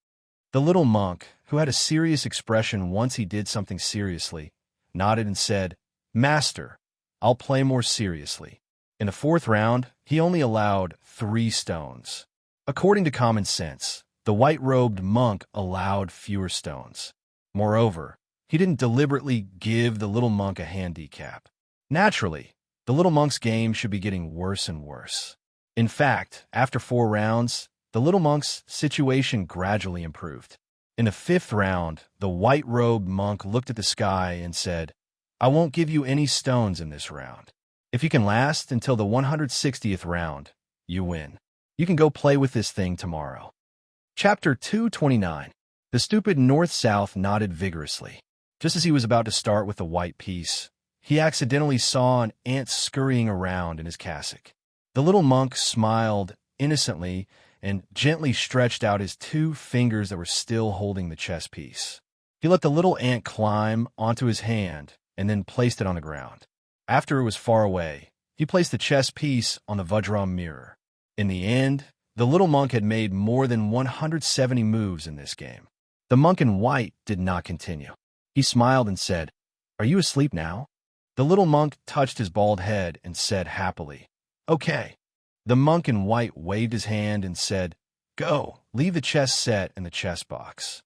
The little monk, who had a serious expression once he did something seriously, nodded and said, Master, I'll play more seriously. In the fourth round, he only allowed 3 stones. According to common sense, the white-robed monk allowed fewer stones. Moreover, he didn't deliberately give the little monk a handicap. Naturally, the little monk's game should be getting worse and worse. In fact, after 4 rounds, the little monk's situation gradually improved. In the 5th round, the white-robed monk looked at the sky and said, I won't give you any stones in this round. If you can last until the 160th round, you win. You can go play with this thing tomorrow. Chapter 229. The stupid north-south nodded vigorously. Just as he was about to start with the white piece, he accidentally saw an ant scurrying around in his cassock. The little monk smiled innocently and gently stretched out his 2 fingers that were still holding the chess piece. He let the little ant climb onto his hand and then placed it on the ground. After it was far away, he placed the chess piece on the Vajram mirror. In the end, the little monk had made more than 170 moves in this game. The monk in white did not continue. He smiled and said, Are you asleep now? The little monk touched his bald head and said happily, Okay. The monk in white waved his hand and said, Go, leave the chess set in the chess box.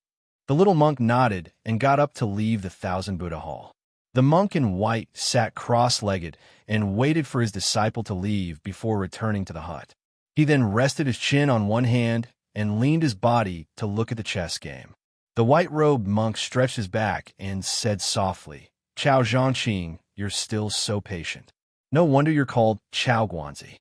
The little monk nodded and got up to leave the 1,000 Buddha hall. The monk in white sat cross-legged and waited for his disciple to leave before returning to the hut. He then rested his chin on one hand and leaned his body to look at the chess game. The white-robed monk stretched his back and said softly, Chao Zhangqing, you're still so patient. No wonder you're called Chao Guanzi.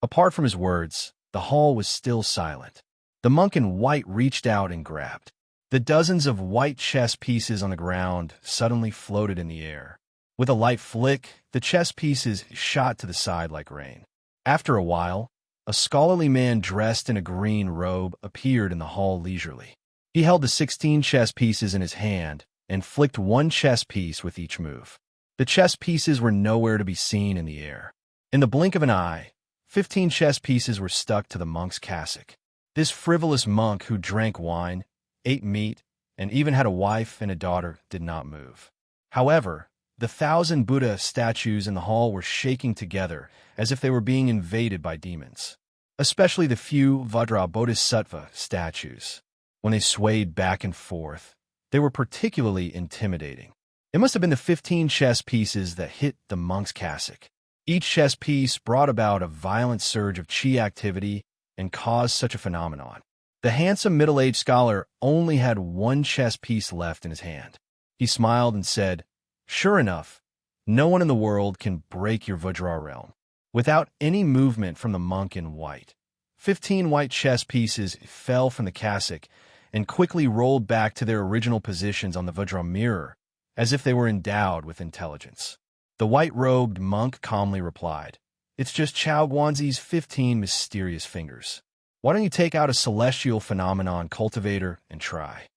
Apart from his words, the hall was still silent. The monk in white reached out and grabbed. The dozens of white chess pieces on the ground suddenly floated in the air. With a light flick, the chess pieces shot to the side like rain. After a while, a scholarly man dressed in a green robe appeared in the hall leisurely. He held the 16 chess pieces in his hand and flicked one chess piece with each move. The chess pieces were nowhere to be seen in the air. In the blink of an eye, 15 chess pieces were stuck to the monk's cassock. This frivolous monk who drank wine, ate meat, and even had a wife and a daughter did not move. However, the 1,000 Buddha statues in the hall were shaking together as if they were being invaded by demons. Especially the few Vajra Bodhisattva statues. When they swayed back and forth, they were particularly intimidating. It must have been the 15 chess pieces that hit the monk's cassock. Each chess piece brought about a violent surge of chi activity and caused such a phenomenon. The handsome middle-aged scholar only had one chess piece left in his hand. He smiled and said, "Sure enough, no one in the world can break your Vajra realm." Without any movement from the monk in white, 15 white chess pieces fell from the cassock and quickly rolled back to their original positions on the Vajra mirror, as if they were endowed with intelligence. The white-robed monk calmly replied, "It's just Chao Guanzi's 15 mysterious fingers. Why don't you take out a celestial phenomenon cultivator and try?"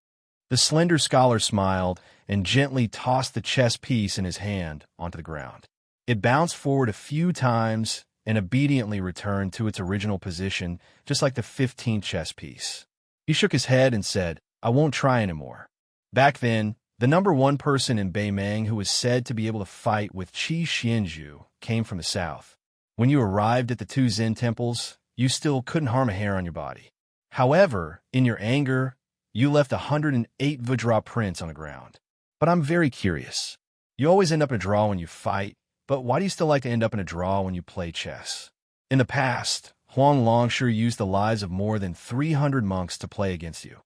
The slender scholar smiled and gently tossed the chess piece in his hand onto the ground. It bounced forward a few times and obediently returned to its original position, just like the 15th chess piece. He shook his head and said, "I won't try anymore." Back then, the number one person in Beimang who was said to be able to fight with Qi Xianzhu came from the south. When you arrived at the two Zen temples, you still couldn't harm a hair on your body. However, in your anger, you left 108 Vajra prints on the ground. But I'm very curious. You always end up in a draw when you fight, but why do you still like to end up in a draw when you play chess? In the past, Huang Longshu used the lives of more than 300 monks to play against you,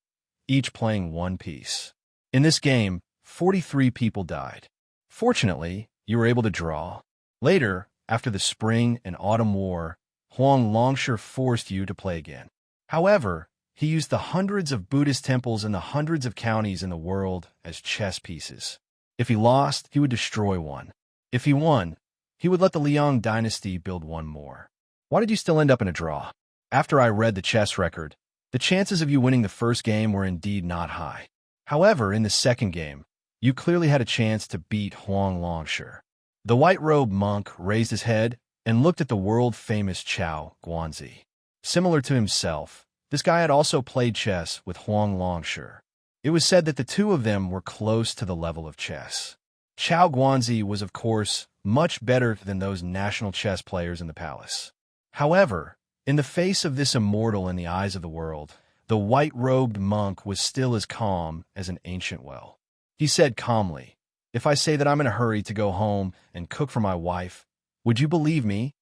each playing one piece. In this game, 43 people died. Fortunately, you were able to draw. Later, after the Spring and Autumn War, Huang Longshu forced you to play again. However, he used the hundreds of Buddhist temples in the hundreds of counties in the world as chess pieces. If he lost, he would destroy one. If he won, he would let the Liang dynasty build one more. Why did you still end up in a draw? After I read the chess record, the chances of you winning the first game were indeed not high. However, in the second game, you clearly had a chance to beat Huang Longshu. The white-robed monk raised his head and looked at the world-famous Chao Guanzi. Similar to himself, this guy had also played chess with Huang Longshu. It was said that the two of them were close to the level of chess. Chao Guanzi was, of course, much better than those national chess players in the palace. However, in the face of this immortal in the eyes of the world, the white-robed monk was still as calm as an ancient well. He said calmly, "If I say that I'm in a hurry to go home and cook for my wife, would you believe me?"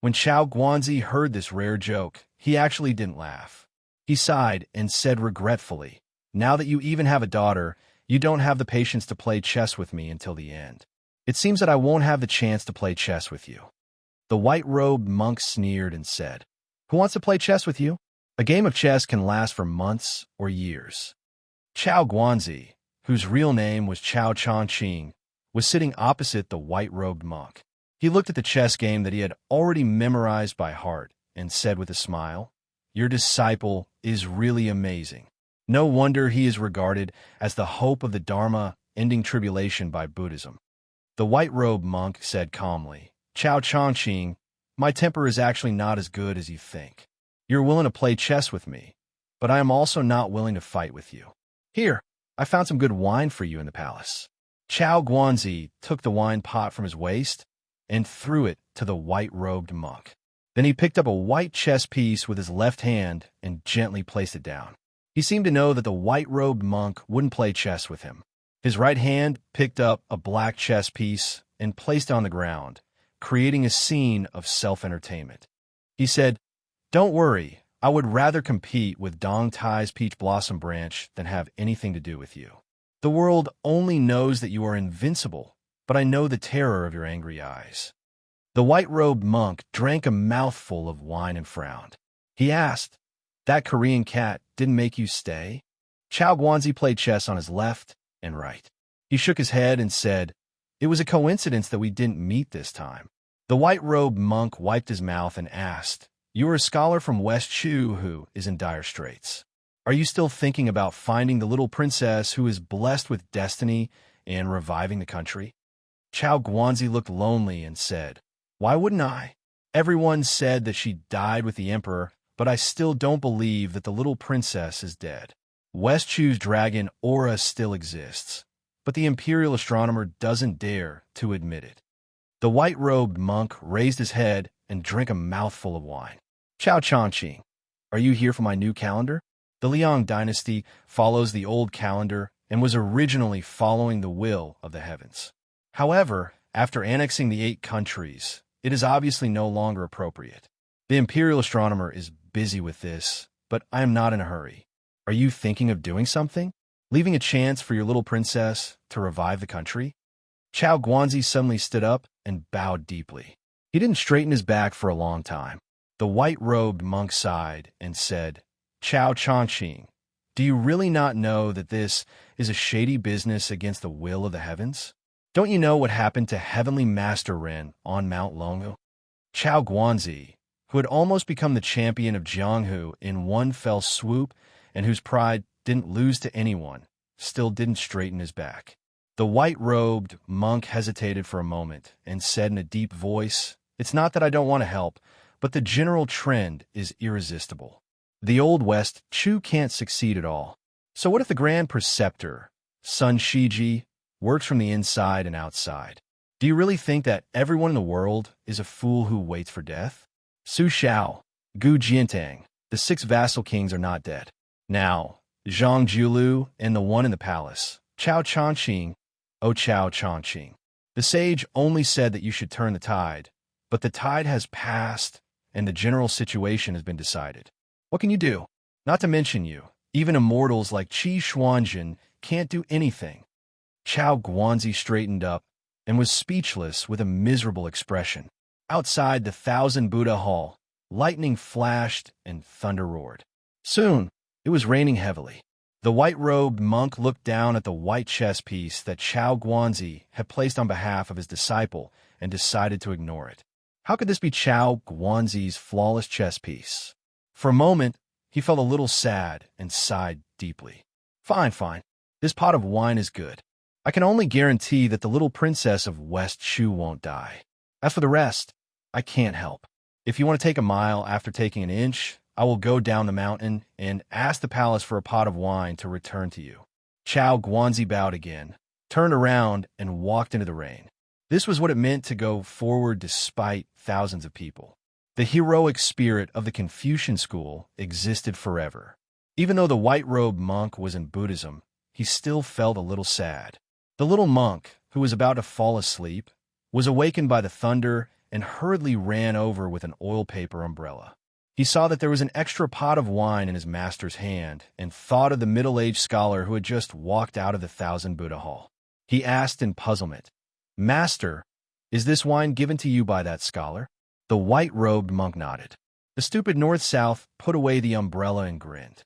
When Chao Guanzi heard this rare joke, he actually didn't laugh. He sighed and said regretfully, "Now that you even have a daughter, you don't have the patience to play chess with me until the end. It seems that I won't have the chance to play chess with you." The white-robed monk sneered and said, "Who wants to play chess with you? A game of chess can last for months or years." Chao Guanzi, whose real name was Chao Chongqing, was sitting opposite the white-robed monk. He looked at the chess game that he had already memorized by heart and said with a smile, "Your disciple is really amazing. No wonder he is regarded as the hope of the Dharma ending tribulation by Buddhism." The white-robed monk said calmly, "Chao Chongqing, my temper is actually not as good as you think. You're willing to play chess with me, but I am also not willing to fight with you. Here, I found some good wine for you in the palace." Chao Guanzi took the wine pot from his waist and threw it to the white-robed monk. Then he picked up a white chess piece with his left hand and gently placed it down. He seemed to know that the white-robed monk wouldn't play chess with him. His right hand picked up a black chess piece and placed it on the ground, creating a scene of self-entertainment. He said, "Don't worry, I would rather compete with Dong Tai's peach blossom branch than have anything to do with you. The world only knows that you are invincible, but I know the terror of your angry eyes." The white-robed monk drank a mouthful of wine and frowned. He asked, "That Korean cat didn't make you stay?" Chao Guanzi played chess on his left and right. He shook his head and said, "It was a coincidence that we didn't meet this time." The white-robed monk wiped his mouth and asked, "You are a scholar from West Chu who is in dire straits. Are you still thinking about finding the little princess who is blessed with destiny and reviving the country?" Chao Guanzi looked lonely and said, "Why wouldn't I? Everyone said that she died with the emperor, but I still don't believe that the little princess is dead. West Chu's dragon aura still exists, but the imperial astronomer doesn't dare to admit it." The white-robed monk raised his head and drank a mouthful of wine. "Chao Changqing, are you here for my new calendar?" The Liang dynasty follows the old calendar and was originally following the will of the heavens. However, after annexing the 8 countries, it is obviously no longer appropriate. The imperial astronomer is busy with this, but I am not in a hurry. Are you thinking of doing something? Leaving a chance for your little princess to revive the country? Chao Guanzi suddenly stood up and bowed deeply. He didn't straighten his back for a long time. The white-robed monk sighed and said, "Chao Changqing, do you really not know that this is a shady business against the will of the heavens? Don't you know what happened to Heavenly Master Ren on Mount Longhu?" Chao Guanzi, who had almost become the champion of Jianghu in one fell swoop and whose pride didn't lose to anyone, still didn't straighten his back. The white-robed monk hesitated for a moment and said in a deep voice, "It's not that I don't want to help, but the general trend is irresistible. The Old West Chu can't succeed at all. So what if the Grand Preceptor, Sun Shiji, works from the inside and outside? Do you really think that everyone in the world is a fool who waits for death? Su Shao, Gu Jiantang, the 6 vassal kings are not dead. Now, Zhang Julu and the one in the palace, Chao Changqing, O Chao Changqing. The sage only said that you should turn the tide, but the tide has passed and the general situation has been decided. What can you do? Not to mention you, even immortals like Qi Xuanjin can't do anything." Chao Guanzi straightened up and was speechless with a miserable expression. Outside the 1,000 Buddha Hall, lightning flashed and thunder roared. Soon, it was raining heavily. The white-robed monk looked down at the white chess piece that Chao Guanzi had placed on behalf of his disciple and decided to ignore it. How could this be Chao Guanzi's flawless chess piece? For a moment, he felt a little sad and sighed deeply. Fine. This pot of wine is good. I can only guarantee that the little princess of West Chu won't die. As for the rest, I can't help. If you want to take a mile after taking an inch, I will go down the mountain and ask the palace for a pot of wine to return to you." Chao Guanzi bowed again, turned around, and walked into the rain. This was what it meant to go forward despite thousands of people. The heroic spirit of the Confucian school existed forever. Even though the white-robed monk was in Buddhism, he still felt a little sad. The little monk, who was about to fall asleep, was awakened by the thunder and hurriedly ran over with an oil paper umbrella. He saw that there was an extra pot of wine in his master's hand and thought of the middle-aged scholar who had just walked out of the 1,000 Buddha Hall. He asked in puzzlement, "Master, is this wine given to you by that scholar?" The white-robed monk nodded. The stupid North-South put away the umbrella and grinned.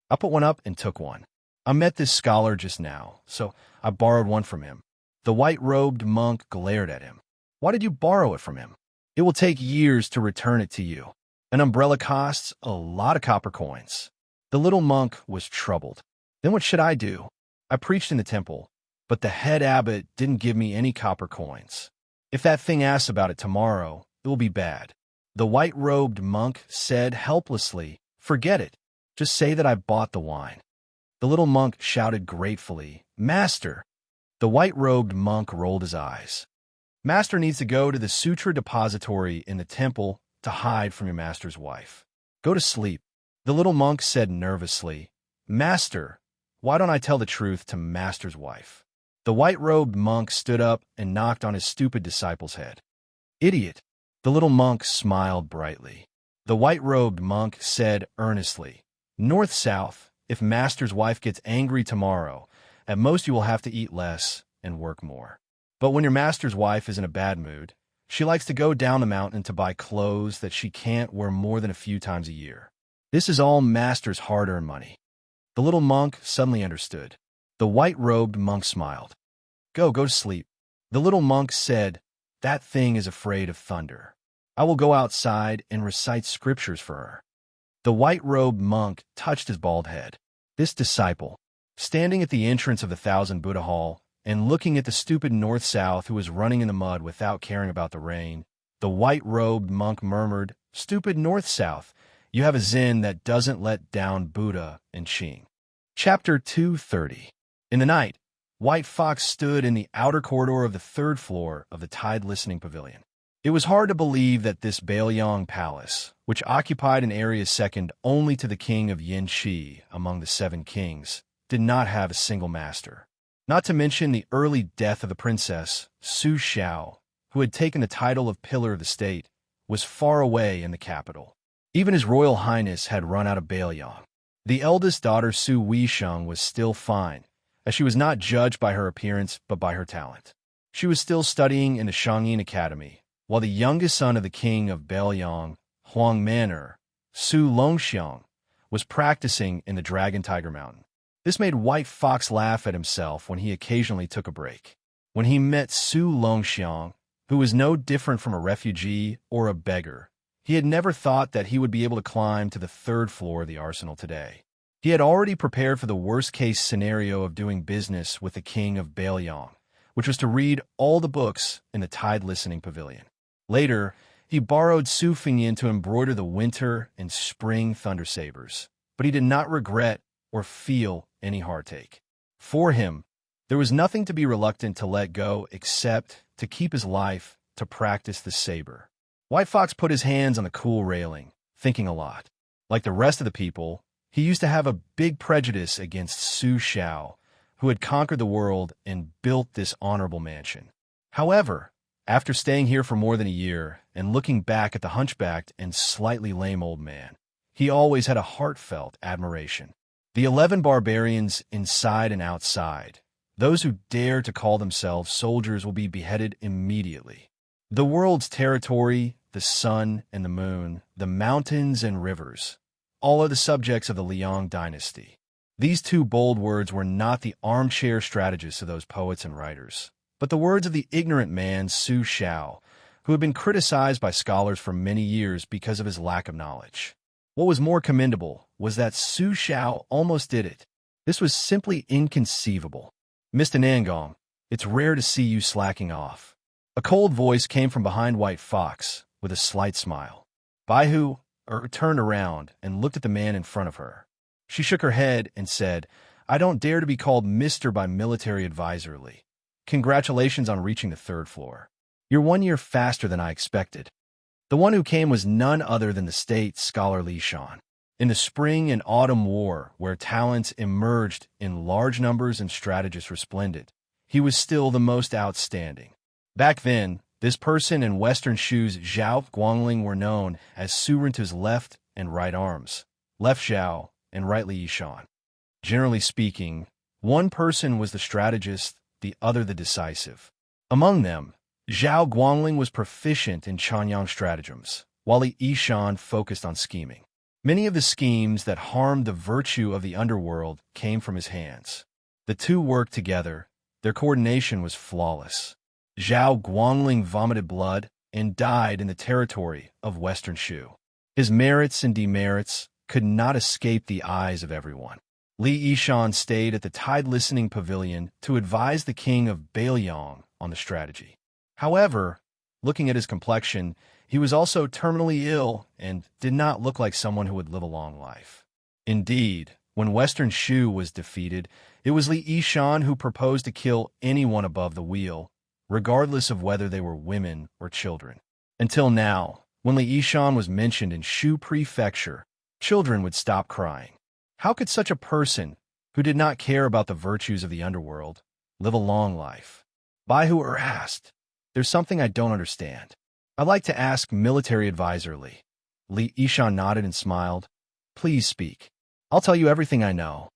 "I put one up and took one. I met this scholar just now, so I borrowed one from him." The white-robed monk glared at him. "Why did you borrow it from him? It will take years to return it to you. An umbrella costs a lot of copper coins." The little monk was troubled. "Then what should I do? I preached in the temple, but the head abbot didn't give me any copper coins. If that thing asks about it tomorrow, it will be bad." The white-robed monk said helplessly, "Forget it. Just say that I bought the wine." The little monk shouted gratefully, "Master!" The white-robed monk rolled his eyes. "Master needs to go to the sutra depository in the temple to hide from your master's wife. Go to sleep." The little monk said nervously, "Master, why don't I tell the truth to master's wife?" The white-robed monk stood up and knocked on his stupid disciple's head. "Idiot!" The little monk smiled brightly. The white-robed monk said earnestly, "North-south, if master's wife gets angry tomorrow, at most you will have to eat less and work more. But when your master's wife is in a bad mood, she likes to go down the mountain to buy clothes that she can't wear more than a few times a year. This is all master's hard-earned money." The little monk suddenly understood. The white-robed monk smiled. Go to sleep." The little monk said, "That thing is afraid of thunder. I will go outside and recite scriptures for her." The white-robed monk touched his bald head. This disciple, standing at the entrance of the 1,000 Buddha Hall and looking at the stupid North-South who was running in the mud without caring about the rain. The white-robed monk murmured, "Stupid North-South, you have a Zen that doesn't let down Buddha and Qing." Chapter 230. In the night, White Fox stood in the outer corridor of the third floor of the Tide Listening Pavilion. It was hard to believe that this Baoyang Palace, which occupied an area second only to the king of Yanqi among the seven kings, did not have a single master. Not to mention the early death of the princess, Su Xiao, who had taken the title of Pillar of the State, was far away in the capital. Even His Royal Highness had run out of Baoyang. The eldest daughter, Su Weisheng, was still fine, as she was not judged by her appearance but by her talent. She was still studying in the Shangyin Academy, while the youngest son of the king of Baoyang, Huang Manor, Su Longxiang, was practicing in the Dragon Tiger Mountain. This made White Fox laugh at himself when he occasionally took a break. When he met Su Longxiang, who was no different from a refugee or a beggar, he had never thought that he would be able to climb to the third floor of the arsenal today. He had already prepared for the worst-case scenario of doing business with the king of Baoyang, which was to read all the books in the Tide Listening Pavilion. Later, he borrowed Su Fingyin to embroider the winter and spring thunder sabers, but he did not regret or feel any heartache. For him, there was nothing to be reluctant to let go except to keep his life to practice the saber. White Fox put his hands on the cool railing, thinking a lot. Like the rest of the people, he used to have a big prejudice against Su Xiao, who had conquered the world and built this honorable mansion. However, after staying here for more than a year and looking back at the hunchbacked and slightly lame old man, he always had a heartfelt admiration. The 11 barbarians inside and outside, those who dare to call themselves soldiers, will be beheaded immediately. The world's territory, the sun and the moon, the mountains and rivers, all are the subjects of the Liang dynasty. These two bold words were not the armchair strategists of those poets and writers, but the words of the ignorant man Su Xiao, who had been criticized by scholars for many years because of his lack of knowledge. What was more commendable was that Su Xiao almost did it. This was simply inconceivable. "Mr. Nangong, it's rare to see you slacking off." A cold voice came from behind White Fox, with a slight smile. Baihu turned around and looked at the man in front of her. She shook her head and said, "I don't dare to be called Mr. by military advisor Li. Congratulations on reaching the third floor. You're 1 year faster than I expected." The one who came was none other than the state scholar Li Shan. In the spring and autumn war, where talents emerged in large numbers and strategists resplendent, he was still the most outstanding. Back then, this person and Western Shu's Zhao Guangling were known as Su Rintu's left and right arms, left Zhao and right Li Yishan. Generally speaking, one person was the strategist, the other the decisive. Among them, Zhao Guangling was proficient in Chanyang stratagems, while Li Yishan focused on scheming. Many of the schemes that harmed the virtue of the underworld came from his hands. The two worked together. Their coordination was flawless. Zhao Guangling vomited blood and died in the territory of Western Shu. His merits and demerits could not escape the eyes of everyone. Li Yishan stayed at the Tide Listening Pavilion to advise the king of Baoyang on the strategy. However, looking at his complexion, he was also terminally ill and did not look like someone who would live a long life. Indeed, when Western Shu was defeated, it was Li Yishan who proposed to kill anyone above the wheel, regardless of whether they were women or children. Until now, when Li Yishan was mentioned in Shu Prefecture, children would stop crying. How could such a person, who did not care about the virtues of the underworld, live a long life? Baihu asked, "There's something I don't understand. I'd like to ask military advisor Li." Li Yishan nodded and smiled. "Please speak. I'll tell you everything I know."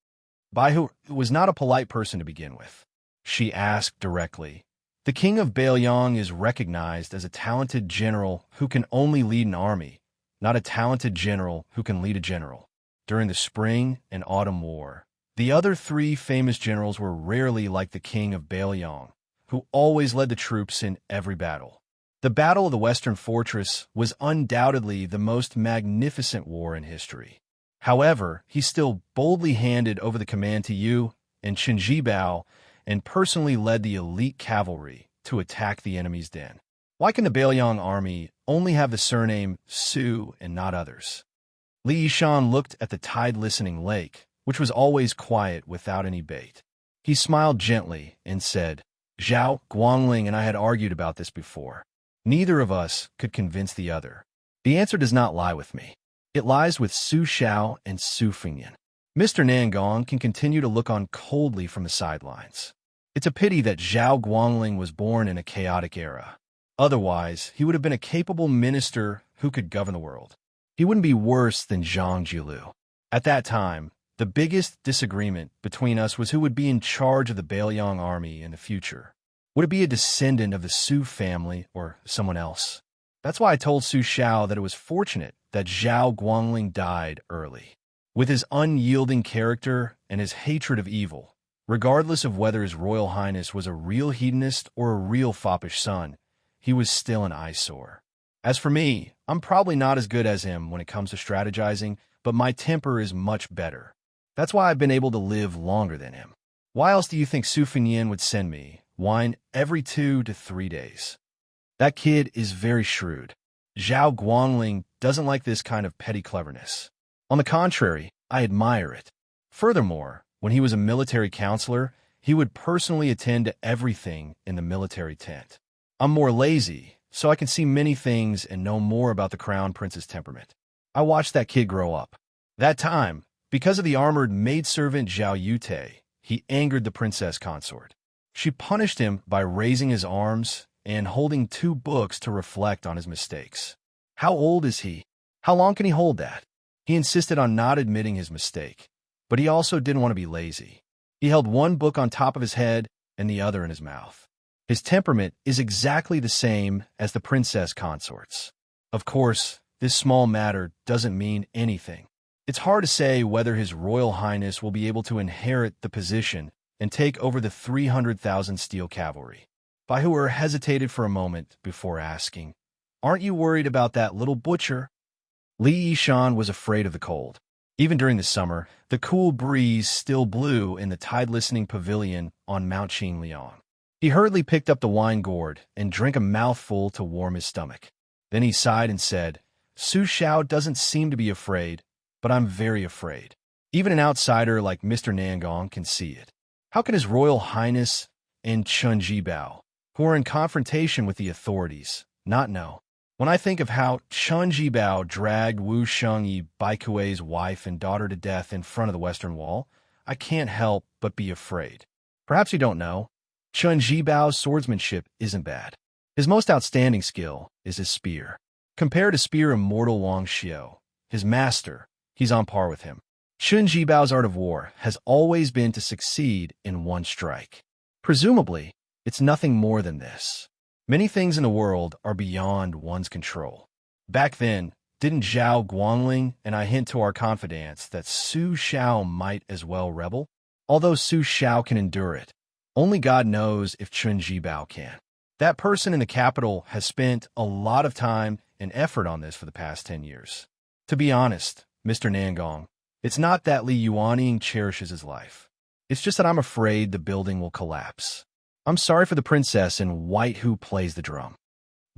Baihu was not a polite person to begin with. She asked directly, "The king of Baoyang is recognized as a talented general who can only lead an army, not a talented general who can lead a general. During the spring and autumn war, the other three famous generals were rarely like the king of Baoyang, who always led the troops in every battle. The Battle of the Western Fortress was undoubtedly the most magnificent war in history. However, he still boldly handed over the command to you and Qin Jibao and personally led the elite cavalry to attack the enemy's den. Why can the Bailiang army only have the surname Su and not others? Li Yishan looked at the tide-listening lake, which was always quiet without any bait. He smiled gently and said, Zhao, Guangling and I had argued about this before. Neither of us could convince the other. The answer does not lie with me. It lies with Su Xiao and Su Fengyan. Mr. Nangong can continue to look on coldly from the sidelines. It's a pity that Zhao Guangling was born in a chaotic era. Otherwise, he would have been a capable minister who could govern the world. He wouldn't be worse than Zhang Jilu. At that time, the biggest disagreement between us was who would be in charge of the Bailiang army in the future. Would it be a descendant of the Su family or someone else? That's why I told Su Xiao that it was fortunate that Zhao Guangling died early. With his unyielding character and his hatred of evil, regardless of whether his Royal Highness was a real hedonist or a real foppish son, he was still an eyesore. As for me, I'm probably not as good as him when it comes to strategizing, but my temper is much better. That's why I've been able to live longer than him. Why else do you think Su Fengyan would send me wine every 2 to 3 days? That kid is very shrewd. Zhao Guangling doesn't like this kind of petty cleverness. On the contrary, I admire it. Furthermore, when he was a military counselor, he would personally attend to everything in the military tent. I'm more lazy, so I can see many things and know more about the Crown Prince's temperament. I watched that kid grow up. That time, because of the armored maidservant Zhao Yute, he angered the princess consort. She punished him by raising his arms and holding 2 books to reflect on his mistakes. How old is he? How long can he hold that? He insisted on not admitting his mistake, but he also didn't want to be lazy. He held 1 book on top of his head and the other in his mouth. His temperament is exactly the same as the princess consort's. Of course, this small matter doesn't mean anything. It's hard to say whether His Royal Highness will be able to inherit the position and take over the 300,000 steel cavalry. Baihu'er hesitated for a moment before asking, Aren't you worried about that little butcher? Li Yishan was afraid of the cold. Even during the summer, the cool breeze still blew in the tide-listening pavilion on Mount Qingliang. He hurriedly picked up the wine gourd and drank a mouthful to warm his stomach. Then he sighed and said, Su Xiao doesn't seem to be afraid, but I'm very afraid. Even an outsider like Mr. Nangong can see it. How can His Royal Highness and Chen Jibao, who are in confrontation with the authorities, not know? When I think of how Chen Jibao dragged Wu Shengyi, Baikui's wife and daughter, to death in front of the Western Wall, I can't help but be afraid. Perhaps you don't know, Chen Jibao's swordsmanship isn't bad. His most outstanding skill is his spear. Compared to spear immortal Wang Xiu, his master, he's on par with him. Chen Jibao's art of war has always been to succeed in 1 strike. Presumably, it's nothing more than this. Many things in the world are beyond one's control. Back then, didn't Zhao Guangling and I hint to our confidants that Su Xiao might as well rebel? Although Su Xiao can endure it, only God knows if Chen Jibao can. That person in the capital has spent a lot of time and effort on this for the past 10 years. To be honest, Mr. Nangong, it's not that Li Yuanying cherishes his life. It's just that I'm afraid the building will collapse. I'm sorry for the princess in white who plays the drum.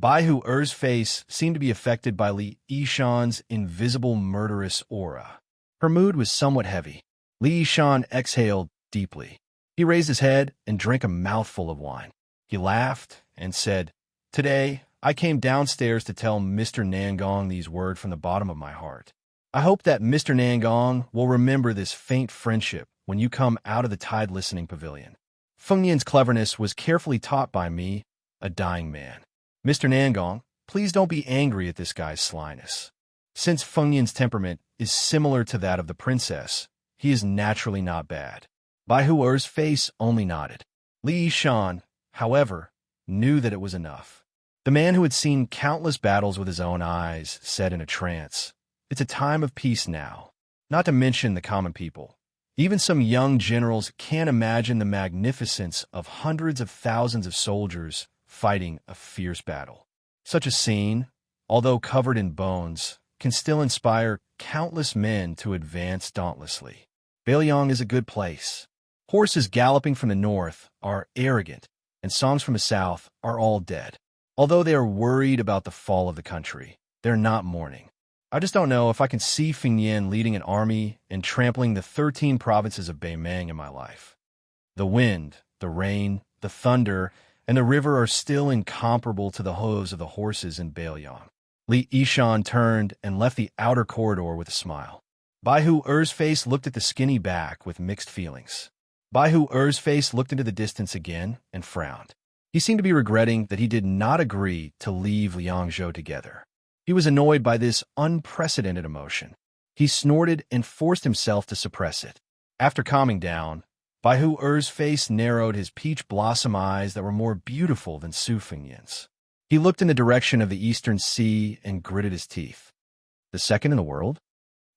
Baihu'er's face seemed to be affected by Li Yishan's invisible murderous aura. Her mood was somewhat heavy. Li Yishan exhaled deeply. He raised his head and drank a mouthful of wine. He laughed and said, Today, I came downstairs to tell Mr. Nangong these words from the bottom of my heart. I hope that Mr. Nangong will remember this faint friendship when you come out of the tide-listening pavilion. Fengyan's cleverness was carefully taught by me, a dying man. Mr. Nangong, please don't be angry at this guy's slyness. Since Fengyan's temperament is similar to that of the princess, he is naturally not bad. Baihu'er's face only nodded. Li Yishan, however, knew that it was enough. The man who had seen countless battles with his own eyes said in a trance, It's a time of peace now, not to mention the common people. Even some young generals can't imagine the magnificence of hundreds of thousands of soldiers fighting a fierce battle. Such a scene, although covered in bones, can still inspire countless men to advance dauntlessly. Bailiang is a good place. Horses galloping from the north are arrogant, and songs from the south are all dead. Although they are worried about the fall of the country, they're not mourning. I just don't know if I can see Feng Yin leading an army and trampling the 13 provinces of Beimang in my life. The wind, the rain, the thunder, and the river are still incomparable to the hooves of the horses in Baoyang. Li Yishan turned and left the outer corridor with a smile. Bai Hu Er's face looked at the skinny back with mixed feelings. Bai Hu Er's face looked into the distance again and frowned. He seemed to be regretting that he did not agree to leave Liangzhou together. He was annoyed by this unprecedented emotion. He snorted and forced himself to suppress it. After calming down, Bai Hu Er's face narrowed his peach blossom eyes that were more beautiful than Su Fengyin's. He looked in the direction of the eastern sea and gritted his teeth. The second in the world?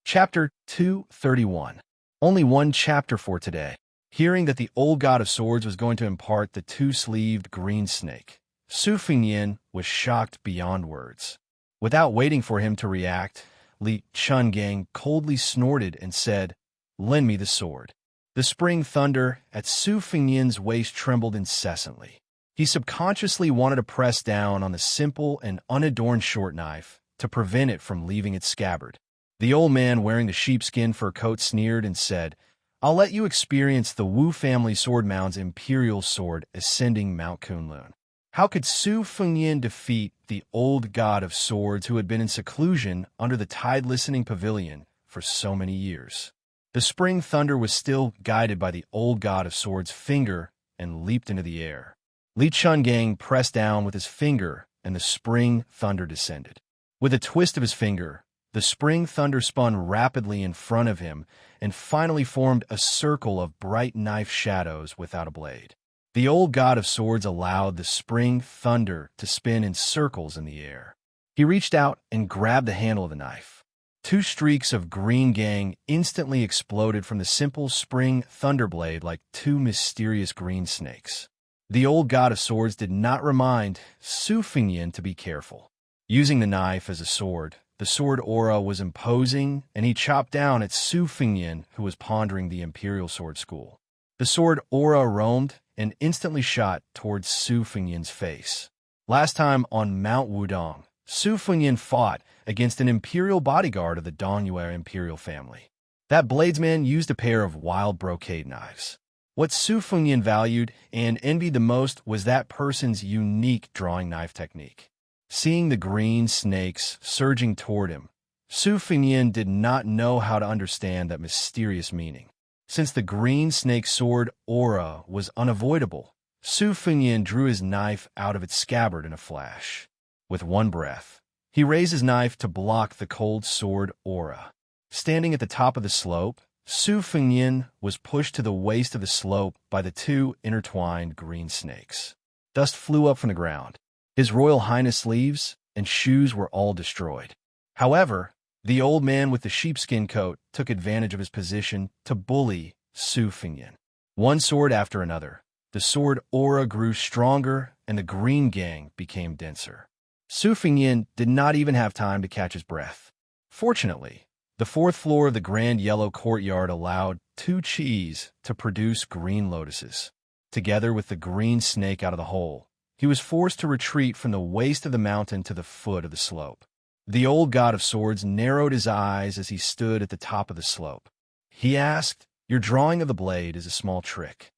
Chapter 231. Only one chapter for today. Hearing that the old god of swords was going to impart the two-sleeved green snake, Su Fengyin was shocked beyond words. Without waiting for him to react, Li Chungang coldly snorted and said, "Lend me the sword." The spring thunder at Su Fengyin's waist trembled incessantly. He subconsciously wanted to press down on the simple and unadorned short knife to prevent it from leaving its scabbard. The old man wearing the sheepskin fur coat sneered and said, "I'll let you experience the Wu family sword mound's imperial sword ascending Mount Kunlun." How could Su Fengyin defeat the old god of swords who had been in seclusion under the tide-listening pavilion for so many years? The spring thunder was still guided by the old god of swords' finger and leaped into the air. Li Chungang pressed down with his finger, and the spring thunder descended. With a twist of his finger, the spring thunder spun rapidly in front of him and finally formed a circle of bright knife shadows without a blade. The old god of swords allowed the spring thunder to spin in circles in the air. He reached out and grabbed the handle of the knife. Two streaks of green gang instantly exploded from the simple spring thunderblade like two mysterious green snakes. The old god of swords did not remind Su Fengyin to be careful. Using the knife as a sword, the sword aura was imposing, and he chopped down at Su Fengyin, who was pondering the Imperial Sword School. The sword aura roamed and instantly shot towards Su Fengyin's face. Last time on Mount Wudong, Su Fengyin fought against an imperial bodyguard of the Dongyue imperial family. That bladesman used a pair of wild brocade knives. What Su Fengyin valued and envied the most was that person's unique drawing knife technique. Seeing the green snakes surging toward him, Su Fengyin did not know how to understand that mysterious meaning. Since the green snake sword aura was unavoidable, Su Fengyin drew his knife out of its scabbard in a flash. With one breath, he raised his knife to block the cold sword aura. Standing at the top of the slope, Su Fengyin was pushed to the waist of the slope by the two intertwined green snakes. Dust flew up from the ground. His Royal Highness sleeves and shoes were all destroyed. However, the old man with the sheepskin coat took advantage of his position to bully Su Fengyin. One sword after another, the sword aura grew stronger and the green gang became denser. Su Fengyin did not even have time to catch his breath. Fortunately, the fourth floor of the grand yellow courtyard allowed two cheese to produce green lotuses. Together with the green snake out of the hole, he was forced to retreat from the waist of the mountain to the foot of the slope. The old god of swords narrowed his eyes as he stood at the top of the slope. He asked, "Your drawing of the blade is a small trick."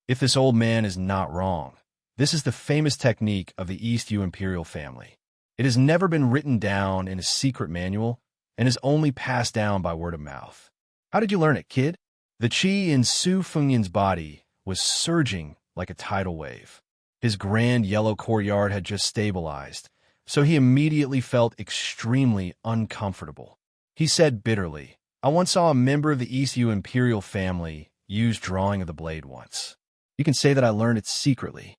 If this old man is not wrong, this is the famous technique of the East Yu imperial family. It has never been written down in a secret manual and is only passed down by word of mouth. How did you learn it, kid? The qi in Su Fengyin's body was surging like a tidal wave. His grand yellow courtyard had just stabilized, so he immediately felt extremely uncomfortable. He said bitterly, "I once saw a member of the East Yu imperial family use drawing of the blade once. You can say that I learned it secretly."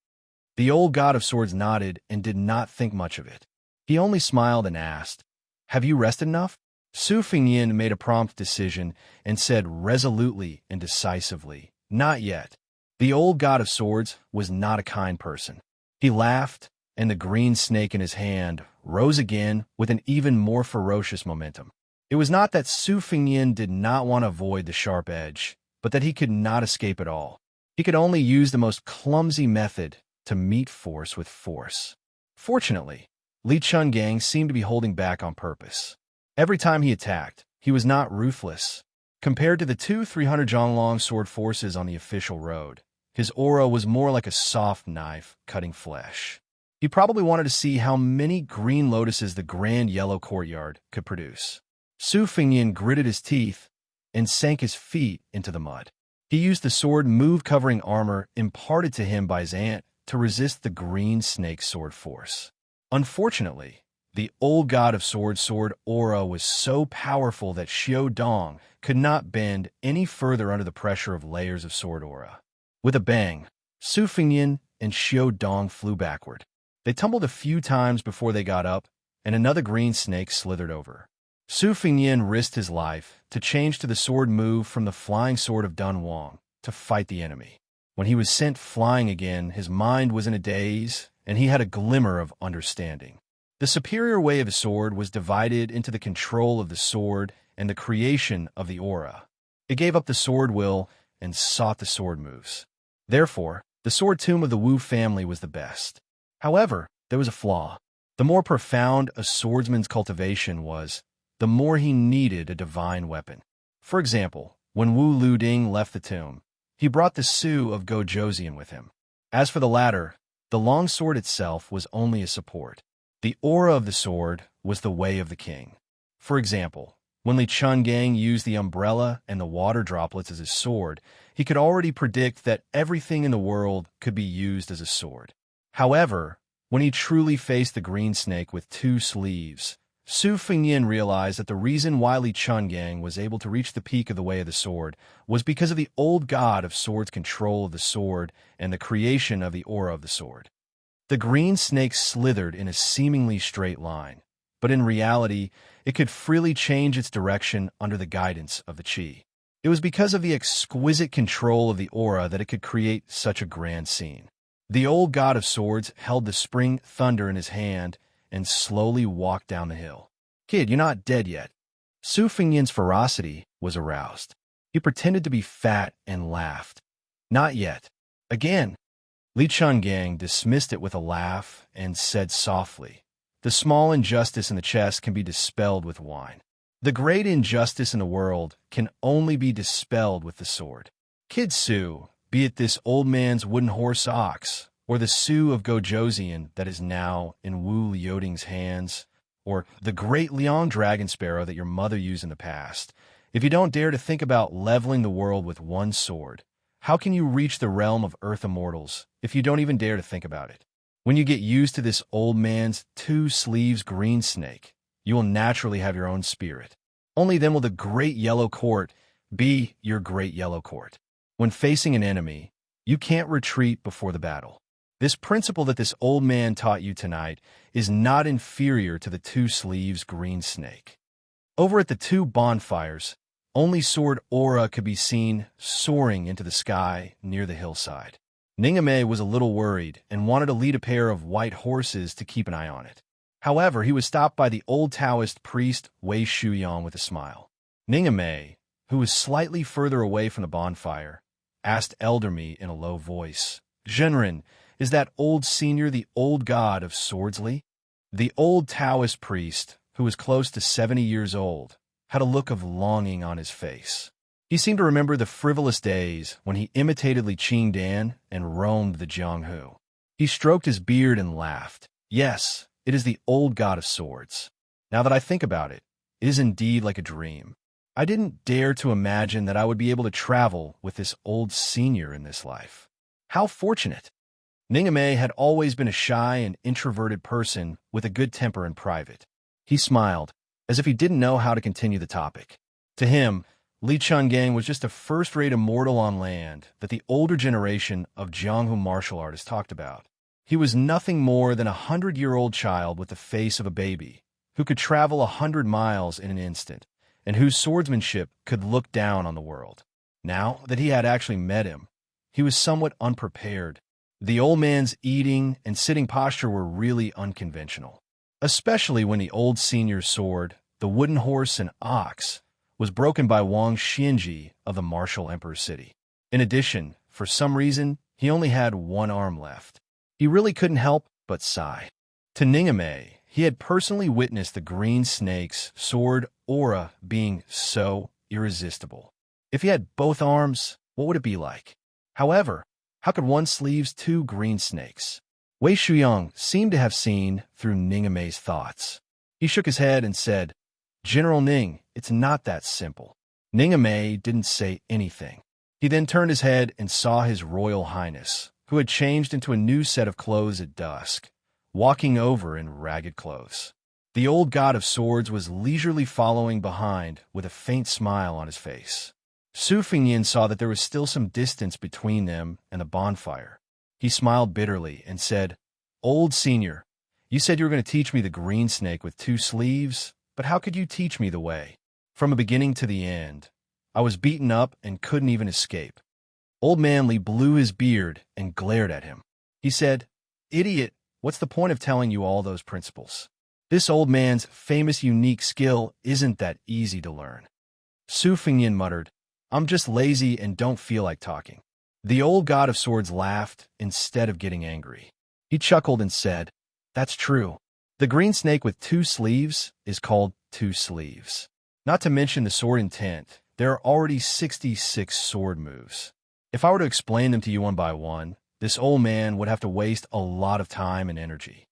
The old god of swords nodded and did not think much of it. He only smiled and asked, "Have you rested enough?" Su Fengyin made a prompt decision and said resolutely and decisively, "Not yet." The old god of swords was not a kind person. He laughed, and the green snake in his hand rose again with an even more ferocious momentum. It was not that Su Fengyin did not want to avoid the sharp edge, but that he could not escape at all. He could only use the most clumsy method to meet force with force. Fortunately, Li Chungang seemed to be holding back on purpose. Every time he attacked, he was not ruthless. Compared to the 300 Zhonglong sword forces on the official road, his aura was more like a soft knife cutting flesh. He probably wanted to see how many green lotuses the grand yellow courtyard could produce. Su Fengyan gritted his teeth and sank his feet into the mud. He used the sword move-covering armor imparted to him by his aunt to resist the green snake sword force. Unfortunately, the old god of sword aura was so powerful that Xiao Dong could not bend any further under the pressure of layers of sword aura. With a bang, Su Fengyan and Xiao Dong flew backward. They tumbled a few times before they got up, and another green snake slithered over. Su Fengyan risked his life to change to the sword move from the flying sword of Dun Wang to fight the enemy. When he was sent flying again, his mind was in a daze, and he had a glimmer of understanding. The superior way of his sword was divided into the control of the sword and the creation of the aura. It gave up the sword will and sought the sword moves. Therefore, the sword tomb of the Wu family was the best. However, there was a flaw. The more profound a swordsman's cultivation was, the more he needed a divine weapon. For example, when Wu Luding left the tomb, he brought the Su of Gojoseon with him. As for the latter, the long sword itself was only a support. The aura of the sword was the way of the king. For example, when Li Chungang used the umbrella and the water droplets as his sword, he could already predict that everything in the world could be used as a sword. However, when he truly faced the green snake with two sleeves, Su Fengyan realized that the reason why Li Chungang was able to reach the peak of the way of the sword was because of the old god of swords' control of the sword and the creation of the aura of the sword. The green snake slithered in a seemingly straight line, but in reality, it could freely change its direction under the guidance of the qi. It was because of the exquisite control of the aura that it could create such a grand scene. The old god of swords held the spring thunder in his hand and slowly walked down the hill. "Kid, you're not dead yet." Su Fengyan's ferocity was aroused. He pretended to be fat and laughed. "Not yet." Again, Li Chungang dismissed it with a laugh and said softly, "The small injustice in the chest can be dispelled with wine. The great injustice in the world can only be dispelled with the sword. Kid Su, be it this old man's wooden horse ox, or the Su of Gojoseon that is now in Wu Liuding's hands, or the great Liang dragon sparrow that your mother used in the past, if you don't dare to think about leveling the world with one sword, how can you reach the realm of earth immortals if you don't even dare to think about it? When you get used to this old man's two sleeves green snake, you will naturally have your own spirit. Only then will the great yellow court be your great yellow court. When facing an enemy, you can't retreat before the battle. This principle that this old man taught you tonight is not inferior to the two sleeves green snake." Over at the two bonfires, only sword aura could be seen soaring into the sky near the hillside. Ningame was a little worried and wanted to lead a pair of white horses to keep an eye on it. However, he was stopped by the old Taoist priest Wei Shuyang with a smile. Ningame, who was slightly further away from the bonfire, asked Elderme in a low voice, "Zhenren, is that old senior the old god of Swordsley?" The old Taoist priest, who was close to 70 years old, had a look of longing on his face. He seemed to remember the frivolous days when he imitated Li Qingdan and roamed the Jianghu. He stroked his beard and laughed. "Yes, it is the old god of swords. Now that I think about it, it is indeed like a dream. I didn't dare to imagine that I would be able to travel with this old senior in this life. How fortunate!" Ningame had always been a shy and introverted person with a good temper in private. He smiled, as if he didn't know how to continue the topic. To him, Li Chungang was just a first-rate immortal on land that the older generation of Jianghu martial artists talked about. He was nothing more than a 100-year-old child with the face of a baby, who could travel 100 miles in an instant, and whose swordsmanship could look down on the world. Now that he had actually met him, he was somewhat unprepared. The old man's eating and sitting posture were really unconventional, especially when the old senior's sword, the wooden horse and ox, was broken by Wang Xianji of the martial Emperor City. In addition, for some reason, he only had one arm left. He really couldn't help but sigh. To Ningame, he had personally witnessed the green snake's sword aura being so irresistible. If he had both arms, what would it be like? However, how could one sleeves two green snakes? Wei Shuyang seemed to have seen through Ningame's thoughts. He shook his head and said, "General Ning, it's not that simple." Ningame didn't say anything. He then turned his head and saw His Royal Highness, who had changed into a new set of clothes at dusk, walking over in ragged clothes. The old god of swords was leisurely following behind with a faint smile on his face. Su Fingyin saw that there was still some distance between them and the bonfire. He smiled bitterly and said, "Old senior, you said you were going to teach me the green snake with two sleeves, but how could you teach me the way? From the beginning to the end, I was beaten up and couldn't even escape." Old Manly blew his beard and glared at him. He said, "Idiot, what's the point of telling you all those principles? This old man's famous unique skill isn't that easy to learn." Su Fingyin muttered, "I'm just lazy and don't feel like talking." The old god of swords laughed instead of getting angry. He chuckled and said, "That's true. The green snake with two sleeves is called two sleeves. Not to mention the sword intent, there are already 66 sword moves. If I were to explain them to you one by one, this old man would have to waste a lot of time and energy."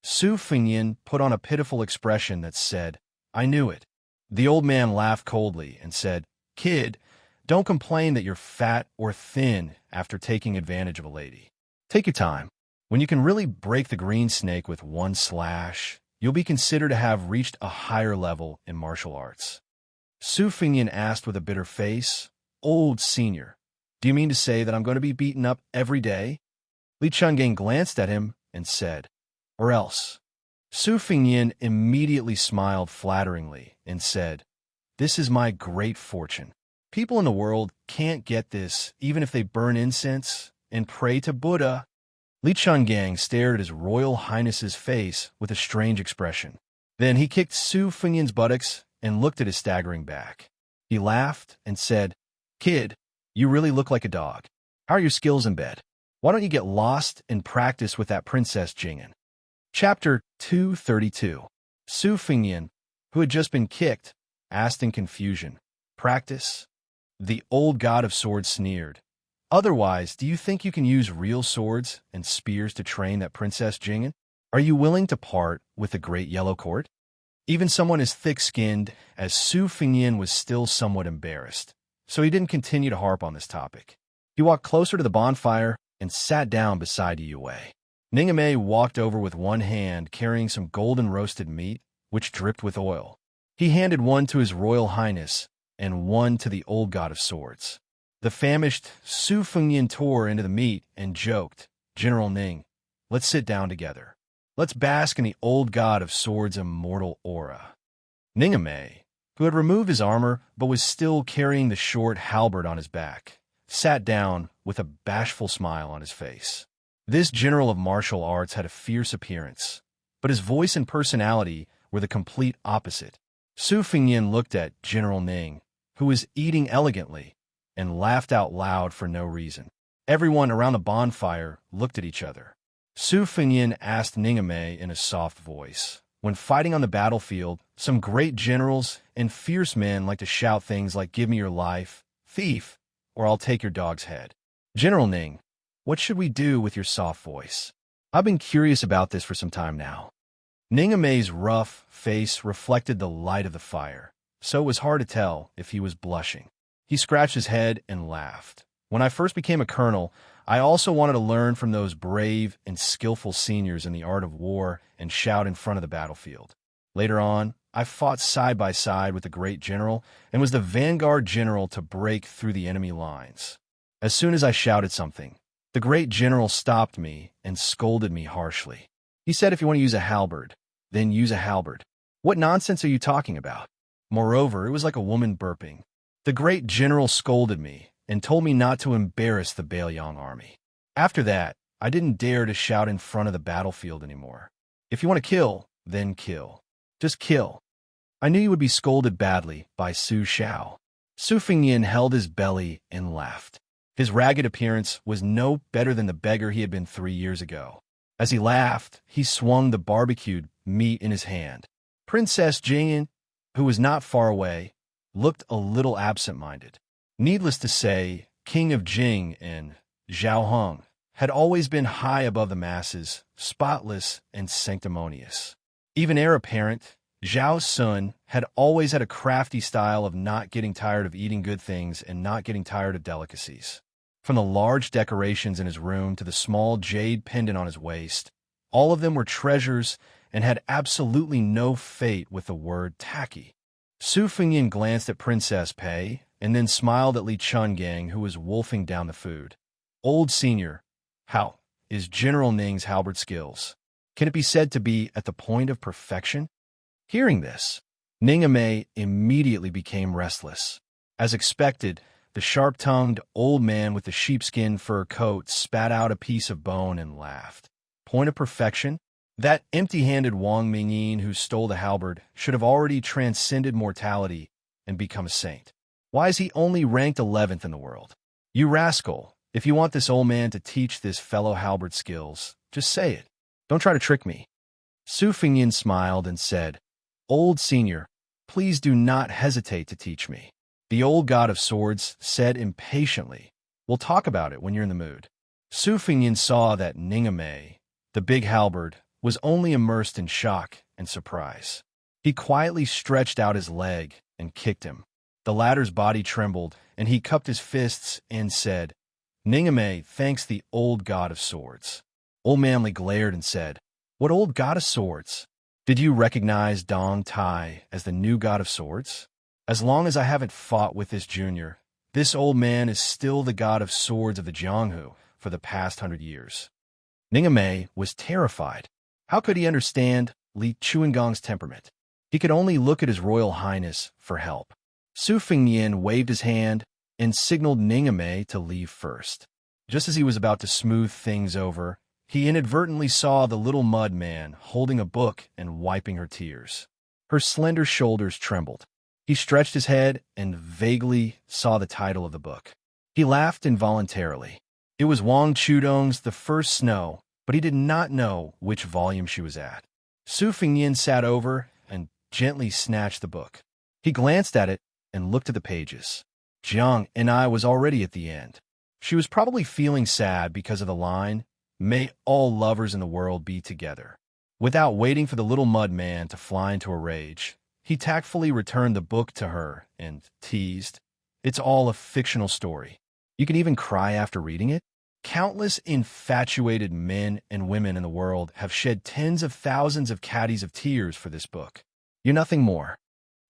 Su Fingyin put on a pitiful expression that said, "I knew it." The old man laughed coldly and said, "Kid, don't complain that you're fat or thin after taking advantage of a lady. Take your time. When you can really break the green snake with one slash, you'll be considered to have reached a higher level in martial arts." Su Fingyin asked with a bitter face, "Old senior, do you mean to say that I'm going to be beaten up every day?" Li Chungang glanced at him and said, "Or else." Su Fingyin immediately smiled flatteringly and said, "This is my great fortune. People in the world can't get this even if they burn incense and pray to Buddha." Li Chungang stared at His Royal Highness's face with a strange expression. Then he kicked Su Fingyin's buttocks and looked at his staggering back. He laughed and said, "Kid, you really look like a dog. How are your skills in bed? Why don't you get lost and practice with that Princess Jing'an?" Chapter 232. Su Fingyin, who had just been kicked, asked in confusion, "Practice?" The old god of swords sneered. "Otherwise, do you think you can use real swords and spears to train that Princess Jing'an? Are you willing to part with the Great Yellow Court?" Even someone as thick-skinned as Su Fingyin was still somewhat embarrassed, so he didn't continue to harp on this topic. He walked closer to the bonfire and sat down beside Yue. Ningame walked over with one hand carrying some golden roasted meat, which dripped with oil. He handed one to His Royal Highness and one to the old god of swords. The famished Su Fingyin tore into the meat and joked, "General Ning, let's sit down together. Let's bask in the old god of swords' immortal aura." Ningame, who had removed his armor but was still carrying the short halberd on his back, sat down with a bashful smile on his face. This general of martial arts had a fierce appearance, but his voice and personality were the complete opposite. Su Fingyin looked at General Ning, who was eating elegantly, and laughed out loud for no reason. Everyone around the bonfire looked at each other. Su Fingyin asked Ningame in a soft voice, "When fighting on the battlefield, some great generals and fierce men like to shout things like 'Give me your life, thief,' or 'I'll take your dog's head.' General Ning, what should we do with your soft voice? I've been curious about this for some time now." Ningame's rough face reflected the light of the fire, so it was hard to tell if he was blushing. He scratched his head and laughed. "When I first became a colonel, I also wanted to learn from those brave and skillful seniors in the art of war and shout in front of the battlefield. Later on, I fought side by side with the great general and was the vanguard general to break through the enemy lines. As soon as I shouted something, the great general stopped me and scolded me harshly. He said, 'If you want to use a halberd, then use a halberd.' What nonsense are you talking about?" Moreover, it was like a woman burping. The great general scolded me and told me not to embarrass the Bailiang army. After that, I didn't dare to shout in front of the battlefield anymore. If you want to kill, then kill. Just kill. I knew you would be scolded badly by Su Xiao. Su Fingyin held his belly and laughed. His ragged appearance was no better than the beggar he had been 3 years ago. As he laughed, he swung the barbecued meat in his hand. Princess Jingyan, who was not far away, looked a little absent-minded. Needless to say, King of Jing and Zhao Hong had always been high above the masses, spotless and sanctimonious. Even heir apparent, Zhao Sun had always had a crafty style of not getting tired of eating good things and not getting tired of delicacies. From the large decorations in his room to the small jade pendant on his waist, all of them were treasures and had absolutely no fate with the word tacky. Su Fingyin glanced at Princess Pei and then smiled at Li Chungang, who was wolfing down the food. Old senior, how is General Ning's halberd skills? Can it be said to be at the point of perfection? Hearing this, Ning Amei immediately became restless. As expected, the sharp-tongued old man with the sheepskin fur coat spat out a piece of bone and laughed. Point of perfection? That empty-handed Wang Mingyin who stole the halberd should have already transcended mortality and become a saint. Why is he only ranked 11th in the world? You rascal, if you want this old man to teach this fellow halberd skills, just say it. Don't try to trick me. Su Fingyin smiled and said, Old senior, please do not hesitate to teach me. The old god of swords said impatiently, We'll talk about it when you're in the mood. Su Fingyin saw that Ning Amei, the big halberd, was only immersed in shock and surprise. He quietly stretched out his leg and kicked him. The latter's body trembled, and he cupped his fists and said, Ning Amei thanks the old god of swords. Old Manly glared and said, What old god of swords? Did you recognize Dong Tai as the new god of swords? As long as I haven't fought with this junior, this old man is still the god of swords of the Jianghu for the past 100 years. Ning Amei was terrified. How could he understand Li Chuangong's temperament? He could only look at his Royal Highness for help. Su Fingyin waved his hand and signaled Ning Amei to leave first. Just as he was about to smooth things over, he inadvertently saw the little mud man holding a book and wiping her tears. Her slender shoulders trembled. He stretched his head and vaguely saw the title of the book. He laughed involuntarily. It was Wang Chudong's The First Snow, but he did not know which volume she was at. Su Fingyin sat over and gently snatched the book. He glanced at it and looked at the pages. Jiang and I was already at the end. She was probably feeling sad because of the line, May all lovers in the world be together. Without waiting for the little mud man to fly into a rage, he tactfully returned the book to her and teased, It's all a fictional story. You can even cry after reading it? Countless infatuated men and women in the world have shed tens of thousands of caddies of tears for this book. You're nothing more.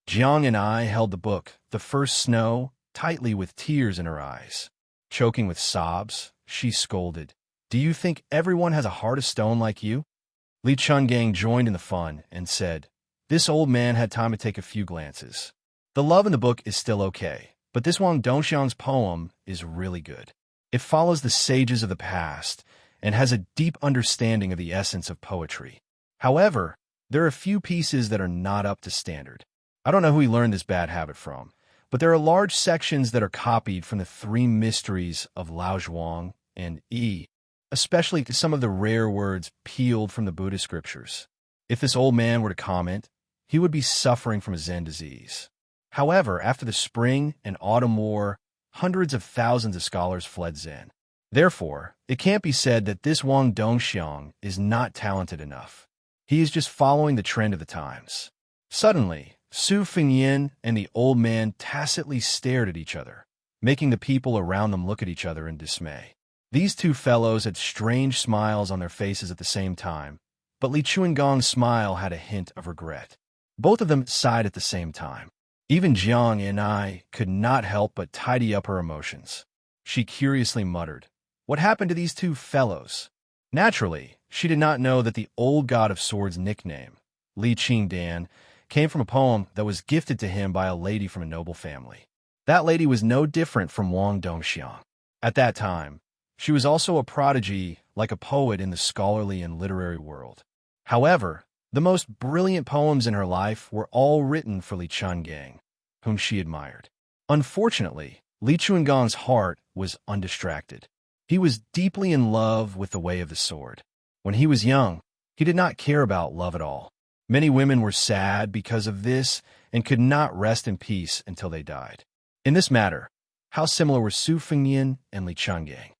Jiang and I held the book, The First Snow, tightly with tears in her eyes. Choking with sobs, she scolded, Do you think everyone has a heart of stone like you? Li Chungang joined in the fun and said, This old man had time to take a few glances. The love in the book is still okay, but this Wang Dongxiang's poem is really good. It follows the sages of the past and has a deep understanding of the essence of poetry. However, there are a few pieces that are not up to standard. I don't know who he learned this bad habit from, but there are large sections that are copied from the three mysteries of Lao Zhuang and Yi, especially some of the rare words peeled from the Buddhist scriptures. If this old man were to comment, he would be suffering from a Zen disease. However, after the spring and autumn war, hundreds of thousands of scholars fled Zen. Therefore, it can't be said that this Wang Dongxiang is not talented enough. He is just following the trend of the times. Suddenly, Su Fingyin and the old man tacitly stared at each other, making the people around them look at each other in dismay. These two fellows had strange smiles on their faces at the same time, but Li Chuangong's smile had a hint of regret. Both of them sighed at the same time. Even Jiang and I could not help but tidy up her emotions. She curiously muttered, What happened to these two fellows? Naturally, she did not know that the old god of swords' nickname, Li Qingdan, came from a poem that was gifted to him by a lady from a noble family. That lady was no different from Wang Dongxiang. At that time, she was also a prodigy like a poet in the scholarly and literary world. However, The most brilliant poems in her life were all written for Li Chungang, whom she admired. Unfortunately, Li Chungang's heart was undistracted. He was deeply in love with the way of the sword. When he was young, he did not care about love at all. Many women were sad because of this and could not rest in peace until they died. In this matter, how similar were Su Fengnian and Li Chungang?